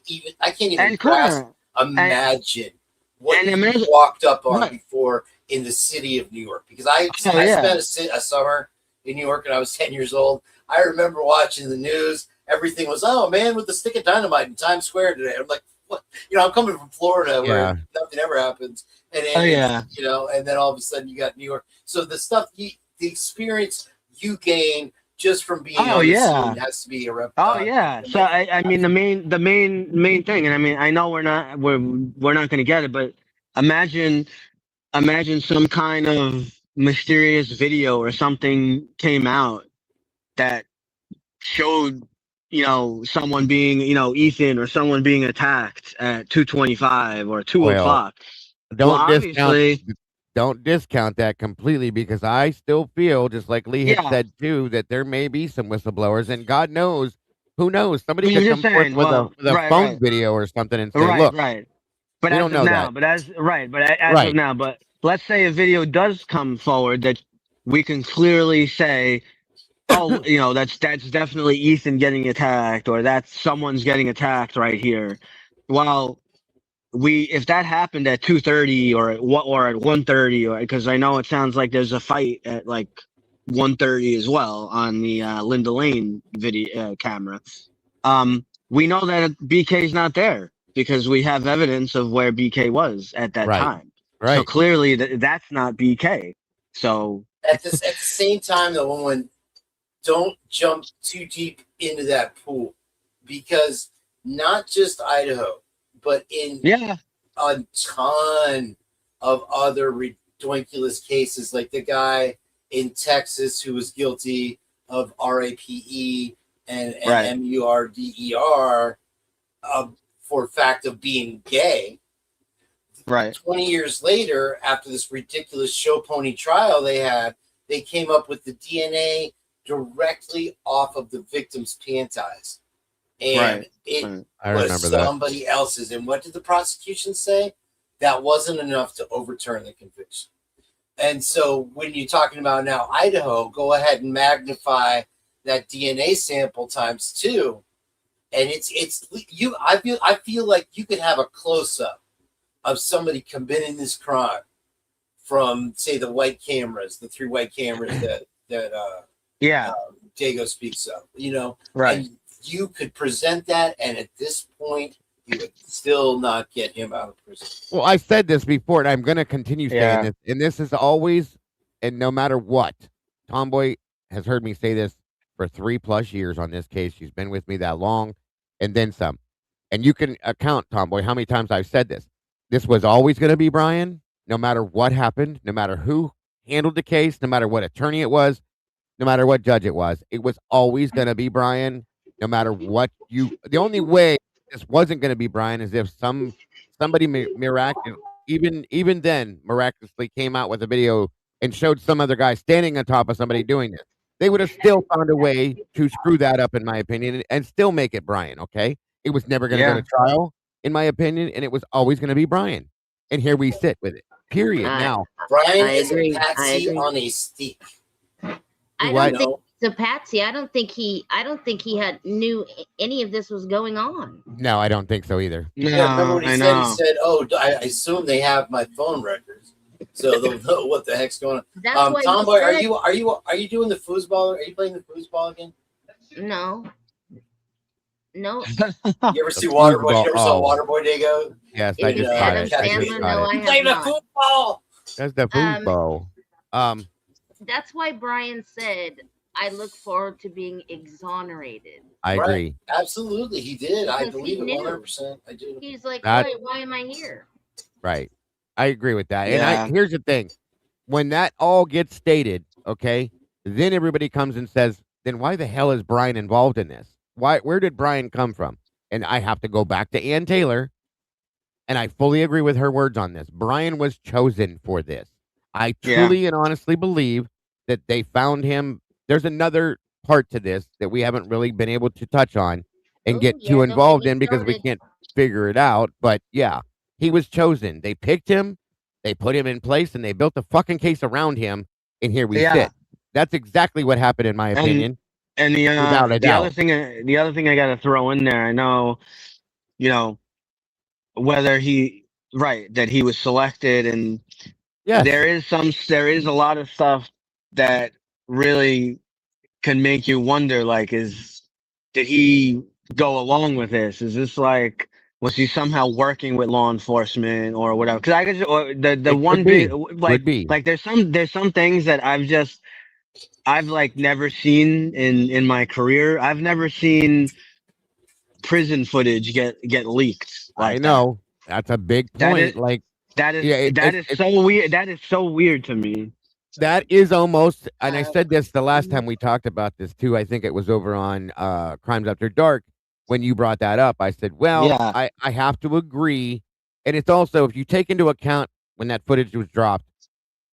Yeah, I can't even and grasp, Connor, imagine what and he imagine walked up on right. before in the city of New York. Because I Oh, yeah. spent a summer in New York and I was 10 years old. I remember watching the news. Everything was, oh, man with the stick of dynamite in Times Square today. I'm like, what? You know, I'm coming from Florida where yeah. nothing ever happens. And Oh, it's, yeah. you know, and then all of a sudden you got New York. So the stuff, the experience you gain just from being Oh, on the yeah. scene has to be a rep. Oh yeah. So I mean the main thing, and I mean I know we're not going to get it, but imagine some kind of mysterious video or something came out that showed someone being Ethan or someone being attacked at 2:25 or 2 Well, o'clock. Well, don't discount obviously, don't discount that completely because I still feel just like Lee had yeah. said too that there may be some whistleblowers and God knows, who knows? Somebody I'm could just come forth saying. with a Well, right, phone right. video or something and say, Right, "Look, right. But we as don't of know now, that." as of Right. now, but let's say a video does come forward that we can clearly say, oh, that's definitely Ethan getting attacked, or that's someone's getting attacked right here. Well, if that happened at 2:30 or at 1:30, or because I know it sounds like there's a fight at like 1:30 as well on the Linda Lane video camera. We know that BK's not there because we have evidence of where BK was at that Right. time. So Right. clearly that's not BK. So At the same time, though, woman, don't jump too deep into that pool because not just Idaho, but in a ton of other ridiculous cases, like the guy in Texas who was guilty of RAPE and MURDER for fact of being gay. Right. 20 years later, after this ridiculous show pony trial they came up with the DNA directly off of the victim's panties. And it I was remember that. somebody else's. And what did the prosecution say? That wasn't enough to overturn the conviction. And so when you're talking about now Idaho, go ahead and magnify that DNA sample times 2. And I feel like you could have a close-up of somebody committing this crime from, say, the 3 white cameras that Diego speaks of, right. And you could present that, and at this point, you would still not get him out of prison. Well, I said this before, and I'm going to continue saying this. And this is always, and no matter what, Tomboy has heard me say this for 3+ years on this case. She's been with me that long, and then some. And you can account, Tomboy, how many times I've said this. This was always going to be Brian, no matter what happened, no matter who handled the case, no matter what attorney it was, no matter what judge it was. It was always going to be Brian, no matter what the only way this wasn't going to be Brian is if somebody miraculous, even then miraculously came out with a video and showed some other guy standing on top of somebody doing this. They would have still found a way to screw that up, in my opinion, and still make it Brian. Okay, it was never going to go to trial, in my opinion, and it was always going to be Brian. And here we sit with it. Period. Now, Brian is a patsy on a stick. I don't think it's a patsy. I don't think he knew any of this was going on. No, I don't think so either. Yeah, remember what he said? He said, "Oh, I assume they have my phone records, so they'll know what the heck's going on." Tomboy, are you doing the foosball? Are you playing the foosball again? No. You ever see Waterboy? You ever saw Waterboy, Diego? Yes, I just saw it. You playing the football? That's the foosball. That's why Brian said, "I look forward to being exonerated." I agree. Absolutely, he did. I Because believe he it knew. 100%. I do. He's like, That- why am I here? Right. I agree with that. Yeah. And here's the thing. When that all gets stated, okay, then everybody comes and says, then why the hell is Brian involved in this? Where did Brian come from? And I have to go back to Ann Taylor, and I fully agree with her words on this. Brian was chosen for this. I truly and honestly believe that they found him. There's another part to this that we haven't really been able to touch on and get too involved in because we can't figure it out. But yeah, he was chosen. They picked him They put him in place and they built a fucking case around him, and here we Yeah. sit. That's exactly what happened, in my opinion. And Without a the other doubt. thing I got to throw in there, I know, you know, whether that he was selected, and Yes. there is a lot of stuff that really can make you wonder, like, did he go along with this? Is this like, was he somehow working with law enforcement or whatever? Because I could, or the It one could big, be. Could be. like there's some things that I've like never seen in my career. I've never seen prison footage get leaked I like that. know. That's a big That is point. Like, that yeah, is that is so weird. That is so weird to me. that is almost, and I said this the last time we talked about this too. I think it was over on Crimes After Dark when you brought that up. I said, well, Yeah. I have to agree. And it's also, if you take into account when that footage was dropped,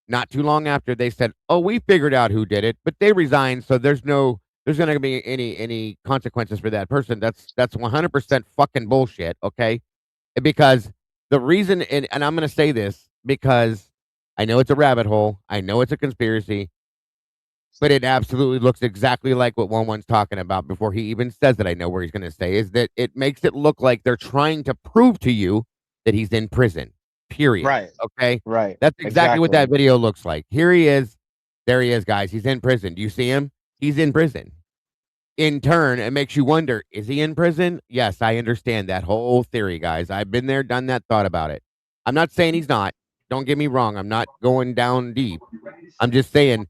not too long after, they said, oh, we figured out who did it, but they resigned, so there's going to be any consequences for that person. That's 100% fucking bullshit, okay? Because the reason, and I'm going to say this because I know it's a rabbit hole, I know it's a conspiracy, but it absolutely looks exactly like what one's talking about before he even says it. I know where he's going to say is that it makes it look like they're trying to prove to you that he's in prison. Period. Right. Okay. Right. That's exactly what that video looks like. Here he is. There he is, guys. He's in prison. Do you see him? He's in prison. In turn, it makes you wonder, is he in prison? Yes, I understand that whole theory, guys. I've been there, done that, thought about it. I'm not saying he's not. Don't get me wrong. I'm not going down deep. I'm just saying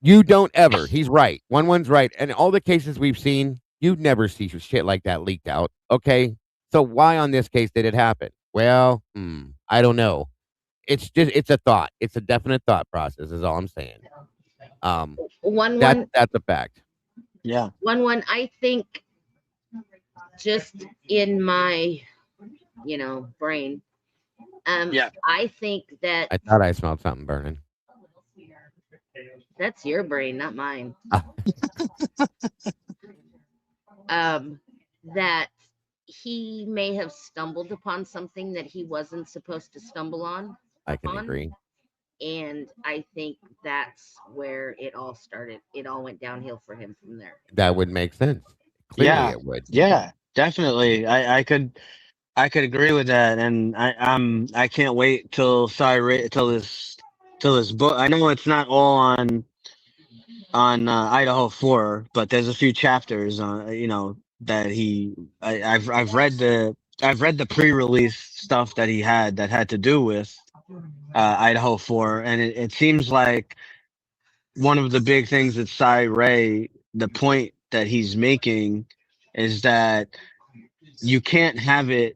you don't ever. He's right. One's right. And all the cases we've seen, you'd never see shit like that leaked out. Okay. So why on this case did it happen? Well, I don't know. It's just, it's a thought. It's a definite thought process is all I'm saying. That's a fact. Yeah. One, I think just in my, brain, I think that I thought I smelled something burning. that's your brain, not mine. That he may have stumbled upon something that he wasn't supposed to stumble on. I can agree. And I think that's where it all started. It all went downhill for him from there. That would make sense. Clearly it would. Yeah, definitely. I could agree with that, and I can't wait till this book. I know it's not all on Idaho 4, but there's a few chapters that I've read the pre-release stuff that he had that had to do with Idaho 4, and it seems like one of the big things that Cy Ray, the point that he's making is that you can't have it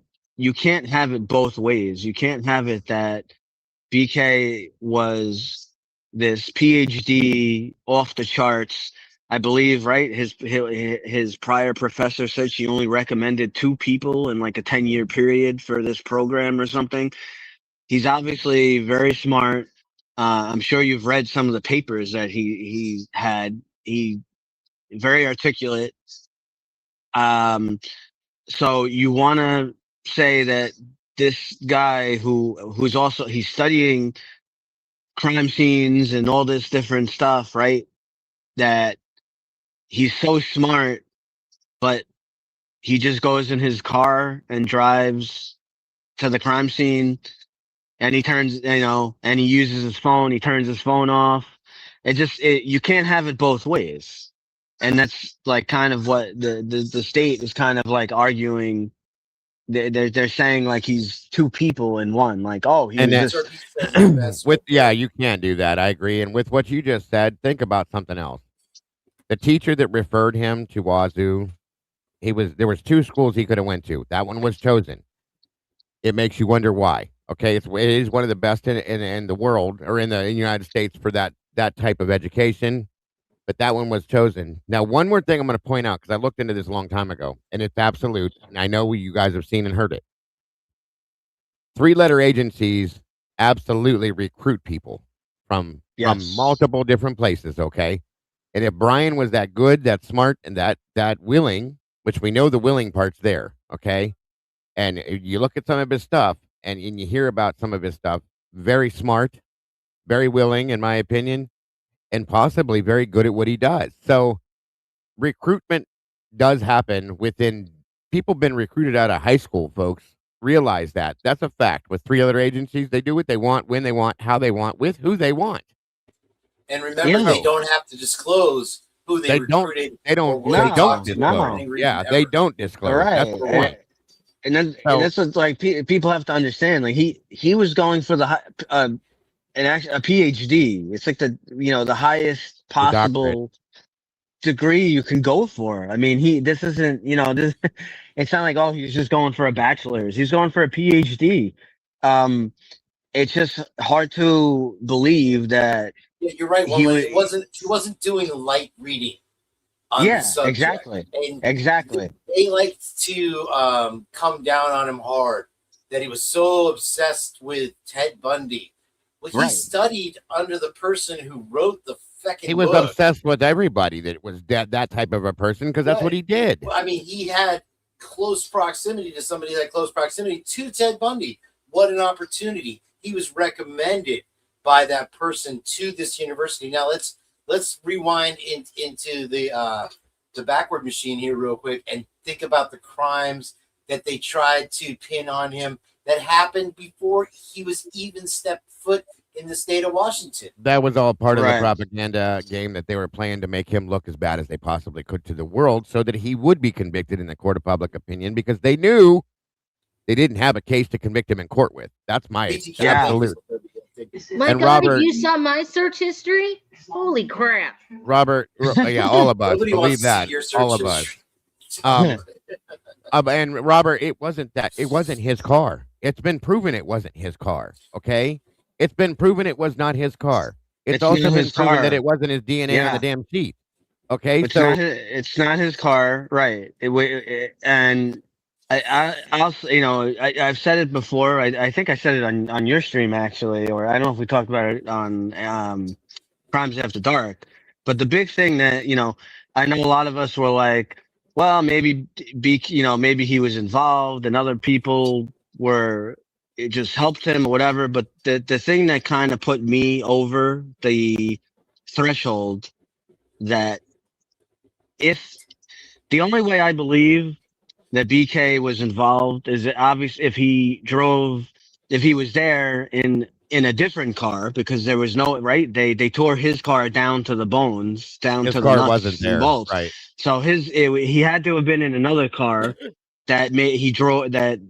both ways. You can't have it that BK was this PhD off the charts. I believe, right? His prior professor said she only recommended 2 people in like a 10-year period for this program or something. He's obviously very smart. I'm sure you've read some of the papers that he had. He very articulate. So you want to say that this guy who's also he's studying crime scenes and all this different stuff, right? That he's so smart, but he just goes in his car and drives to the crime scene, and he turns, and he uses his phone. He turns his phone off. You can't have it both ways, and that's like kind of what the state is kind of like arguing. They're saying like he's 2 people in one. Like, oh, he And was just you can't do that. I agree. And with what you just said, think about something else. The teacher that referred him to Wazoo, there was 2 schools he could have went to. That one was chosen. It makes you wonder why. Okay, it is one of the best in the world, or in the United States, for that type of education. But that one was chosen. Now, one more thing I'm going to point out, because I looked into this a long time ago, and it's absolute, and I know you guys have seen and heard it. 3-letter agencies absolutely recruit people from multiple different places, okay? And if Brian was that good, that smart, and that willing, which we know the willing part's there, okay? And you look at some of his stuff, and you hear about some of his stuff, very smart, very willing, in my opinion, and possibly very good at what he does. So recruitment does happen within people been recruited out of high school, folks. Realize that. That's a fact. With 3 other agencies, they do what they want, when they want, how they want, with who they want. And remember, they don't have to disclose who they recruited. They don't disclose. Yeah, they don't disclose. That's the point. And that's what like people have to understand. Like he was going for the a PhD. It's like the highest possible degree you can go for. I mean, this isn't this. It's not like he's just going for a bachelor's. He's going for a PhD. It's just hard to believe that. Yeah, you're right. He wasn't doing light reading on the subject. Exactly. And exactly. They liked to come down on him hard that he was so obsessed with Ted Bundy. Well, he studied under the person who wrote the fucking He was book. obsessed with everybody that was that type of a person because that's what he did. Well, I mean, he had close proximity to somebody that close proximity to Ted Bundy. What an opportunity. He was recommended by that person to this university. Now let's rewind into the backward machine here real quick and think about the crimes that they tried to pin on him that happened before he was even stepped foot in the state of Washington. That was all part of the propaganda game that they were playing to make him look as bad as they possibly could to the world so that he would be convicted in the court of public opinion because they knew they didn't have a case to convict him in court with. That's my absolute. My and God, Robert, if you saw my search history, holy crap. Robert, all of us, believe that. All of us. And Robert, it wasn't his car. It's been proven it wasn't his car, okay? It's been proven it was not his car. It's also been proven that it wasn't his DNA on the damn sheet, okay? It's not his car, right? And I've said it before. I think I said it on your stream actually, or I don't know if we talked about it on Crimes After Dark. But the big thing that I know a lot of us were like, well, maybe maybe he was involved, and other people it just helped him or whatever. But the thing that kind of put me over the threshold that if the only way I believe that BK was involved is obvious if he was there in a different car, because there was no they tore his car down to the bones, down his to car the nuts wasn't there, and bolts. right? So he had to have been in another car that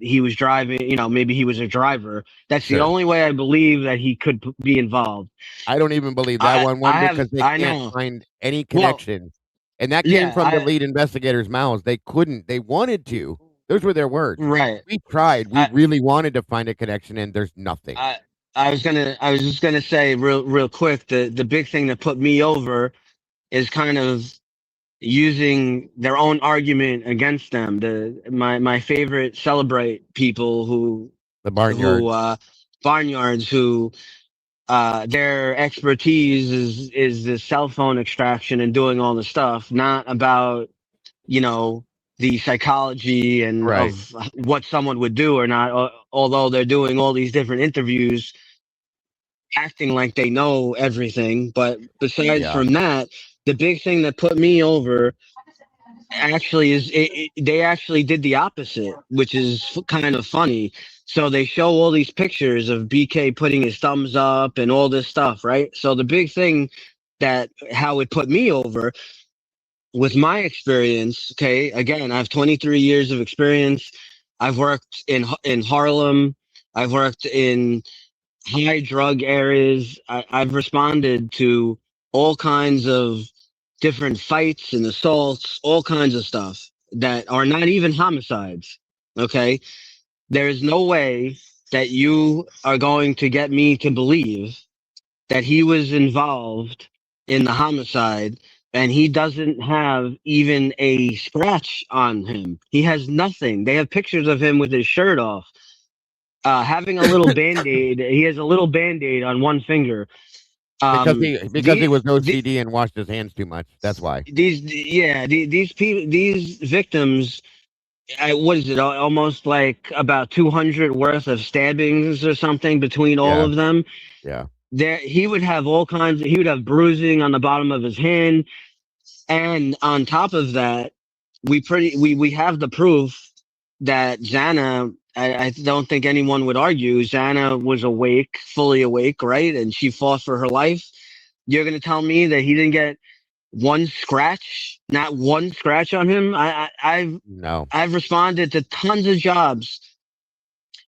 he was driving. Maybe he was a driver. That's the only way I believe that he could be involved. I don't even believe that because they can't find any connection. And that came from the lead investigators' mouths. They couldn't. They wanted to. Those were their words. Right. We tried. We really wanted to find a connection, and there's nothing. I was just gonna say real quick. The big thing that put me over is kind of using their own argument against them. My favorite celebrate people the barnyards. Barnyards who. Their expertise is the cell phone extraction and doing all the stuff, not about, the psychology and of what someone would do or not, although they're doing all these different interviews, acting like they know everything. But besides from that, the big thing that put me over actually is they actually did the opposite, which is kind of funny. So they show all these pictures of BK putting his thumbs up and all this stuff, right? So the big thing how it put me over with my experience, okay, again, I have 23 years of experience. I've worked in Harlem. I've worked in high drug areas. I've responded to all kinds of different fights and assaults, all kinds of stuff that are not even homicides, okay? There is no way that you are going to get me to believe that he was involved in the homicide and he doesn't have even a scratch on him. He has nothing. They have pictures of him with his shirt off, having a little Band-Aid. He has a little Band-Aid on one finger. Because he was OCD and washed his hands too much. That's why. These victims, what is it? Almost like about 200 worth of stabbings or something between all Yeah. of them. Yeah. There, he would have all kinds. He would have bruising on the bottom of his hand, and on top of that, we have the proof that Xana. I don't think anyone would argue Xana was awake, fully awake, right? And she fought for her life. You're gonna tell me that he didn't get one scratch, not one scratch on him? No. I've responded to tons of jobs.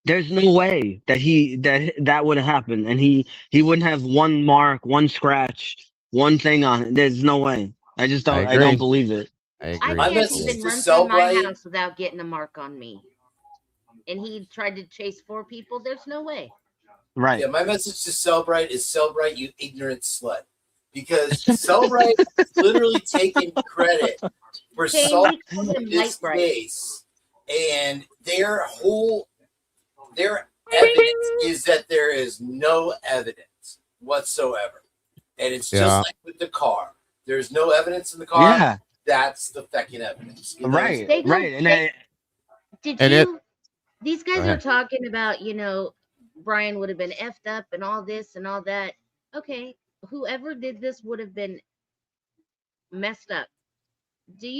There's no way that that would have happened, and he wouldn't have one mark, one scratch, one thing on it. There's no way. I just I don't. I don't agree. believe it. I I agree. My can't message even to run through my Cellbrite. house without getting a mark on me. And he tried to chase 4 people. There's no way. Right. Yeah, my message to Cellbrite is Cellbrite, you ignorant slut. Because Cellbrite is literally taking credit for Shane, solving we call him this Lightbright. case. And their evidence is that there is no evidence whatsoever. And it's Yeah. just like with the car. There's no evidence in the car. Yeah. That's the fucking evidence. You know what I'm Right. saying? Right. These Go guys are ahead. talking about, Brian would have been effed up and all this and all that. Okay, whoever did this would have been messed up. Did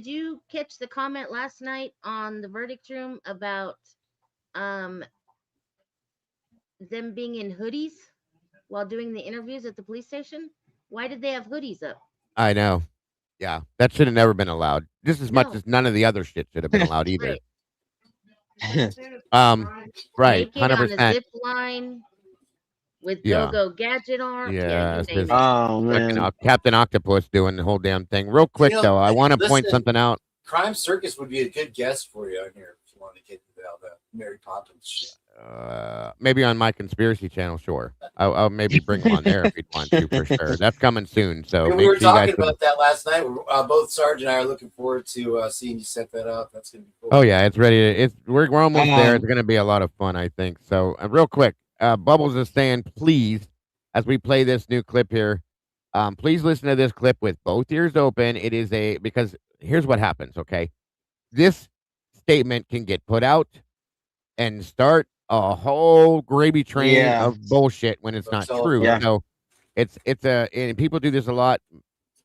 you catch the comment last night on the verdict room about them being in hoodies while doing the interviews at the police station? Why did they have hoodies up? I know. Yeah, that should have never been allowed. Just as much No. as none of the other shit should have been allowed either. Naked Right, on a 100%. zip line with Yeah. go-go gadget arm. Yeah, you it's name just it. Oh fucking man. Captain Octopus doing the whole damn thing. Real quick though, I want to point listen, something out. Crime Circus would be a good guest for you on here if you want to get into all the Mary Poppins shit. Maybe on my conspiracy channel, sure. I'll maybe bring him on there if you'd want to, for sure. That's coming soon. So We make were sure you guys talking about that last night. Both Sarge and I are looking forward to seeing you set that up. That's gonna be cool. Oh yeah, it's ready. We're almost there. It's gonna be a lot of fun, I think. So real quick, Bubbles is saying, please, as we play this new clip here, please listen to this clip with both ears open. It is because here's what happens. Okay, this statement can get put out and start a whole gravy train of bullshit when it's not true. Yeah. So and people do this a lot,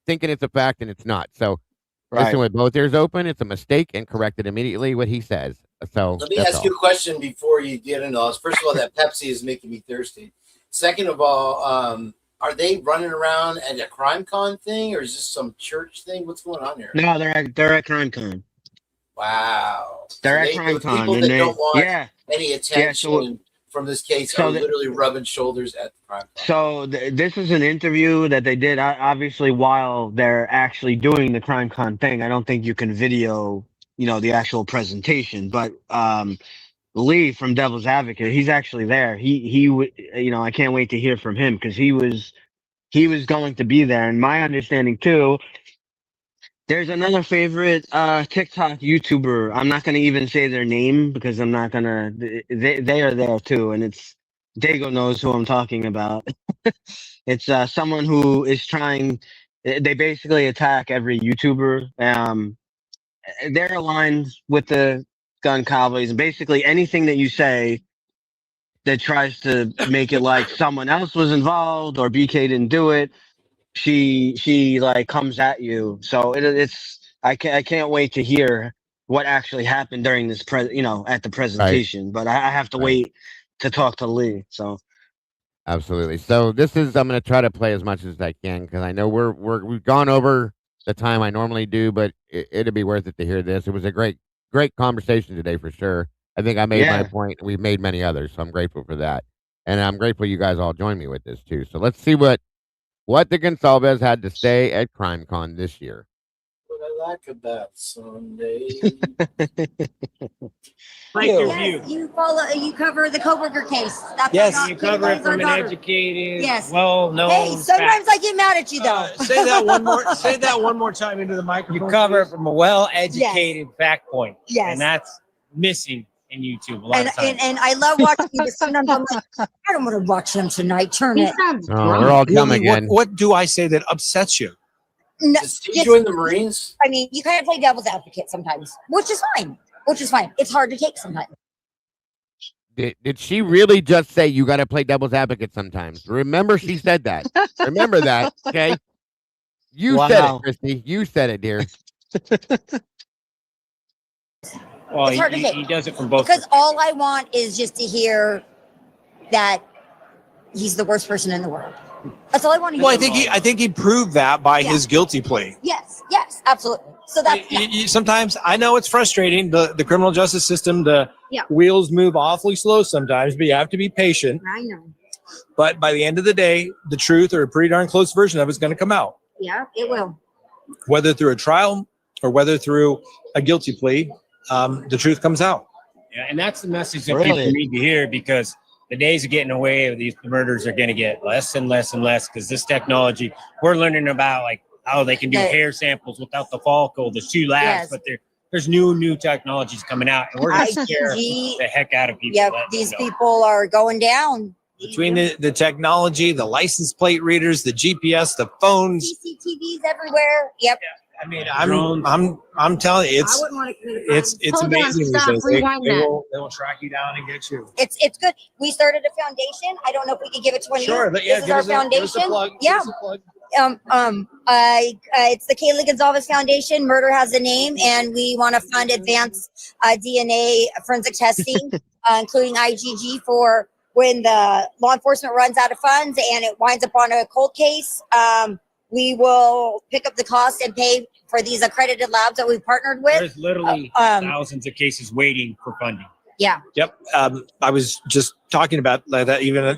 thinking it's a fact and it's not. So listen with both ears open. It's a mistake and correct it immediately what he says. So Let me ask you a question before you get into all this. First of all, that Pepsi is making me thirsty. Second of all, are they running around at a crime con thing or is this some church thing? What's going on here? No, they're at Crime Con. Wow. They're So at Crime Con. people and that they, don't want yeah. any attention from this case are literally rubbing shoulders at the crime con. So this is an interview that they did obviously while they're actually doing the Crime Con thing. I don't think you can video, the actual presentation, but Lee from Devil's Advocate, he's actually there. He I can't wait to hear from him because he was going to be there. And my understanding too, there's another favorite TikTok YouTuber. I'm not going to even say their name because I'm not going to. They are there too, and it's Dago knows who I'm talking about. It's someone who is trying. They basically attack every YouTuber. They're aligned with the gun cowboys, and basically anything that you say that tries to make it like someone else was involved or BK didn't do it. She like comes at you. So it's I can't wait to hear what actually happened during this at the presentation. But I have to wait to talk to Lee. So absolutely. So this is I'm going to try to play as much as I can because I know we've gone over the time I normally do, but it'll be worth it to hear this. It was a great conversation today for sure. I think I made my point. We've made many others, so I'm grateful for that, and I'm grateful you guys all joined me with this too. So let's see what the Gonsalves had to say at CrimeCon this year. What I like about Sunday. Yes, you cover the coworker case. That's you cover it from an educated, yes, well-known. Hey, sometimes I get mad at you though. Say that one more. Say that one more time into the microphone. You cover it from a well-educated fact point. Yes, and that's missing in YouTube a lot of times. And I love watching it, but sometimes I'm like, I don't want to watch them tonight. Turn it. They're all coming again. What do I say that upsets you? No, Does he join the Marines? I mean, you kind of play devil's advocate sometimes, which is fine. which is fine. It's hard to take sometimes. Did she really just say you got to play devil's advocate sometimes? Remember, she said that. Remember that, okay? You said it, Christy. You said it, dear. Well, It's hard to take. he does it from both. Because all I want is just to hear that he's the worst person in the world. That's all I want to hear. Well, I think he proved that by his guilty plea. Yes, absolutely. So that's Sometimes I know it's frustrating. The criminal justice system, the Yeah. wheels move awfully slow sometimes, but you have to be patient. I know. But by the end of the day, the truth or a pretty darn close version of it is going to come out, Yeah, it will. whether through a trial or whether through a guilty plea. The truth comes out. Yeah, and that's the message that people need to hear, because the days of getting away with these murders are going to get less and less and less, because this technology, we're learning about like how they can do hair samples without the follicle. There's 2 labs, but there's new technologies coming out, and we're going to scare the heck out of people. Yeah, these people are going down. Between the technology, the license plate readers, the GPS, the phones. CCTVs everywhere. Yep. I mean, I'm telling you, it's amazing. They will track you down and get you. It's good. We started a foundation. I don't know if we could give it to one of you. Sure, but yeah, This is our foundation. Give us a plug. Yeah. It's the Kaylee Gonzalez Foundation. Murder has a name, and we want to fund advanced DNA forensic testing, including IgG, for when the law enforcement runs out of funds and it winds up on a cold case. We will pick up the cost and pay for these accredited labs that we've partnered with. There's literally thousands of cases waiting for funding. Yeah. Yep. I was just talking about that. Even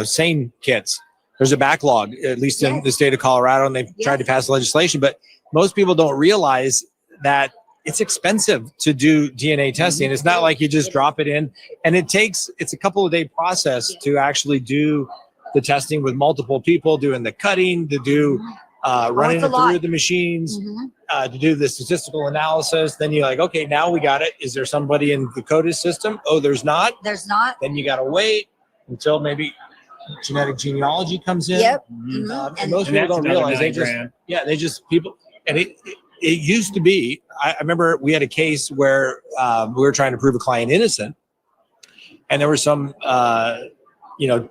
SANE kits. There's a backlog, at least in the state of Colorado, and they've tried to pass legislation. But most people don't realize that it's expensive to do DNA testing. It's not like you just drop it in, and it's a couple of day process to actually do the testing with multiple people doing the cutting, to do running it through the machines, to do the statistical analysis. Then you're like, okay, now we got it. Is there somebody in the CODIS system? Oh, there's not. There's not. Then you got to wait until maybe genetic genealogy comes in. Yep. And most people don't realize they just people. And it used to be, I remember we had a case where we were trying to prove a client innocent, and there was some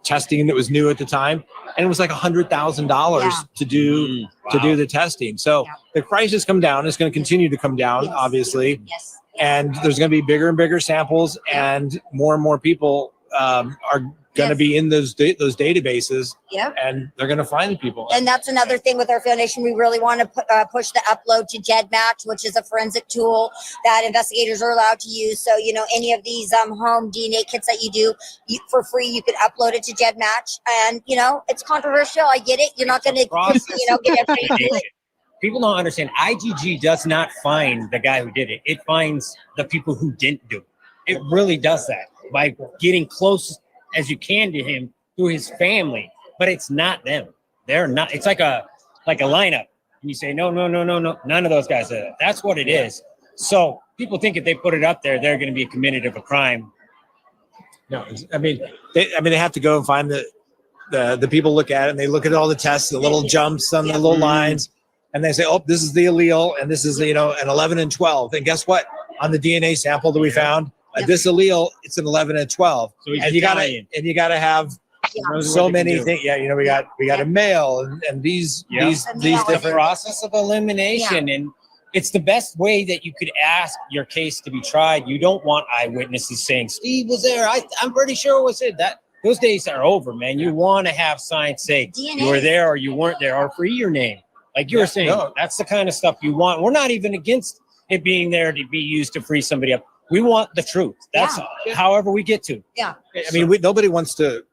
testing that was new at the time, and it was like $100,000 to do the testing. So the price has come down. It's going to continue to come down, obviously. Yes. And there's going to be bigger and bigger samples, and more people are going to be in those databases. Yep. And they're going to find the people. And that's another thing with our foundation. We really want to push the upload to GEDmatch, which is a forensic tool that investigators are allowed to use. So, any of these home DNA kits that you do for free, you can upload it to GEDmatch. And, it's controversial. I get it. You're not going to, get everybody to do it. People don't understand. IgG does not find the guy who did it. It finds the people who didn't do it. It really does that by getting close as you can to him through his family, but it's not them. They're not. It's like a lineup, and you say no, none of those guys. That's what it is. So people think if they put it up there, they're going to be committed of a crime. No, they have to go and find the people, look at it, and they look at all the tests, the little jumps on the little lines, and they say, oh, this is the allele, and this is an 11 and 12, and guess what? On the DNA sample that we found. This allele, it's an 11 and 12, so and you gotta have so many things. Yeah, we got a male and these different process of elimination, and it's the best way that you could ask your case to be tried. You don't want eyewitnesses saying Steve was there. I'm pretty sure it was it. That those days are over, man. You want to have science say DNA. You were there or you weren't there, or free your name, like you were saying. No. That's the kind of stuff you want. We're not even against it being there to be used to free somebody up. We want the truth. That's however we get to. Yeah. I mean, nobody wants to.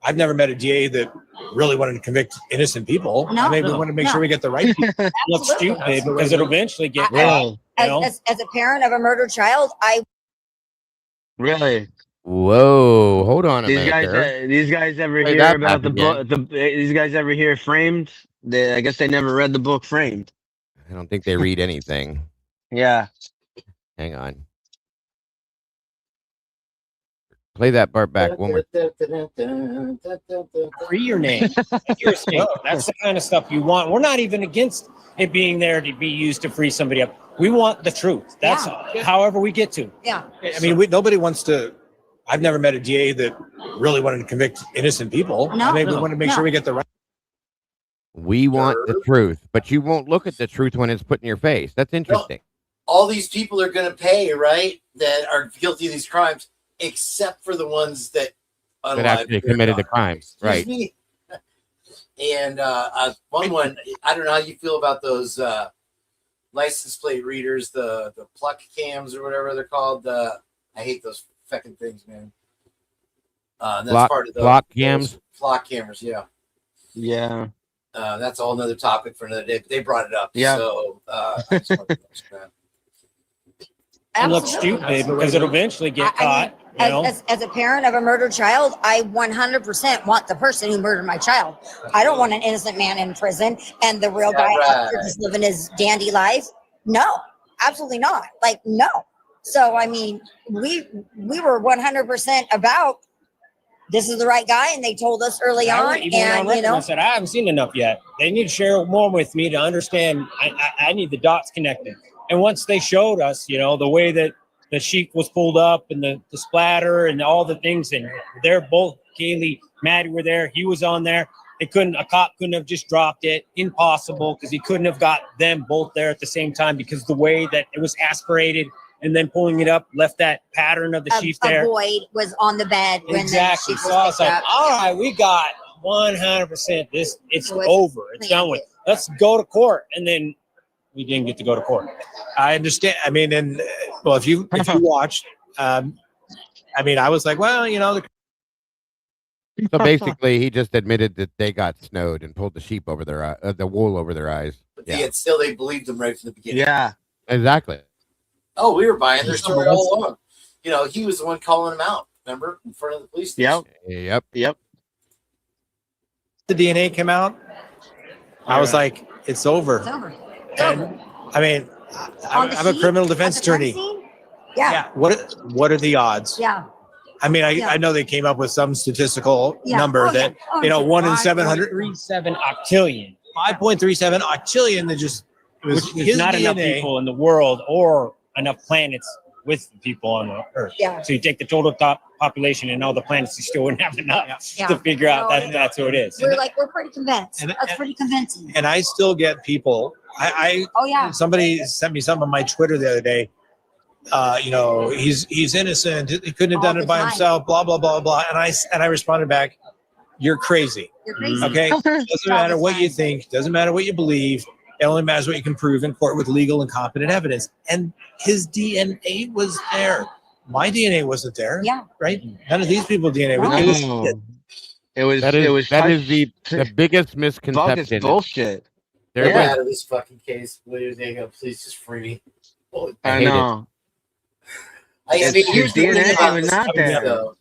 I've never met a DA that really wanted to convict innocent people. No. We want to make sure we get the right people. Look stupid because it'll eventually get wrong. As a parent of a murdered child, Really. Whoa! Hold on a minute. These guys ever hear about the book? These guys ever hear Framed? I guess they never read the book Framed. I don't think they read anything. Yeah. Hang on. Play that part back one more. Free your name. Your state. That's the kind of stuff you want. We're not even against it being there to be used to free somebody up. We want the truth. That's however we get to. Yeah. I mean, nobody wants to. I've never met a DA that really wanted to convict innocent people. No, I mean, we want to make sure we get the right. We want the truth, but you won't look at the truth when it's put in your face. That's interesting. All these people are going to pay, right? That are guilty of these crimes, except for the ones that actually committed the crimes, right? Me. And one, I don't know how you feel about those license plate readers, the pluck cams or whatever they're called. I hate those fucking things, man. That's part of the flock cams. Flock cameras, yeah. Yeah. That's a whole nother topic for another day. But they brought it up. Yeah. So I just wanted to mention that. It looks stupid because it'll eventually get caught. As a parent of a murdered child, I 100% want the person who murdered my child. I don't want an innocent man in prison and the real guy out there just living his dandy life. No, absolutely not. Like, no. So, I mean, we were 100% about this is the right guy, and they told us early on. And, I said, I haven't seen enough yet. They need to share more with me to understand. I need the dots connected. And once they showed us, the way that the sheet was pulled up and the splatter and all the things, and they're both, Kaylee, Maddie were there. He was on there. A cop couldn't have just dropped it. Impossible, because he couldn't have got them both there at the same time, because the way that it was aspirated and then pulling it up left that pattern of the sheet there. A void was on the bed. Exactly. So I was like, all right, we got 100% this. It's over. It's done with. Let's go to court. And then we didn't get to go to court. I understand. I mean, if you watched, I was like, well, So basically, he just admitted that they got snowed and pulled the sheep over their the wool over their eyes. But yet still they believed him right from the beginning. Yeah, exactly. Oh, we were buying their story all along. He was the one calling him out. Remember, in front of the police station. Yep. The DNA came out. I was like, it's over. It's over. And I mean, I'm a criminal defense attorney. Yeah. What are the odds? Yeah. I mean, I know they came up with some statistical number that 1 in 737 octillion. 5.37 octillion that just was which is not DNA. Enough people in the world or enough planets with people on the Earth. Yeah. So you take the total population and all the planets, you still wouldn't have enough to figure out that's who it is. We're pretty convinced. That's pretty convincing. And I still get people. Somebody sent me something on my Twitter the other day. He's innocent. He couldn't have done it by himself. Blah blah blah blah. And I responded back, "You're crazy. You're crazy. Okay. Doesn't matter what you think. Doesn't matter what you believe. It only matters what you can prove in court with legal and competent evidence." And his DNA was there. My DNA wasn't there. Yeah. Right. None of these people's DNA was there. That is the biggest misconception. Bullshit. Get out of this fucking case. Please just free me. I know. Here's the DNA thing about was this not case, there. though,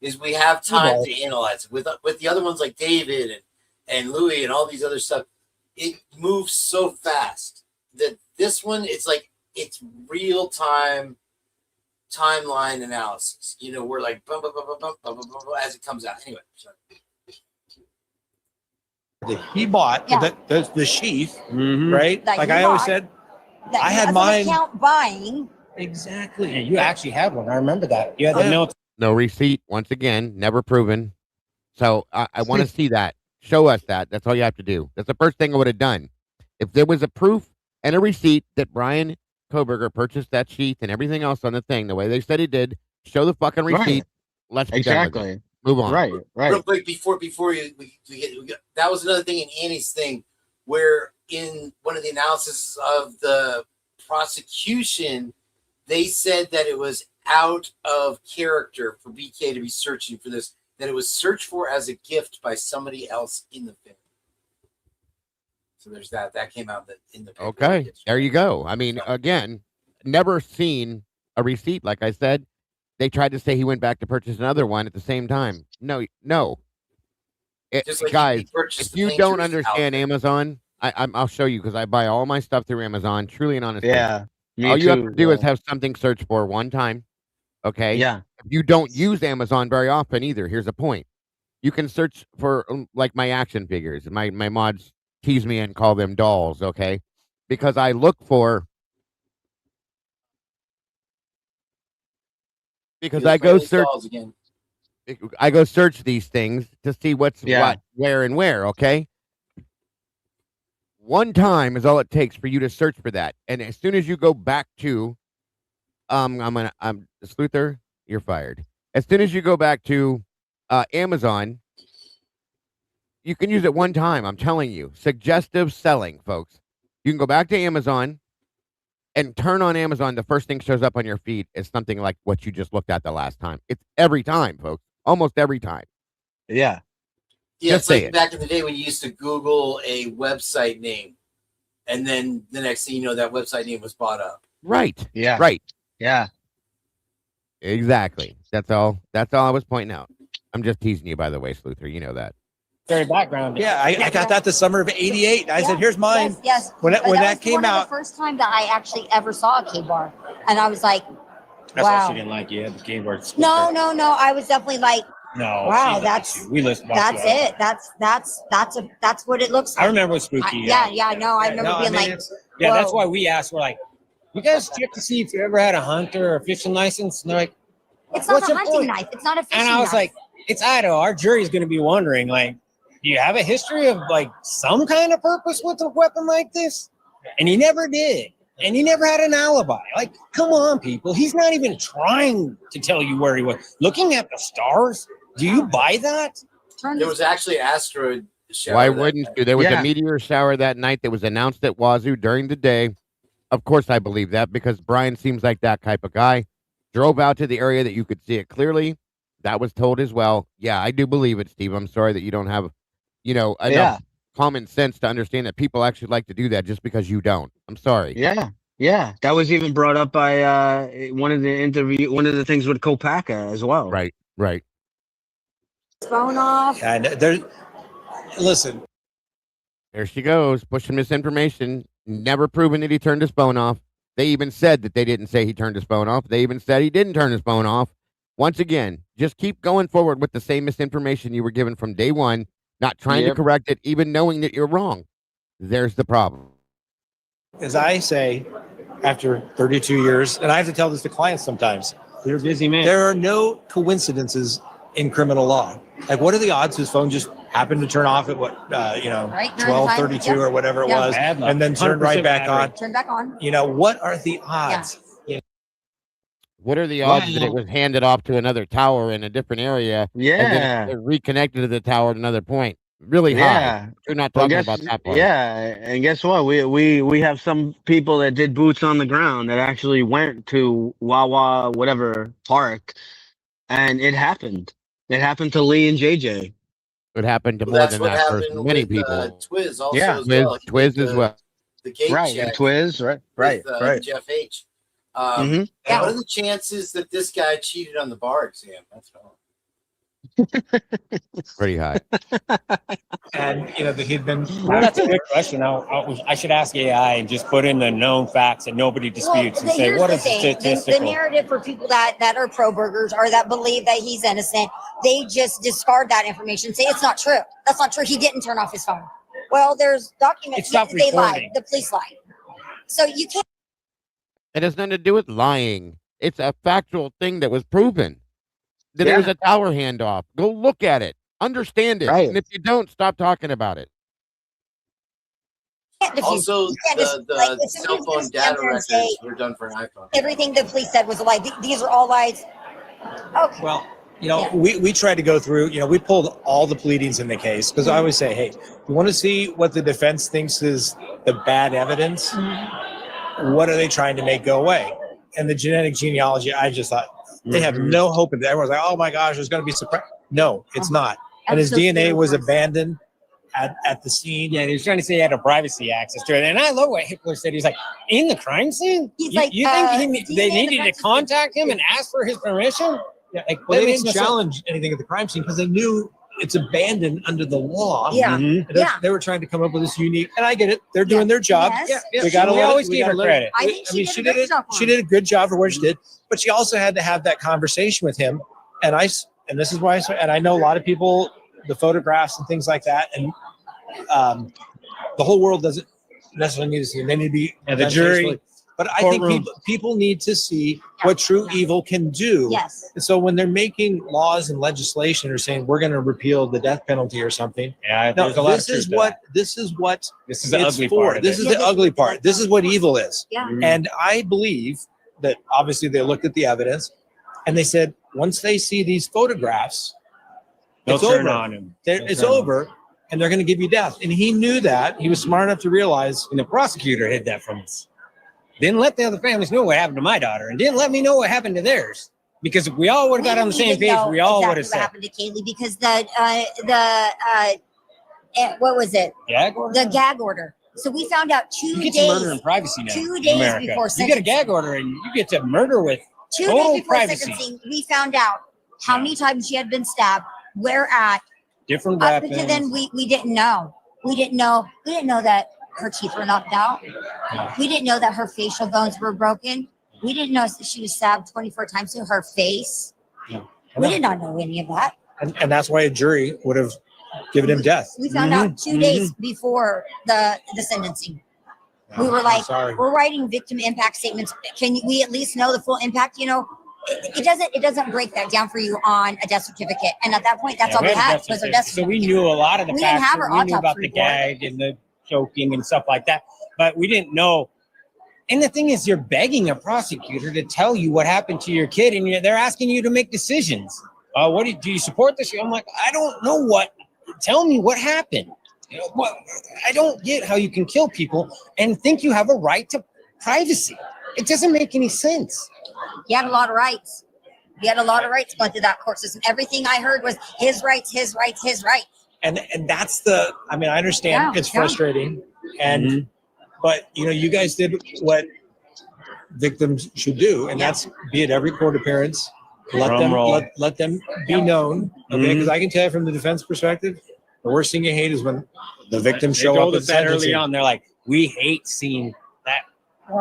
is we have time to analyze it. With the other ones like David and Louis and all these other stuff, it moves so fast that this one, it's real time timeline analysis. We're like bum, bum, bum, bum, bum, bum, bum, bum, as it comes out. Anyway, sorry. He bought the sheath, right? That Like you I always bought. said, That I had doesn't mine. Count buying. Exactly. Yeah, you actually had one. I remember that. You had the notes. No receipt. Once again, never proven. So I want to see that. Show us that. That's all you have to do. That's the first thing I would have done. If there was a proof and a receipt that Brian Koberger purchased that sheath and everything else on the thing, the way they said he did, show the fucking receipt. Right. Let's be done with it. Move on. Right. Real quick before we get that was another thing in Annie's thing, where in one of the analysis of the prosecution, they said that it was out of character for BK to be searching for this, that it was searched for as a gift by somebody else in the family. So there's that. That came out in the paper. Okay, there you go. I mean, again, never seen a receipt. Like I said, they tried to say he went back to purchase another one at the same time. No. Just like Guys, he purchased if the you paint don't juice understand outfit. Amazon, I'll show you because I buy all my stuff through Amazon. Truly and honestly. Yeah. Me All you have too, to do is bro. have something searched for one time, Okay. Yeah. You don't use Amazon very often either. Here's a point. You can search for like my action figures. My mods tease me and call them dolls. Okay. Because I look for, because I go search, again. I go search these things to see what's what, where, and where. Okay. One time is all it takes for you to search for that. And as soon as you go back to, I'm Sluther, you're fired. As soon as you go back to Amazon, you can use it one time. I'm telling you, suggestive selling, folks. You can go back to Amazon and turn on Amazon. The first thing shows up on your feed is something like what you just looked at the last time. It's every time, folks. Almost every time. Yeah. Yeah, Just it's like saying. back in the day when you used to Google a website name, and then the next thing you know, that website name was bought up. Right. Yeah. Right. Yeah. Exactly. That's all I was pointing out. I'm just teasing you, by the way, Sluther. You know that. Very background. Yeah, I got that the summer of '88. I said, "Here's mine." Yes. When that came out, the first time that I actually ever saw a K-bar, and I was like, That's wow. why she didn't like you. Had the keyboard. No. I was definitely like, No. wow, that's we listened. that's it. That's what it looks like. I remember it was spooky. I know. I remember being like, yeah, that's whoa. why we asked. We're like, you guys check to see if you ever had a hunter or a fishing license? And they're like, It's not what's a your hunting point? knife. It's not a fishing And I was knife. like, it's Idaho. Our jury's going to be wondering, like, do you have a history of like some kind of purpose with a weapon like this? And he never did. And he never had an alibi. Like, come on, people. He's not even trying to tell you where he was. Looking at the stars, do you buy that? There was actually an asteroid shower. Why that wouldn't night. you? There was a meteor shower that night that was announced at Wazoo during the day. Of course, I believe that because Brian seems like that type of guy. Drove out to the area that you could see it clearly. That was told as well. Yeah, I do believe it, Steve. I'm sorry that you don't have, enough common sense to understand that people actually like to do that just because you don't. I'm sorry. Yeah. Yeah. That was even brought up by one of the things with Kopaka as well. Right. Right. Phone off. and listen, There she goes, pushing misinformation. Never proven that he turned his phone off. They even said that they didn't say he turned his phone off. They even said he didn't turn his phone off. Once again, just keep going forward with the same misinformation you were given from day one, not trying to correct it, even knowing that you're wrong. There's the problem. as I say, after 32 years, and I have to tell this to clients sometimes. You're a busy man. There are no coincidences in criminal law. Like, what are the odds his phone just happened to turn off at what, Right, 12:32 or whatever it was, and then turn right back on? Turn back on. What are the odds? What are the odds that it was handed off to another tower in a different area? Yeah. And then it reconnected to the tower at another point. Really high. Yeah. We're not Well, talking about that part. Yeah, and guess what? We have some people that did boots on the ground that actually went to Wawa whatever park, and it happened. It happened to Lee and JJ. It happened to Well, more that's than what that for happened many with, people. Twiz also Yeah. as well. He Twiz did as well. The gate Right, check and Twiz, right, with, Jeff H. And what are the chances that this guy cheated on the bar exam? That's all. Pretty high. And that he'd been. Well, that's a good question. I should ask AI and just put in the known facts that nobody disputes and say, Here's what the is the thing. statistical? The narrative for people that are pro burgers or that believe that he's innocent, they just discard that information. Say it's not true. That's not true. He didn't turn off his phone. Well, there's documents. It stopped They lied. recording. The police lied. So you can't. It has nothing to do with lying. It's a factual thing that was proven. That it was a tower handoff. Go look at it. Understand it. Right. And if you don't, stop talking about it. Also, the if cell somebody's phone gonna stand data there and records say were done for an iPhone. everything the police said was a lie. These are all lies. Okay. Well, we tried to go through, we pulled all the pleadings in the case because I always say, hey, you want to see what the defense thinks is the bad evidence? What are they trying to make go away? And the genetic genealogy, I just thought they have no hope in that. Everyone's like, oh my gosh, there's going to be surprise. No, it's not. And his DNA was abandoned at the scene. Yeah, he was trying to say he had a privacy access to it. And I love what Hitler said. He's like, in the crime scene? He's You like, think they DNA needed to contact him and ask for his permission? Yeah, well, they That makes didn't no challenge anything at the crime scene because they knew it's abandoned under the law. Yeah. They were trying to come up with this unique, and I get it. They're doing their job. Yes. We got to always give her credit. I think she did a great job on She did a good job for what she did, but she also had to have that conversation with him. And this is why. And I know a lot of people, the photographs and things like that, and the whole world doesn't necessarily need to see them. They need to be the jury. But I think people need to see what true evil can do. Yes. And so when they're making laws and legislation or saying we're going to repeal the death penalty or something, there's a lot of this is the ugly part. This is the ugly part. This is what evil is. Yeah. And I believe that obviously they looked at the evidence and they said once they see these photographs, it's over. On him. It's over, and they're going to give you death. And he knew that. He was smart enough to realize. And the prosecutor hid that from us. Didn't let the other families know what happened to my daughter, and didn't let me know what happened to theirs. Because if we all would have got on the same page, we all would have said. What happened to Kaylee? Because what was it? Gag order? The gag order. So we found out 2 you get days. to murder in privacy now. 2 days America. before you sentencing. get a gag order, and you get to murder with 2 total days before privacy. sentencing, we found out how many times she had been stabbed, where at. Different Up weapons. until then, we didn't know. We didn't know that her teeth were knocked out. We didn't know that her facial bones were broken. We didn't know that she was stabbed 24 times to her face. We did not know any of that. And that's why a jury would have given him death. We found out 2 days before the sentencing. We were like, we're writing victim impact statements. Can we at least know the full impact? You know, it doesn't break that down for you on a death certificate. And at that point, that's all we had was our death certificate. So we knew a lot of the We didn't facts. have her We knew autopsy about the report. gag and the choking and stuff like that, but we didn't know. And the thing is, you're begging a prosecutor to tell you what happened to your kid, and they're asking you to make decisions. Do you support this? I'm like, I don't know what. Tell me what happened. You know, I don't get how you can kill people and think you have a right to privacy. It doesn't make any sense. He had a lot of rights. He had a lot of rights going through that court system. Everything I heard was his rights, his rights, his rights. And that's I understand it's frustrating. And, but you guys did what victims should do. And that's be at every court appearance. Let them be known. Okay. Because I can tell you from the defense perspective, the worst thing you hate is when the victims show up at that early on. They're like, we hate seeing that.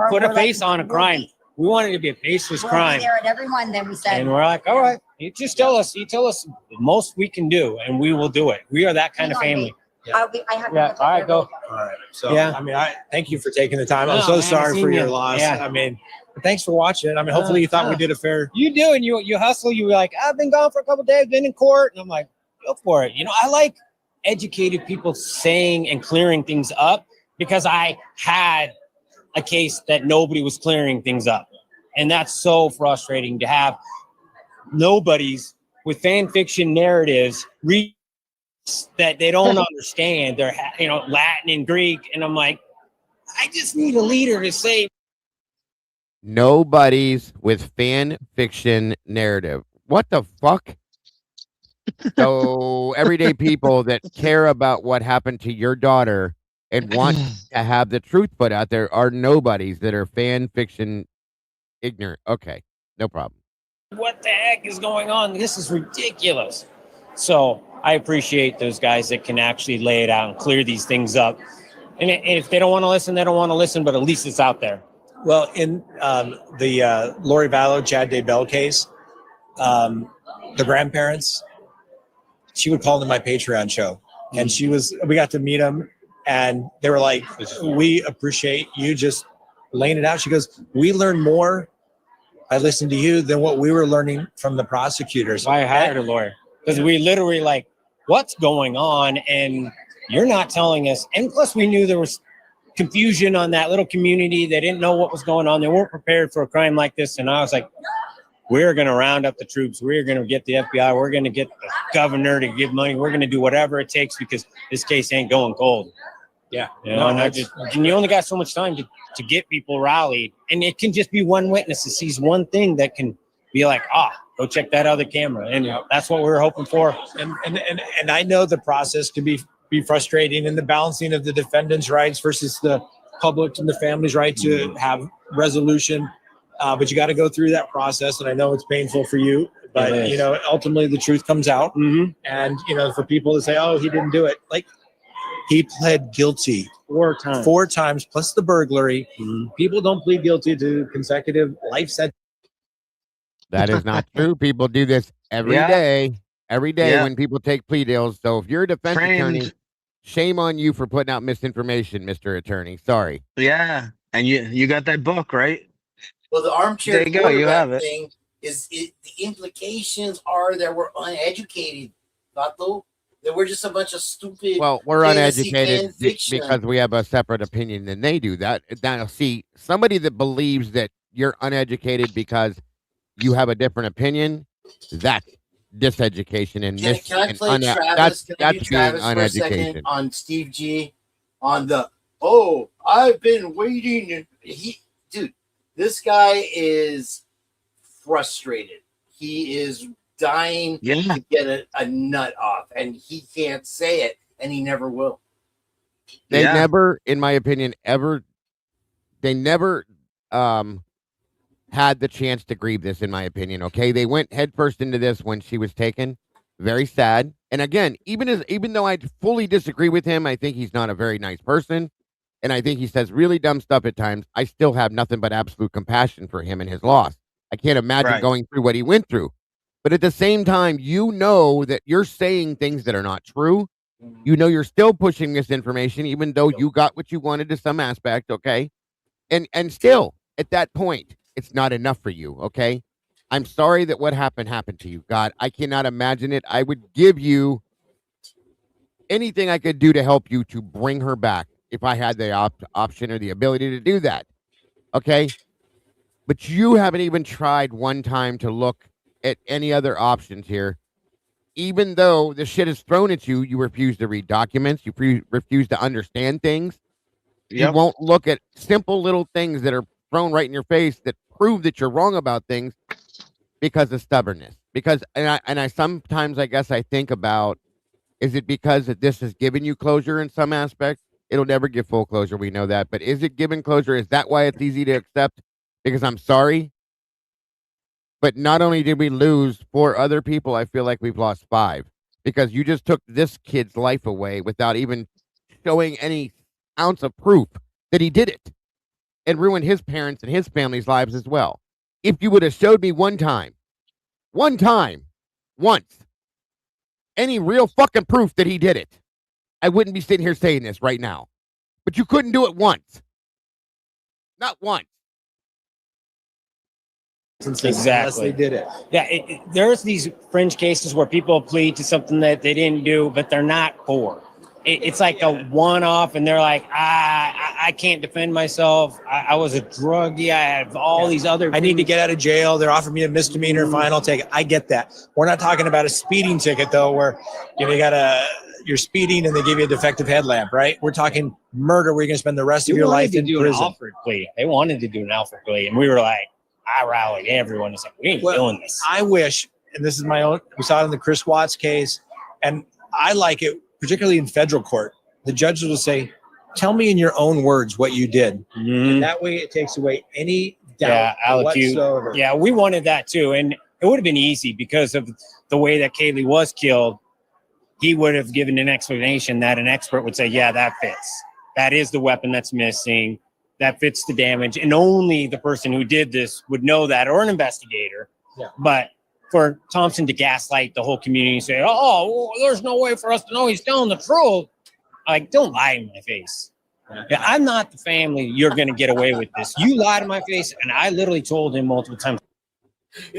Put a face on a crime. We want it to be a faceless crime. We're there at everyone, then we said. And we're like, all right, you tell us the most we can do, and we will do it. We are that kind of family. I have to All right, go. All right. So, I thank you for taking the time. I'm so sorry for your loss. Yeah. Thanks for watching. Hopefully you thought we did a fair. You do, and you hustle. You were like, I've been gone for a couple of days, been in court. And I'm like, go for it. I like educated people saying and clearing things up because I had a case that nobody was clearing things up. And that's so frustrating to have nobodies with fan fiction narratives read that they don't understand. They're, Latin and Greek. And I'm like, I just need a leader to say. Nobodies with fan fiction narrative. What the fuck? So everyday people that care about what happened to your daughter and want to have the truth put out there are nobodies that are fan fiction ignorant. Okay, no problem. What the heck is going on? This is ridiculous. So I appreciate those guys that can actually lay it out and clear these things up. And if they don't want to listen, they don't want to listen, but at least it's out there. Well, in the Lori Vallow, Chad Daybell case, the grandparents, she would call them my Patreon show. And we got to meet them and they were like, we appreciate you just laying it out. She goes, we learned more by listening to you than what we were learning from the prosecutors. I hired a lawyer because we literally like, what's going on? And you're not telling us. And plus we knew there was confusion on that little community. They didn't know what was going on. They weren't prepared for a crime like this. And I was like, we're going to round up the troops. We're going to get the FBI. We're going to get the governor to give money. We're going to do whatever it takes because this case ain't going cold. Yeah. And you only got so much time to get people rallied. And it can just be one witness that sees one thing that can be like, go check that other camera. And that's what we were hoping for. And I know the process can be frustrating and the balancing of the defendant's rights versus the public and the family's right to have resolution. But you got to go through that process. And I know it's painful for you, But, you know, ultimately the truth comes out. And, you know, for people to say, oh, he didn't do it. Like, he pled guilty 4 times plus the burglary. People don't plead guilty to consecutive life sentences. That is not true. People do this every day when people take plea deals. So if you're a defense attorney, shame on you for putting out misinformation, Mr. Attorney. Sorry. Yeah. And you got that book, right? Well, the armchair There you go, you have quarterback it. thing the implications are that we're uneducated, Vato. That we're just a bunch of stupid. Well, we're fantasy uneducated fan fiction. because we have a separate opinion than they do. Now, see, somebody that believes that you're uneducated because you have a different opinion, that's diseducation and Can I play Travis? Can I do that's being Travis for a second uneducation. on Steve G? On the I've been waiting. And dude, this guy is frustrated. He is dying to get a nut off, and he can't say it, and he never will. They never, in my opinion, they never had the chance to grieve this, in my opinion. Okay, they went headfirst into this when she was taken. Very sad. And again, even though I fully disagree with him, I think he's not a very nice person, and I think he says really dumb stuff at times. I still have nothing but absolute compassion for him and his loss. I can't imagine going through what he went through. But at the same time, you know that you're saying things that are not true. You know you're still pushing misinformation, even though you got what you wanted to some aspect, okay? And still, at that point, it's not enough for you, okay? I'm sorry that what happened to you. God, I cannot imagine it. I would give you anything I could do to help you to bring her back if I had the option or the ability to do that, okay? But you haven't even tried one time to look at any other options here. Even though the shit is thrown at you, you refuse to read documents. You refuse to understand things. You won't look at simple little things that are thrown right in your face that prove that you're wrong about things because of stubbornness. Because, and I sometimes, I guess I think about, is it because that this has given you closure in some aspect? It'll never give full closure. We know that. But is it given closure? Is that why it's easy to accept? Because I'm sorry. But not only did we lose 4 other people, I feel like we've lost 5 because you just took this kid's life away without even showing any ounce of proof that he did it and ruined his parents and his family's lives as well. If you would have showed me once, any real fucking proof that he did it, I wouldn't be sitting here saying this right now. But you couldn't do it once. Not once. Exactly. They did it. Yeah, there's these fringe cases where people plead to something that they didn't do, but they're not for. It's like a one-off, and they're like, I can't defend myself. I was a druggie. I have all these other. I need to get out of jail. They're offering me a misdemeanor fine. I'll take it. I get that. We're not talking about a speeding ticket though, where you're speeding and they give you a defective headlamp, right? We're talking murder where you're gonna spend the rest of your life in prison. An Alfred plea. They wanted to do an Alfred plea, and we were like, I rallied everyone and said, we ain't doing this. I wish, and this is my own, we saw it in the Chris Watts case, and I like it, particularly in federal court. The judge will say, tell me in your own words what you did. And that way it takes away any doubt whatsoever. Yeah, we wanted that too. And it would have been easy because of the way that Kaylee was killed. He would have given an explanation that an expert would say, yeah, that fits. That is the weapon that's missing. That fits the damage, and only the person who did this would know that, or an investigator. Yeah. But for Thompson to gaslight the whole community and say, well, there's no way for us to know he's telling the truth. Like, don't lie in my face. Yeah, I'm not the family you're going to get away with this. You lied in my face, and I literally told him multiple times.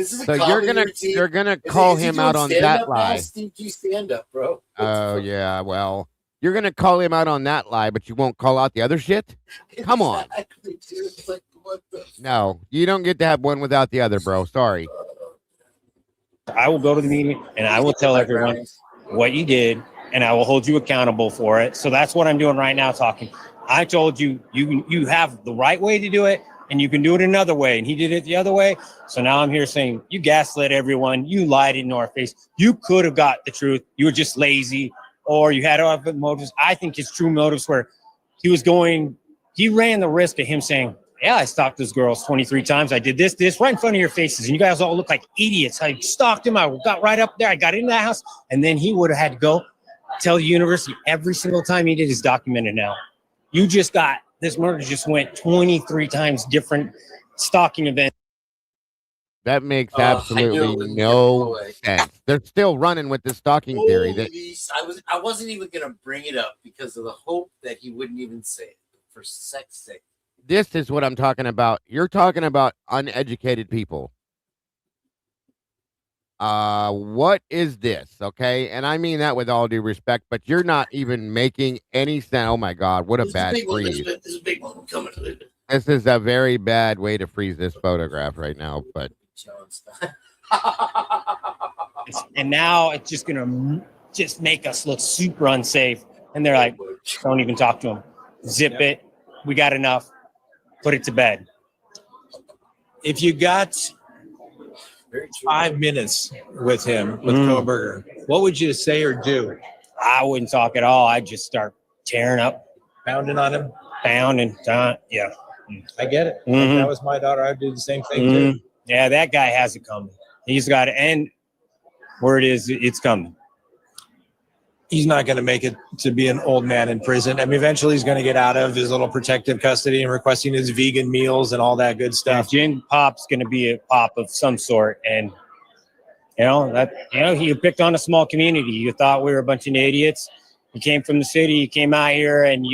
So you're gonna call him out on that lie. Steve G, stand up, bro. Oh yeah, well. You're going to call him out on that lie, but you won't call out the other shit? Come on. Exactly, dude. It's like, what the? No, you don't get to have one without the other, bro. Sorry. I will go to the meeting, and I will tell everyone what you did, and I will hold you accountable for it. So that's what I'm doing right now, talking. I told you, you have the right way to do it, and you can do it another way. And he did it the other way. So now I'm here saying, you gaslit everyone. You lied in our face. You could have got the truth. You were just lazy. Or you had other motives. I think his true motives were he ran the risk of him saying, yeah, I stalked those girls 23 times. I did this right in front of your faces. And you guys all look like idiots. I stalked him. I got right up there. I got into that house. And then he would have had to go tell the university every single time he did is documented now. This murder just went 23 times different stalking events. That makes absolutely no sense. They're still running with the stalking theory. I wasn't even going to bring it up because of the hope that he wouldn't even say it. For sex sake. This is what I'm talking about. You're talking about uneducated people. What is this? Okay. And I mean that with all due respect, but you're not even making any sense. Oh my God. What a bad freeze. This is a big one coming. This is a very bad way to freeze this photograph right now, but. And now it's just going to make us look super unsafe. And they're like, don't even talk to him. Zip it. We got enough. Put it to bed. If you got 5 minutes with him, with Koberger, what would you say or do? I wouldn't talk at all. I'd just start tearing up. Pounding on him? Pounding. Yeah. I get it. If that was my daughter, I'd do the same thing too. Yeah, that guy has it coming. He's got it. And word is, it's coming. He's not going to make it to be an old man in prison. I mean, eventually he's going to get out of his little protective custody and requesting his vegan meals and all that good stuff. Jim Pop's going to be a pop of some sort. And, he picked on a small community. You thought we were a bunch of idiots. He came from the city. He came out here and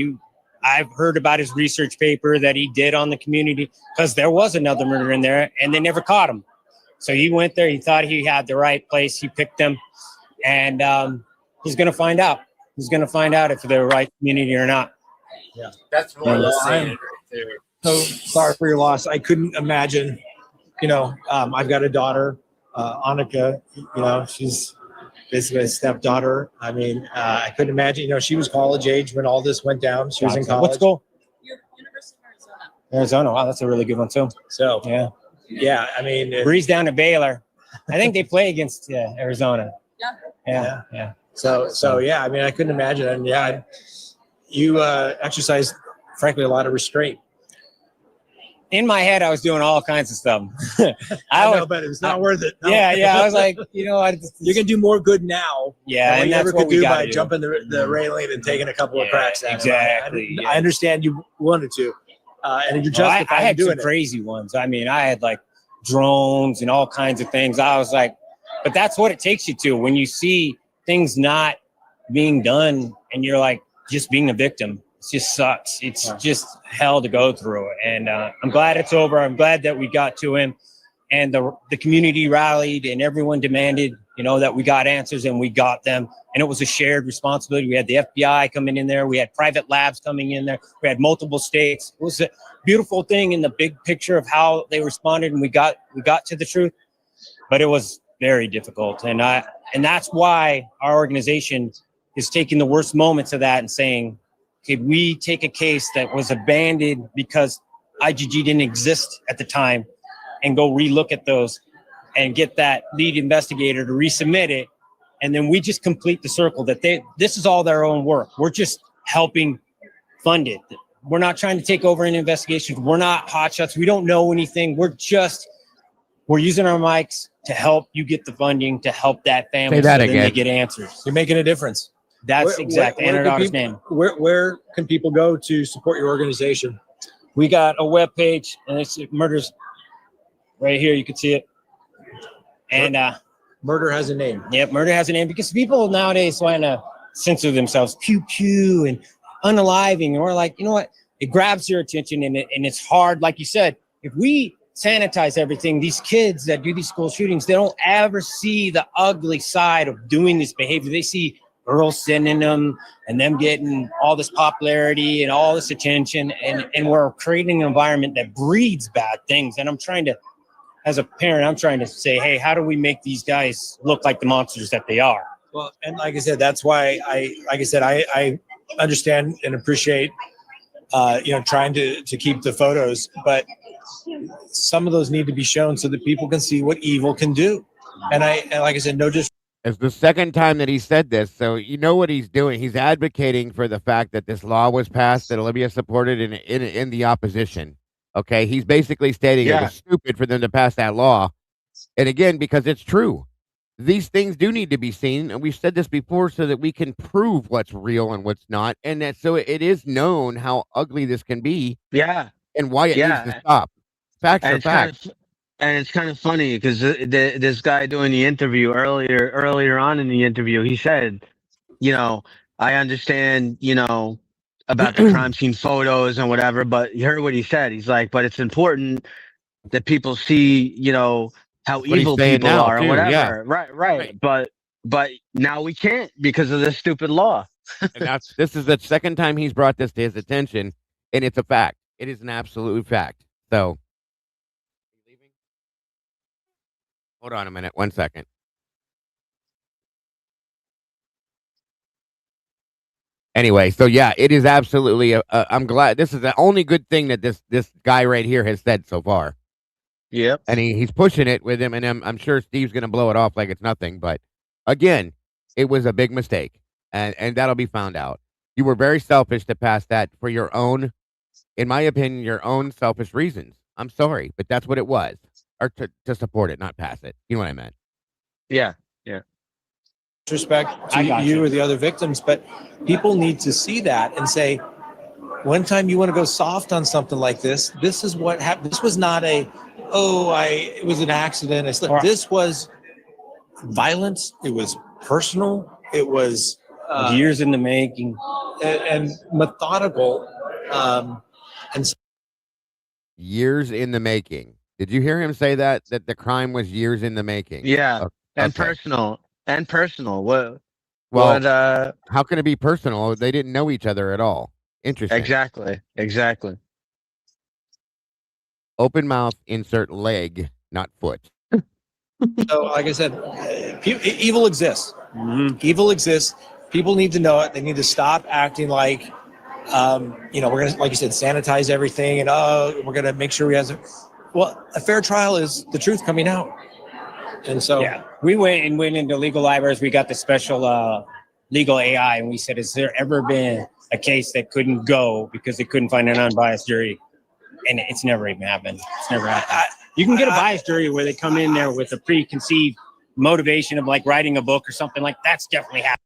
I've heard about his research paper that he did on the community because there was another murder in there and they never caught him. So he went there. He thought he had the right place. He picked them and, he's going to find out. He's going to find out if they're the right community or not. Yeah. That's more or less saying it right there. So sorry for your loss. I couldn't imagine, I've got a daughter, Annika, she's basically a stepdaughter. I mean, I couldn't imagine, she was college age when all this went down. She was in college. What school? University of Arizona. Wow, that's a really good one too. So, yeah, I mean. Breeze down to Baylor. I think they play against Arizona. Yeah. So yeah, I mean, I couldn't imagine. And yeah, you exercise, frankly, a lot of restraint. In my head, I was doing all kinds of stuff. I know, but it's not worth it. No. Yeah. I was like, you can do more good now. Yeah, than you ever could do by jumping the railing and taking a couple of cracks at it. Exactly. I understand you wanted to, and you're justified I had doing some crazy ones. I mean, I had like drones and all kinds of things. I was like, but that's what it takes you to when you see things not being done and you're like just being a victim. It just sucks. It's just hell to go through. And I'm glad it's over. I'm glad that we got to him and the community rallied and everyone demanded, that we got answers and we got them. And it was a shared responsibility. We had the FBI coming in there. We had private labs coming in there. We had multiple states. It was a beautiful thing in the big picture of how they responded and we got to the truth, but it was very difficult. And that's why our organization is taking the worst moments of that and saying, okay, we take a case that was abandoned because IGG didn't exist at the time and go relook at those and get that lead investigator to resubmit it. And then we just complete the circle that this is all their own work. We're just helping fund it. We're not trying to take over an investigation. We're not hotshots. We don't know anything. We're using our mics to help you get the funding to help that family. Say that so again. Then they get answers. You're making a difference. That's exactly. And our daughter's name. Where can people go to support your organization? We got a webpage and it's Murders right here. You can see it. And Murder has a name. Yep, Murder has a name because people nowadays want to censor themselves, pew and unaliving. And we're like, you know what? It grabs your attention and it's hard. Like you said, if we sanitize everything, these kids that do these school shootings, they don't ever see the ugly side of doing this behavior. They see girls sending them and them getting all this popularity and all this attention. And we're creating an environment that breeds bad things. And as a parent, I'm trying to say, hey, how do we make these guys look like the monsters that they are? Well, and like I said, that's why I understand and appreciate, trying to keep the photos, but some of those need to be shown so that people can see what evil can do. And like I said, no disrespect. It's the second time that he said this, so you know what he's doing. He's advocating for the fact that this law was passed that Olivia supported in the opposition. Okay, he's basically stating it was stupid for them to pass that law. And again, because it's true. These things do need to be seen, and we've said this before so that we can prove what's real and what's not, and that so it is known how ugly this can be. Yeah. And why it needs to stop. Facts are facts. And it's kind of funny because this guy doing the interview earlier on in the interview, he said, you know, I understand, about the crime scene photos and whatever, but you heard what he said. He's like, but it's important that people see, how That's what he's evil saying people now, are or too, yeah. whatever. Right. But now we can't because of this stupid law. And this is the second time he's brought this to his attention, and it's a fact. It is an absolute fact. So, hold on a minute. 1 second. Anyway, so yeah, it is absolutely. I'm glad this is the only good thing that this guy right here has said so far. Yep. And he's pushing it with him, and I'm sure Steve's going to blow it off like it's nothing. But again, it was a big mistake, and that'll be found out. You were very selfish to pass that for your own, in my opinion, your own selfish reasons. I'm sorry, but that's what it was, or to support it, not pass it. You know what I meant? Yeah. Respect to you or the other victims, but people need to see that and say, one time you want to go soft on something like this is what happened. This was not it was an accident. I slipped. This was violence. It was personal. It was years in the making and methodical. Years in the making. Did you hear him say that the crime was years in the making? Yeah. And Okay. personal. What? How can it be personal? They didn't know each other at all. Interesting. Exactly. Open mouth, insert leg, not foot. So, like I said, evil exists. Evil exists. People need to know it. They need to stop acting like, we're going to, like you said, sanitize everything and, we're going to make sure we have a fair trial is the truth coming out. And so we went into legal libraries. We got the special legal AI, and we said, has there ever been a case that couldn't go because they couldn't find an unbiased jury? And it's never even happened. It's never happened. You can get a biased jury where they come in there with a preconceived motivation of like writing a book or something like that's definitely happened.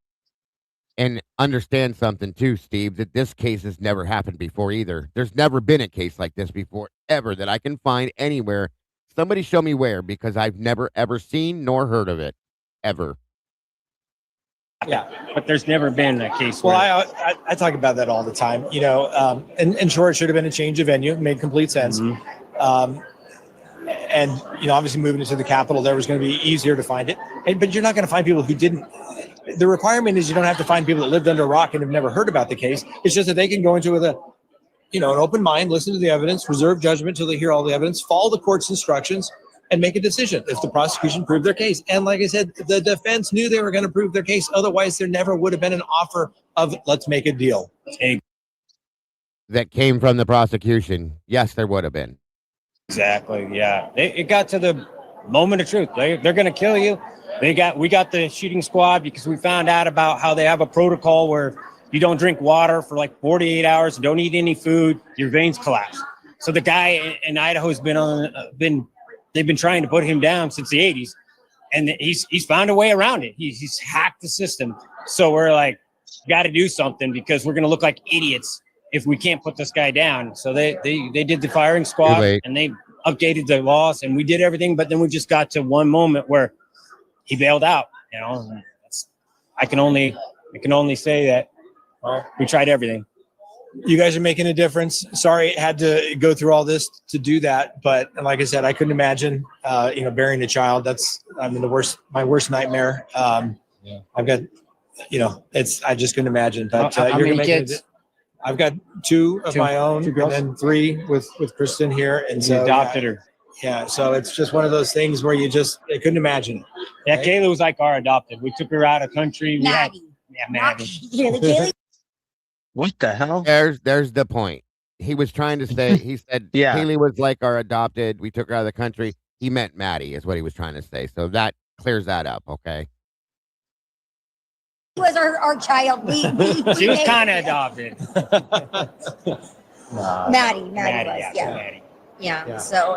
And understand something too, Steve, that this case has never happened before either. There's never been a case like this before, ever, that I can find anywhere. Somebody show me where, because I've never, ever seen nor heard of it, ever. Yeah, but there's never been a case. Well, I talk about that all the time, and sure, it should have been a change of venue. It made complete sense. And, obviously moving into the Capitol, there was going to be easier to find it. But you're not going to find people who didn't. The requirement is you don't have to find people that lived under a rock and have never heard about the case. It's just that they can go into with an open mind, listen to the evidence, reserve judgment till they hear all the evidence, follow the court's instructions, and make a decision if the prosecution proved their case. And like I said, the defense knew they were going to prove their case. Otherwise, there never would have been an offer of let's make a deal. That came from the prosecution. Yes, there would have been. Exactly. Yeah. It got to the moment of truth. They're going to kill you. We got the shooting squad because we found out about how they have a protocol where you don't drink water for like 48 hours, don't eat any food, your veins collapse. So the guy in Idaho has they've been trying to put him down since the 80s, and he's found a way around it. He's hacked the system. So we're like, got to do something because we're going to look like idiots if we can't put this guy down. So they did the firing squad and they updated the laws and we did everything. But then we just got to one moment where he bailed out. I can only say that we tried everything. You guys are making a difference. Sorry it had to go through all this to do that, but like I said, I couldn't imagine burying a child. That's my worst nightmare. I've got I just couldn't imagine. But how many kids? I've got two of my own, and then three with Kristen here, and so adopted her. Yeah, so it's just one of those things where I couldn't imagine it. Yeah, right? Kayla was like our adopted. We took her out of country. Maddie. Maddie. What the hell? There's the point. He was trying to say, he said, Haley was like our adopted. We took her out of the country. He meant Maddie is what he was trying to say. So that clears that up. Okay. He was our child. She was kind of adopted. Maddie was, yeah. Maddie. Yeah. So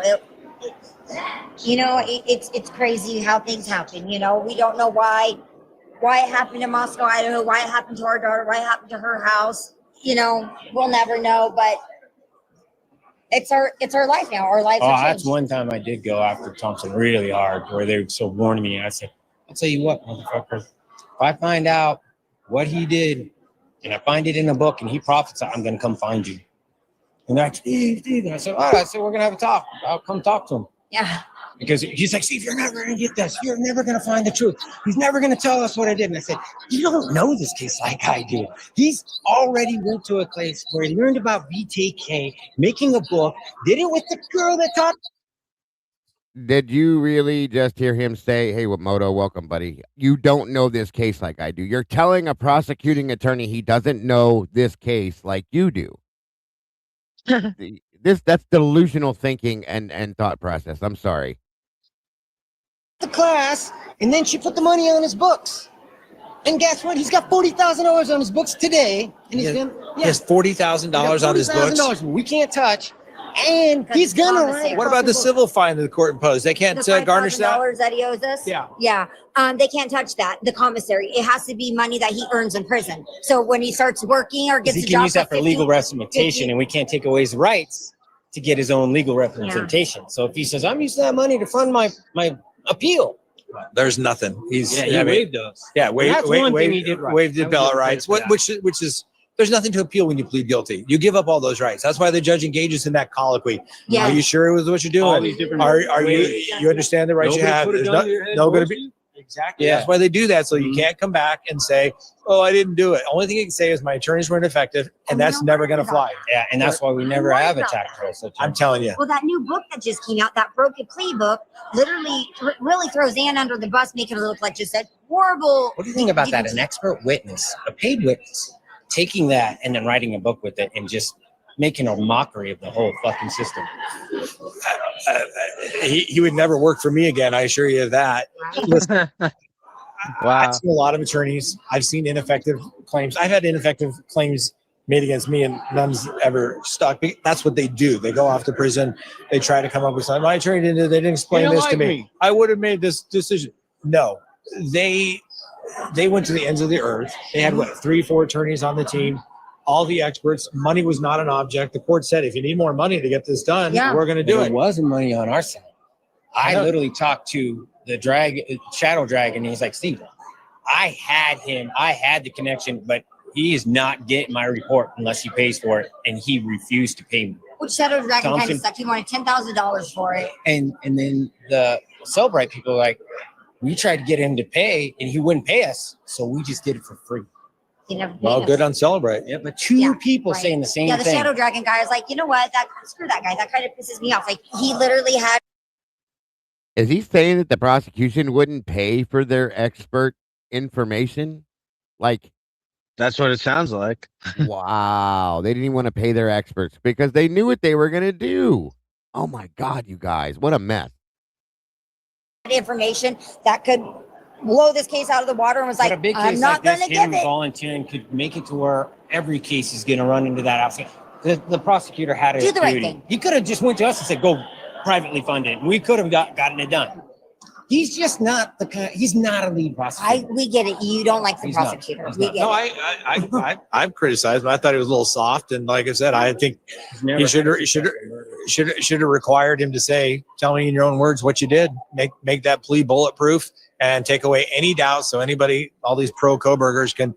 it's crazy how things happen. We don't know why it happened in Moscow, Idaho, why it happened to our daughter, why it happened to her house. We'll never know, but it's our life now. Our lives are That's changed. one time I did go after Thompson really hard, where they were so warning me. I said, I'll tell you what, motherfucker, if I find out what he did and I find it in a book and he profits, I'm going to come find you. And they're like, Steve. And I said, all right, so we're going to have a talk. I'll come talk to him. Yeah. Because he's like, Steve, you're never going to get this. You're never going to find the truth. He's never going to tell us what I did. And I said, you don't know this case like I do. He's already went to a place where he learned about BTK, making a book, did it with the girl that taught. Did you really just hear him say, hey, Moto, welcome, buddy. You don't know this case like I do. You're telling a prosecuting attorney he doesn't know this case like you do. That's delusional thinking and thought process. I'm sorry. The class, and then she put the money on his books. And guess what? He's got $40,000 on his books today. And he has $40,000 on his books. $40,000 we can't touch. And he's gonna write. What about the civil fine that the court imposed? They can't garnish that? $5,000 that he owes us? Yeah. They can't touch that. The commissary. It has to be money that he earns in prison. So when he starts working or gets a job, he can use that for legal representation, and we can't take away his rights to get his own legal representation. So if he says, I'm using that money to fund my appeal. There's nothing. He waived those. Yeah, that's one thing he did right. Waived the appellate rights, which is there's nothing to appeal when you plead guilty. You give up all those rights. That's why the judge engages in that colloquy. Yeah. Are you sure it was what you're doing? Are you understand the rights you have? There's no going to be. Exactly. Yeah. That's why they do that. So you can't come back and say, oh, I didn't do it. Only thing you can say is my attorneys weren't effective, and that's never going to fly. Yeah, and that's why we never have a tactical. I'm telling you. Well, that new book that just came out, that broken plea book, literally really throws Ann under the bus, making it look like just a horrible. What do you think about that? An expert witness, a paid witness, taking that and then writing a book with it and just making a mockery of the whole fucking system. He would never work for me again. I assure you of that. Listen, I've seen a lot of attorneys. I've seen ineffective claims. I've had ineffective claims made against me, and none's ever stuck. That's what they do. They go off to prison. They try to come up with something. My attorney didn't. They didn't explain this to me. I would have made this decision. No, they went to the ends of the earth. They had 3-4 attorneys on the team. All the experts. Money was not an object. The court said, if you need more money to get this done, we're going to do it. There wasn't money on our side. I literally talked to the shadow dragon. And he's like, Steve, I had him. I had the connection, but he is not getting my report unless he pays for it. And he refused to pay me. Which shadow dragon kind of sucked. He wanted $10,000 for it. And then the Cellbrite people were like, we tried to get him to pay and he wouldn't pay us. So we just did it for free. Well, good on Celebrate. Yeah, but two people saying the same thing. Yeah, the Shadow Dragon guy is like, you know what? Screw that guy. That kind of pisses me off. Like, he literally had. Is he saying that the prosecution wouldn't pay for their expert information? Like, that's what it sounds like. Wow. They didn't even want to pay their experts because they knew what they were going to do. Oh my God, you guys. What a mess. Information that could blow this case out of the water and was like, I'm not going to give it. Volunteering could make it to where every case is going to run into that outfit. The prosecutor had a do the right thing. He could have just went to us and said, go privately fund it. We could have gotten it done. He's just not the kind. He's not a lead prosecutor. We get it. You don't like the prosecutor. We get it. I've criticized him. I thought he was a little soft, and like I said, I think he should have required him to say, "Tell me in your own words what you did. Make that plea bulletproof and take away any doubt, so anybody, all these pro Kobergers can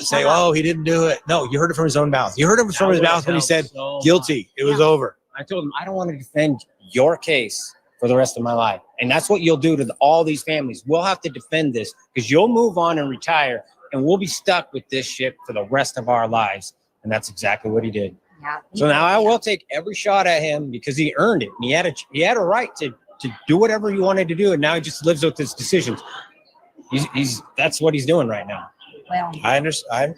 say, oh, he didn't do it. No, you heard it from his own mouth. You heard it from his mouth when he said guilty. It was over. I told him I don't want to defend your case for the rest of my life. And that's what you'll do to all these families. We'll have to defend this because you'll move on and retire and we'll be stuck with this shit for the rest of our lives. And that's exactly what he did. Yeah. So now I will take every shot at him because he earned it. And he had a right to do whatever he wanted to do. And now he just lives with his decisions. That's what he's doing right now. Well, I understand.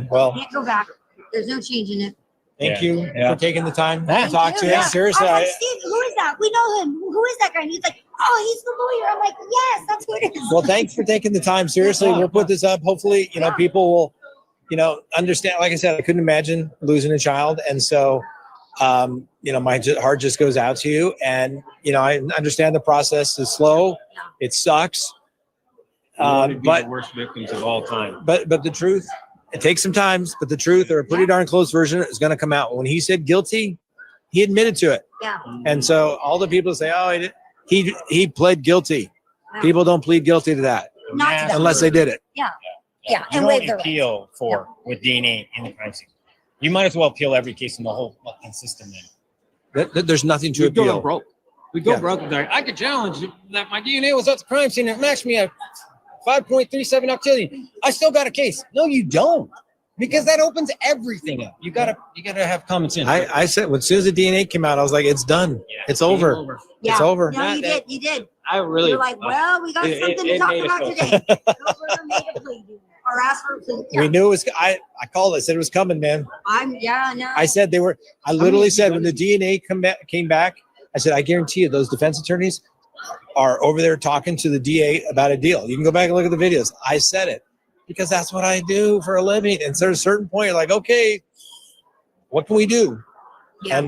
Well, can't go back. There's no changing it. Thank you for taking the time to talk to him. Seriously. I was like, Steve, who is that? We know him. Who is that guy? And he's like, oh, he's the lawyer. I'm like, yes, that's who it is. Well, thanks for taking the time. Seriously, we'll put this up. Hopefully, people will, understand. Like I said, I couldn't imagine losing a child. And so My heart just goes out to you. And, I understand the process is slow. It sucks. But But the worst victims of all time. But the truth, it takes some time, but the truth, or a pretty darn close version, is going to come out. When he said guilty, he admitted to it. Yeah. And so all the people say, oh, he pled guilty. Wow. People don't plead guilty to that unless they did it. Yeah. You And don't waive their appeal with DNA in the crime scene. You might as well appeal every case in the whole fucking system then. There's nothing to We'd go appeal. broke. We go broke. I could challenge that my DNA was at the crime scene and it matched me at 5.37 octillion. I still got a case. No, you don't, because that opens everything up. You gotta have common sense. I said, as soon as the DNA came out, I was like, it's done. Yeah, it's over. Yeah. It's over. No, you did. I really. You're like, well, we got something to talk about today. Or ask for a plea. We knew it was. I called. I said it was coming, man. No. I said they were. I literally said when the DNA came back, I said, I guarantee you, those defense attorneys are over there talking to the DA about a deal. You can go back and look at the videos. I said it because that's what I do for a living. And so at a certain point, you're like, okay, what can we do? Yeah.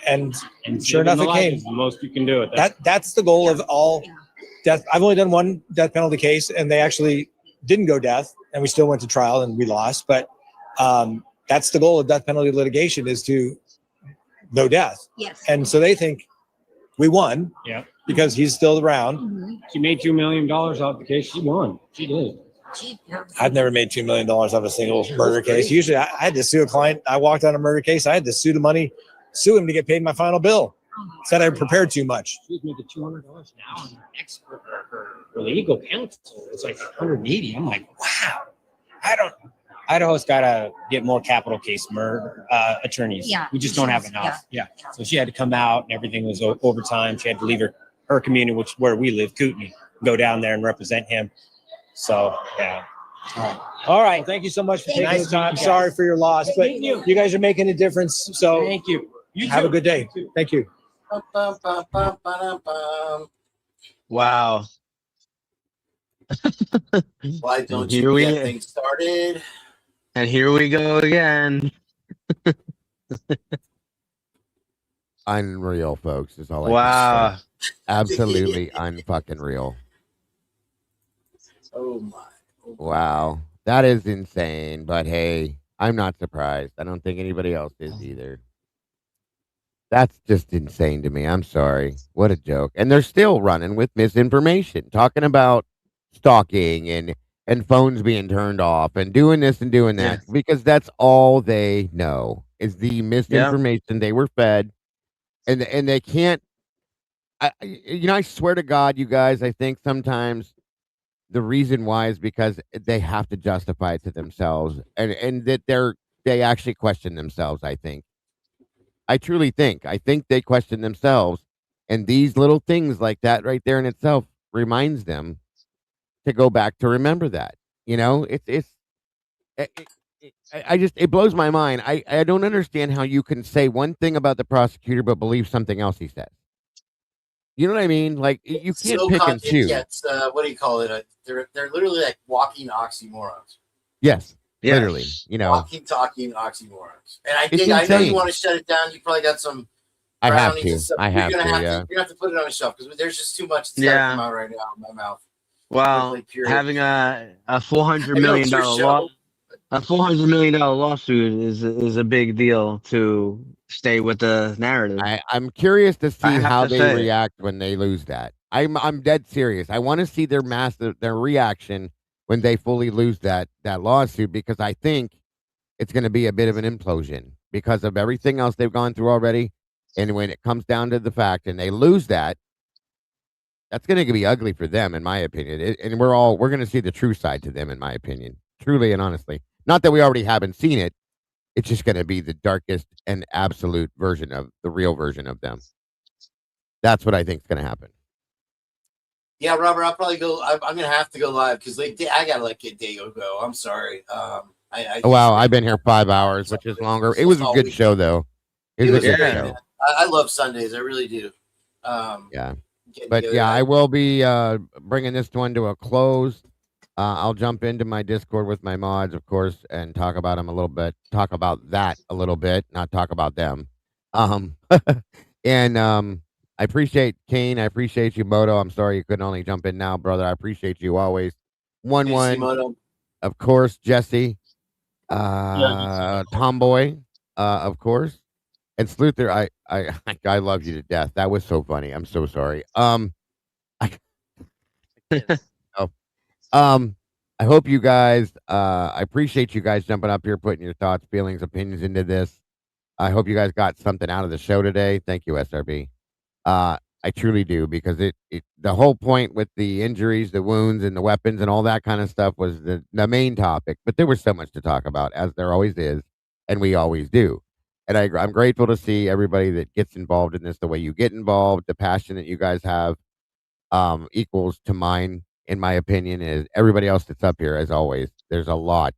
And sure enough, it came. The most you can do it. That's the goal of all death. I've only done one death penalty case, and they actually didn't go death, and we still went to trial and we lost. But that's the goal of death penalty litigation, is to no death. Yes. And so they think we won. Yeah. Because he's still around. Mm-hmm. She made $2 million off the case. She won. She did. I've never made $2 million off a single murder case. Usually I had to sue a client. I walked on a murder case. I had to sue him to get paid my final bill. Said I prepared too much. She was making $200 an hour. And her expert, her legal counsel, it's like 180. I'm like, wow. Idaho's got to get more capital case murder attorneys. Yeah. We just don't have enough. Yeah. So she had to come out, and everything was overtime. She had to leave her community, which where we live, Kootenai, go down there and represent him. So yeah. All right. Well, thank you so much for taking Nice the time. meeting you. Sorry for your loss, but Thank you. you guys are making a difference. So Thank you. You have too. a good day. Thank you. Wow. Why don't Here you we get things started? And here we go again. Unreal, folks, is all I Wow. can say. Absolutely unfucking real. Oh my. Wow. That is insane. But hey, I'm not surprised. I don't think anybody else is either. That's just insane to me. I'm sorry. What a joke. And they're still running with misinformation, talking about stalking and phones being turned off and doing this and doing that, because that's all they know is the misinformation they were fed. And they can't, I swear to God, you guys, I think sometimes the reason why is because they have to justify it to themselves, and that they actually question themselves. I truly think they question themselves, and these little things like that right there in itself reminds them to go back to remember that. It blows my mind. I don't understand how you can say one thing about the prosecutor but believe something else he says. You know what I mean? Like, you can't pick and choose. What do you call it? They're literally like walking oxymorons. Yes, literally. Walking, talking oxymorons. And I know you want to shut it down. You probably got some. I have to. You're gonna have to put it on the shelf because there's just too much that's gotta come out right now in my mouth. Well, having a $400 million $400 million lawsuit is a big deal to stay with the narrative. I'm curious to see how they react when they lose that. I'm dead serious. I want to see their reaction when they fully lose that lawsuit, because I think it's going to be a bit of an implosion because of everything else they've gone through already. And when it comes down to the fact and they lose that, that's going to be ugly for them, in my opinion. And we're going to see the true side to them, in my opinion, truly and honestly. Not that we already haven't seen it. It's just going to be the darkest and absolute version of the real version of them. That's what I think is going to happen. Yeah, Robert, I'll probably go. I'm going to have to go live because I got to let Diego go. I'm sorry. Wow, I've been here 5 hours, which is longer. It was a good show, though. It was a good show. I love Sundays. I really do. Yeah. But yeah, I will be bringing this one to a close. I'll jump into my Discord with my mods, of course, and talk about them a little bit. Talk about that a little bit, not talk about them. Um, and I appreciate Kane. I appreciate you, Moto. I'm sorry you couldn't only jump in now, brother. I appreciate you always. Casey 1-1, Moto. of course, Jesse, Yeah, Tomboy, of course, and Sluther. I love you to death. That was so funny. I'm so sorry. I, oh, I hope you guys. I appreciate you guys jumping up here, putting your thoughts, feelings, opinions into this. I hope you guys got something out of the show today. Thank you, SRB. I truly do, because the whole point with the injuries, the wounds, and the weapons and all that kind of stuff was the main topic. But there was so much to talk about, as there always is, and we always do. And I'm grateful to see everybody that gets involved in this, the way you get involved, the passion that you guys have, equals to mine, in my opinion, is everybody else that's up here. As always, there's a lot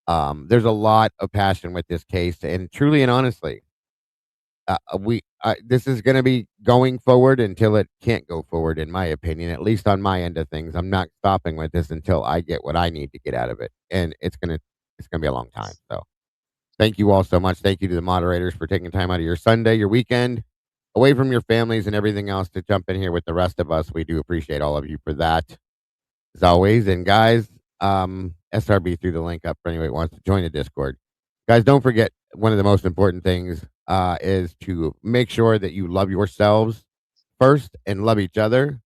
of passion with this case, and truly and honestly, this is going to be going forward until it can't go forward, in my opinion, at least on my end of things. I'm not stopping with this until I get what I need to get out of it, and it's gonna be a long time. So thank you all so much. Thank you to the moderators for taking time out of your Sunday, your weekend, away from your families and everything else, to jump in here with the rest of us. We do appreciate all of you for that, as always. And guys, SRB threw the link up for anybody who wants to join the Discord. Guys, don't forget, one of the most important things is to make sure that you love yourselves first and love each other.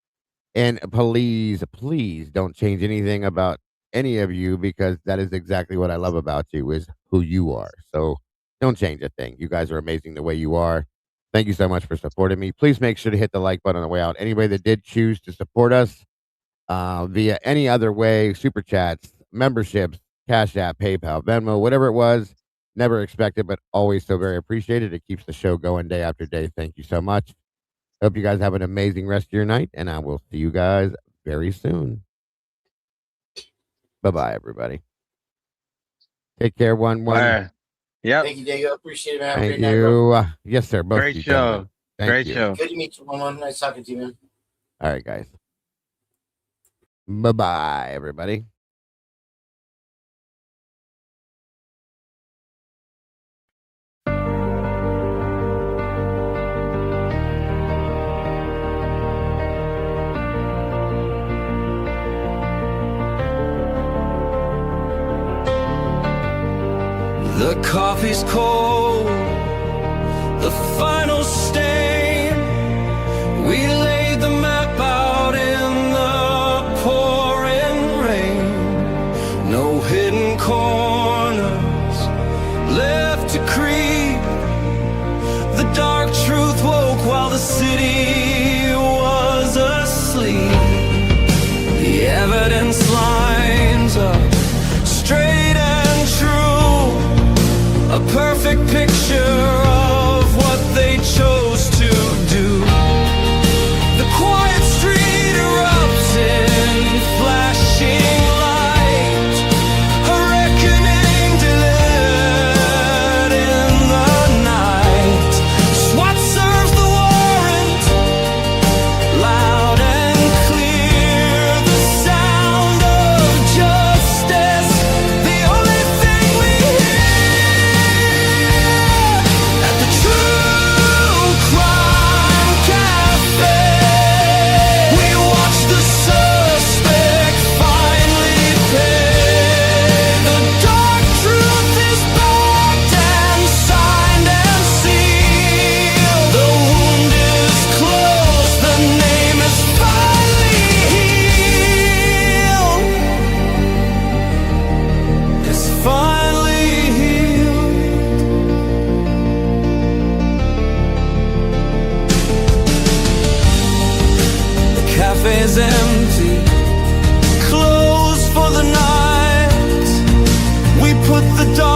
And please, please don't change anything about any of you, because that is exactly what I love about you, is who you are. So don't change a thing. You guys are amazing the way you are. Thank you so much for supporting me. Please make sure to hit the like button on the way out. Anybody that did choose to support us via any other way, super chats, memberships, Cash App, PayPal, Venmo, whatever it was, never expected, but always so very appreciated. It keeps the show going day after day. Thank you so much. Hope you guys have an amazing rest of your night, and I will see you guys very soon. Bye-bye, everybody. Take care, 1-1. Yep. Thank you, Diego. Appreciate it, man. Have a Thank great night, bro. you. Yes, sir. Both of Great you show. gentlemen. Thank Great you. show. Good to meet you, one. Nice talking to you, man. All right, guys. Bye-bye, everybody. The coffee's cold, the final stain. We laid the map out in the pouring rain. No hidden corners left to creep. The dark truth woke while the city was asleep. The evidence lines up straight and true. A perfect picture of what they chose to do. The quiet street erupts in flashing light. A reckoning delivered in the night. SWAT serves the warrant, loud and clear. The sound of justice, the only thing we hear at the TruCrime Cafe. We watch the suspect finally pay. The dark truth is backed and signed and sealed. The wound is closed, the name is finally healed. It's finally healed. The cafe's empty, closed for the night. We put the dark